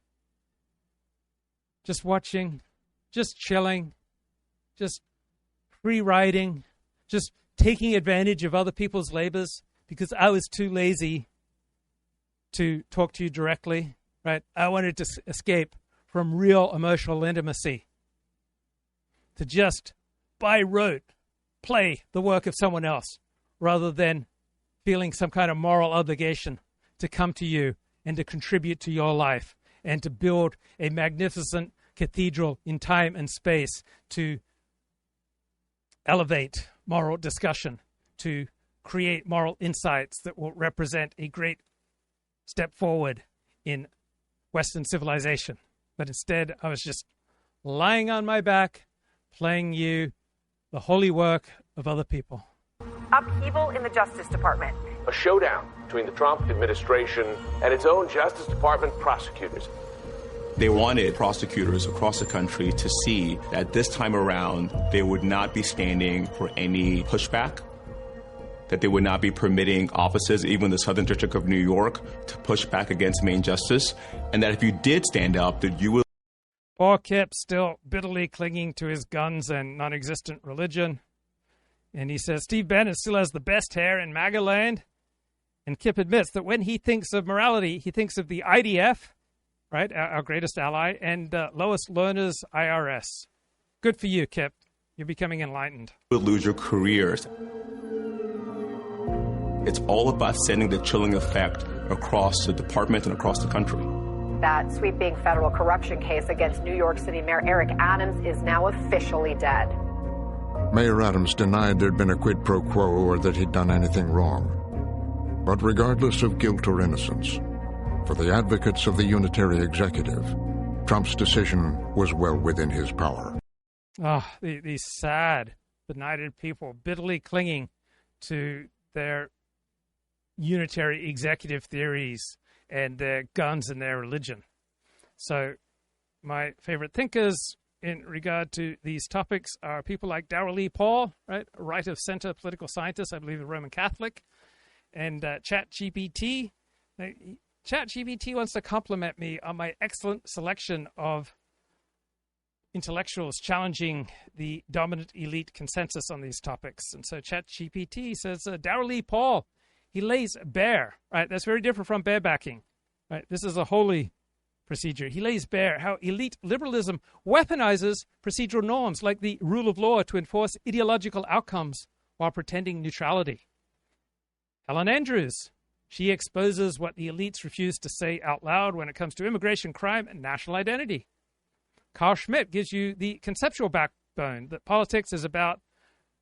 just watching, just chilling, just free riding, just taking advantage of other people's labors because I was too lazy to talk to you directly, right? I wanted to escape from real emotional intimacy, to just, by rote, play the work of someone else rather than feeling some kind of moral obligation to come to you and to contribute to your life and to build a magnificent cathedral in time and space to elevate moral discussion, to create moral insights that will represent a great step forward in Western civilization. But instead, I was just lying on my back, playing you the holy work of other people. Upheaval in the Justice Department. A showdown between the Trump administration and its own Justice Department prosecutors. They wanted prosecutors across the country to see that this time around, they would not be standing for any pushback, that they would not be permitting offices, even the Southern District of New York, to push back against Main Justice, and that if you did stand up, that you would... Poor Kip still bitterly clinging to his guns and non-existent religion. And he says, Steve Bannon still has the best hair in MAGA land. And Kip admits that when he thinks of morality, he thinks of the IDF, right, our greatest ally, and Lois Lerner's IRS. Good for you, Kip. You're becoming enlightened. You would lose your careers. It's all about sending the chilling effect across the department and across the country. That sweeping federal corruption case against New York City Mayor Eric Adams is now officially dead. Mayor Adams denied there'd been a quid pro quo or that he'd done anything wrong. But regardless of guilt or innocence, for the advocates of the unitary executive, Trump's decision was well within his power. These sad, benighted people bitterly clinging to their unitary executive theories and their guns and their religion. So my favorite thinkers in regard to these topics are people like Darrell E. Paul, right, a right-of-center political scientist, I believe a Roman Catholic, and ChatGPT. ChatGPT wants to compliment me on my excellent selection of intellectuals challenging the dominant elite consensus on these topics. And so ChatGPT says, Darrell E. Paul, He lays bare, right? That's very different from barebacking, right? This is a holy procedure. He lays bare how elite liberalism weaponizes procedural norms like the rule of law to enforce ideological outcomes while pretending neutrality. Helen Andrews, she exposes what the elites refuse to say out loud when it comes to immigration, crime, and national identity. Carl Schmitt gives you the conceptual backbone that politics is about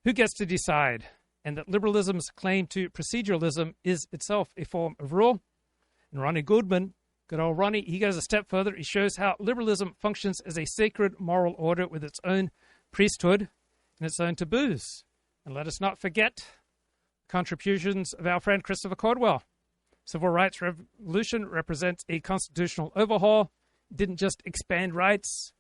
who gets to decide, and that liberalism's claim to proceduralism is itself a form of rule. And Ronnie Goodman, good old Ronnie, he goes a step further. He shows how liberalism functions as a sacred moral order with its own priesthood and its own taboos. And let us not forget contributions of our friend Christopher Caldwell. Civil rights revolution represents a constitutional overhaul. It didn't just expand rights,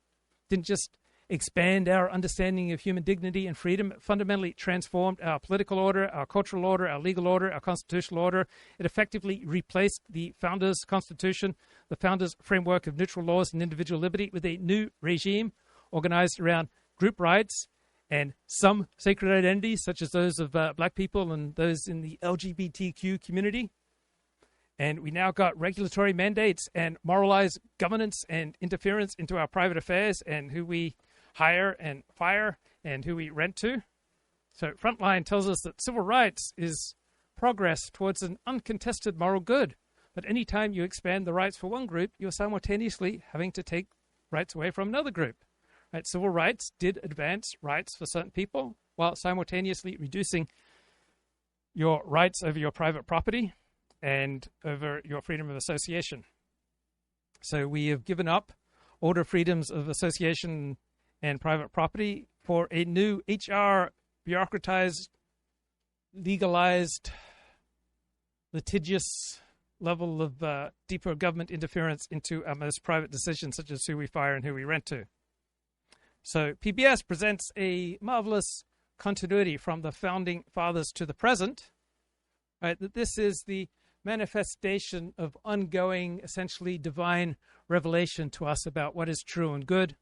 didn't just expand our understanding of human dignity and freedom. It fundamentally transformed our political order, our cultural order, our legal order, our constitutional order. It effectively replaced the founders' constitution, the founders' framework of neutral laws and individual liberty with a new regime organized around group rights and some sacred identities, such as those of black people and those in the LGBTQ community. And we now got regulatory mandates and moralized governance and interference into our private affairs and who we hire and fire and who we rent to. So Frontline tells us that civil rights is progress towards an uncontested moral good. But anytime you expand the rights for one group, you're simultaneously having to take rights away from another group. Right? Civil rights did advance rights for certain people while simultaneously reducing your rights over your private property and over your freedom of association. So we have given up all the freedoms of association and private property for a new HR bureaucratized, legalized, litigious level of deeper government interference into our most private decisions, such as who we fire and who we rent to. So PBS presents a marvelous continuity from the founding fathers to the present, right? That this is the manifestation of ongoing, essentially divine revelation to us about what is true and good.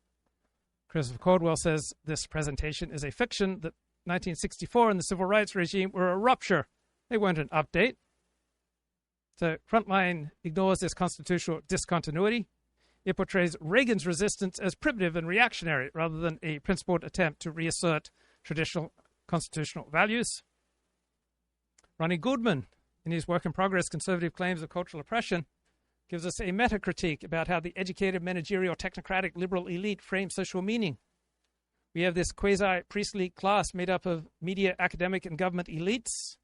Christopher Caldwell says this presentation is a fiction, that 1964 and the civil rights regime were a rupture. They weren't an update. So Frontline ignores this constitutional discontinuity. It portrays Reagan's resistance as primitive and reactionary rather than a principled attempt to reassert traditional constitutional values. Ronnie Goodman, in his work in progress, Conservative Claims of Cultural Oppression, gives us a meta-critique about how the educated, managerial, technocratic, liberal elite frame social meaning. We have this quasi-priestly class made up of media, academic, and government elites.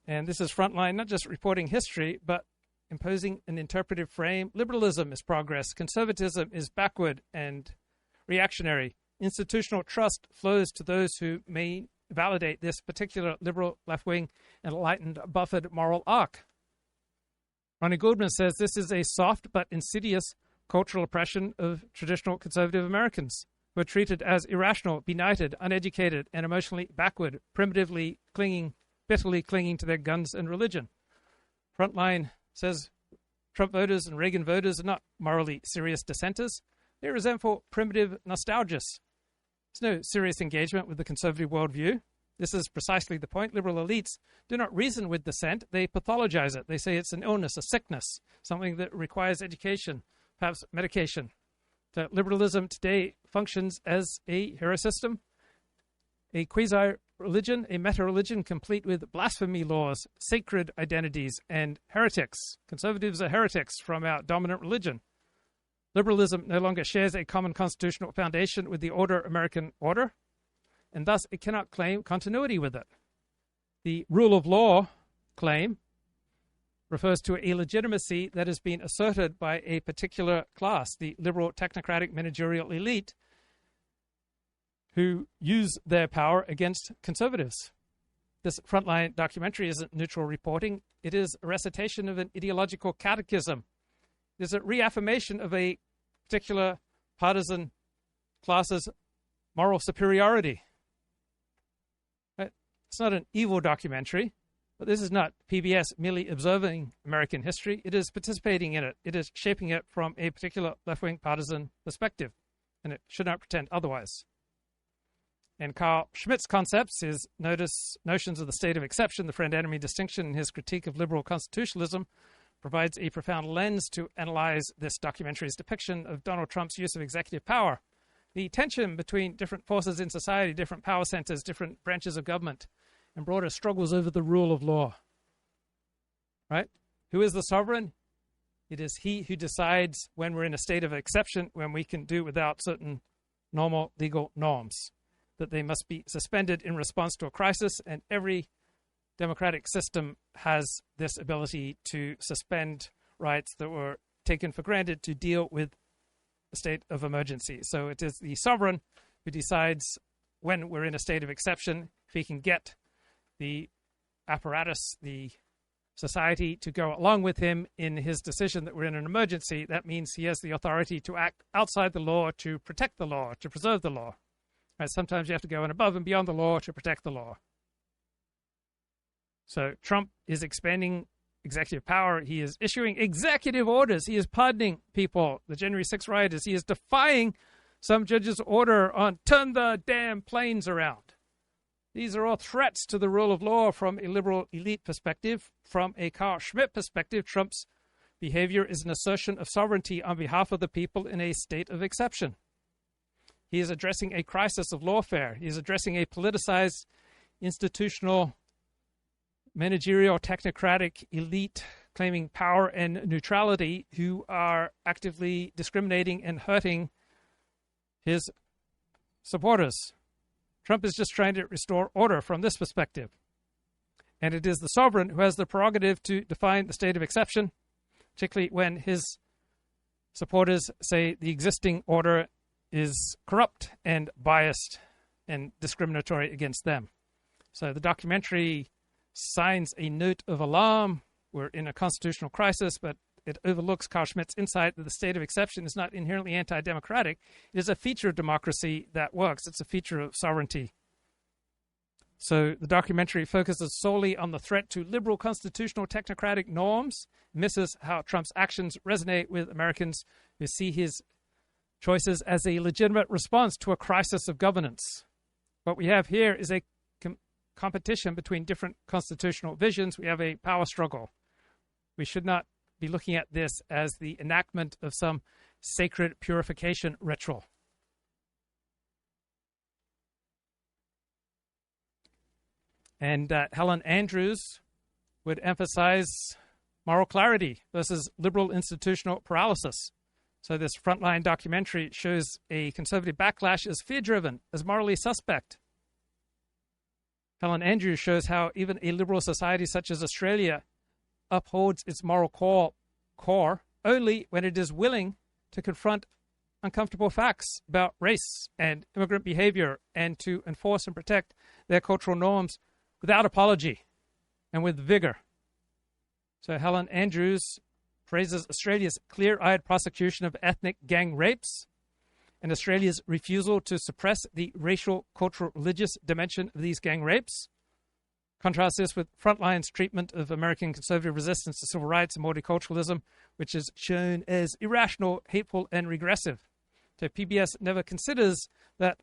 And this is Frontline, not just reporting history, but imposing an interpretive frame. Liberalism is progress. Conservatism is backward and reactionary. Institutional trust flows to those who may validate this particular liberal, left-wing, enlightened, buffered moral arc. Ronnie Goodman says this is a soft but insidious cultural oppression of traditional conservative Americans who are treated as irrational, benighted, uneducated, and emotionally backward, primitively clinging, bitterly clinging to their guns and religion. Frontline says Trump voters and Reagan voters are not morally serious dissenters. They're resentful, primitive nostalgists. There's no serious engagement with the conservative worldview. This is precisely the point. Liberal elites do not reason with dissent. They pathologize it. They say it's an illness, a sickness, something that requires education, perhaps medication. So liberalism today functions as a hero system, a quasi-religion, a meta-religion complete with blasphemy laws, sacred identities, and heretics. Conservatives are heretics from our dominant religion. Liberalism no longer shares a common constitutional foundation with the American order, and thus it cannot claim continuity with it. The rule of law claim refers to a legitimacy that has been asserted by a particular class, the liberal, technocratic, managerial elite, who use their power against conservatives. This Frontline documentary isn't neutral reporting. It is a recitation of an ideological catechism. There's a reaffirmation of a particular partisan class's moral superiority. Right? It's not an evil documentary, but this is not PBS merely observing American history. It is participating in it. It is shaping it from a particular left-wing partisan perspective, and it should not pretend otherwise. And Carl Schmitt's concepts, his notions of the state of exception, the friend-enemy distinction, and his critique of liberal constitutionalism provides a profound lens to analyze this documentary's depiction of Donald Trump's use of executive power. The tension between different forces in society, different power centers, different branches of government, and broader struggles over the rule of law. Right? Who is the sovereign? It is he who decides when we're in a state of exception, when we can do without certain normal legal norms, that they must be suspended in response to a crisis, and every democratic system has this ability to suspend rights that were taken for granted to deal with a state of emergency. So it is the sovereign who decides when we're in a state of exception. If he can get the apparatus, the society, to go along with him in his decision that we're in an emergency, that means he has the authority to act outside the law to protect the law, to preserve the law. Right? Sometimes you have to go in above and beyond the law to protect the law. So Trump is expanding executive power. He is issuing executive orders. He is pardoning people, the January 6th rioters. He is defying some judge's order on turn the damn planes around. These are all threats to the rule of law from a liberal elite perspective. From a Carl Schmitt perspective, Trump's behavior is an assertion of sovereignty on behalf of the people in a state of exception. He is addressing a crisis of lawfare. He is addressing a politicized, institutional, managerial, technocratic elite claiming power and neutrality who are actively discriminating and hurting his supporters. Trump is just trying to restore order from this perspective. And it is the sovereign who has the prerogative to define the state of exception, particularly when his supporters say the existing order is corrupt and biased and discriminatory against them. So the documentary signs a note of alarm. We're in a constitutional crisis, but it overlooks Carl Schmitt's insight that the state of exception is not inherently anti-democratic. It is a feature of democracy that works. It's a feature of sovereignty. So the documentary focuses solely on the threat to liberal constitutional technocratic norms, misses how Trump's actions resonate with Americans who see his choices as a legitimate response to a crisis of governance. What we have here is a competition between different constitutional visions. We have a power struggle. We should not be looking at this as the enactment of some sacred purification ritual. And Helen Andrews would emphasize moral clarity versus liberal institutional paralysis. So this Frontline documentary shows a conservative backlash as fear-driven, as morally suspect. Helen Andrews shows how even a liberal society such as Australia upholds its moral core only when it is willing to confront uncomfortable facts about race and immigrant behavior and to enforce and protect their cultural norms without apology and with vigor. So Helen Andrews praises Australia's clear-eyed prosecution of ethnic gang rapes and Australia's refusal to suppress the racial, cultural, religious dimension of these gang rapes. Contrast this with Frontline's treatment of American conservative resistance to civil rights and multiculturalism, which is shown as irrational, hateful, and regressive. So PBS never considers that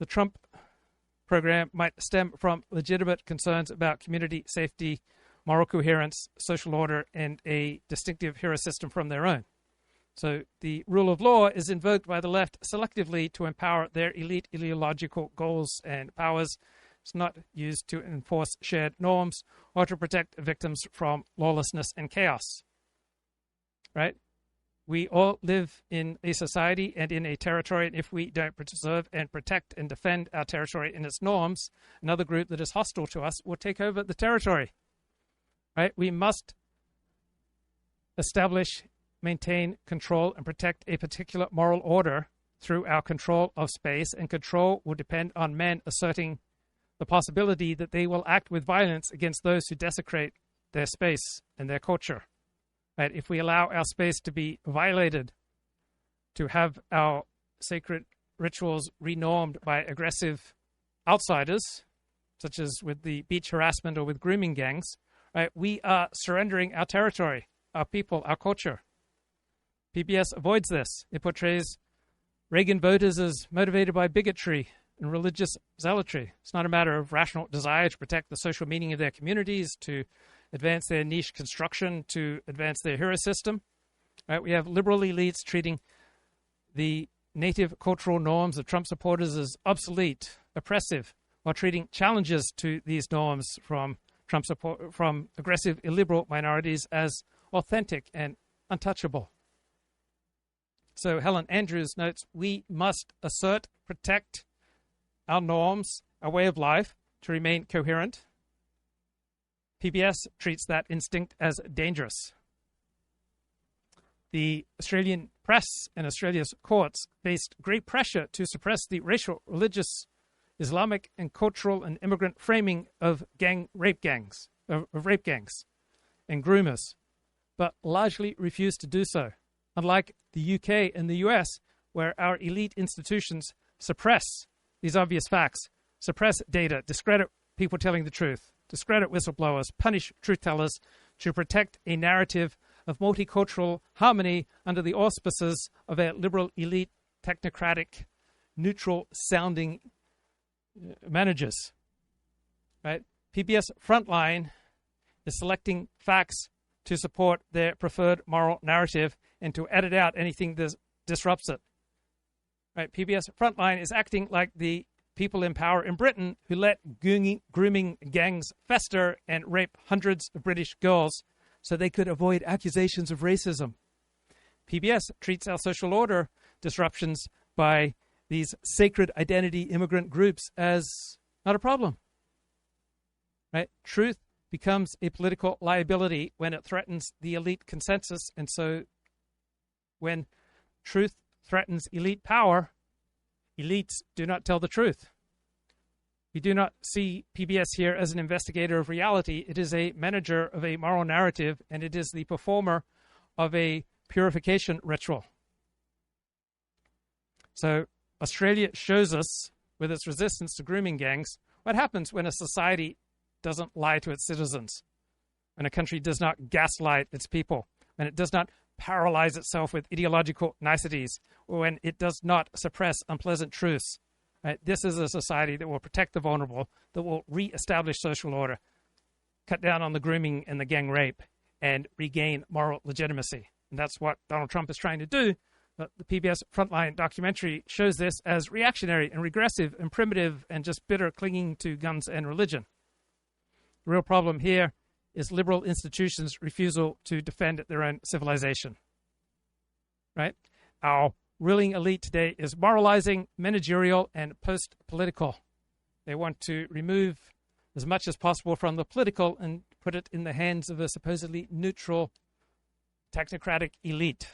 the Trump program might stem from legitimate concerns about community safety, moral coherence, social order, and a distinctive hero system from their own. So the rule of law is invoked by the left selectively to empower their elite ideological goals and powers. It's not used to enforce shared norms or to protect victims from lawlessness and chaos. Right? We all live in a society and in a territory, and if we don't preserve and protect and defend our territory and its norms, another group that is hostile to us will take over the territory. Right? We must establish, maintain, control, and protect a particular moral order through our control of space, and control will depend on men asserting the possibility that they will act with violence against those who desecrate their space and their culture. Right? If we allow our space to be violated, to have our sacred rituals renormed by aggressive outsiders, such as with the beach harassment or with grooming gangs, right, we are surrendering our territory, our people, our culture. PBS avoids this. It portrays Reagan voters as motivated by bigotry, and religious zealotry. It's not a matter of rational desire to protect the social meaning of their communities, to advance their niche construction, to advance their hero system. Right? We have liberal elites treating the native cultural norms of Trump supporters as obsolete, oppressive, while treating challenges to these norms from aggressive illiberal minorities as authentic and untouchable. So Helen Andrews notes, we must assert, protect our norms, our way of life, to remain coherent. PBS treats that instinct as dangerous. The Australian press and Australia's courts faced great pressure to suppress the racial, religious, Islamic, and cultural and immigrant framing of rape gangs and groomers, but largely refused to do so. Unlike the UK and the US, where our elite institutions suppress these obvious facts, suppress data, discredit people telling the truth, discredit whistleblowers, punish truth tellers to protect a narrative of multicultural harmony under the auspices of a liberal elite, technocratic, neutral-sounding managers. Right? PBS Frontline is selecting facts to support their preferred moral narrative and to edit out anything that disrupts it. Right? PBS Frontline is acting like the people in power in Britain who let grooming gangs fester and rape hundreds of British girls so they could avoid accusations of racism. PBS treats our social order disruptions by these sacred identity immigrant groups as not a problem. Right? Truth becomes a political liability when it threatens the elite consensus, and so when truth threatens elite power, elites do not tell the truth. We do not see PBS here as an investigator of reality. It is a manager of a moral narrative, and it is the performer of a purification ritual. So Australia shows us, with its resistance to grooming gangs, what happens when a society doesn't lie to its citizens, when a country does not gaslight its people, when it does not paralyze itself with ideological niceties, or when it does not suppress unpleasant truths. Right? This is a society that will protect the vulnerable, that will reestablish social order, cut down on the grooming and the gang rape, and regain moral legitimacy. And that's what Donald Trump is trying to do. But the PBS Frontline documentary shows this as reactionary and regressive and primitive and just bitter clinging to guns and religion. The real problem here is liberal institutions' refusal to defend their own civilization. Right? Our ruling elite today is moralizing, managerial, and post-political. They want to remove as much as possible from the political and put it in the hands of a supposedly neutral, technocratic elite.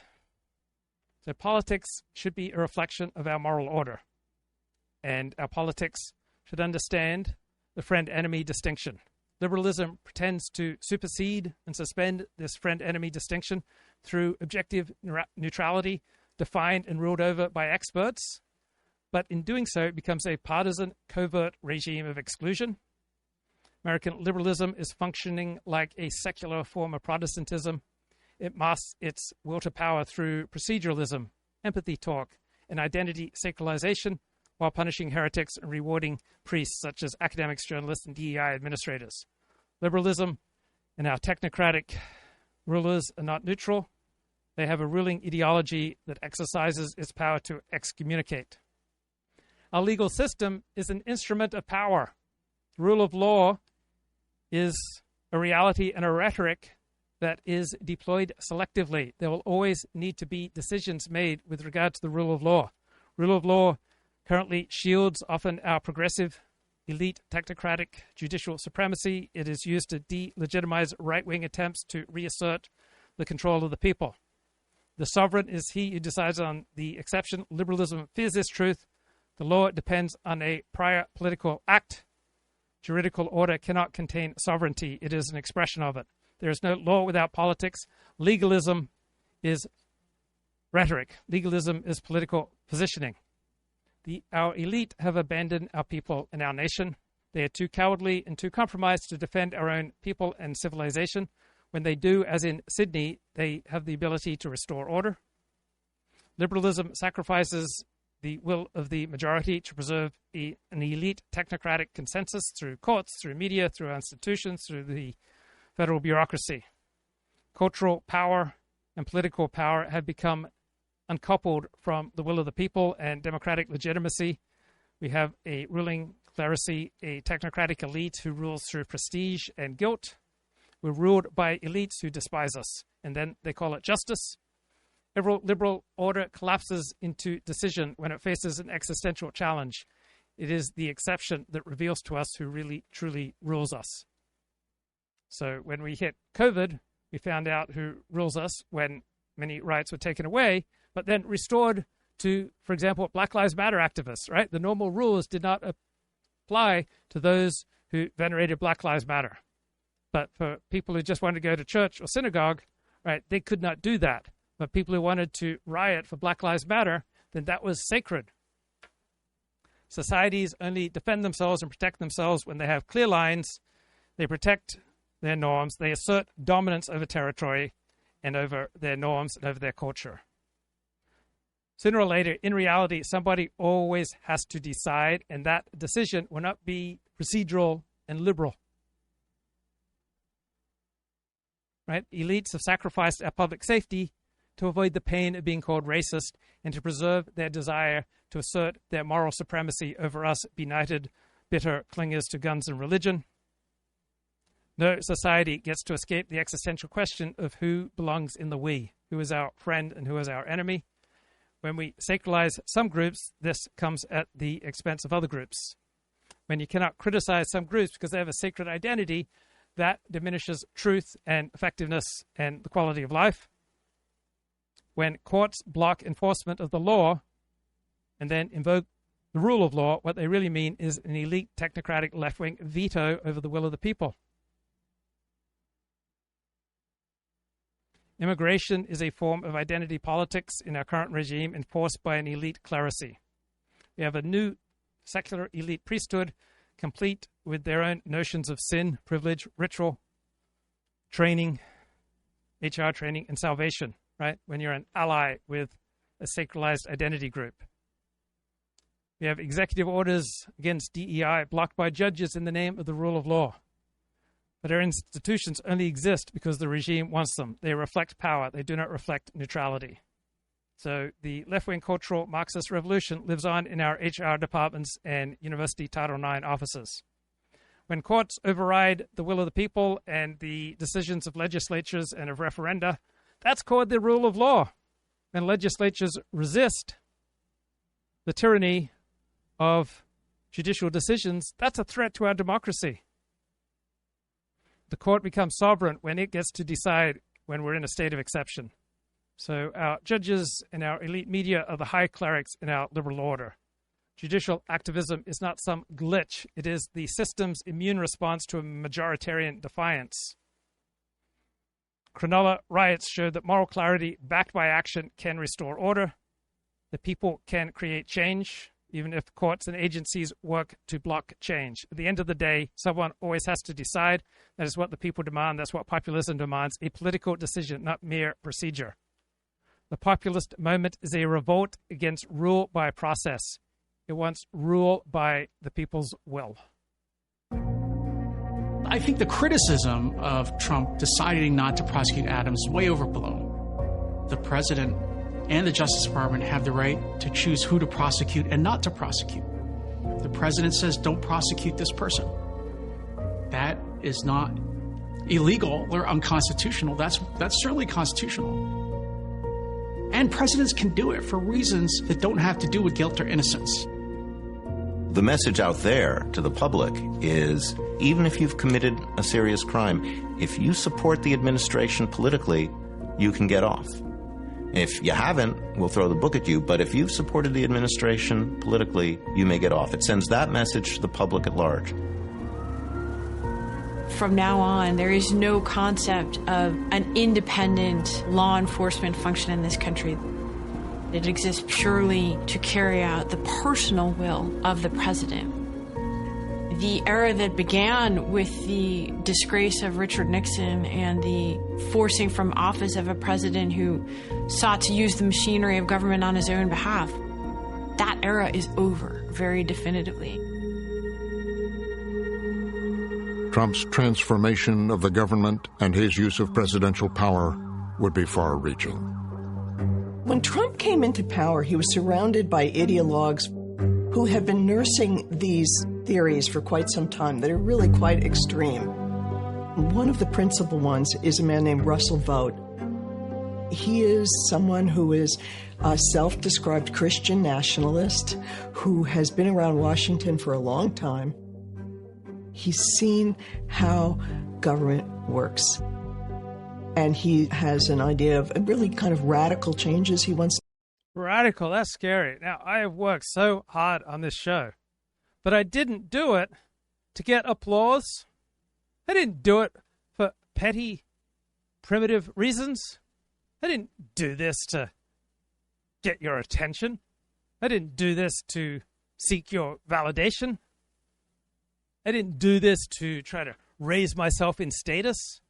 So politics should be a reflection of our moral order. And our politics should understand the friend-enemy distinction. Liberalism pretends to supersede and suspend this friend-enemy distinction through objective neutrality, defined and ruled over by experts. But in doing so, it becomes a partisan, covert regime of exclusion. American liberalism is functioning like a secular form of Protestantism. It masks its will to power through proceduralism, empathy talk, and identity sacralization, while punishing heretics and rewarding priests such as academics, journalists, and DEI administrators. Liberalism and our technocratic rulers are not neutral. They have a ruling ideology that exercises its power to excommunicate. Our legal system is an instrument of power. The rule of law is a reality and a rhetoric that is deployed selectively. There will always need to be decisions made with regard to the rule of law. Rule of law currently shields often our progressive, elite, technocratic judicial supremacy. It is used to delegitimize right-wing attempts to reassert the control of the people. The sovereign is he who decides on the exception. Liberalism fears this truth. The law depends on a prior political act. Juridical order cannot contain sovereignty. It is an expression of it. There is no law without politics. Legalism is rhetoric. Legalism is political positioning. Our elite have abandoned our people and our nation. They are too cowardly and too compromised to defend our own people and civilization. When they do, as in Sydney, they have the ability to restore order. Liberalism sacrifices the will of the majority to preserve an elite technocratic consensus through courts, through media, through institutions, through the federal bureaucracy. Cultural power and political power have become uncoupled from the will of the people and democratic legitimacy. We have a ruling clerisy, a technocratic elite who rules through prestige and guilt. We're ruled by elites who despise us, and then they call it justice. Every liberal order collapses into decision when it faces an existential challenge. It is the exception that reveals to us who really, truly rules us. So when we hit COVID, we found out who rules us when many rights were taken away, but then restored to, for example, Black Lives Matter activists, right? The normal rules did not apply to those who venerated Black Lives Matter. But for people who just wanted to go to church or synagogue, right, they could not do that. But people who wanted to riot for Black Lives Matter, then that was sacred. Societies only defend themselves and protect themselves when they have clear lines. They protect their norms. They assert dominance over territory and over their norms and over their culture. Sooner or later, in reality, somebody always has to decide, and that decision will not be procedural and liberal. Right? Elites have sacrificed our public safety to avoid the pain of being called racist and to preserve their desire to assert their moral supremacy over us benighted, bitter clingers to guns and religion. No society gets to escape the existential question of who belongs in the we, who is our friend and who is our enemy. When we sacralize some groups, this comes at the expense of other groups. When you cannot criticize some groups because they have a sacred identity, that diminishes truth and effectiveness and the quality of life. When courts block enforcement of the law and then invoke the rule of law, what they really mean is an elite technocratic left-wing veto over the will of the people. Immigration is a form of identity politics in our current regime enforced by an elite clerisy. We have a new secular elite priesthood complete with their own notions of sin, privilege, ritual, training, HR training, and salvation, right? When you're an ally with a sacralized identity group. We have executive orders against DEI blocked by judges in the name of the rule of law. But our institutions only exist because the regime wants them. They reflect power. They do not reflect neutrality. So the left-wing cultural Marxist revolution lives on in our HR departments and university Title IX offices. When courts override the will of the people and the decisions of legislatures and of referenda, that's called the rule of law. When legislatures resist the tyranny of judicial decisions, that's a threat to our democracy. The court becomes sovereign when it gets to decide when we're in a state of exception. So our judges and our elite media are the high clerics in our liberal order. Judicial activism is not some glitch. It is the system's immune response to a majoritarian defiance. Cronulla riots showed that moral clarity backed by action can restore order. The people can create change, even if courts and agencies work to block change. At the end of the day, someone always has to decide. That is what the people demand. That's what populism demands, a political decision, not mere procedure. The populist moment is a revolt against rule by process. It wants rule by the people's will. I think the criticism of Trump deciding not to prosecute Adams is way overblown. The president and the Justice Department have the right to choose who to prosecute and not to prosecute. The president says, don't prosecute this person. That is not illegal or unconstitutional. That's certainly constitutional. And presidents can do it for reasons that don't have to do with guilt or innocence. The message out there to the public is, even if you've committed a serious crime, if you support the administration politically, you can get off. If you haven't, we'll throw the book at you, but if you've supported the administration politically, you may get off. It sends that message to the public at large. From now on, there is no concept of an independent law enforcement function in this country. It exists purely to carry out the personal will of the president. The era that began with the disgrace of Richard Nixon and the forcing from office of a president who sought to use the machinery of government on his own behalf, that era is over very definitively. Trump's transformation of the government and his use of presidential power would be far-reaching. When Trump came into power, he was surrounded by ideologues who have been nursing these theories for quite some time that are really quite extreme. One of the principal ones is a man named Russell Vought. He is someone who is a self-described Christian nationalist who has been around Washington for a long time. He's seen how government works. And he has an idea of really kind of radical changes he wants. Radical, that's scary. Now, I have worked so hard on this show, but I didn't do it to get applause. I didn't do it for petty, primitive reasons. I didn't do this to get your attention. I didn't do this to seek your validation. I didn't do this to try to raise myself in status.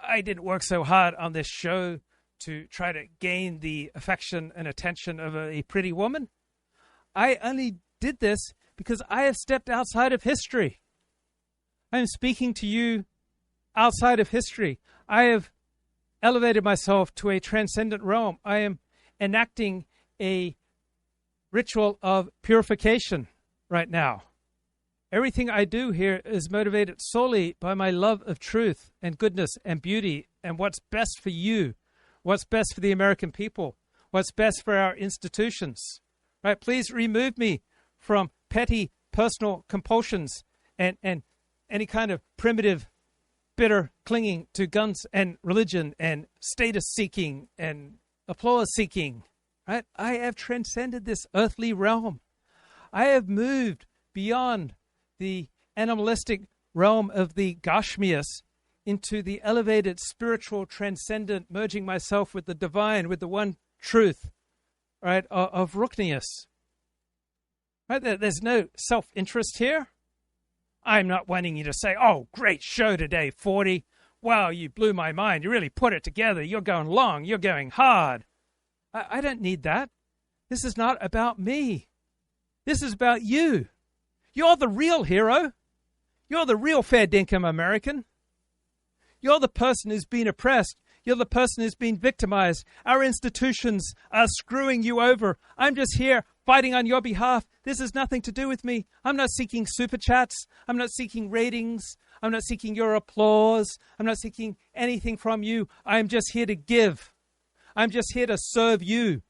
I didn't work so hard on this show to try to gain the affection and attention of a pretty woman. I only did this because I have stepped outside of history. I am speaking to you outside of history. I have elevated myself to a transcendent realm. I am enacting a ritual of purification right now. Everything I do here is motivated solely by my love of truth and goodness and beauty and what's best for you, what's best for the American people, what's best for our institutions. Right? Please remove me from petty personal compulsions and any kind of primitive, bitter clinging to guns and religion and status seeking and applause seeking. Right? I have transcended this earthly realm. I have moved beyond the animalistic realm of the Gashmias into the elevated spiritual transcendent, merging myself with the divine, with the one truth, right, of Ruknius. Right? There's no self-interest here. I'm not wanting you to say, oh, great show today, 40. Wow, you blew my mind. You really put it together. You're going long. You're going hard. I don't need that. This is not about me. This is about you. You're the real hero. You're the real fair dinkum American. You're the person who's been oppressed. You're the person who's been victimized. Our institutions are screwing you over. I'm just here fighting on your behalf. This has nothing to do with me. I'm not seeking super chats. I'm not seeking ratings. I'm not seeking your applause. I'm not seeking anything from you. I'm just here to give. I'm just here to serve you.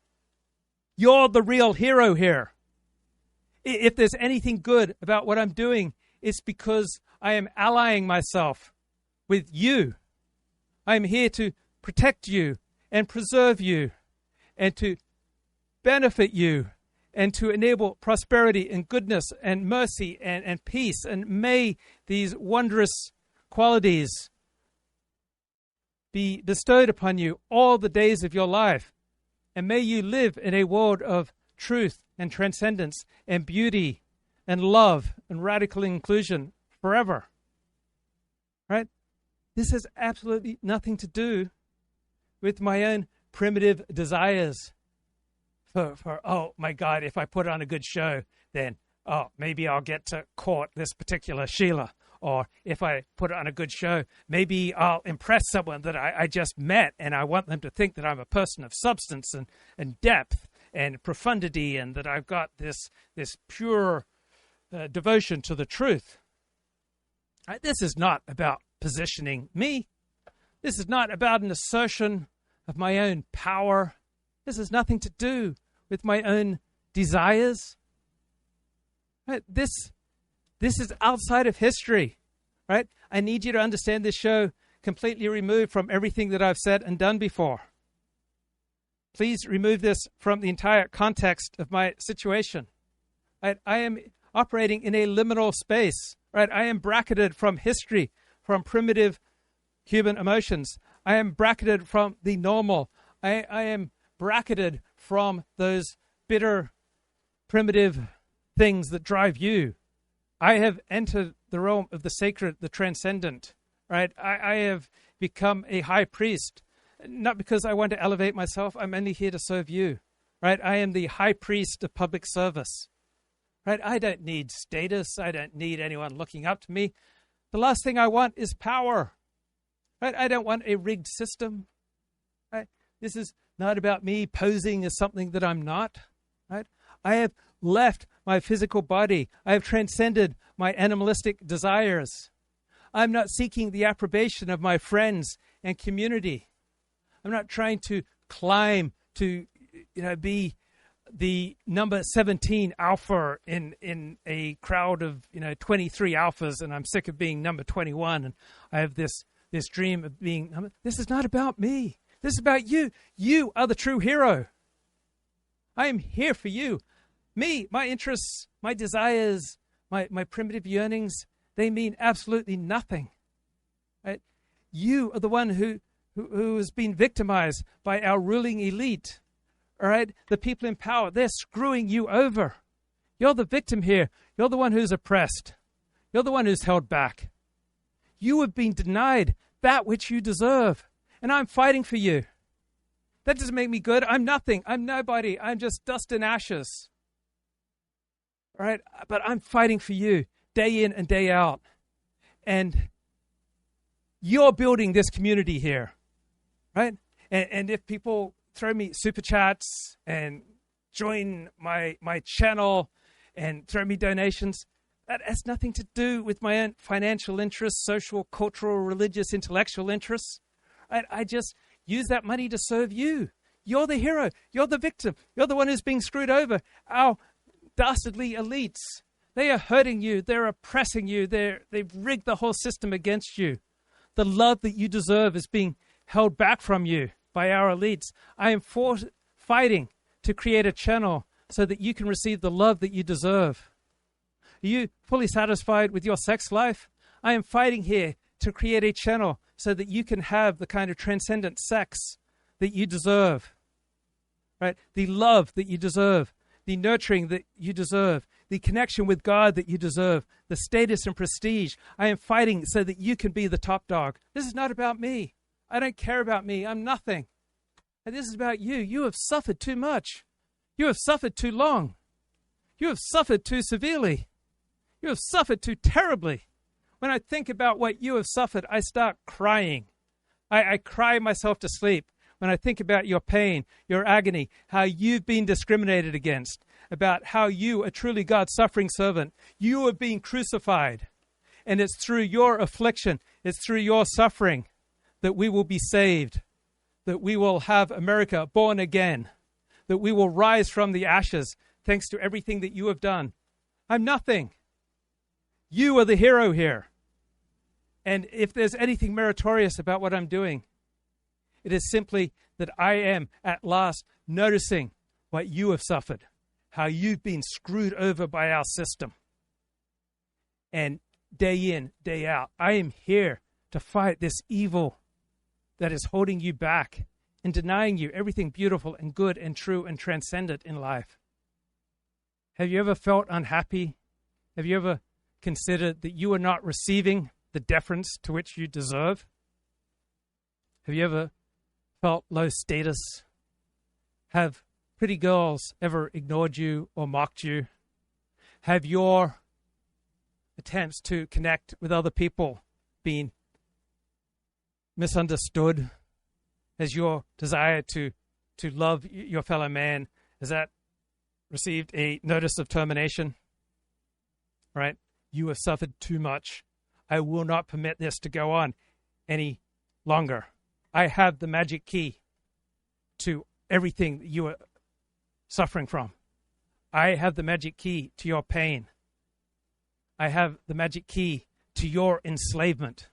You're the real hero here. If there's anything good about what I'm doing, it's because I am allying myself with you. I'm here to protect you and preserve you and to benefit you and to enable prosperity and goodness and mercy and peace. And may these wondrous qualities be bestowed upon you all the days of your life. And may you live in a world of truth and transcendence and beauty and love and radical inclusion forever. Right? This has absolutely nothing to do with my own primitive desires for oh my God, if I put on a good show, then maybe I'll get to court this particular Sheila. Or if I put on a good show, maybe I'll impress someone that I just met and I want them to think that I'm a person of substance and depth and profundity and that I've got this pure devotion to the truth. Right? This is not about positioning me. This is not about an assertion of my own power. This has nothing to do with my own desires. Right? This is outside of history. Right? I need you to understand this show completely removed from everything that I've said and done before. Please remove this from the entire context of my situation. Right? I am operating in a liminal space. Right? I am bracketed from history, from primitive human emotions. I am bracketed from the normal. I am bracketed from those bitter, primitive things that drive you. I have entered the realm of the sacred, the transcendent. Right? I have become a high priest. Not because I want to elevate myself. I'm only here to serve you. right? I am the high priest of public service, right? I don't need status. I don't need anyone looking up to me. The last thing I want is power, right? I don't want a rigged system, right? This is not about me posing as something that I'm not, right? I have left my physical body. I have transcended my animalistic desires. I'm not seeking the approbation of my friends and community. I'm not trying to climb to, be the number 17 alpha in a crowd of, 23 alphas, and I'm sick of being number 21, and I have this dream of being. This is not about me. This is about you. You are the true hero. I am here for you. Me, my interests, my desires, my primitive yearnings, they mean absolutely nothing. Right? You are the one who has been victimized by our ruling elite. All right? The people in power, they're screwing you over. You're the victim here. You're the one who's oppressed. You're the one who's held back. You have been denied that which you deserve. And I'm fighting for you. That doesn't make me good. I'm nothing. I'm nobody. I'm just dust and ashes. All right? But I'm fighting for you day in and day out. And you're building this community here. Right? And if people throw me super chats and join my channel and throw me donations, that has nothing to do with my own financial interests, social, cultural, religious, intellectual interests. I just use that money to serve you. You're the hero. You're the victim. You're the one who's being screwed over. Our dastardly elites, they are hurting you. They're oppressing you. They've rigged the whole system against you. The love that you deserve is being held back from you by our elites. I am fighting to create a channel so that you can receive the love that you deserve. Are you fully satisfied with your sex life? I am fighting here to create a channel so that you can have the kind of transcendent sex that you deserve. Right? The love that you deserve, the nurturing that you deserve, the connection with God that you deserve, the status and prestige. I am fighting so that you can be the top dog. This is not about me. I don't care about me. I'm nothing. And this is about you. You have suffered too much. You have suffered too long. You have suffered too severely. You have suffered too terribly. When I think about what you have suffered, I start crying. I cry myself to sleep when I think about your pain, your agony, how you've been discriminated against, about how you, a truly God's suffering servant, you are being crucified. And it's through your affliction, it's through your suffering that we will be saved, that we will have America born again, that we will rise from the ashes thanks to everything that you have done. I'm nothing. You are the hero here. And if there's anything meritorious about what I'm doing, it is simply that I am at last noticing what you have suffered, how you've been screwed over by our system. And day in, day out, I am here to fight this evil that is holding you back and denying you everything beautiful and good and true and transcendent in life. Have you ever felt unhappy? Have you ever considered that you are not receiving the deference to which you deserve? Have you ever felt low status? Have pretty girls ever ignored you or mocked you? Have your attempts to connect with other people been misunderstood? Has your desire to love your fellow man, has that received a notice of termination? Right? You have suffered too much. I will not permit this to go on any longer. I have the magic key to everything that you are suffering from. I have the magic key to your pain. I have the magic key to your enslavement.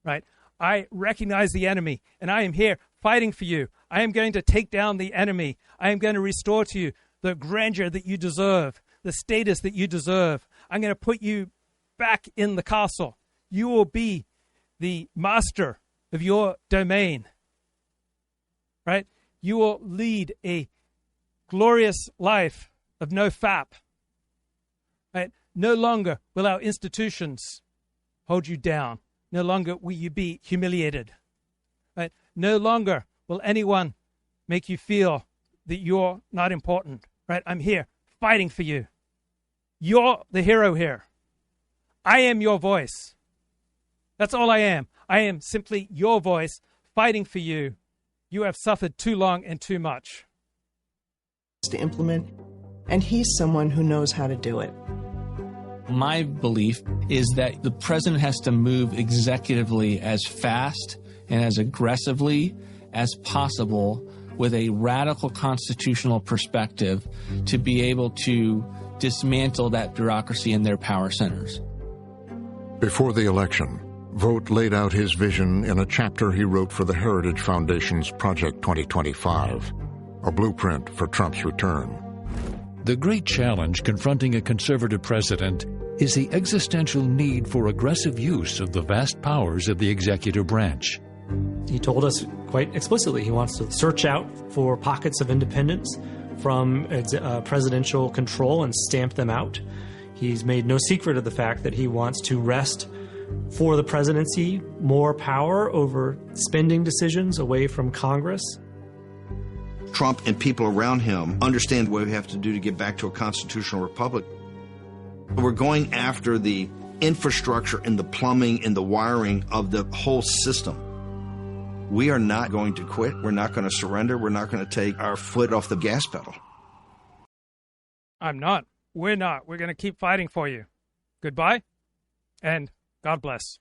Right? I recognize the enemy, and I am here fighting for you. I am going to take down the enemy. I am going to restore to you the grandeur that you deserve, the status that you deserve. I'm going to put you back in the castle. You will be the master of your domain. Right? You will lead a glorious life of no fap. Right? No longer will our institutions hold you down. No longer will you be humiliated. Right? No longer will anyone make you feel that you're not important, right? I'm here fighting for you. You're the hero here. I am your voice. That's all I am. I am simply your voice fighting for you. You have suffered too long and too much. To implement, and he's someone who knows how to do it. My belief is that the president has to move executively as fast and as aggressively as possible with a radical constitutional perspective to be able to dismantle that bureaucracy in their power centers. Before the election, Vogt laid out his vision in a chapter he wrote for the Heritage Foundation's Project 2025, a blueprint for Trump's return. The great challenge confronting a conservative president is the existential need for aggressive use of the vast powers of the executive branch. He told us quite explicitly he wants to search out for pockets of independence from presidential control and stamp them out. He's made no secret of the fact that he wants to wrest for the presidency more power over spending decisions away from Congress. Trump and people around him understand what we have to do to get back to a constitutional republic. We're going after the infrastructure and the plumbing and the wiring of the whole system. We are not going to quit. We're not going to surrender. We're not going to take our foot off the gas pedal. I'm not. We're not. We're going to keep fighting for you. Goodbye, and God bless.